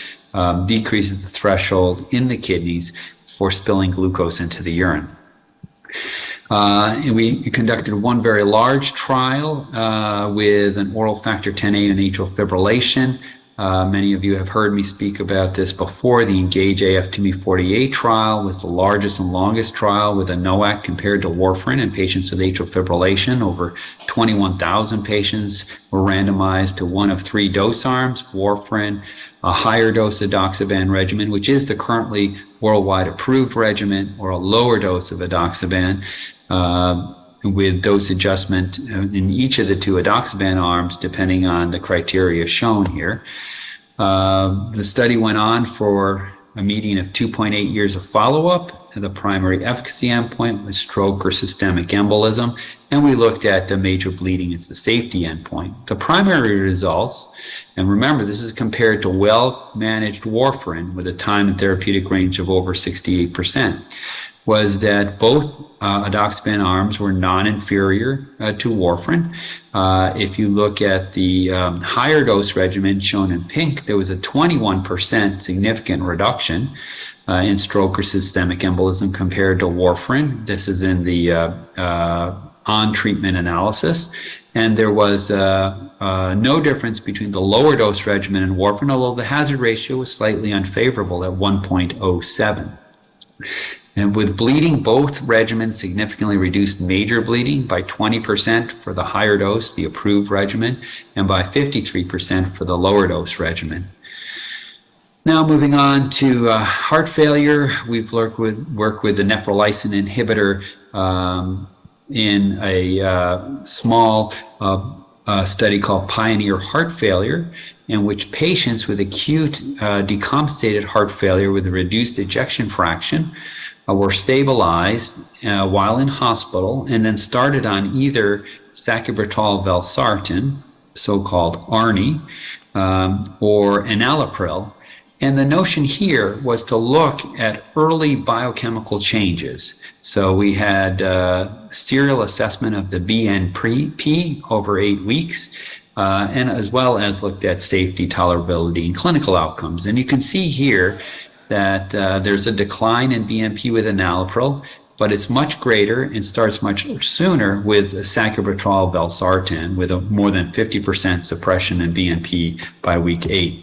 decreases the threshold in the kidneys for spilling glucose into the urine. And we conducted one very large trial with an oral factor Xa and atrial fibrillation. Many of you have heard me speak about this before. The ENGAGE-AF TIMI48 trial was the largest and longest trial with a NOAC compared to warfarin in patients with atrial fibrillation. Over 21,000 patients were randomized to one of 3 dose arms: warfarin, a higher dose edoxaban regimen, which is the currently worldwide approved regimen, or a lower dose of edoxaban, with dose adjustment in each of the 2 edoxaban arms, depending on the criteria shown here. The study went on for a median of 2.8 years of follow-up. The primary efficacy endpoint was stroke or systemic embolism, and we looked at the major bleeding as the safety endpoint. The primary results, and remember this is compared to well-managed warfarin with a time and therapeutic range of over 68%, was that both edoxaban arms were non-inferior to warfarin. If you look at the higher dose regimen shown in pink, there was a 21% significant reduction in stroke or systemic embolism compared to warfarin. This is in the on-treatment analysis. And there was no difference between the lower dose regimen and warfarin, although the hazard ratio was slightly unfavorable at 1.07. And with bleeding, both regimens significantly reduced major bleeding by 20% for the higher dose, the approved regimen, and by 53% for the lower dose regimen. Now moving on to heart failure, we've worked with the neprilysin inhibitor in a small study called Pioneer Heart Failure, in which patients with acute decompensated heart failure with a reduced ejection fraction were stabilized while in hospital and then started on either sacubitril/valsartan, so-called ARNI, or enalapril. And the notion here was to look at early biochemical changes. So we had serial assessment of the BNP over 8 weeks, and as well as looked at safety, tolerability, and clinical outcomes. And you can see here that there's a decline in BNP with enalapril, but it's much greater and starts much sooner with sacubitril valsartan, with a more than 50% suppression in BNP by week 8.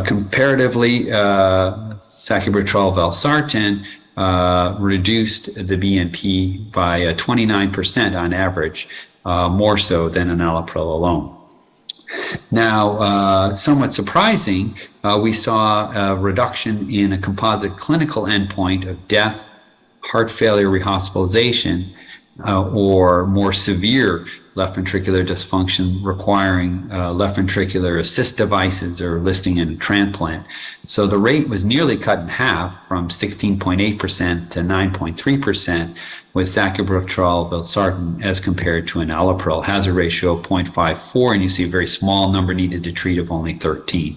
Comparatively, sacubitril valsartan reduced the BNP by 29% on average, more so than enalapril alone. Now, somewhat surprising, we saw a reduction in a composite clinical endpoint of death, heart failure rehospitalization, or more severe left ventricular dysfunction requiring left ventricular assist devices or listing in a transplant. So the rate was nearly cut in half from 16.8% to 9.3% with sacubitril valsartan as compared to enalapril. Hazard ratio of 0.54, and you see a very small number needed to treat of only 13.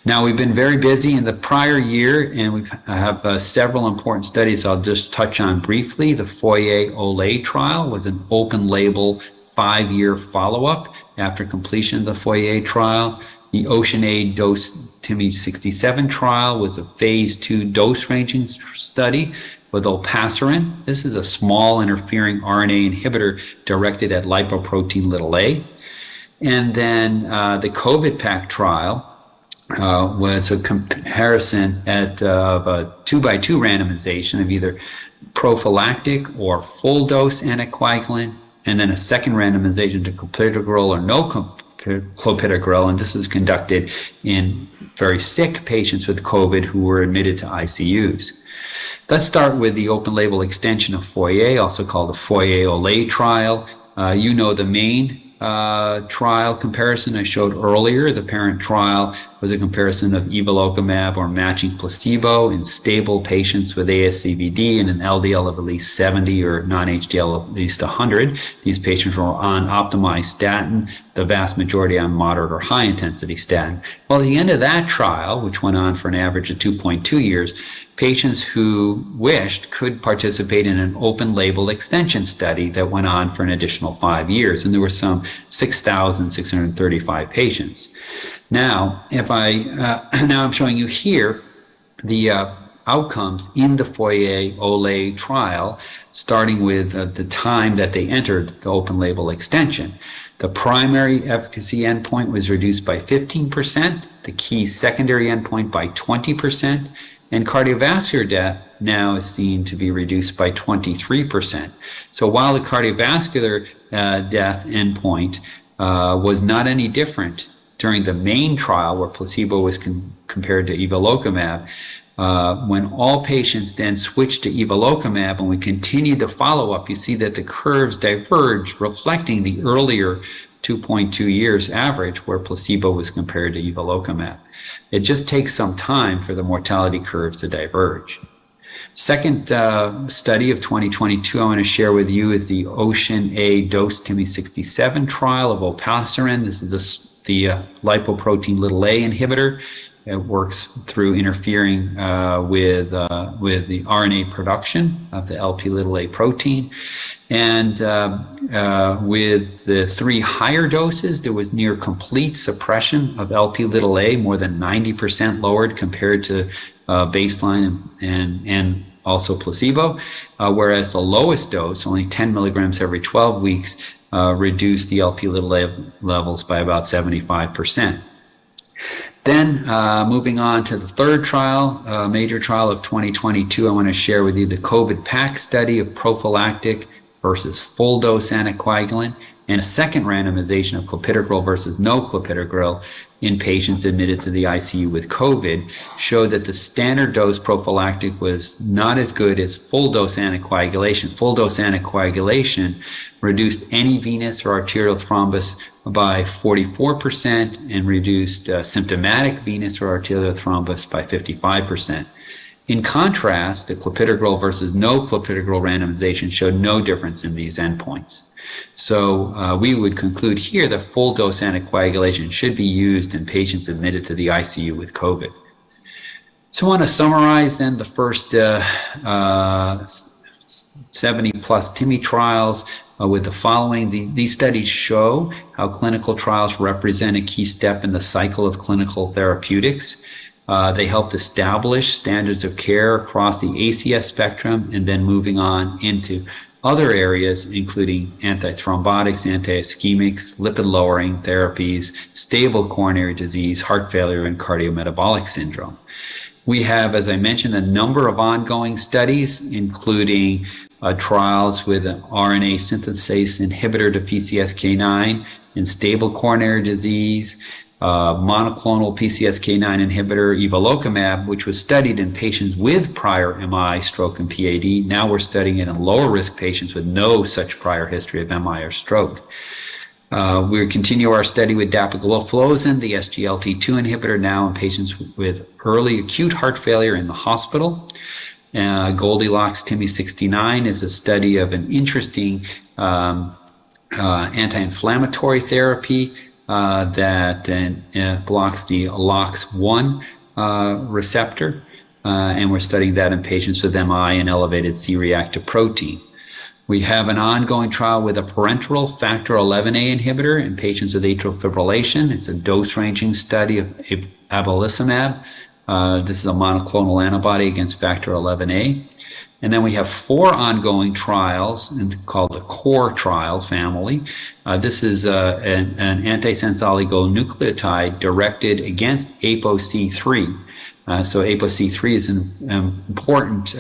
Now, we've been very busy in the prior year, and we have several important studies I'll just touch on briefly. The FOIA-OLE trial was an open-label 5-year follow-up after completion of the FOIA trial. The OCEAN-A dose-TIMI 67 trial was a phase 2 dose-ranging study with olpasiran. This is a small interfering RNA inhibitor directed at lipoprotein a. And then the COVID-PAC trial was a comparison of a 2-by-2 randomization of either prophylactic or full dose anticoagulant, and then a second randomization to clopidogrel or no clopidogrel, and this was conducted in very sick patients with COVID who were admitted to ICUs. Let's start with the open label extension of FOIA, also called the FOIA-OLE trial. You know the main trial comparison I showed earlier. The parent trial was a comparison of evolocumab or matching placebo in stable patients with ASCVD and an LDL of at least 70 or non-HDL of at least 100. These patients were on optimized statin, the vast majority on moderate or high intensity statin. Well, at the end of that trial, which went on for an average of 2.2 years, patients who wished could participate in an open label extension study that went on for an additional 5 years, and there were some 6,635 patients. Now, now I'm showing you here the outcomes in the FOIA-OLE trial, starting with the time that they entered the open label extension. The primary efficacy endpoint was reduced by 15%, the key secondary endpoint by 20%, and cardiovascular death now is seen to be reduced by 23%. So while the cardiovascular death endpoint was not any different during the main trial where placebo was compared to evolocumab, when all patients then switched to evolocumab and we continued to follow up, you see that the curves diverge, reflecting the earlier 2.2 years average where placebo was compared to evolocumab. It just takes some time for the mortality curves to diverge. Second study of 2022 I want to share with you is the OCEAN-A dose-TIMI 67 trial of olpasiran. This is the lipoprotein a inhibitor. It works through interfering with the RNA production of the LP(a) protein. And with the 3 higher doses, there was near complete suppression of LP(a), more than 90% lowered compared to baseline and also placebo, whereas the lowest dose, only 10 milligrams every 12 weeks, reduced the LP(a) levels by about 75%. Then moving on to the third trial, major trial of 2022, I want to share with you the COVID-PAC study of prophylactic versus full dose anticoagulant, and a second randomization of clopidogrel versus no clopidogrel in patients admitted to the ICU with COVID showed that the standard dose prophylactic was not as good as full dose anticoagulation. Full dose anticoagulation reduced any venous or arterial thrombus by 44% and reduced symptomatic venous or arterial thrombus by 55%. In contrast, the clopidogrel versus no clopidogrel randomization showed no difference in these endpoints. So we would conclude here that full dose anticoagulation should be used in patients admitted to the ICU with COVID. So I want to summarize then the first 70 plus TIMI trials with the following. These studies show how clinical trials represent a key step in the cycle of clinical therapeutics. They helped establish standards of care across the ACS spectrum and then moving on into other areas, including antithrombotics, anti-ischemics, lipid-lowering therapies, stable coronary disease, heart failure, and cardiometabolic syndrome. We have, as I mentioned, a number of ongoing studies, including trials with an RNA synthase inhibitor to PCSK9 in stable coronary disease, monoclonal PCSK9 inhibitor evolocumab, which was studied in patients with prior MI, stroke, and PAD. Now we're studying it in lower risk patients with no such prior history of MI or stroke. We continue our study with dapagliflozin, the SGLT2 inhibitor, now in patients with early acute heart failure in the hospital. Goldilocks TIMI 69 is a study of an interesting anti-inflammatory therapy that blocks the LOX1 receptor, and we're studying that in patients with MI and elevated C-reactive protein. We have an ongoing trial with a parenteral factor 11A inhibitor in patients with atrial fibrillation. It's a dose-ranging study of abelacimab. This is a monoclonal antibody against factor 11A. And then we have 4 ongoing trials called the CORE trial family. This is an antisense oligonucleotide directed against ApoC3. So ApoC3 is important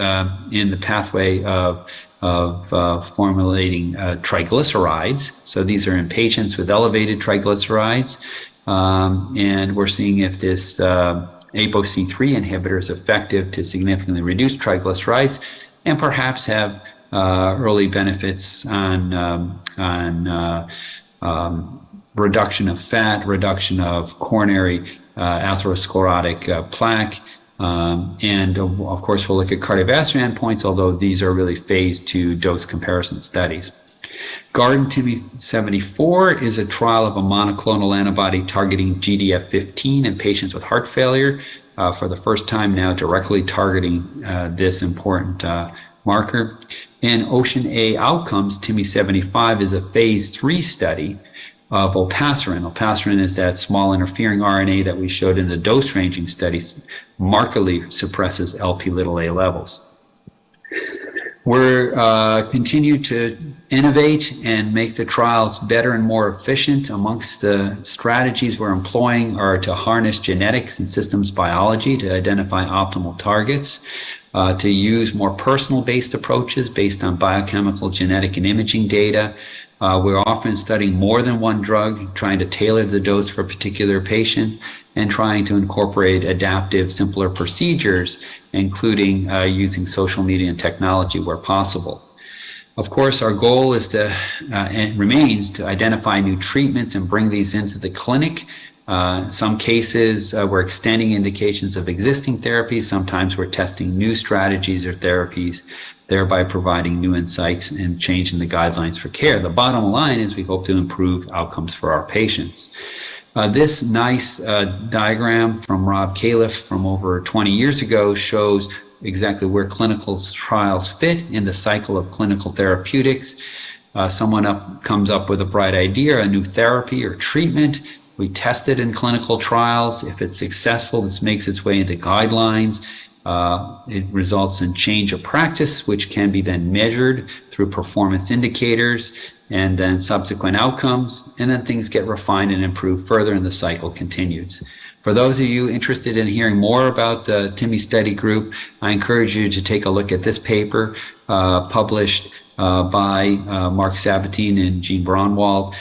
in the pathway of formulating triglycerides. So these are in patients with elevated triglycerides. And we're seeing if this ApoC3 inhibitor is effective to significantly reduce triglycerides and perhaps have early benefits on reduction of fat, reduction of coronary atherosclerotic plaque, and of course we'll look at cardiovascular endpoints, although these are really phase 2 dose comparison studies. Garden TIMI 74 is a trial of a monoclonal antibody targeting GDF15 in patients with heart failure, for the first time now directly targeting this important marker. And Ocean A Outcomes TIMI 75 is a phase 3 study of olpasiran. Olpasiran is that small interfering RNA that we showed in the dose ranging studies, markedly suppresses Lp(a) levels. We're continue to innovate and make the trials better and more efficient. Amongst the strategies we're employing are to harness genetics and systems biology to identify optimal targets, to use more personal-based approaches based on biochemical, genetic, and imaging data. We're often studying more than one drug, trying to tailor the dose for a particular patient, and trying to incorporate adaptive, simpler procedures, including using social media and technology where possible. Of course, our goal is to, and remains to identify new treatments and bring these into the clinic. In some cases, we're extending indications of existing therapies. Sometimes we're testing new strategies or therapies, thereby providing new insights and changing the guidelines for care. The bottom line is we hope to improve outcomes for our patients. This nice diagram from Rob Califf from over 20 years ago shows exactly where clinical trials fit in the cycle of clinical therapeutics. Someone comes up with a bright idea, a new therapy or treatment. We test it in clinical trials. If it's successful, this makes its way into guidelines. It results in change of practice, which can be then measured through performance indicators and then subsequent outcomes, and then things get refined and improved further and the cycle continues. For those of you interested in hearing more about the TIMI study group, I encourage you to take a look at this paper published by Mark Sabatine and Jean Braunwald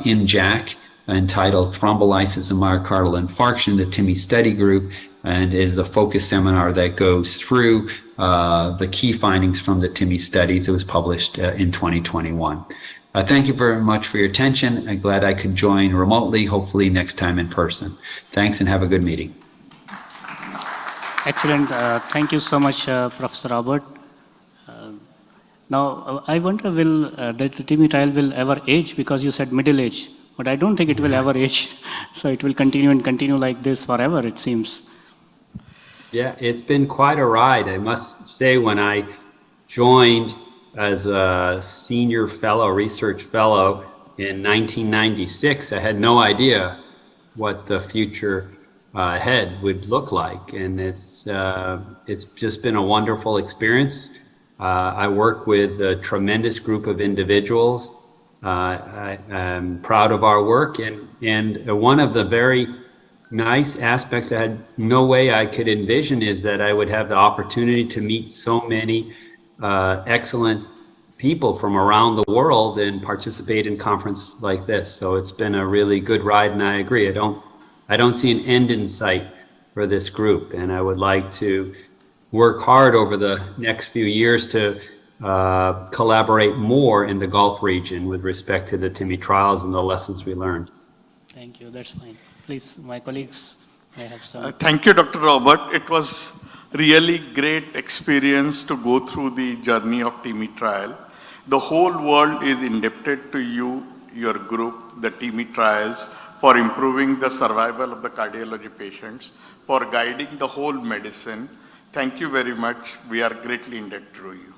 in JACC, entitled Thrombolysis and Myocardial Infarction, the TIMI study group, and is a focus seminar that goes through the key findings from the TIMI studies. It was published in 2021. Thank you very much for your attention. I'm glad I could join remotely, hopefully next time in person. Thanks and have a good meeting. Excellent. Thank you so much, Professor Robert. Now, I wonder will the TIMI trial will ever age, because you said middle age, but I don't think it will ever age. So it will continue and continue like this forever, it seems. Yeah, it's been quite a ride. I must say, when I joined as a senior fellow, research fellow in 1996, I had no idea what the future ahead would look like. And it's just been a wonderful experience. I work with a tremendous group of individuals. I'm proud of our work. And one of the very nice aspects I had no way I could envision is that I would have the opportunity to meet so many excellent people from around the world and participate in conferences like this. So it's been a really good ride, and I agree. I don't see an end in sight for this group, and I would like to work hard over the next few years to collaborate more in the Gulf region with respect to the TIMI trials and the lessons we learned. Thank you, that's fine. Please, my colleagues, I have some. Thank you, Dr. Robert. It was really great experience to go through the journey of TIMI trial. The whole world is indebted to you, your group, the TIMI trials, for improving the survival of the cardiology patients, for guiding the whole medicine. Thank you very much. We are greatly indebted to you.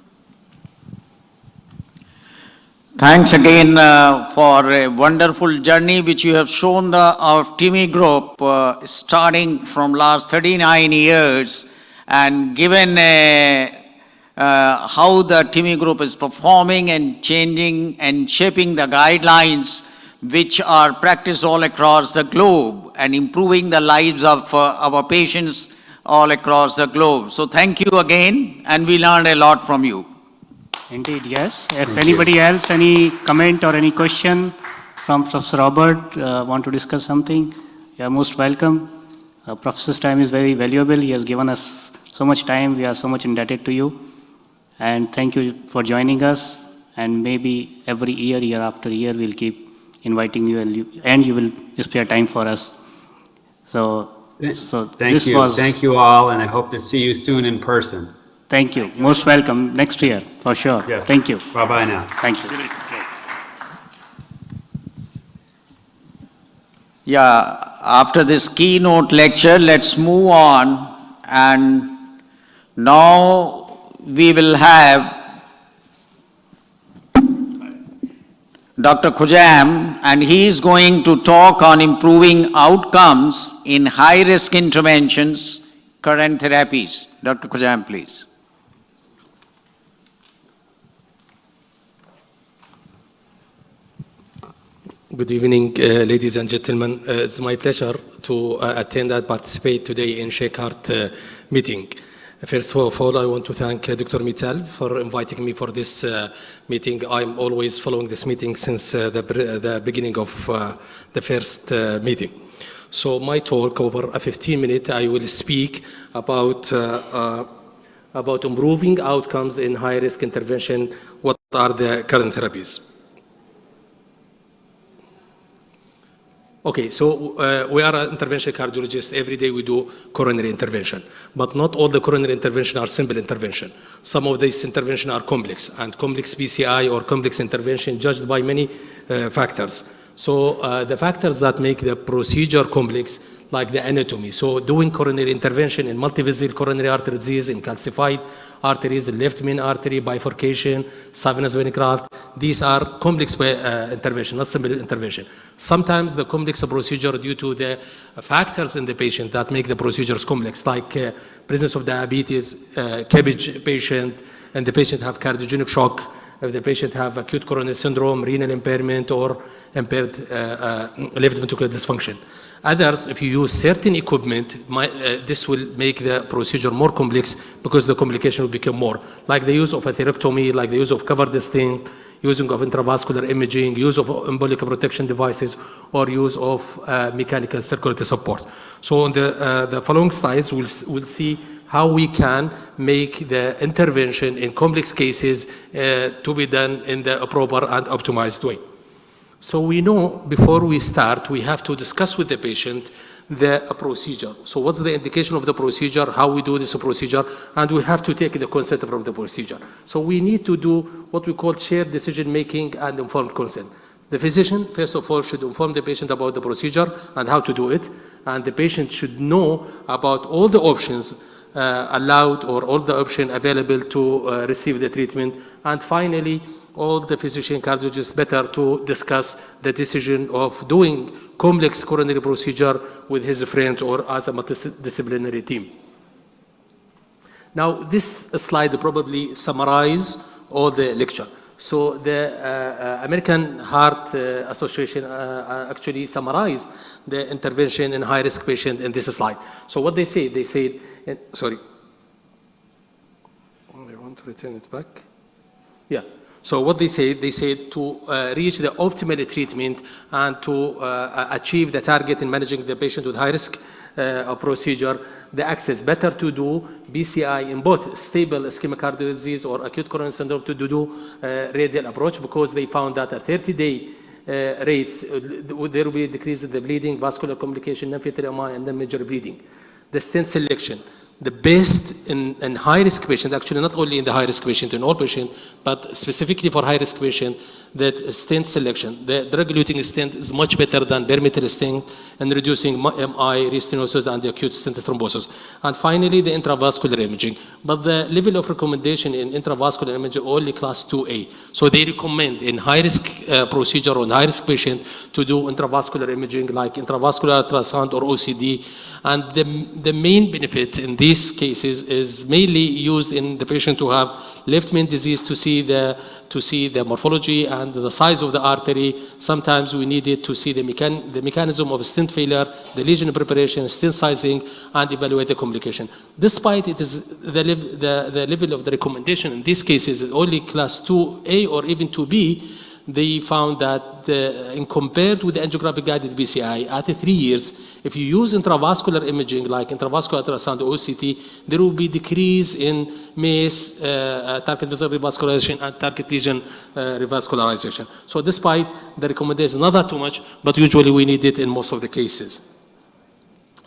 Thanks again for a wonderful journey which you have shown our TIMI group starting from last 39 years, and given how the TIMI group is performing and changing and shaping the guidelines which are practiced all across the globe and improving the lives of our patients all across the globe. So thank you again, and we learned a lot from you. Indeed, yes. If anybody else, any comment or any question from Professor Robert, want to discuss something, you are most welcome. Professor's time is very valuable. He has given us so much time. We are so much indebted to you. And thank you for joining us. And maybe every year, year after year, we'll keep inviting you, and you will spare time for us. So Thank you. Thank you all, and I hope to see you soon in person. Thank you. Most welcome next year, for sure. Yes. Thank you. Bye-bye now. Thank you. Yeah, after this keynote lecture, let's move on. And now we will have Dr. Khujam, and he is going to talk on improving outcomes in high-risk interventions, current therapies. Dr. Khujam, please. Good evening, ladies and gentlemen. It's my pleasure to attend and participate today in SHAKEHEART meeting. First of all, I want to thank Dr. Mittal for inviting me for this meeting. I'm always following this meeting since the beginning of the first meeting. So my talk, over a 15 minutes, I will speak about improving outcomes in high-risk intervention. What are the current therapies? Okay, so we are an intervention cardiologist. Every day we do coronary intervention, but not all the coronary intervention are simple intervention. Some of these interventions are complex, and complex PCI or complex intervention judged by many factors. So the factors that make the procedure complex, like the anatomy. So doing coronary intervention in multivessel coronary artery disease, in calcified arteries, left main artery, bifurcation, savannah vein graft, these are complex intervention, not simple intervention. Sometimes the complex procedure due to the factors in the patient that make the procedures complex, like presence of diabetes, cabbage patient, and the patient have cardiogenic shock, if the patient have acute coronary syndrome, renal impairment, or impaired left ventricular dysfunction. Others, if you use certain equipment, this will make the procedure more complex because the complication will become more, like the use of atherectomy, like the use of covered stent, using of intravascular imaging, use of embolic protection devices, or use of mechanical circulatory support. So on the following slides, we'll see how we can make the intervention in complex cases to be done in the proper and optimized way. So we know before we start, we have to discuss with the patient the procedure. So what's the indication of the procedure, how we do this procedure, and we have to take the consent from the procedure. So we need to do what we call shared decision-making and informed consent. The physician, first of all, should inform the patient about the procedure and how to do it, and the patient should know about all the options allowed or all the options available to receive the treatment. And finally, all the physician cardiologists better to discuss the decision of doing complex coronary procedure with his friends or as a multidisciplinary team. Now, this slide probably summarize all the lecture. So the American Heart Association actually summarized the intervention in high-risk patient in this slide. So what they said, sorry, I want to return it back. Yeah. So what they said to reach the optimal treatment and to achieve the target in managing the patient with high-risk procedure, the access better to do BCI in both stable ischemic heart disease or acute coronary syndrome to do radial approach, because they found that at 30-day rates, there will be a decrease in the bleeding, vascular complication, non-fatal MI, and then major bleeding. The stent selection, the best in high-risk patient, actually not only in the high-risk patient, in all patients, but specifically for high-risk patient, that stent selection, the drug-eluting stent is much better than bare metal stent in reducing MI, restenosis, and the acute stent thrombosis. And finally, the intravascular imaging. But the level of recommendation in intravascular imaging only class 2A. So they recommend in high-risk procedure or in high-risk patient to do intravascular imaging like intravascular ultrasound or OCD. And the main benefit in these cases is mainly used in the patient who have left main disease to see the morphology and the size of the artery. Sometimes we need it to see the mechanism of stent failure, the lesion preparation, stent sizing, and evaluate the complication. Despite it is the level of the recommendation in these cases is only class 2A or even 2B, they found that in compared with the angiographic guided BCI at 3 years, if you use intravascular imaging like intravascular ultrasound or OCT, there will be decrease in MACE, target vessel revascularization, and target lesion revascularization. So despite the recommendation, not that too much, but usually we need it in most of the cases.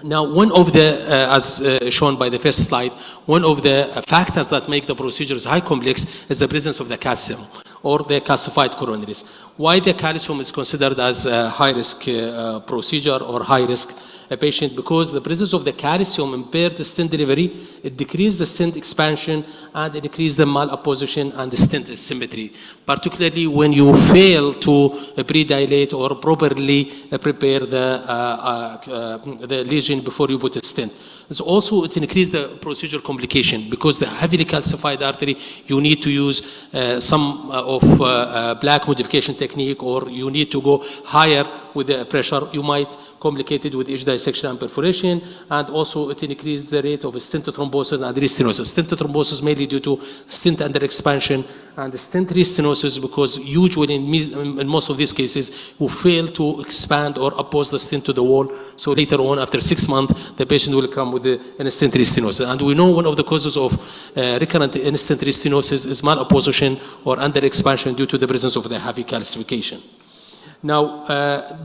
Now, one of the, as shown by the first slide, one of the factors that make the procedures high complex is the presence of the calcium or the calcified coronaries. Why the calcium is considered as a high-risk procedure or high-risk patient? Because the presence of the calcium impaired the stent delivery, it decreased the stent expansion, and it increased the malapposition and the stent symmetry, particularly when you fail to pre-dilate or properly prepare the lesion before you put a stent. So also it increased the procedure complication, because the heavily calcified artery, you need to use some of black modification technique, or you need to go higher with the pressure. You might complicate it with edge dissection and perforation, and also it increased the rate of stent thrombosis and restenosis. Stent thrombosis mainly due to stent under expansion, and the stent restenosis because usually in most of these cases you fail to expand or oppose the stent to the wall. So later on, after 6 months, the patient will come with an stent restenosis. And we know one of the causes of recurrent stent restenosis is malapposition or under expansion due to the presence of the heavy calcification. Now,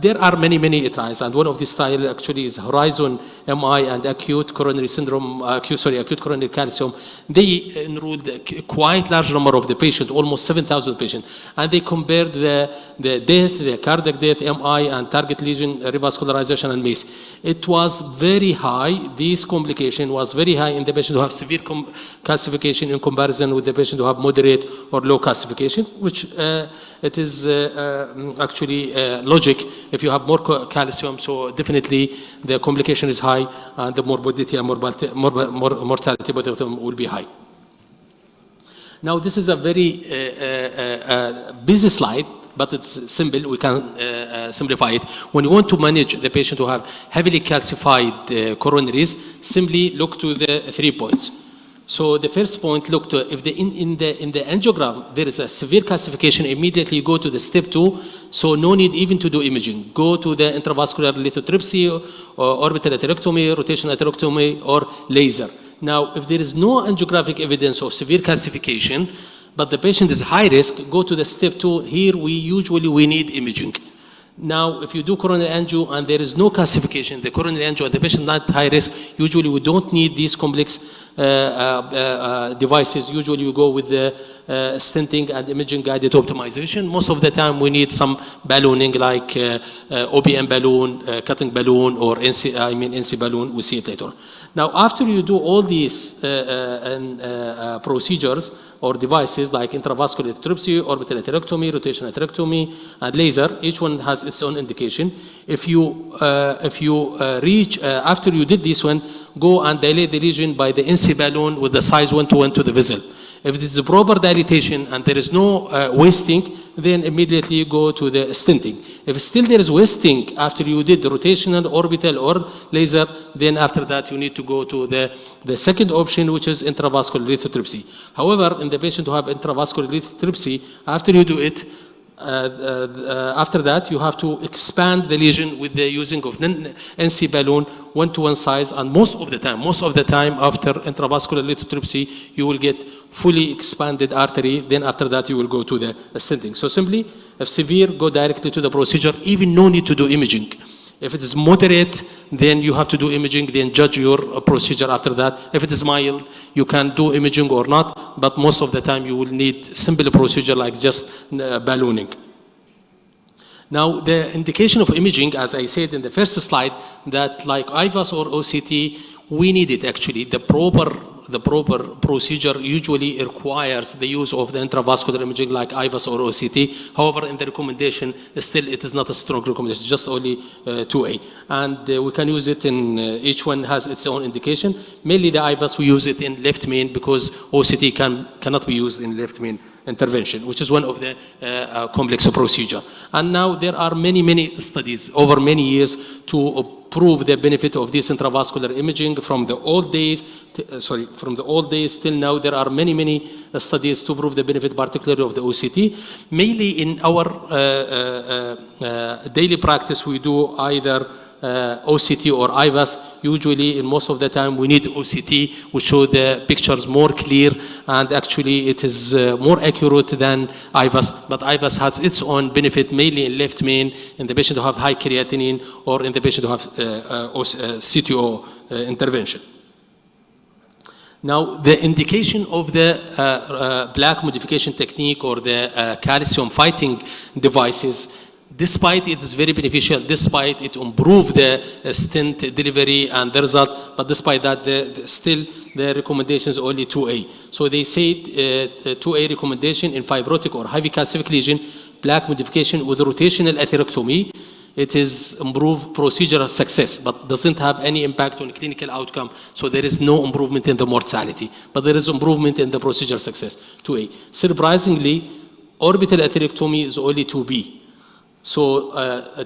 there are many trials, and one of these trials actually is Horizon MI and acute coronary syndrome, acute coronary calcium. They enrolled quite large number of the patients, almost 7,000 patients, and they compared the death, the cardiac death, MI, and target lesion revascularization and MACE. It was very high. This complication was very high in the patient who have severe calcification in comparison with the patient who have moderate or low calcification, which it is actually logic. If you have more calcium, so definitely the complication is high, and the morbidity and mortality both of them will be high. Now, this is a very busy slide, but it's simple. We can simplify it. When you want to manage the patient who have heavily calcified coronaries, simply look to the 3 points. So the first point, look to if in the angiogram there is a severe calcification, immediately go to the step 2. So no need even to do imaging. Go to the intravascular lithotripsy, or orbital atherectomy, rotational atherectomy, or laser. Now, if there is no angiographic evidence of severe calcification, but the patient is high risk, go to the step 2. Here we usually need imaging. Now, if you do coronary angio and there is no calcification, the coronary angio and the patient not high risk, usually we don't need these complex devices. Usually we go with the stenting and imaging guided optimization. Most of the time we need some ballooning like OBM balloon, cutting balloon, or NC balloon. We see it later on. Now, after you do all these procedures or devices like intravascular lithotripsy, orbital atherectomy, rotational atherectomy, and laser, each one has its own indication. If you reach, after you did this one, go and dilate the lesion by the NC balloon with the size 1:1 to the vessel. If it is a proper dilatation and there is no wasting, then immediately go to the stenting. If still there is wasting after you did the rotational, orbital, or laser, then after that you need to go to the second option, which is intravascular lithotripsy. However, in the patient who have intravascular lithotripsy, after you do it, after that you have to expand the lesion with the using of NC balloon 1:1 size, and most of the time after intravascular lithotripsy you will get fully expanded artery. Then after that you will go to the stenting. So simply, if severe, go directly to the procedure, even no need to do imaging. If it is moderate, then you have to do imaging, then judge your procedure after that. If it is mild, you can do imaging or not, but most of the time you will need simple procedure like just ballooning. Now, the indication of imaging, as I said in the first slide, that like IVAS or OCT, we need it actually. The proper procedure usually requires the use of the intravascular imaging like IVAS or OCT. However, in the recommendation, still it is not a strong recommendation, just only 2A. And we can use it in, each one has its own indication. Mainly the IVAS, we use it in left main because OCT cannot be used in left main intervention, which is one of the complex procedure. And now there are many studies over many years to prove the benefit of this intravascular imaging from the old days. Till now, there are many studies to prove the benefit, particularly of the OCT. Mainly in our daily practice, we do either OCT or IVAS. Usually, in most of the time, we need OCT, which show the pictures more clear, and actually it is more accurate than IVAS. But IVAS has its own benefit, mainly in left main, in the patient who have high creatinine, or in the patient who have CTO intervention. Now, the indication of the plaque modification technique or the calcium fighting devices, despite it is very beneficial, despite it improve the stent delivery and the result, but despite that, still the recommendation is only 2A. So they said 2A recommendation in fibrotic or heavy calcific lesion, plaque modification with rotational atherectomy. It is improved procedural success, but doesn't have any impact on clinical outcome. So there is no improvement in the mortality, but there is improvement in the procedural success, 2A. Surprisingly, orbital atherectomy is only 2B. So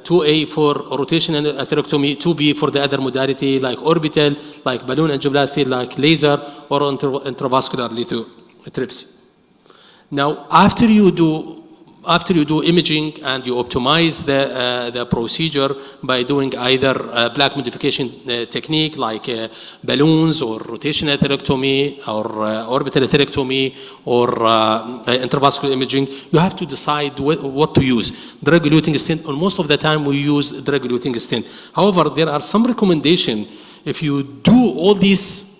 2A for rotational atherectomy, 2B for the other modality like orbital, like balloon angioplasty, like laser, or intravascular lithotripsy. Now, after you do imaging and you optimize the procedure by doing either plaque modification technique like balloons or rotational atherectomy or orbital atherectomy or intravascular imaging, you have to decide what to use. Drug-eluting stent, and most of the time we use drug-eluting stent. However, there are some recommendations. If you do all these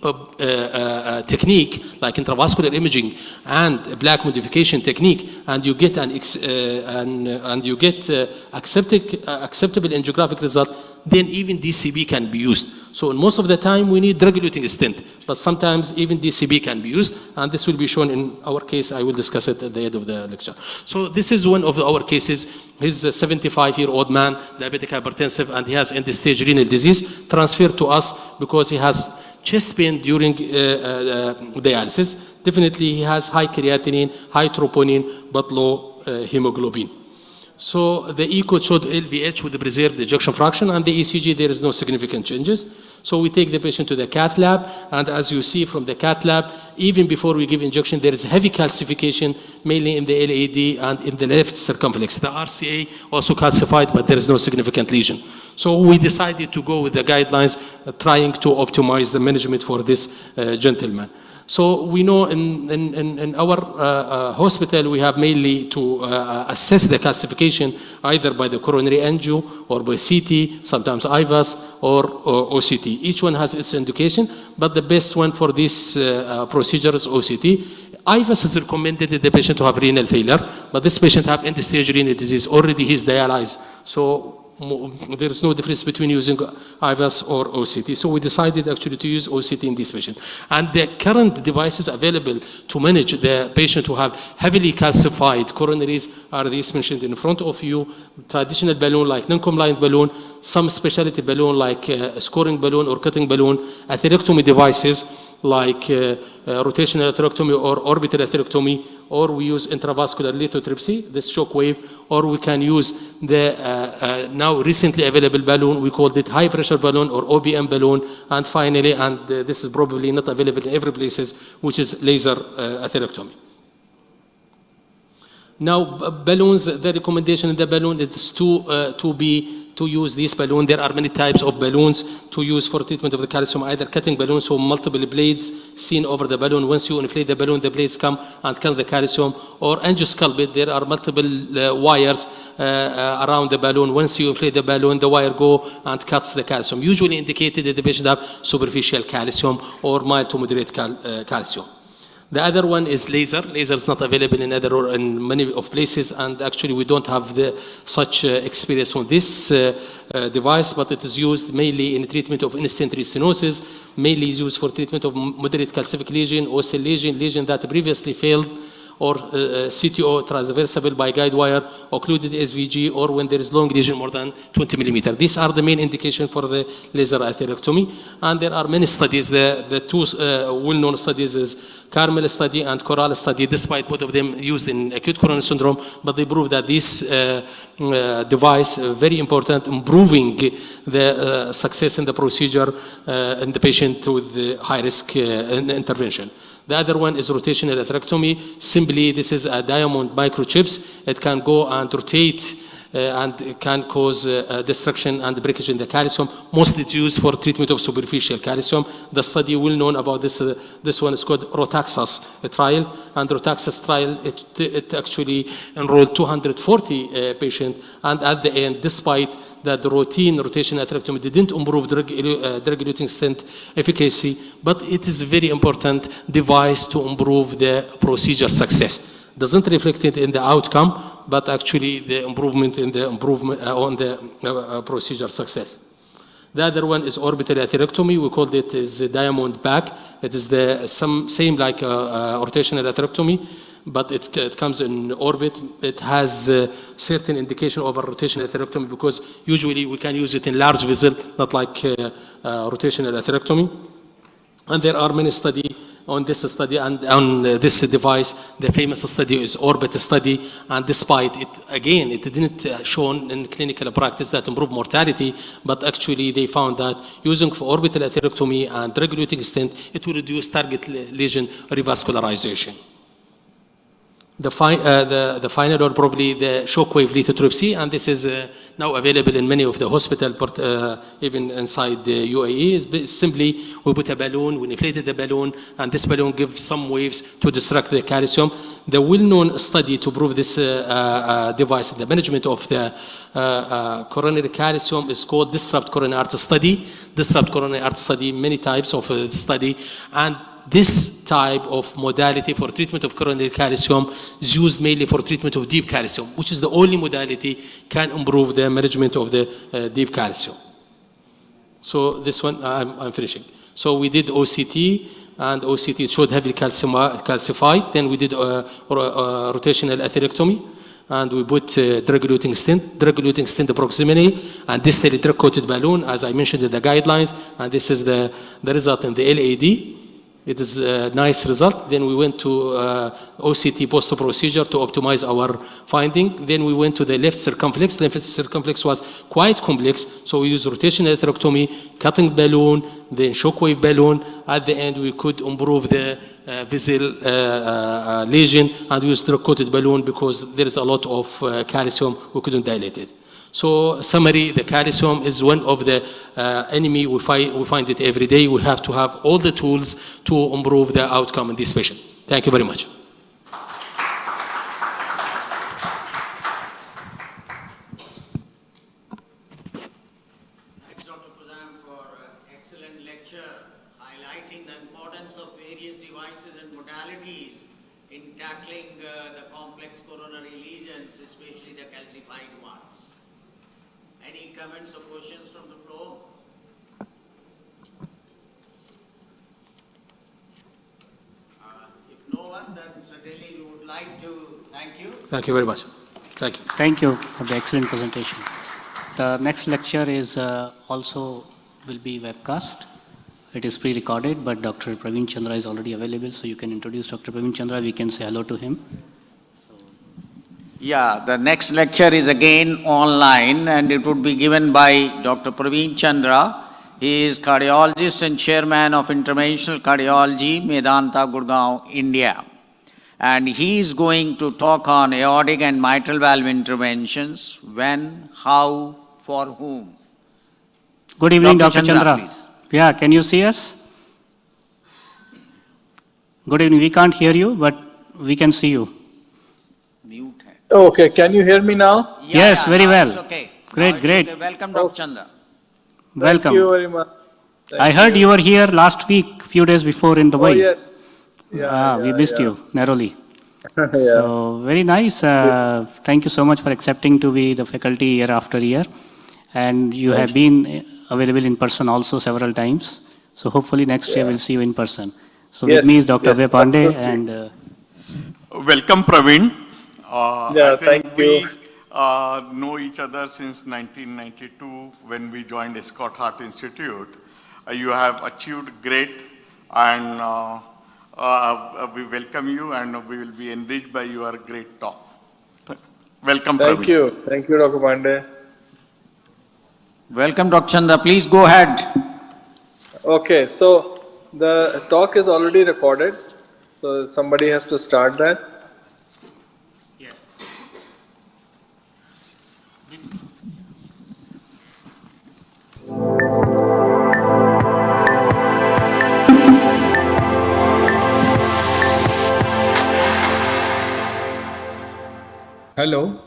technique like intravascular imaging and plaque modification technique, and you get acceptable angiographic result, then even DCB can be used. So most of the time we need drug-eluting stent, but sometimes even DCB can be used, and this will be shown in our case. I will discuss it at the end of the lecture. So this is one of our cases. He's a 75-year-old man, diabetic hypertensive, and he has end-stage renal disease, transferred to us because he has chest pain during dialysis. Definitely he has high creatinine, high troponin, but low hemoglobin. So the echo showed LVH with the preserved ejection fraction, and the ECG, there is no significant changes. So we take the patient to the cath lab, and as you see from the cath lab, even before we give injection, there is heavy calcification, mainly in the LAD and in the left circumflex. The RCA also calcified, but there is no significant lesion. So we decided to go with the guidelines, trying to optimize the management for this gentleman. So we know in our hospital, we have mainly to assess the calcification either by the coronary angio or by CT, sometimes IVAS or OCT. Each one has its indication, but the best one for this procedure is OCT. IVAS is recommended in the patient to have renal failure, but this patient have end-stage renal disease. Already he's dialyzed. So there is no difference between using IVAS or OCT. So we decided actually to use OCT in this patient. And the current devices available to manage the patient who have heavily calcified coronaries are these mentioned in front of you. Traditional balloon like non-compliant balloon, some specialty balloon like scoring balloon or cutting balloon, atherectomy devices like rotational atherectomy or orbital atherectomy, or we use intravascular lithotripsy, this shock wave, or we can use the now recently available balloon, we called it high pressure balloon or OBM balloon, and finally, and this is probably not available in every places, which is laser atherectomy. Now, balloons, the recommendation in the balloon is to use this balloon. There are many types of balloons to use for treatment of the calcium, either cutting balloons, so multiple blades seen over the balloon. Once you inflate the balloon, the blades come and cut the calcium, or angiosculpted. There are multiple wires around the balloon. Once you inflate the balloon, the wire go and cuts the calcium. Usually indicated that the patient have superficial calcium or mild to moderate calcium. The other one is laser. Laser is not available in many of places, and actually we don't have such experience on this device, but it is used mainly in treatment of in-stent restenosis, mainly is used for treatment of moderate calcific lesion, ocell lesion that previously failed, or CTO, transversable by guide wire, occluded SVG, or when there is long lesion more than 20 millimeter. These are the main indication for the laser atherectomy. And there are many studies. The two well-known studies is Carmel study and Coral study, despite both of them used in acute coronary syndrome, but they prove that this device, very important, improving the success in the procedure in the patient with the high-risk intervention. The other one is rotational atherectomy. Simply, this is a diamond microchips. It can go and rotate and it can cause destruction and breakage in the calcium. Mostly it's used for treatment of superficial calcium. The study well known about this one is called Rotaxas trial. And Rotaxas trial, it actually enrolled 240 patients. And at the end, despite that the routine rotational atherectomy didn't improve drug-eluting stent efficacy, but it is a very important device to improve the procedure success. Doesn't reflect it in the outcome, but actually the improvement on the procedure success. The other one is orbital atherectomy. We called it as a diamond back. It is the same like rotational atherectomy, but it comes in orbit. It has certain indication of a rotational atherectomy because usually we can use it in large vessel, not like rotational atherectomy. And there are many studies on this study and on this device. The famous study is orbit study, and despite it, again, it didn't shown in clinical practice that improved mortality, but actually they found that using for orbital atherectomy and drug-eluting stent, it will reduce target lesion revascularization. The final or probably the shockwave lithotripsy, and this is now available in many of the hospitals, but even inside the UAE. Is simply we put a balloon, we inflated the balloon, and this balloon gives some waves to distract the calcium. The well-known study to prove this device, the management of the coronary calcium is called disrupt coronary artery study. Disrupt coronary artery study, many types of study, and this type of modality for treatment of coronary calcium is used mainly for treatment of deep calcium, which is the only modality can improve the management of the deep calcium. So this one, I'm finishing. So we did OCT, and OCT showed heavily calcified. Then we did rotational atherectomy, and we put drug-eluting stent proximity, and distally drug-coated balloon, as I mentioned in the guidelines, and this is the result in the LAD. It is a nice result. Then we went to OCT post-procedure to optimize our finding. Then we went to the left circumflex. Left circumflex was quite complex, so we used rotational atherectomy, cutting balloon, then shockwave balloon. At the end, we could improve the vessel lesion and use drug-coated balloon because there is a lot of calcium. We couldn't dilate it. So summary, the calcium is one of the enemy. We find it every day. We have to have all the tools to improve the outcome in this patient. Thank you very much. Thanks, Dr. Prasad, for excellent lecture, highlighting the importance of various devices and modalities in tackling the complex coronary lesions, especially the calcified ones. Any comments or questions from the floor? If no one, then certainly we would like to thank you. Thank you very much. Thank you. Thank you for the excellent presentation. The next lecture is also will be webcast. It is pre-recorded, but Dr. Praveen Chandra is already available, so you can introduce Dr. Praveen Chandra. We can say hello to him. Yeah, the next lecture is again online, and it would be given by Dr. Praveen Chandra. He is cardiologist and chairman of Interventional Cardiology, Medanta, Gurgaon, India. And he is going to talk on aortic and mitral valve interventions, when, how, for whom. Good evening, Dr. Chandra. Please. Yeah, can you see us? Good evening. We can't hear you, but we can see you. Okay, can you hear me now? Yes, very well. Okay. Great, great. Okay. Welcome, Dr. Chandra. Welcome. Thank you very much. I heard you were here last week, few days before in Dubai. Oh, yes. Yeah, we missed you narrowly. Yeah. So, very nice. Thank you so much for accepting to be the faculty year after year. And you have been available in person also several times. So, hopefully next year we'll see you in person. So, with me is Dr. Abhay Pandey and... Welcome, Praveen. Yeah, I think thank we you. know each other since 1992 when we joined SHAKEHEART Institute. You have achieved great, and we welcome you, and we will be enriched by your great talk. Welcome, Praveen. Thank you. Thank you, Dr. Pandey. Welcome, Dr. Chandra. Please go ahead. Okay, so the talk is already recorded. So somebody has to start that. Hello.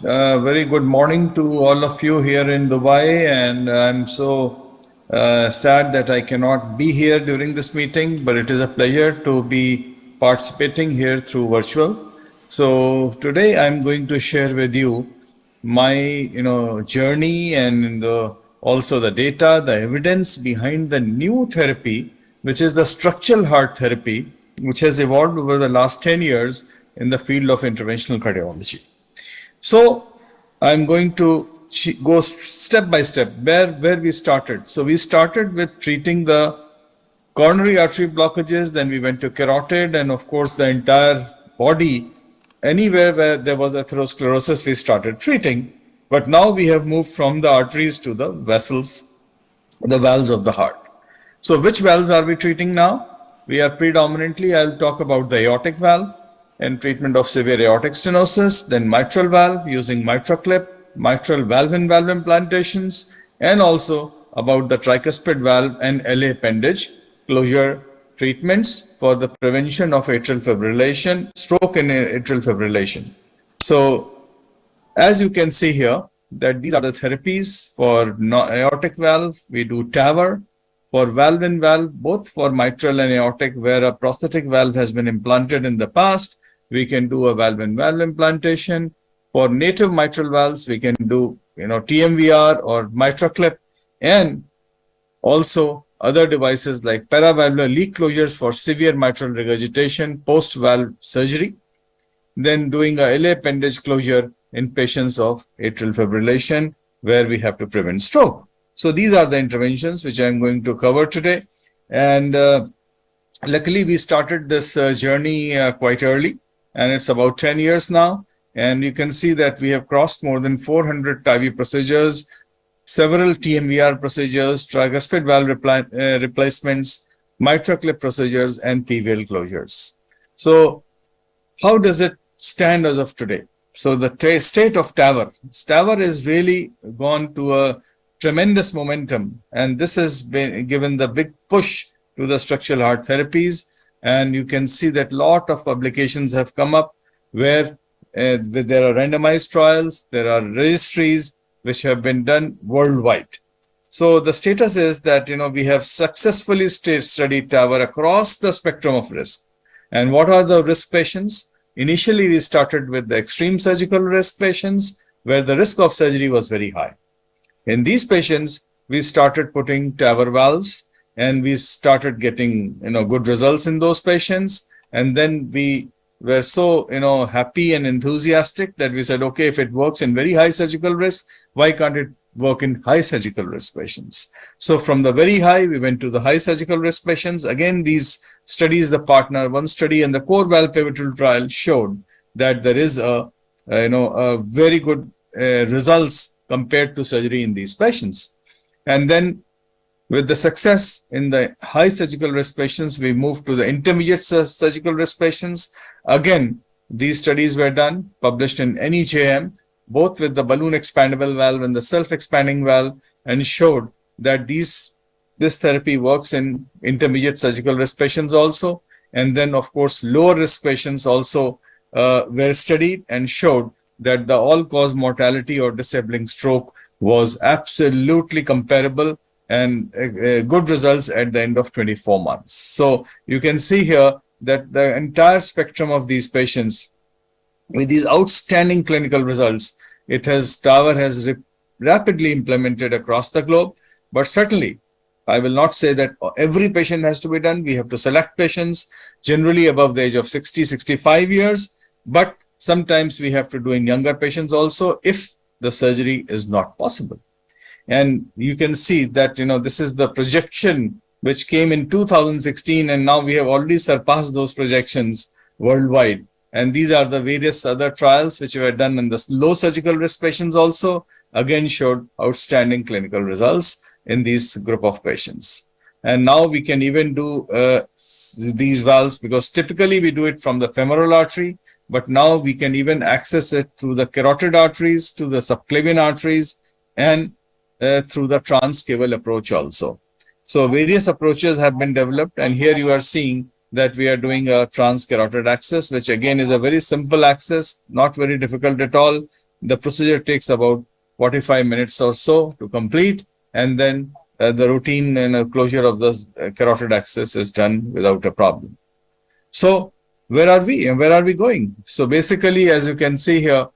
Very good morning to all of you here in Dubai, and I'm so sad that I cannot be here during this meeting, but it is a pleasure to be participating here through virtual. So today I'm going to share with you my journey and also the data, the evidence behind the new therapy, which is the structural heart therapy, which has evolved over the last 10 years in the field of interventional cardiology. So I'm going to go step by step where we started. So we started with treating the coronary artery blockages, then we went to carotid, and of course the entire body, anywhere where there was atherosclerosis, we started treating. But now we have moved from the arteries to the vessels, the valves of the heart. So which valves are we treating now? We are predominantly, I'll talk about the aortic valve and treatment of severe aortic stenosis, then mitral valve using MitraClip, mitral valve-in-valve implantations, and also about the tricuspid valve and LA appendage closure treatments for the prevention of atrial fibrillation, stroke and atrial fibrillation. So as you can see here, that these are the therapies for aortic valve. We do TAVR. For valve-in-valve, both for mitral and aortic, where a prosthetic valve has been implanted in the past, we can do a valve-in-valve implantation. For native mitral valves, we can do TMVR or MitraClip, and also other devices like paravalvular leak closures for severe mitral regurgitation post-valve surgery. Then doing a LA appendage closure in patients of atrial fibrillation, where we have to prevent stroke. So these are the interventions which I'm going to cover today. And luckily, we started this journey quite early, and it's about 10 years now. And you can see that we have crossed more than 400 TIV procedures, several TMVR procedures, tricuspid valve replacements, MitraClip procedures, and PVL closures. So how does it stand as of today? So the state of TAVR is really gone to a tremendous momentum, and this has been given the big push to the structural heart therapies. And you can see that lot of publications have come up where there are randomized trials, there are registries which have been done worldwide. So the status is that, we have successfully studied TAVR across the spectrum of risk. And what are the risk patients? Initially, we started with the extreme surgical risk patients where the risk of surgery was very high. In these patients, we started putting TAVR valves and we started getting, good results in those patients. And then we were so, happy and enthusiastic that we said, okay, if it works in very high surgical risk, why can't it work in high surgical risk patients? So from the very high, we went to the high surgical risk patients. Again, these studies, the partner one study and the core valve pivotal trial showed that there is a very good results compared to surgery in these patients. And then with the success in the high surgical risk patients, we moved to the intermediate surgical risk patients. Again, these studies were done, published in NEJM, both with the balloon expandable valve and the self-expanding valve, and showed that this therapy works in intermediate surgical risk patients also. And then, of course, lower risk patients also were studied and showed that the all-cause mortality or disabling stroke was absolutely comparable and good results at the end of 24 months. So you can see here that the entire spectrum of these patients with these outstanding clinical results, TAVR has rapidly implemented across the globe. But certainly, I will not say that every patient has to be done. We have to select patients generally above the age of 60, 65 years. But sometimes we have to do in younger patients also if the surgery is not possible. And you can see that, this is the projection which came in 2016, and now we have already surpassed those projections worldwide. And these are the various other trials which were done in the low surgical risk patients also, again showed outstanding clinical results in these group of patients. And now we can even do these valves because typically we do it from the femoral artery, but now we can even access it through the carotid arteries, to the subclavian arteries, and through the transcaval approach also. So various approaches have been developed, and here you are seeing that we are doing a transcarotid access, which again is a very simple access, not very difficult at all. The procedure takes about 45 minutes or so to complete, and then the routine and closure of the carotid access is done without a problem. So where are we and where are we going? So basically, as you can see here,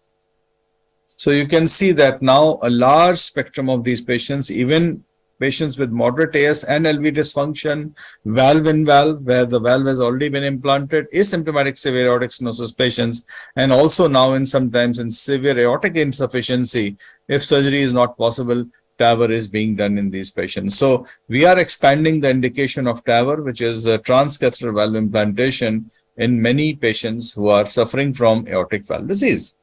so you can see that now a large spectrum of these patients, even patients with moderate AS and LV dysfunction, valve in valve, where the valve has already been implanted, asymptomatic severe aortic stenosis patients, and also now sometimes in severe aortic insufficiency, if surgery is not possible, TAVR is being done in these patients. So we are expanding the indication of TAVR, which is transcatheter valve implantation in many patients who are suffering from aortic valve disease.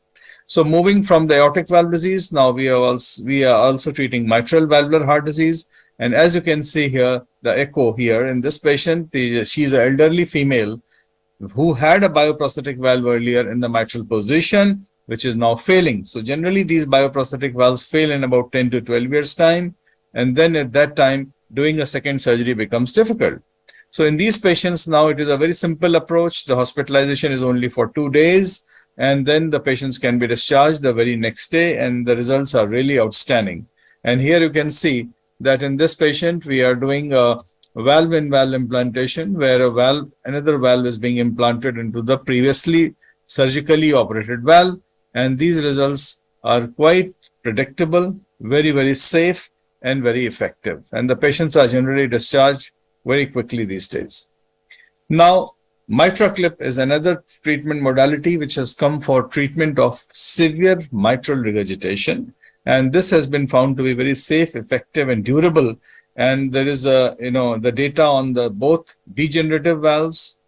So moving from the aortic valve disease, now we are also treating mitral valvular heart disease. And as you can see here, the echo here in this patient, she is an elderly female who had a bioprosthetic valve earlier in the mitral position, which is now failing. So generally these bioprosthetic valves fail in about 10 to 12 years time. And then at that time, doing a second surgery becomes difficult. So in these patients now, it is a very simple approach. The hospitalization is only for 2 days. And then the patients can be discharged the very next day, and the results are really outstanding. And here you can see that in this patient, we are doing a valve-in-valve implantation where another valve is being implanted into the previously surgically operated valve. And these results are quite predictable, very, very safe, and very effective. And the patients are generally discharged very quickly these days. Now, MitraClip is another treatment modality which has come for treatment of severe mitral regurgitation. And this has been found to be very safe, effective, and durable. And there is the data on the both degenerative valves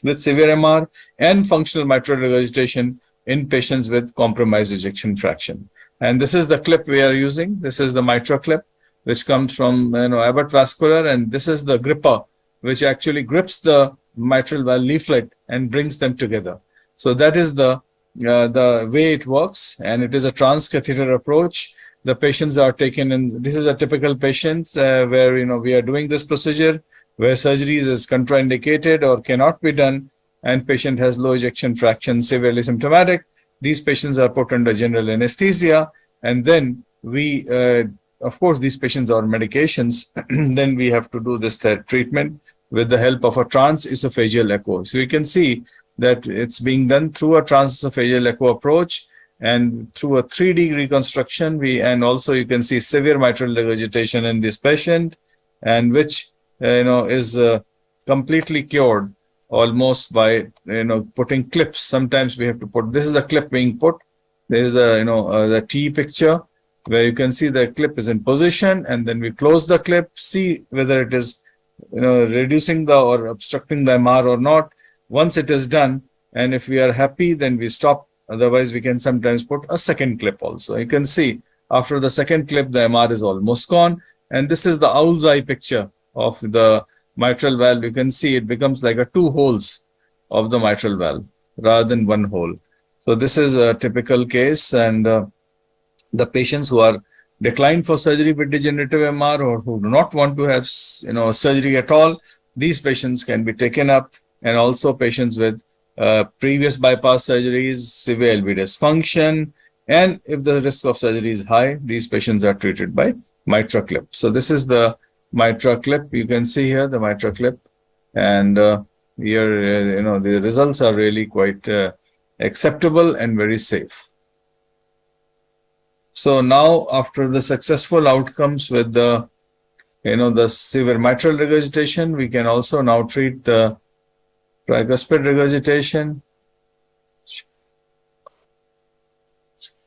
with severe MR and functional mitral regurgitation in patients with compromised ejection fraction. And this is the clip we are using. This is the MitraClip, which comes from Abbott Vascular, and this is the gripper, which actually grips the mitral valve leaflet and brings them together. So that is the the way it works, and it is a transcatheter approach. The patients are taken in. This is a typical patient where we are doing this procedure, where surgery is contraindicated or cannot be done, and patient has low ejection fraction, severely symptomatic. These patients are put under general anesthesia, and then we, of course, these patients are on medications. Then we have to do this treatment with the help of a transesophageal echo. So you can see that it's being done through a transesophageal echo approach and through a 3D reconstruction. And also you can see severe mitral regurgitation in this patient, and which is completely cured almost by putting clips. Sometimes we have to put, this is the clip being put. There is the T picture where you can see the clip is in position, and then we close the clip, see whether it is reducing or obstructing the MR or not. Once it is done, and if we are happy, then we stop. Otherwise, we can sometimes put a second clip also. You can see after the second clip, the MR is almost gone. And this is the owl's eye picture of the mitral valve. You can see it becomes like a 2 holes of the mitral valve rather than 1 hole. So this is a typical case, and the patients who are declined for surgery with degenerative MR or who do not want to have surgery at all, these patients can be taken up, and also patients with previous bypass surgeries, severe LV dysfunction, and if the risk of surgery is high, these patients are treated by mitra clip. So this is the mitra clip. You can see here the mitra clip, and here the results are really quite acceptable and very safe. So now, after the successful outcomes with the the severe mitral regurgitation, we can also now treat the tricuspid regurgitation.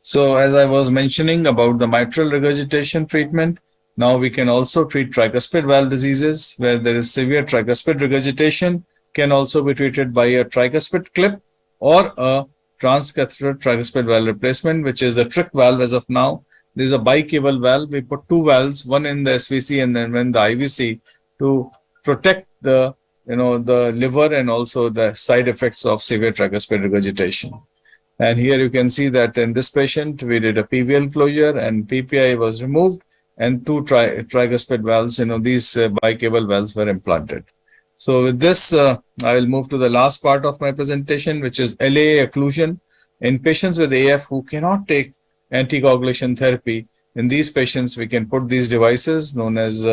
So as I was mentioning about the mitral regurgitation treatment, now we can also treat tricuspid valve diseases where there is severe tricuspid regurgitation, can also be treated by a tricuspid clip or a transcatheter tricuspid valve replacement, which is the trick valve as of now. This is a bicable valve. We put 2 valves, one in the SVC and then one in the IVC, to protect the the liver and also the side effects of severe tricuspid regurgitation. And here you can see that in this patient, we did a PVL closure and PPI was removed, and 2 tricuspid valves, these bicable valves were implanted. So with this, I will move to the last part of my presentation, which is LAA occlusion. In patients with AF who cannot take anticoagulation therapy, in these patients, we can put these devices known as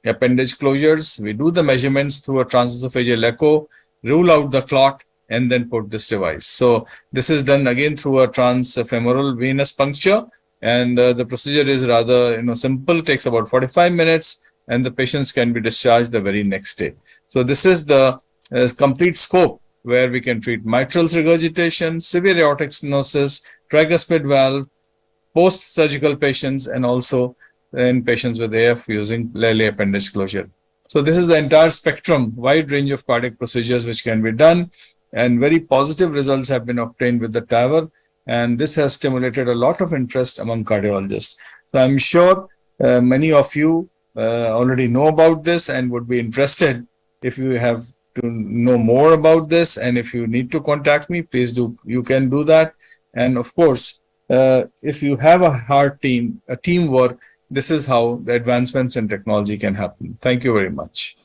appendage closures. We do the measurements through a transesophageal echo, rule out the clot, and then put this device. So this is done again through a transfemoral venous puncture, and the procedure is rather simple, takes about 45 minutes, and the patients can be discharged the very next day. So this is the complete scope where we can treat mitral regurgitation, severe aortic stenosis, tricuspid valve, post-surgical patients, and also in patients with AF using LAA appendage closure. So this is the entire spectrum, wide range of cardiac procedures which can be done, and very positive results have been obtained with the TAVR, and this has stimulated a lot of interest among cardiologists. So I'm sure many of you already know about this and would be interested. If you have to know more about this and if you need to contact me, please do. You can do that. And of course, if you have a hard team, a teamwork, this is how the advancements in technology can happen. Thank you very much.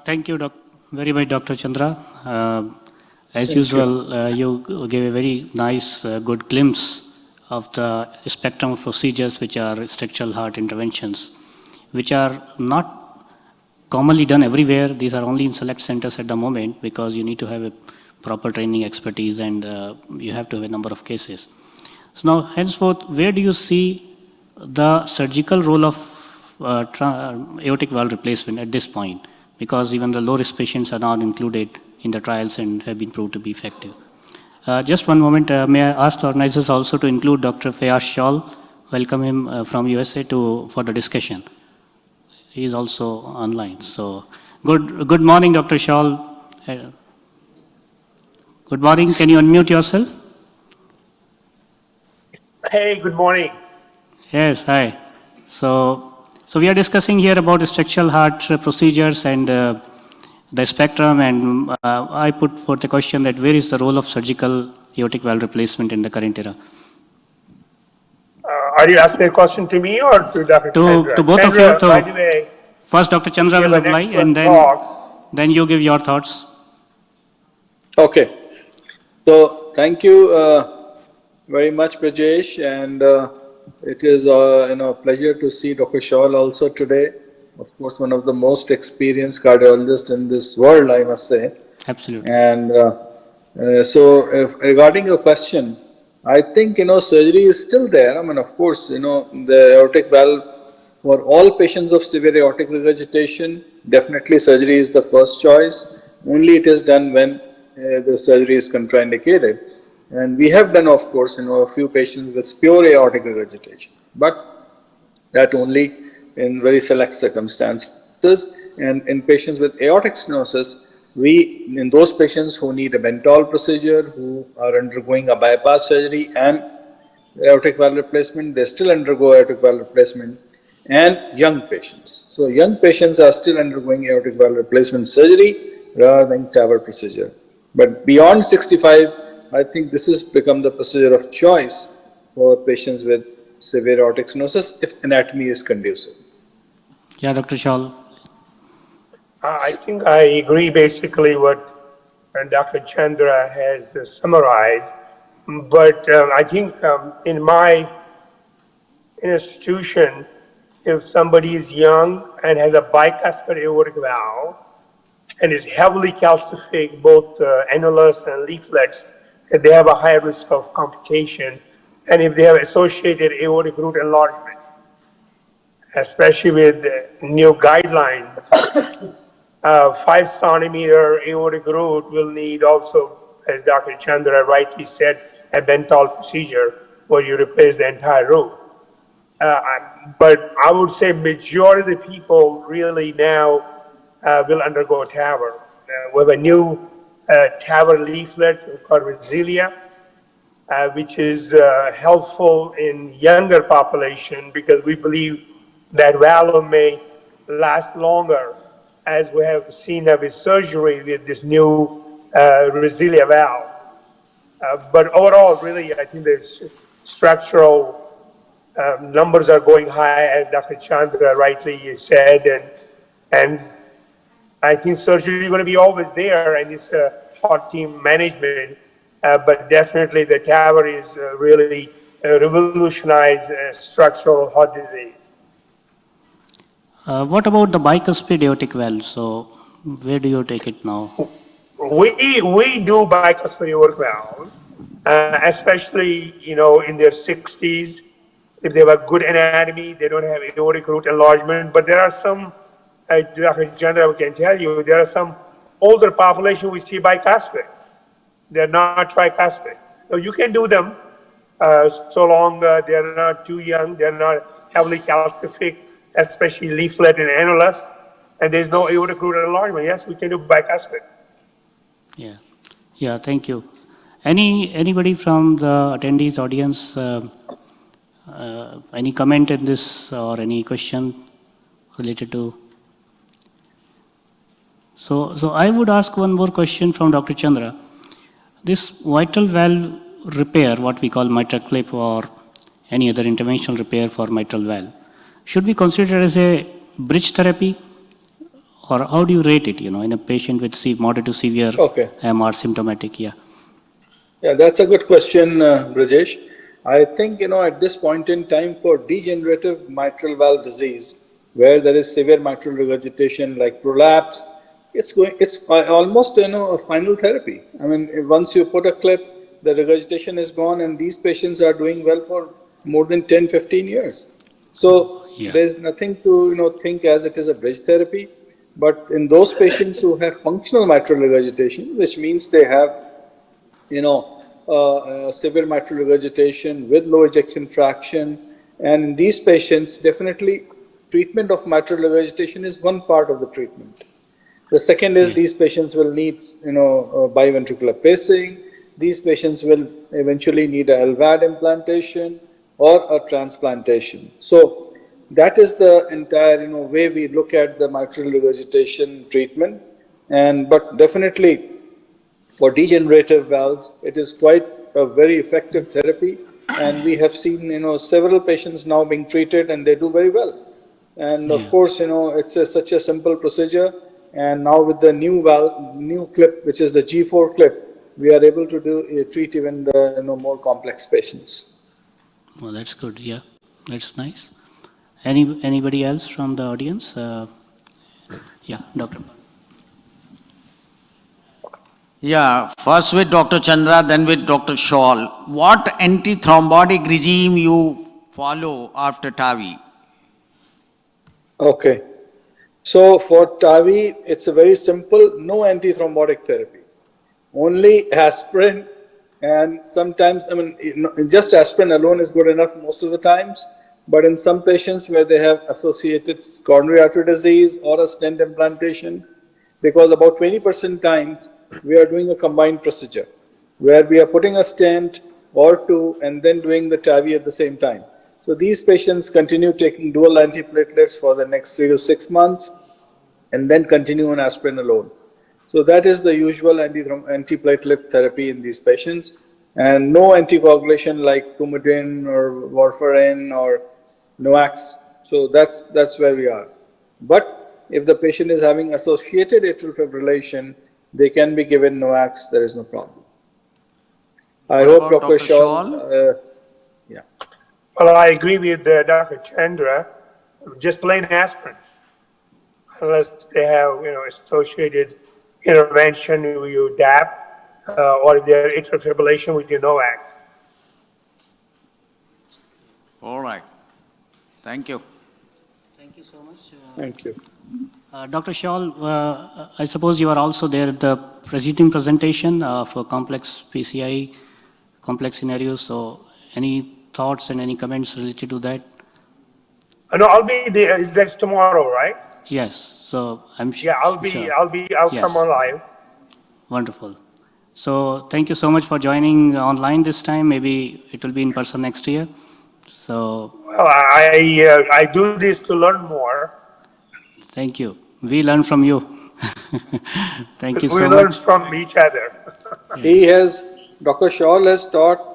Thank you very much, Dr. Chandra. As usual, you gave a very nice, good glimpse of the spectrum of procedures which are structural heart interventions, which are not commonly done everywhere. These are only in select centers at the moment because you need to have a proper training expertise and you have to have a number of cases. So now, henceforth, where do you see the surgical role of aortic valve replacement at this point? Because even the low-risk patients are now included in the trials and have been proved to be effective. Just one moment, may I ask the organizers also to include Dr. Fayaz Shaul, welcome him from USA for the discussion. He is also online. So, good morning, Dr. Shaul. Good morning, can you unmute yourself? Hey, good morning. Yes, hi. So we are discussing here about structural heart procedures, and the spectrum, and I put forth the question that where is the role of surgical aortic valve replacement in the current era? Are you asking a question to me or to Dr. Chandra? To both Chandra, of you. by the way, First, Dr. Chandra you will have an reply, and excellent talk. then you give your thoughts. Okay. So thank you very much, Brajesh, and it is a pleasure to see Dr. Shawl also today. Of course, one of the most experienced cardiologists in this world, I must say. Absolutely. And regarding your question, I think surgery is still there. I mean, of course, the aortic valve for all patients of severe aortic regurgitation, definitely surgery is the first choice. Only it is done when the surgery is contraindicated. And we have done, of course, a few patients with pure aortic regurgitation, but that only in very select circumstances. And in patients with aortic stenosis, in those patients who need a Bentall procedure, who are undergoing a bypass surgery and aortic valve replacement, they still undergo aortic valve replacement, and young patients. So young patients are still undergoing aortic valve replacement surgery rather than TAVR procedure. But beyond 65, I think this has become the procedure of choice for patients with severe aortic stenosis if anatomy is conducive. Yeah, Dr. Shawl. I think I agree basically what Dr. Chandra has summarized, but I think in my institution, if somebody is young and has a bicuspid aortic valve and is heavily calcific, both annulus and leaflets, they have a high risk of complication. And if they have associated aortic root enlargement, especially with new guidelines, 5 centimeter aortic root will need also, as Dr. Chandra rightly said, a Bentall procedure where you replace the entire root. But I would say majority of the people really now will undergo TAVR. We have a new TAVR leaflet called Resilia, which is helpful in younger population because we believe that valve may last longer, as we have seen with surgery with this new Resilia valve. But overall, really, I think the structural numbers are going high, as Dr. Chandra rightly said, and I think surgery is going to be always there, and it's heart team management. But definitely, the TAVR is really revolutionized structural heart disease. What about the bicuspid aortic valve? So, where do you take it now? We do bicuspid aortic valves, especially in their 60s. If they have a good anatomy, they don't have aortic root enlargement. But there are some, Dr. Chandra can tell you, there are some older population we see bicuspid. They're not tricuspid. So you can do them so long they're not too young, they're not heavily calcific, especially leaflet and annulus, and there's no aortic root enlargement. Yes, we can do bicuspid. Yeah, thank you. Anybody from the attendees audience, any comment in this or any question related to? So I would ask one more question from Dr. Chandra. This mitral valve repair, what we call mitral clip or any other interventional repair for mitral valve, should be considered as a bridge therapy? Or how do you rate it, in a patient with moderate to severe MR symptomatic? Yeah, that's a good question, Brajesh. I think, at this point in time for degenerative mitral valve disease, where there is severe mitral regurgitation like prolapse, it's almost, a final therapy. I mean, once you put a clip, the regurgitation is gone, and these patients are doing well for more than 10, 15 years. So there's nothing to, think as it is a bridge therapy. But in those patients who have functional mitral regurgitation, which means they have, severe mitral regurgitation with low ejection fraction, and in these patients, definitely treatment of mitral regurgitation is one part of the treatment. The second is these patients will need, biventricular pacing. These patients will eventually need a LVAD implantation or a transplantation. So that is the entire, way we look at the mitral regurgitation treatment. But definitely for degenerative valves, it is quite a very effective therapy, and we have seen, several patients now being treated, and they do very well. And of course, it's such a simple procedure, and now with the new valve, new clip, which is the G4 clip, we are able to treat even the more complex patients. Well, that's good. Yeah, that's nice. Anybody else from the audience? Yeah, Dr. Yeah, first with Dr. Chandra, then with Dr. Shawl. What anti-thrombotic regime you follow after TAVI? Okay. So for TAVI, it's a very simple, no antithrombotic therapy. Only aspirin, and sometimes, just aspirin alone is good enough most of the times. But in some patients where they have associated coronary artery disease or a stent implantation, because about 20% times we are doing a combined procedure where we are putting a stent or two and then doing the TAVI at the same time. So these patients continue taking dual antiplatelets for the next 3 to 6 months and then continue on aspirin alone. So that is the usual antiplatelet therapy in these patients, and no anticoagulation like Coumadin or warfarin or Noax. So that's where we are. But if the patient is having associated atrial fibrillation, they can be given Noax. There is no problem. I hope Dr. Shawl. Yeah. Well, I agree with Dr. Chandra. Just plain aspirin, unless they have associated intervention with DAP, or if they're atrial fibrillation with NOAX. All right. Thank you. Thank you so much. Thank you. Dr. Shawl, I suppose you are also there at the preceding presentation for complex PCI, complex scenarios. So any thoughts and any comments related to that? No, I'll be there. That's tomorrow, right? Yes. So I'm sure. Yeah, I'll come on live. Wonderful. So thank you so much for joining online this time. Maybe it will be in person next year. So. Well, I do this to learn more. Thank you. We learn from you. Thank you so much. We learn from each other. Dr. Shawl has taught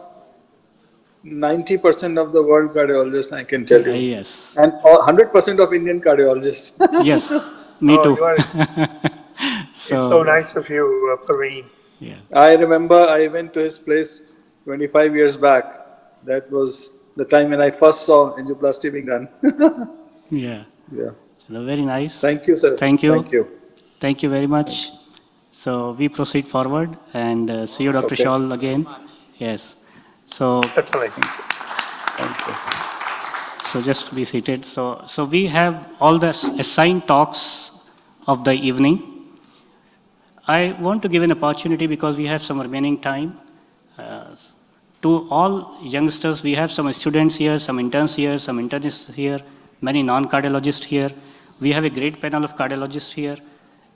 90% of the world cardiologists, I can tell you. Yes. And 100% of Indian cardiologists. Yes, me too. It's so nice of you, Parveen. Yeah. I remember I went to his place 25 years back. That was the time when I first saw angioplasty being done. Yeah. Yeah. So very nice. Thank you, sir. Thank you. Thank you. Thank you very much. So we proceed forward and see you, Dr. Shawl, again. Yes. So. Definitely. Thank you. So just be seated. So we have all the assigned talks of the evening. I want to give an opportunity because we have some remaining time. To all youngsters, we have some students here, some interns here, some internists here, many non-cardiologists here. We have a great panel of cardiologists here.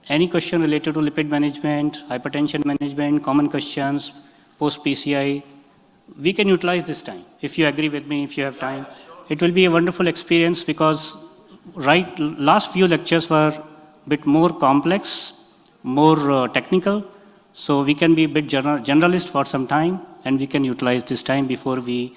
Any question related to lipid management, hypertension management, common questions, post-PCI, we can utilize this time. If you agree with me, if you have time, it will be a wonderful experience because last few lectures were a bit more complex, more technical, so we can be a bit generalist for some time and we can utilize this time before we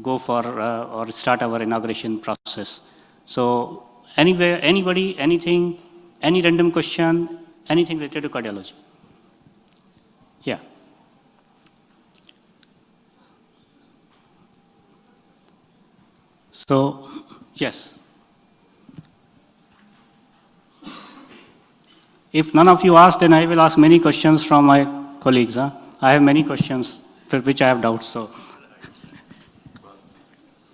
go for or start our inauguration process. So anybody, anything, any random question, anything related to cardiology? Yeah. So, yes. If none of you ask, then I will ask many questions from my colleagues. I have many questions for which I have doubts. So,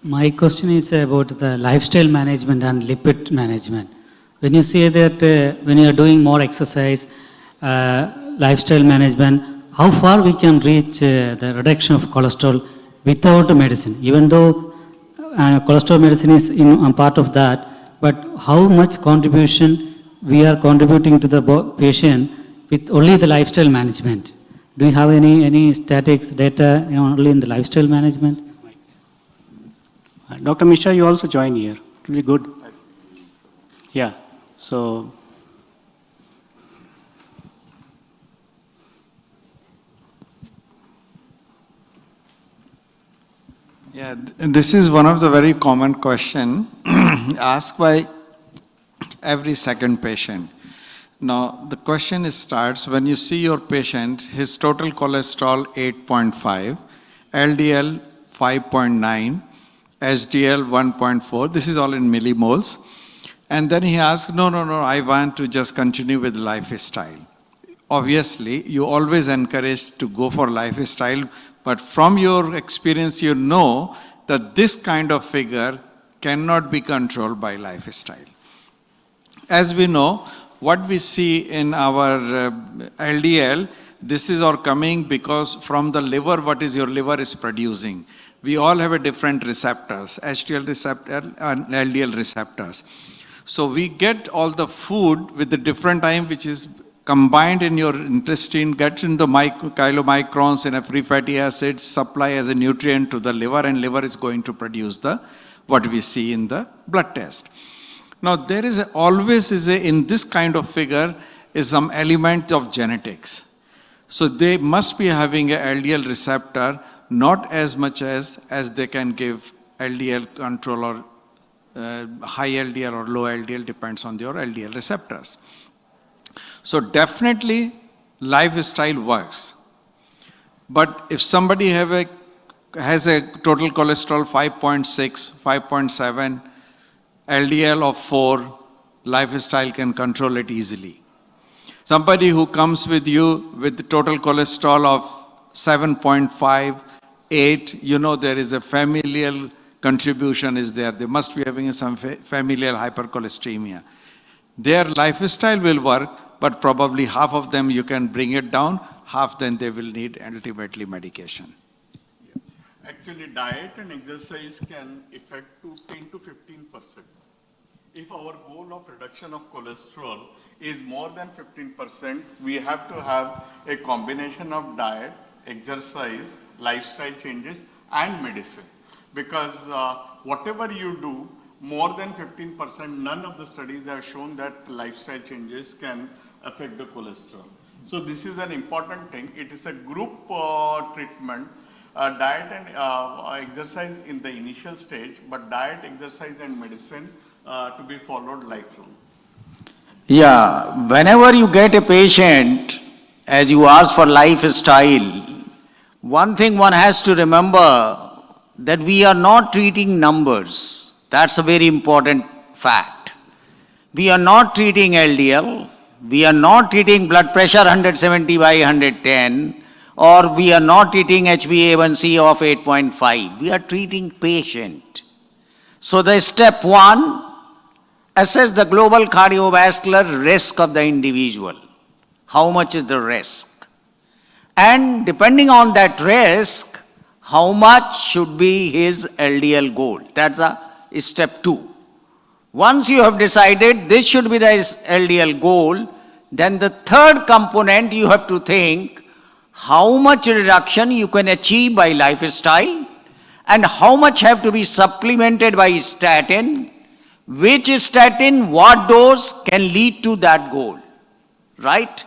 my question is about the lifestyle management and lipid management. When you say that when you are doing more exercise, lifestyle management, how far we can reach the reduction of cholesterol without medicine? Even though cholesterol medicine is part of that, but how much contribution we are contributing to the patient with only the lifestyle management? Do you have any statistics, data only in the lifestyle management? Dr. Mishra, you also join here. It will be good. Yeah. So, Yeah, this is one of the very common question asked by every second patient. Now, the question starts when you see your patient, his total cholesterol 8.5, LDL 5.9, HDL 1.4, this is all in millimoles. And then he asks, no, I want to just continue with lifestyle. Obviously, you always encourage to go for lifestyle, but from your experience, you know that this kind of figure cannot be controlled by lifestyle. As we know, what we see in our LDL, this is all coming because from the liver, what is your liver is producing. We all have a different receptors, HDL receptor and LDL receptors. So we get all the food with the different time which is combined in your intestine, gets in the chylomicrons and a free fatty acids, supply as a nutrient to the liver, and liver is going to produce the what we see in the blood test. Now there is in this kind of figure is some element of genetics. So they must be having a LDL receptor, not as much as they can give LDL control or high LDL or low LDL, depends on your LDL receptors. So definitely lifestyle works. But if somebody has a total cholesterol 5.6, 5.7, LDL of 4, lifestyle can control it easily. Somebody who comes with you with the total cholesterol of 7.5, 8, you know there is a familial contribution is there. They must be having some familial hypercholesteremia. Their lifestyle will work, but probably half of them you can bring it down, half then they will need ultimately medication. Actually, diet and exercise can affect to 10 to 15%. If our goal of reduction of cholesterol is more than 15%, we have to have a combination of diet, exercise, lifestyle changes, and medicine. Because whatever you do, more than 15%, none of the studies have shown that lifestyle changes can affect the cholesterol. So this is an important thing. It is a group treatment, diet and exercise in the initial stage, but diet, exercise and medicine to be followed lifelong. Yeah, whenever you get a patient, as you ask for lifestyle, one thing one has to remember that we are not treating numbers. That's a very important fact. We are not treating LDL, we are not treating blood pressure 170 by 110, or we are not treating HbA1c of 8.5. We are treating patient. So the step 1, assess the global cardiovascular risk of the individual. How much is the risk? And depending on that risk, how much should be his LDL goal? That's step 2. Once you have decided this should be the LDL goal, then the third component you have to think how much reduction you can achieve by lifestyle and how much have to be supplemented by statin, which statin, what dose can lead to that goal, right?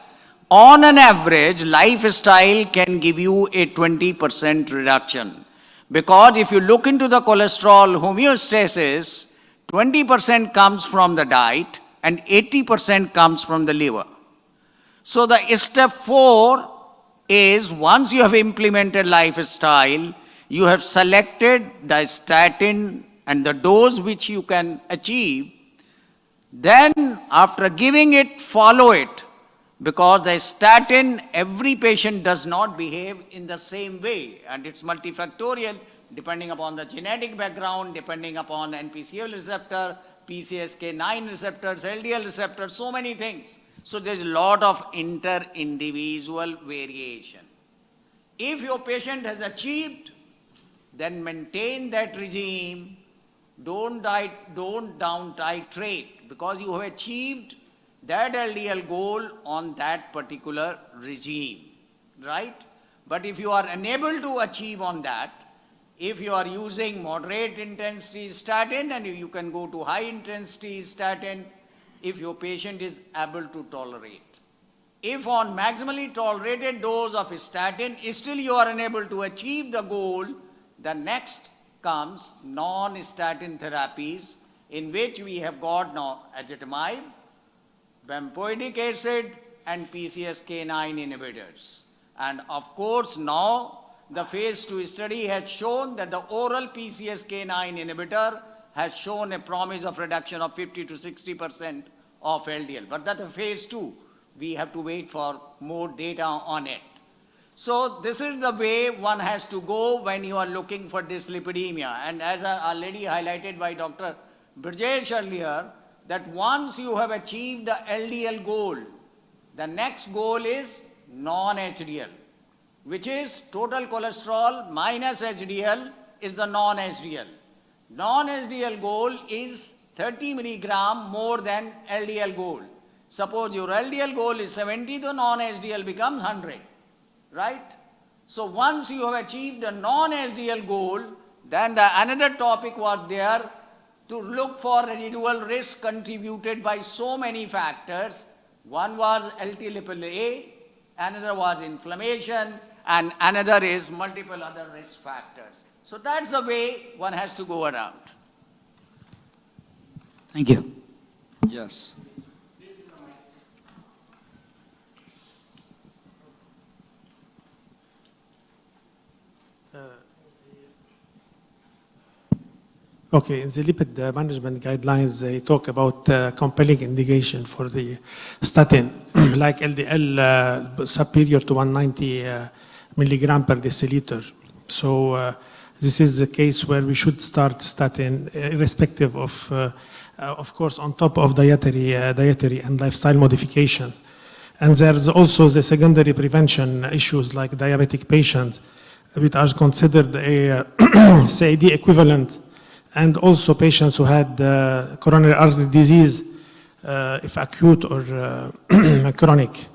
On an average, lifestyle can give you a 20% reduction. Because if you look into the cholesterol homeostasis, 20% comes from the diet and 80% comes from the liver. So the step 4 is once you have implemented lifestyle, you have selected the statin and the dose which you can achieve, then after giving it, follow it. Because the statin, every patient does not behave in the same way, and it's multifactorial depending upon the genetic background, depending upon NPCL receptor, PCSK9 receptors, LDL receptors, so many things. So there's a lot of inter-individual variation. If your patient has achieved, then maintain that regime. Don't down titrate, because you have achieved that LDL goal on that particular regime, right? But if you are unable to achieve on that, if you are using moderate intensity statin, and you can go to high intensity statin if your patient is able to tolerate. If on maximally tolerated dose of statin, still you are unable to achieve the goal, the next comes non-statin therapies, in which we have got now ezetimibe, bempedoic acid, and PCSK9 inhibitors. And of course, now the phase 2 study has shown that the oral PCSK9 inhibitor has shown a promise of reduction of 50 to 60% of LDL. But that's a phase 2. We have to wait for more data on it. So this is the way one has to go when you are looking for dyslipidemia. And as already highlighted by Dr. Brajesh earlier, that once you have achieved the LDL goal, the next goal is non-HDL, which is total cholesterol minus HDL is the non-HDL. Non-HDL goal is 30 milligram more than LDL goal. Suppose your LDL goal is 70, the non-HDL becomes 100, right? So once you have achieved the non-HDL goal, then another topic was there to look for residual risk contributed by so many factors. One was LT-lipid, another was inflammation, and another is multiple other risk factors. So that's the way one has to go around. Thank you. Yes. Okay, in the lipid management guidelines, they talk about compelling indication for the statin, like LDL superior to 190 milligram per deciliter. So this is the case where we should start statin, irrespective of course, on top of dietary and lifestyle modifications. And there's also the secondary prevention issues like diabetic patients, which are considered a CAD equivalent, and also patients who had coronary artery disease, if acute or chronic.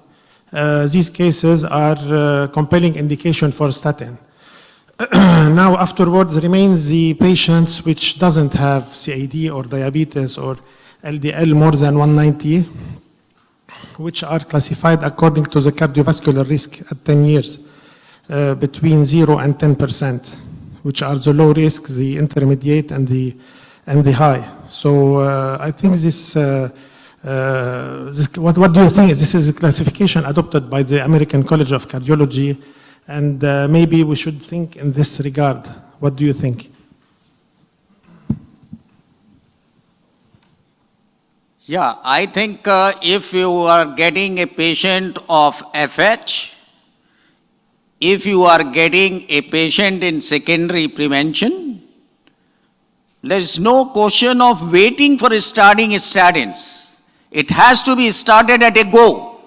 These cases are compelling indication for statin. Now afterwards remains the patients which doesn't have CAD or diabetes or LDL more than 190, which are classified according to the cardiovascular risk at 10 years, between 0 and 10%, which are the low risk, the intermediate, and the high. So I think this, what do you think? This is a classification adopted by the American College of Cardiology, and maybe we should think in this regard. What do you think? Yeah, I think if you are getting a patient of FH, if you are getting a patient in secondary prevention, there is no question of waiting for starting statins. It has to be started at a go.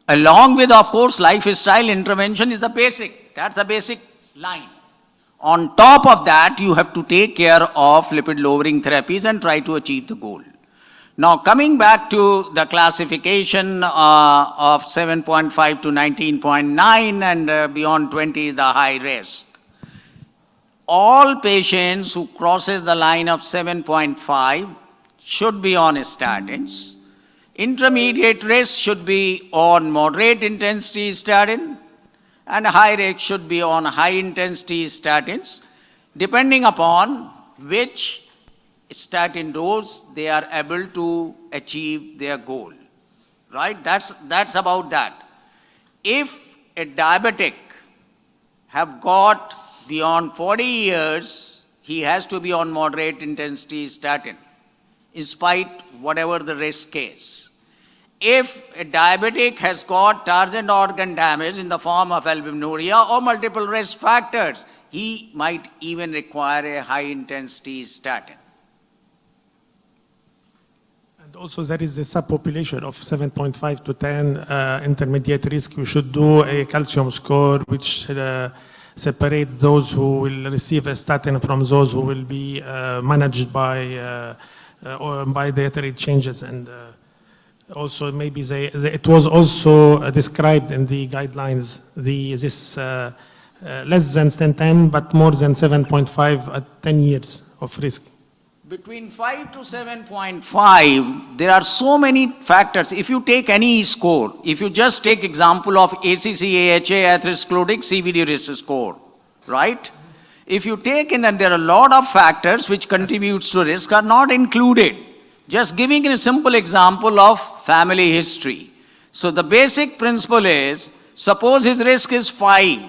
Along with, of course, lifestyle intervention is the basic. That's the basic line. On top of that, you have to take care of lipid-lowering therapies and try to achieve the goal. Now, coming back to the classification of 7.5 to 19.9 and beyond 20 is the high risk. All patients who crosses the line of 7.5 should be on statins. Intermediate risk should be on moderate intensity statin, and high risk should be on high intensity statins, depending upon which statin dose they are able to achieve their goal, right? That's about that. If a diabetic have got beyond 40 years, he has to be on moderate intensity statin, in spite whatever the risk is. If a diabetic has got target organ damage in the form of albuminuria or multiple risk factors, he might even require a high intensity statin. And also there is a subpopulation of 7.5 to 10 intermediate risk. We should do a calcium score which separate those who will receive a statin from those who will be managed by dietary changes. And also maybe it was also described in the guidelines, this less than 10 but more than 7.5 at 10 years of risk. Between 5 to 7.5, there are so many factors. If you take any score, if you just take example of ACC-AHA atherosclerotic CVD risk score, right? If you take in that there are a lot of factors which contributes to risk are not included. Just giving a simple example of family history. So the basic principle is, suppose his risk is 5,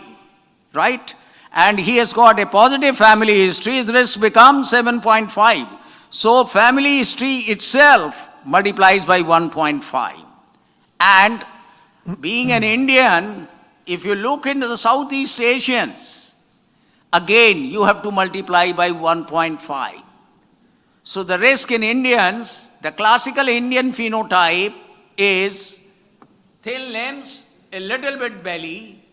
right? And he has got a positive family history, his risk becomes 7.5. So family history itself multiplies by 1.5. And being an Indian, if you look into the Southeast Asians, again you have to multiply by 1.5. So the risk in Indians, the classical Indian phenotype is thin limbs, a little bit belly,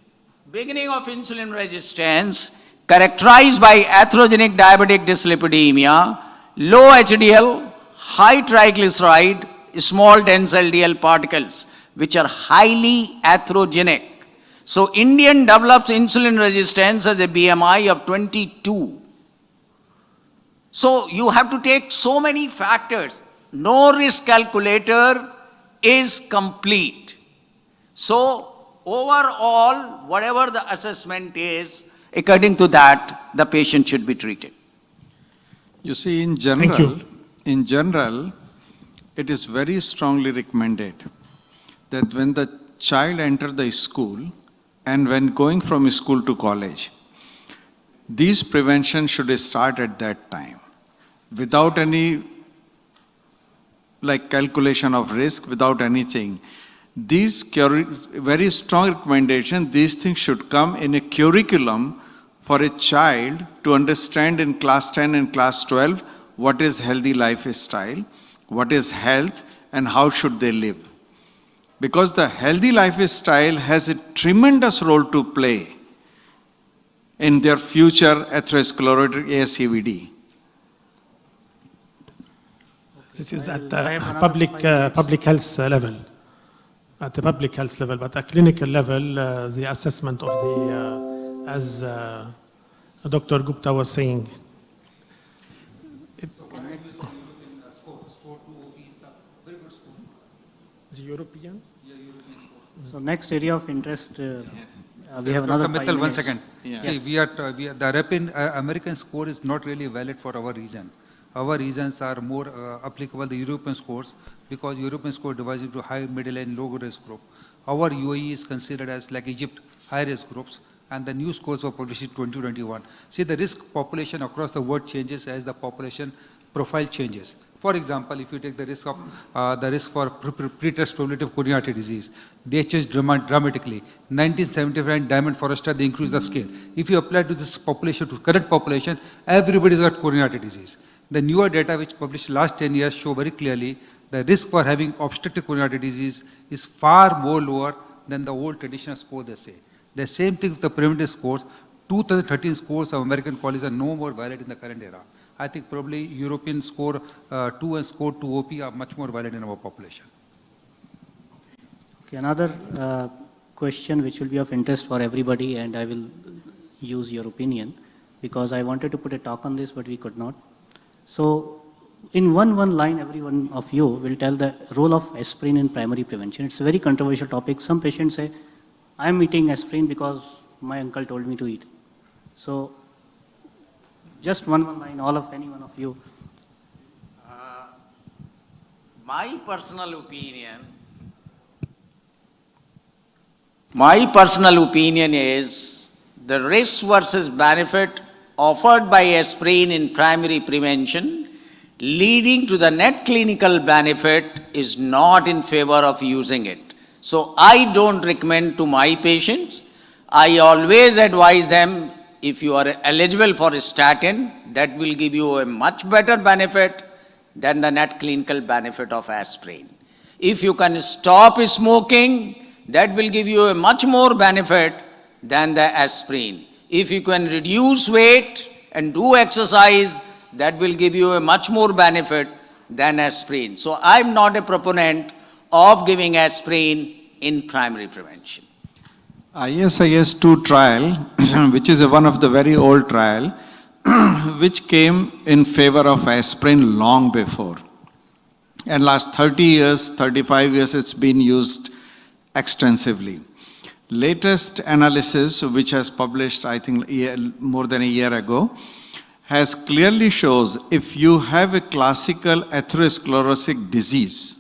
beginning of insulin resistance, characterized by atherogenic diabetic dyslipidemia, low HDL, high triglyceride, small dense LDL particles, which are highly atherogenic. So Indian develops insulin resistance as a BMI of 22. So you have to take so many factors. No risk calculator is complete. So overall, whatever the assessment is, according to that, the patient should be treated. You see, in general, it is very strongly recommended that when the child enters the school and when going from school to college, these prevention should start at that time, without any calculation of risk, without anything. These very strong recommendation, these things should come in a curriculum for a child to understand in class 10 and class 12 what is healthy lifestyle, what is health, and how should they live. Because the healthy lifestyle has a tremendous role to play in their future atherosclerotic ASCVD. This is at public health level. At the public health level, but at clinical level, the assessment of the, as Dr. Gupta was saying. The European? So next area of interest, we have another 5 Mittal, minutes. 1 second. Yes. See, the European American score is not really valid for our region. Our regions are more applicable, the European scores, because European score divides into high, middle, and low risk group. Our UAE is considered as like Egypt, high risk groups, and the new scores were published in 2021. See, the risk population across the world changes as the population profile changes. For example, if you take the risk of for pretest proliferative coronary artery disease, they change dramatically. 1975 Diamond Forrester, they increase the scale. If you apply to this population, to current population, everybody's got coronary artery disease. The newer data which published last 10 years show very clearly the risk for having obstructive coronary artery disease is far more lower than the old traditional score they say. The same thing with the preventive scores. 2013 scores of American colleges are no more valid in the current era. I think probably European score 2 and score 2 OP are much more valid in our population. Okay, another question which will be of interest for everybody, and I will use your opinion because I wanted to put a talk on this, but we could not. So in one line, every one of you will tell the role of aspirin in primary prevention. It's a very controversial topic. Some patients say, I'm eating aspirin because my uncle told me to eat. So just one line, any one of you. My personal opinion is the risk versus benefit offered by aspirin in primary prevention leading to the net clinical benefit is not in favor of using it. So I don't recommend to my patients. I always advise them, if you are eligible for a statin, that will give you a much better benefit than the net clinical benefit of aspirin. If you can stop smoking, that will give you a much more benefit than the aspirin. If you can reduce weight and do exercise, that will give you a much more benefit than aspirin. So I'm not a proponent of giving aspirin in primary prevention. ISIS-2 trial, which is one of the very old trial, which came in favor of aspirin long before. And last 30 years, 35 years, it's been used extensively. latest analysis, which has published, I think, more than a year ago, has clearly shows if you have a classical atherosclerotic disease,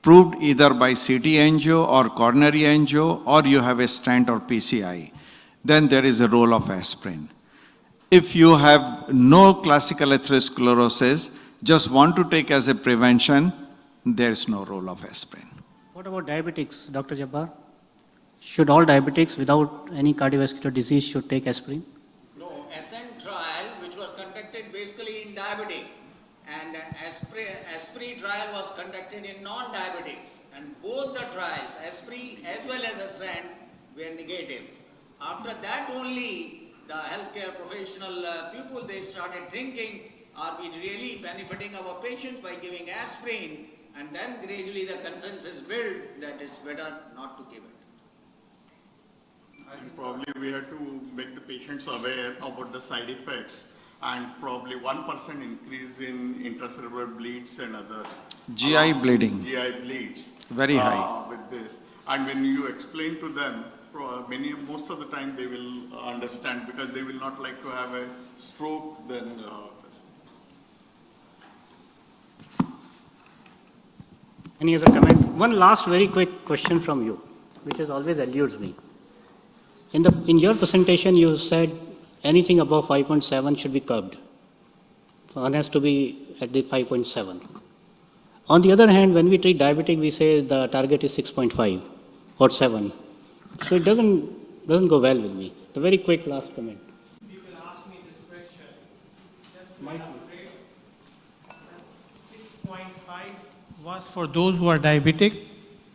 proved either by CT angio or coronary angio, or you have a stent or PCI, then there is a role of aspirin. If you have no classical atherosclerosis, just want to take as a prevention, there is no role of aspirin. What about diabetics, Dr. Jabbar? Should all diabetics without any cardiovascular disease should take aspirin? No, ASCENT trial, which was conducted basically in diabetic, and ASPRI trial was conducted in non-diabetics, and both the trials, ASPRI as well as ASCENT, were negative. After that only, the healthcare professional people, they started thinking, are we really benefiting our patients by giving aspirin? And then gradually the consensus built that it's better not to give it. And probably we have to make the patients aware about the side effects, and probably 1% increase in intracerebral bleeds and others. GI bleeding. GI bleeds. Very high. With this. And when you explain to them, most of the time they will understand, because they will not like to have a stroke then. Any other comment? One last very quick question from you, which has always eludes me. In your presentation, you said anything above 5.7 should be curbed. One has to be at the 5.7. On the other hand, when we treat diabetic, we say the target is 6.5 or 7. So it doesn't go well with me. The very quick last comment. People ask me this question. Just to elaborate, 6.5 was for those who are diabetic.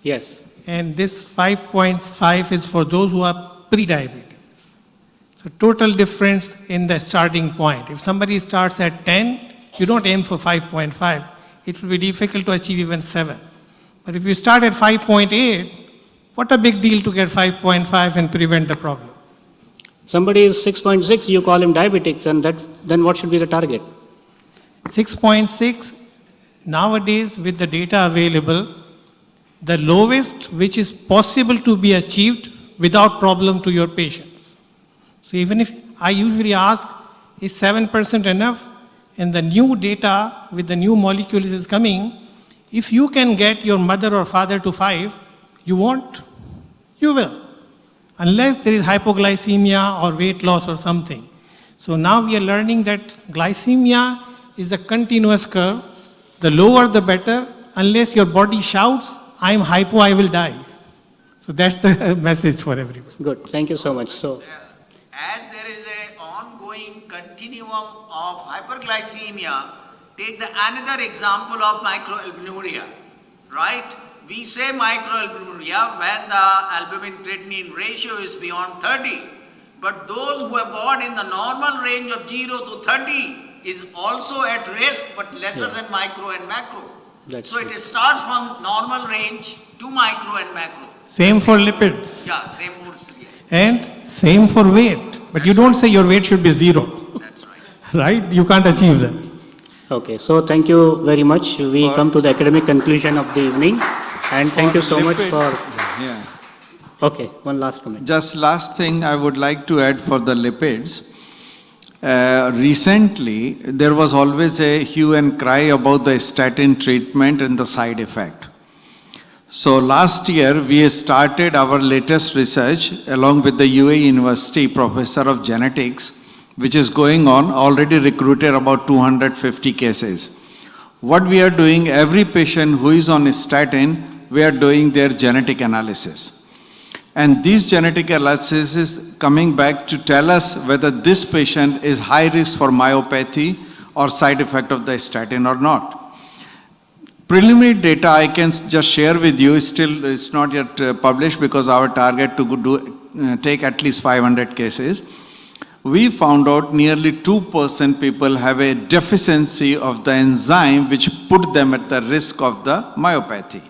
Yes. And this 5.5 is for those who are pre-diabetes. So total difference in the starting point. If somebody starts at 10, you don't aim for 5.5. It will be difficult to achieve even 7. But if you start at 5.8, what a big deal to get 5.5 and prevent the problem. Somebody is 6.6, you call him diabetic, then what should be the target? 6.6, nowadays with the data available, the lowest which is possible to be achieved without problem to your patients. So even if I usually ask, is 7% enough? And the new data with the new molecules is coming, if you can get your mother or father to 5, you won't, you will. Unless there is hypoglycemia or weight loss or something. So now we are learning that glycemia is a continuous curve. The lower the better, unless your body shouts, I am hypo, I will die. So that's the message for everybody. Good, thank you so much. So, as there is an ongoing continuum of hyperglycemia, take another example of microalbuminuria, right? We say microalbuminuria when the albumin-creatinine ratio is beyond 30, but those who have got in the normal range of 0 to 30 is also at risk, but lesser than micro and macro. So it starts from normal range to micro and macro. Same for lipids. Yeah, same for and same for weight. But you don't say your weight should be 0. That's right. Right? You can't achieve that. okay, so thank you very much. We come to the academic conclusion of the evening. And thank you so much for... Yeah. Okay, one last comment. Just last thing I would like to add for the lipids. Recently, there was always a hue and cry about the statin treatment and the side effect. So last year, we started our latest research along with the UAE University Professor of Genetics, which is going on, already recruited about 250 cases. What we are doing, every patient who is on a statin, we are doing their genetic analysis. And these genetic analysis is coming back to tell us whether this patient is high risk for myopathy or side effect of the statin or not. Preliminary data I can just share with you, still it's not yet published because our target to take at least 500 cases. We found out nearly 2% people have a deficiency of the enzyme which put them at the risk of the myopathy.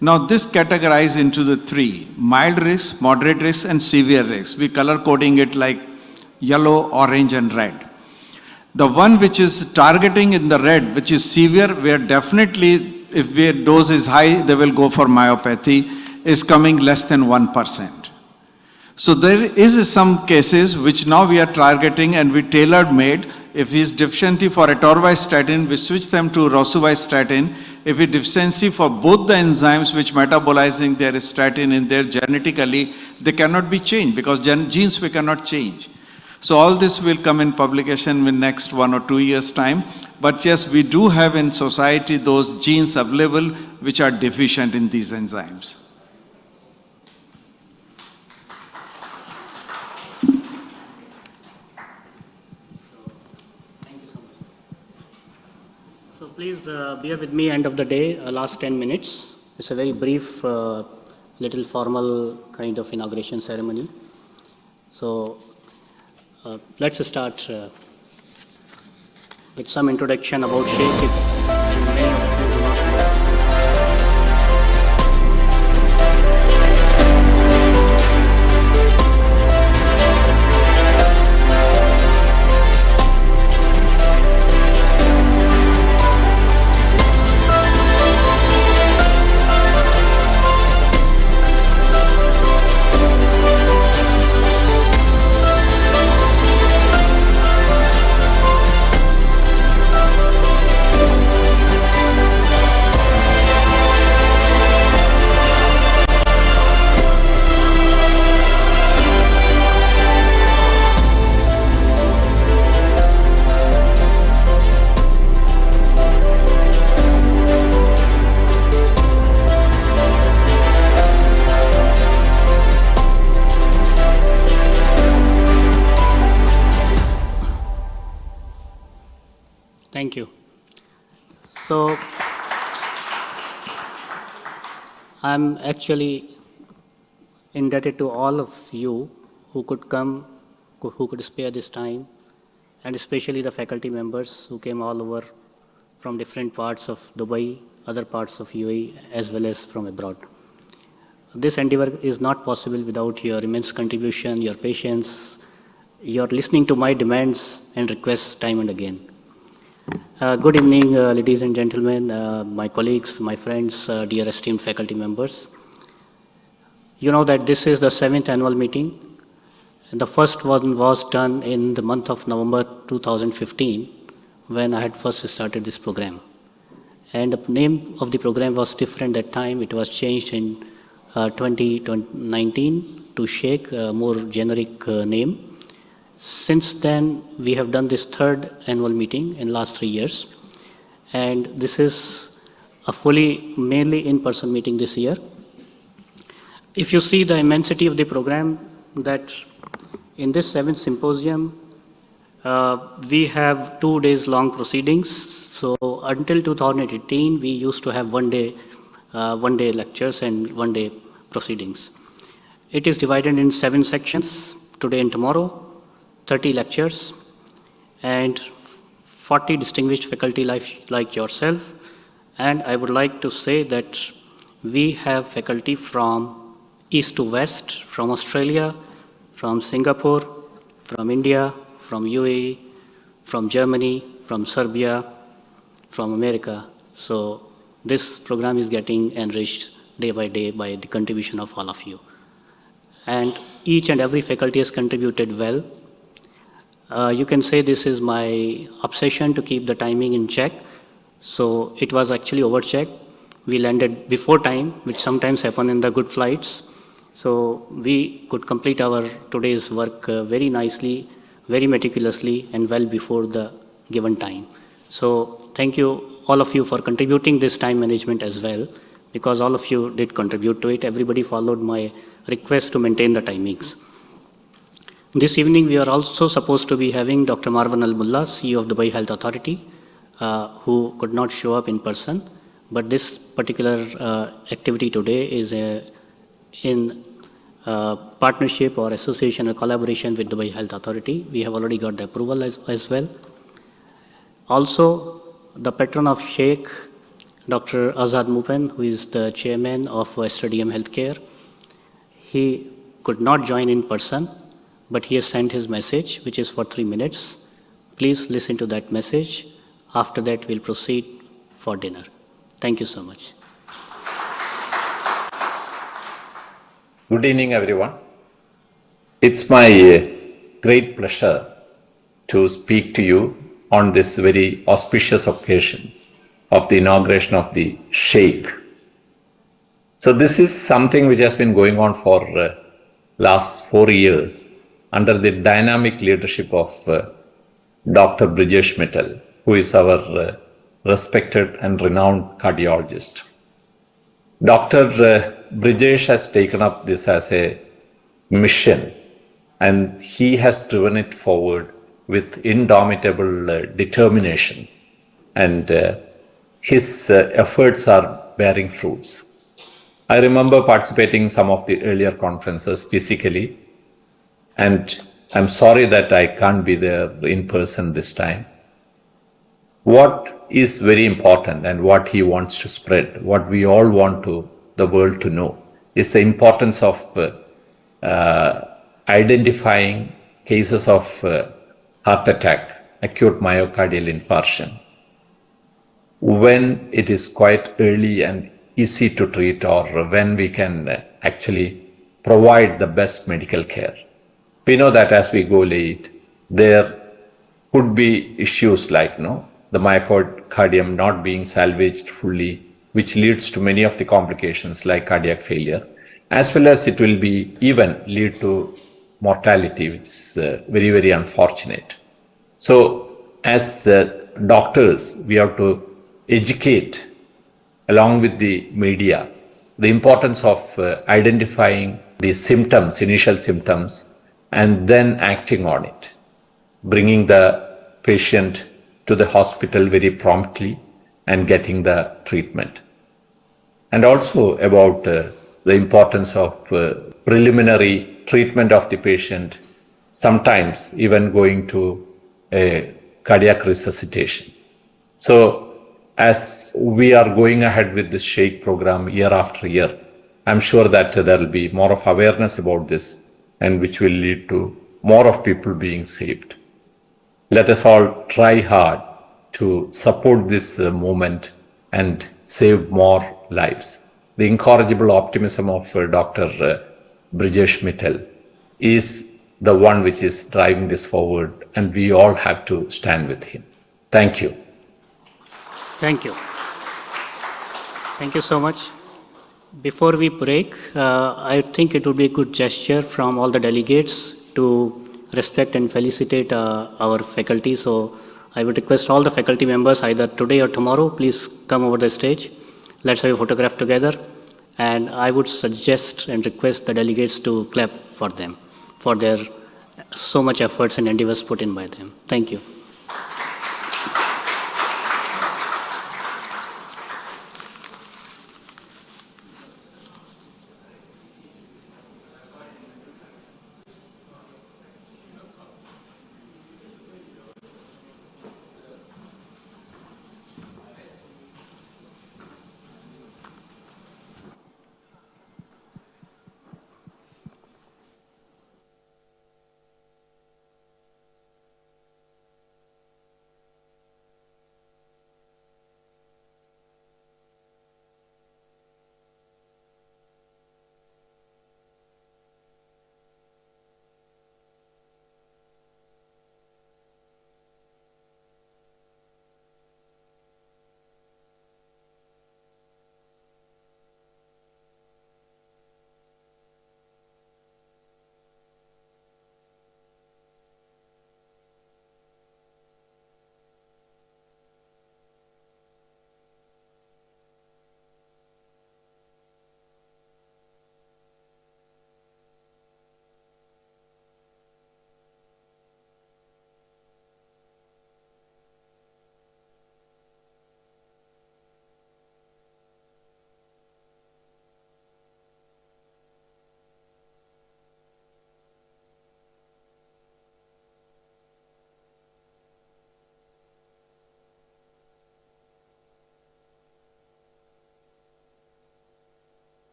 Now this categorized into the 3, mild risk, moderate risk and severe risk. We color coding it like yellow, orange and red. The one which is targeting in the red, which is severe, where definitely if their dose is high, they will go for myopathy, is coming less than 1%. So there is some cases which now we are targeting and we tailored made. If he is deficiency for atorvastatin, we switch them to rosuvastatin. If he deficiency for both the enzymes which metabolizing their statin in their genetically, they cannot be changed because genes we cannot change. So all this will come in publication in next 1 or 2 years time. But yes, we do have in society those genes available which are deficient in these enzymes. So please bear with me end of the day, last 10 minutes. It's a very brief, little formal kind of inauguration ceremony. So let's start with some introduction about Shake. If many of you do not know. Thank you. So I'm actually indebted to all of you who could come, who could spare this time, and especially the faculty members who came all over from different parts of Dubai, other parts of UAE, as well as from abroad. This endeavor is not possible without your immense contribution, your patience, your listening to my demands and requests time and again. Good evening, ladies and gentlemen, my colleagues, my friends, dear esteemed faculty members. You know that this is the 7th annual meeting. And the first one was done in the month of November 2015 when I had first started this program. And the name of the program was different that time. It was changed in 2019 to Shake, a more generic name. Since then, we have done this 3rd annual meeting in last 3 years. And this is a mainly in-person meeting this year. If you see the immensity of the program, that in this 7th symposium, we have 2 days long proceedings. So until 2018, we used to have one day lectures and 1 day proceedings. It is divided in 7 sections, today and tomorrow. 30 lectures, and 40 distinguished faculty like yourself. And I would like to say that we have faculty from east to west, from Australia, from Singapore, from India, from UAE, from Germany, from Serbia, from America. So this program is getting enriched day by day by the contribution of all of you. And each and every faculty has contributed well. You can say this is my obsession to keep the timing in check. So it was actually overchecked. We landed before time, which sometimes happen in the good flights. So we could complete our today's work very nicely, very meticulously, and well before the given time. So thank you, all of you, for contributing this time management as well, because all of you did contribute to it. Everybody followed my request to maintain the timings. This evening, we are also supposed to be having Dr. Marwan Al-Mullah, CEO of Dubai Health Authority, who could not show up in person. But this particular activity today is in partnership or association or collaboration with Dubai Health Authority. We have already got the approval as well. Also, the patron of Shake, Dr. Azad Mupen, who is the chairman of STDM Healthcare, he could not join in person, but he has sent his message, which is for 3 minutes. Please listen to that message. After that, we'll proceed for dinner. Thank you so much. Good evening, everyone. It's my great pleasure to speak to you on this very auspicious occasion of the inauguration of the Sheikh. So this is something which has been going on for last 4 years under the dynamic leadership of Dr. Brijesh Mittal, who is our respected and renowned cardiologist. Dr. Brijesh has taken up this as a mission, and he has driven it forward with indomitable determination, and his efforts are bearing fruits. I remember participating in some of the earlier conferences physically, and I'm sorry that I can't be there in person this time. What is very important and what he wants to spread, what we all want the world to know, is the importance of identifying cases of heart attack, acute myocardial infarction, when it is quite early and easy to treat, or when we can actually provide the best medical care. We know that as we go late, there could be issues like the myocardium not being salvaged fully, which leads to many of the complications like cardiac failure, as well as it will be even lead to mortality, which is very, very unfortunate. So as doctors, we have to educate along with the media the importance of identifying the symptoms, initial symptoms, and then acting on it, bringing the patient to the hospital very promptly and getting the treatment. And also about the importance of preliminary treatment of the patient, sometimes even going to a cardiac resuscitation. So as we are going ahead with this Sheikh program year after year, I'm sure that there will be more of awareness about this, and which will lead to more of people being saved. Let us all try hard to support this movement and save more lives. The incorrigible optimism of Dr. Brijesh Mittal is the one which is driving this forward, and we all have to stand with him. Thank you. Thank you. Thank you so much. Before we break, I think it would be a good gesture from all the delegates to respect and felicitate our faculty. So I would request all the faculty members, either today or tomorrow, please come over the stage. Let's have a photograph together. And I would suggest and request the delegates to clap for them, for their so much efforts and endeavors put in by them. Thank you.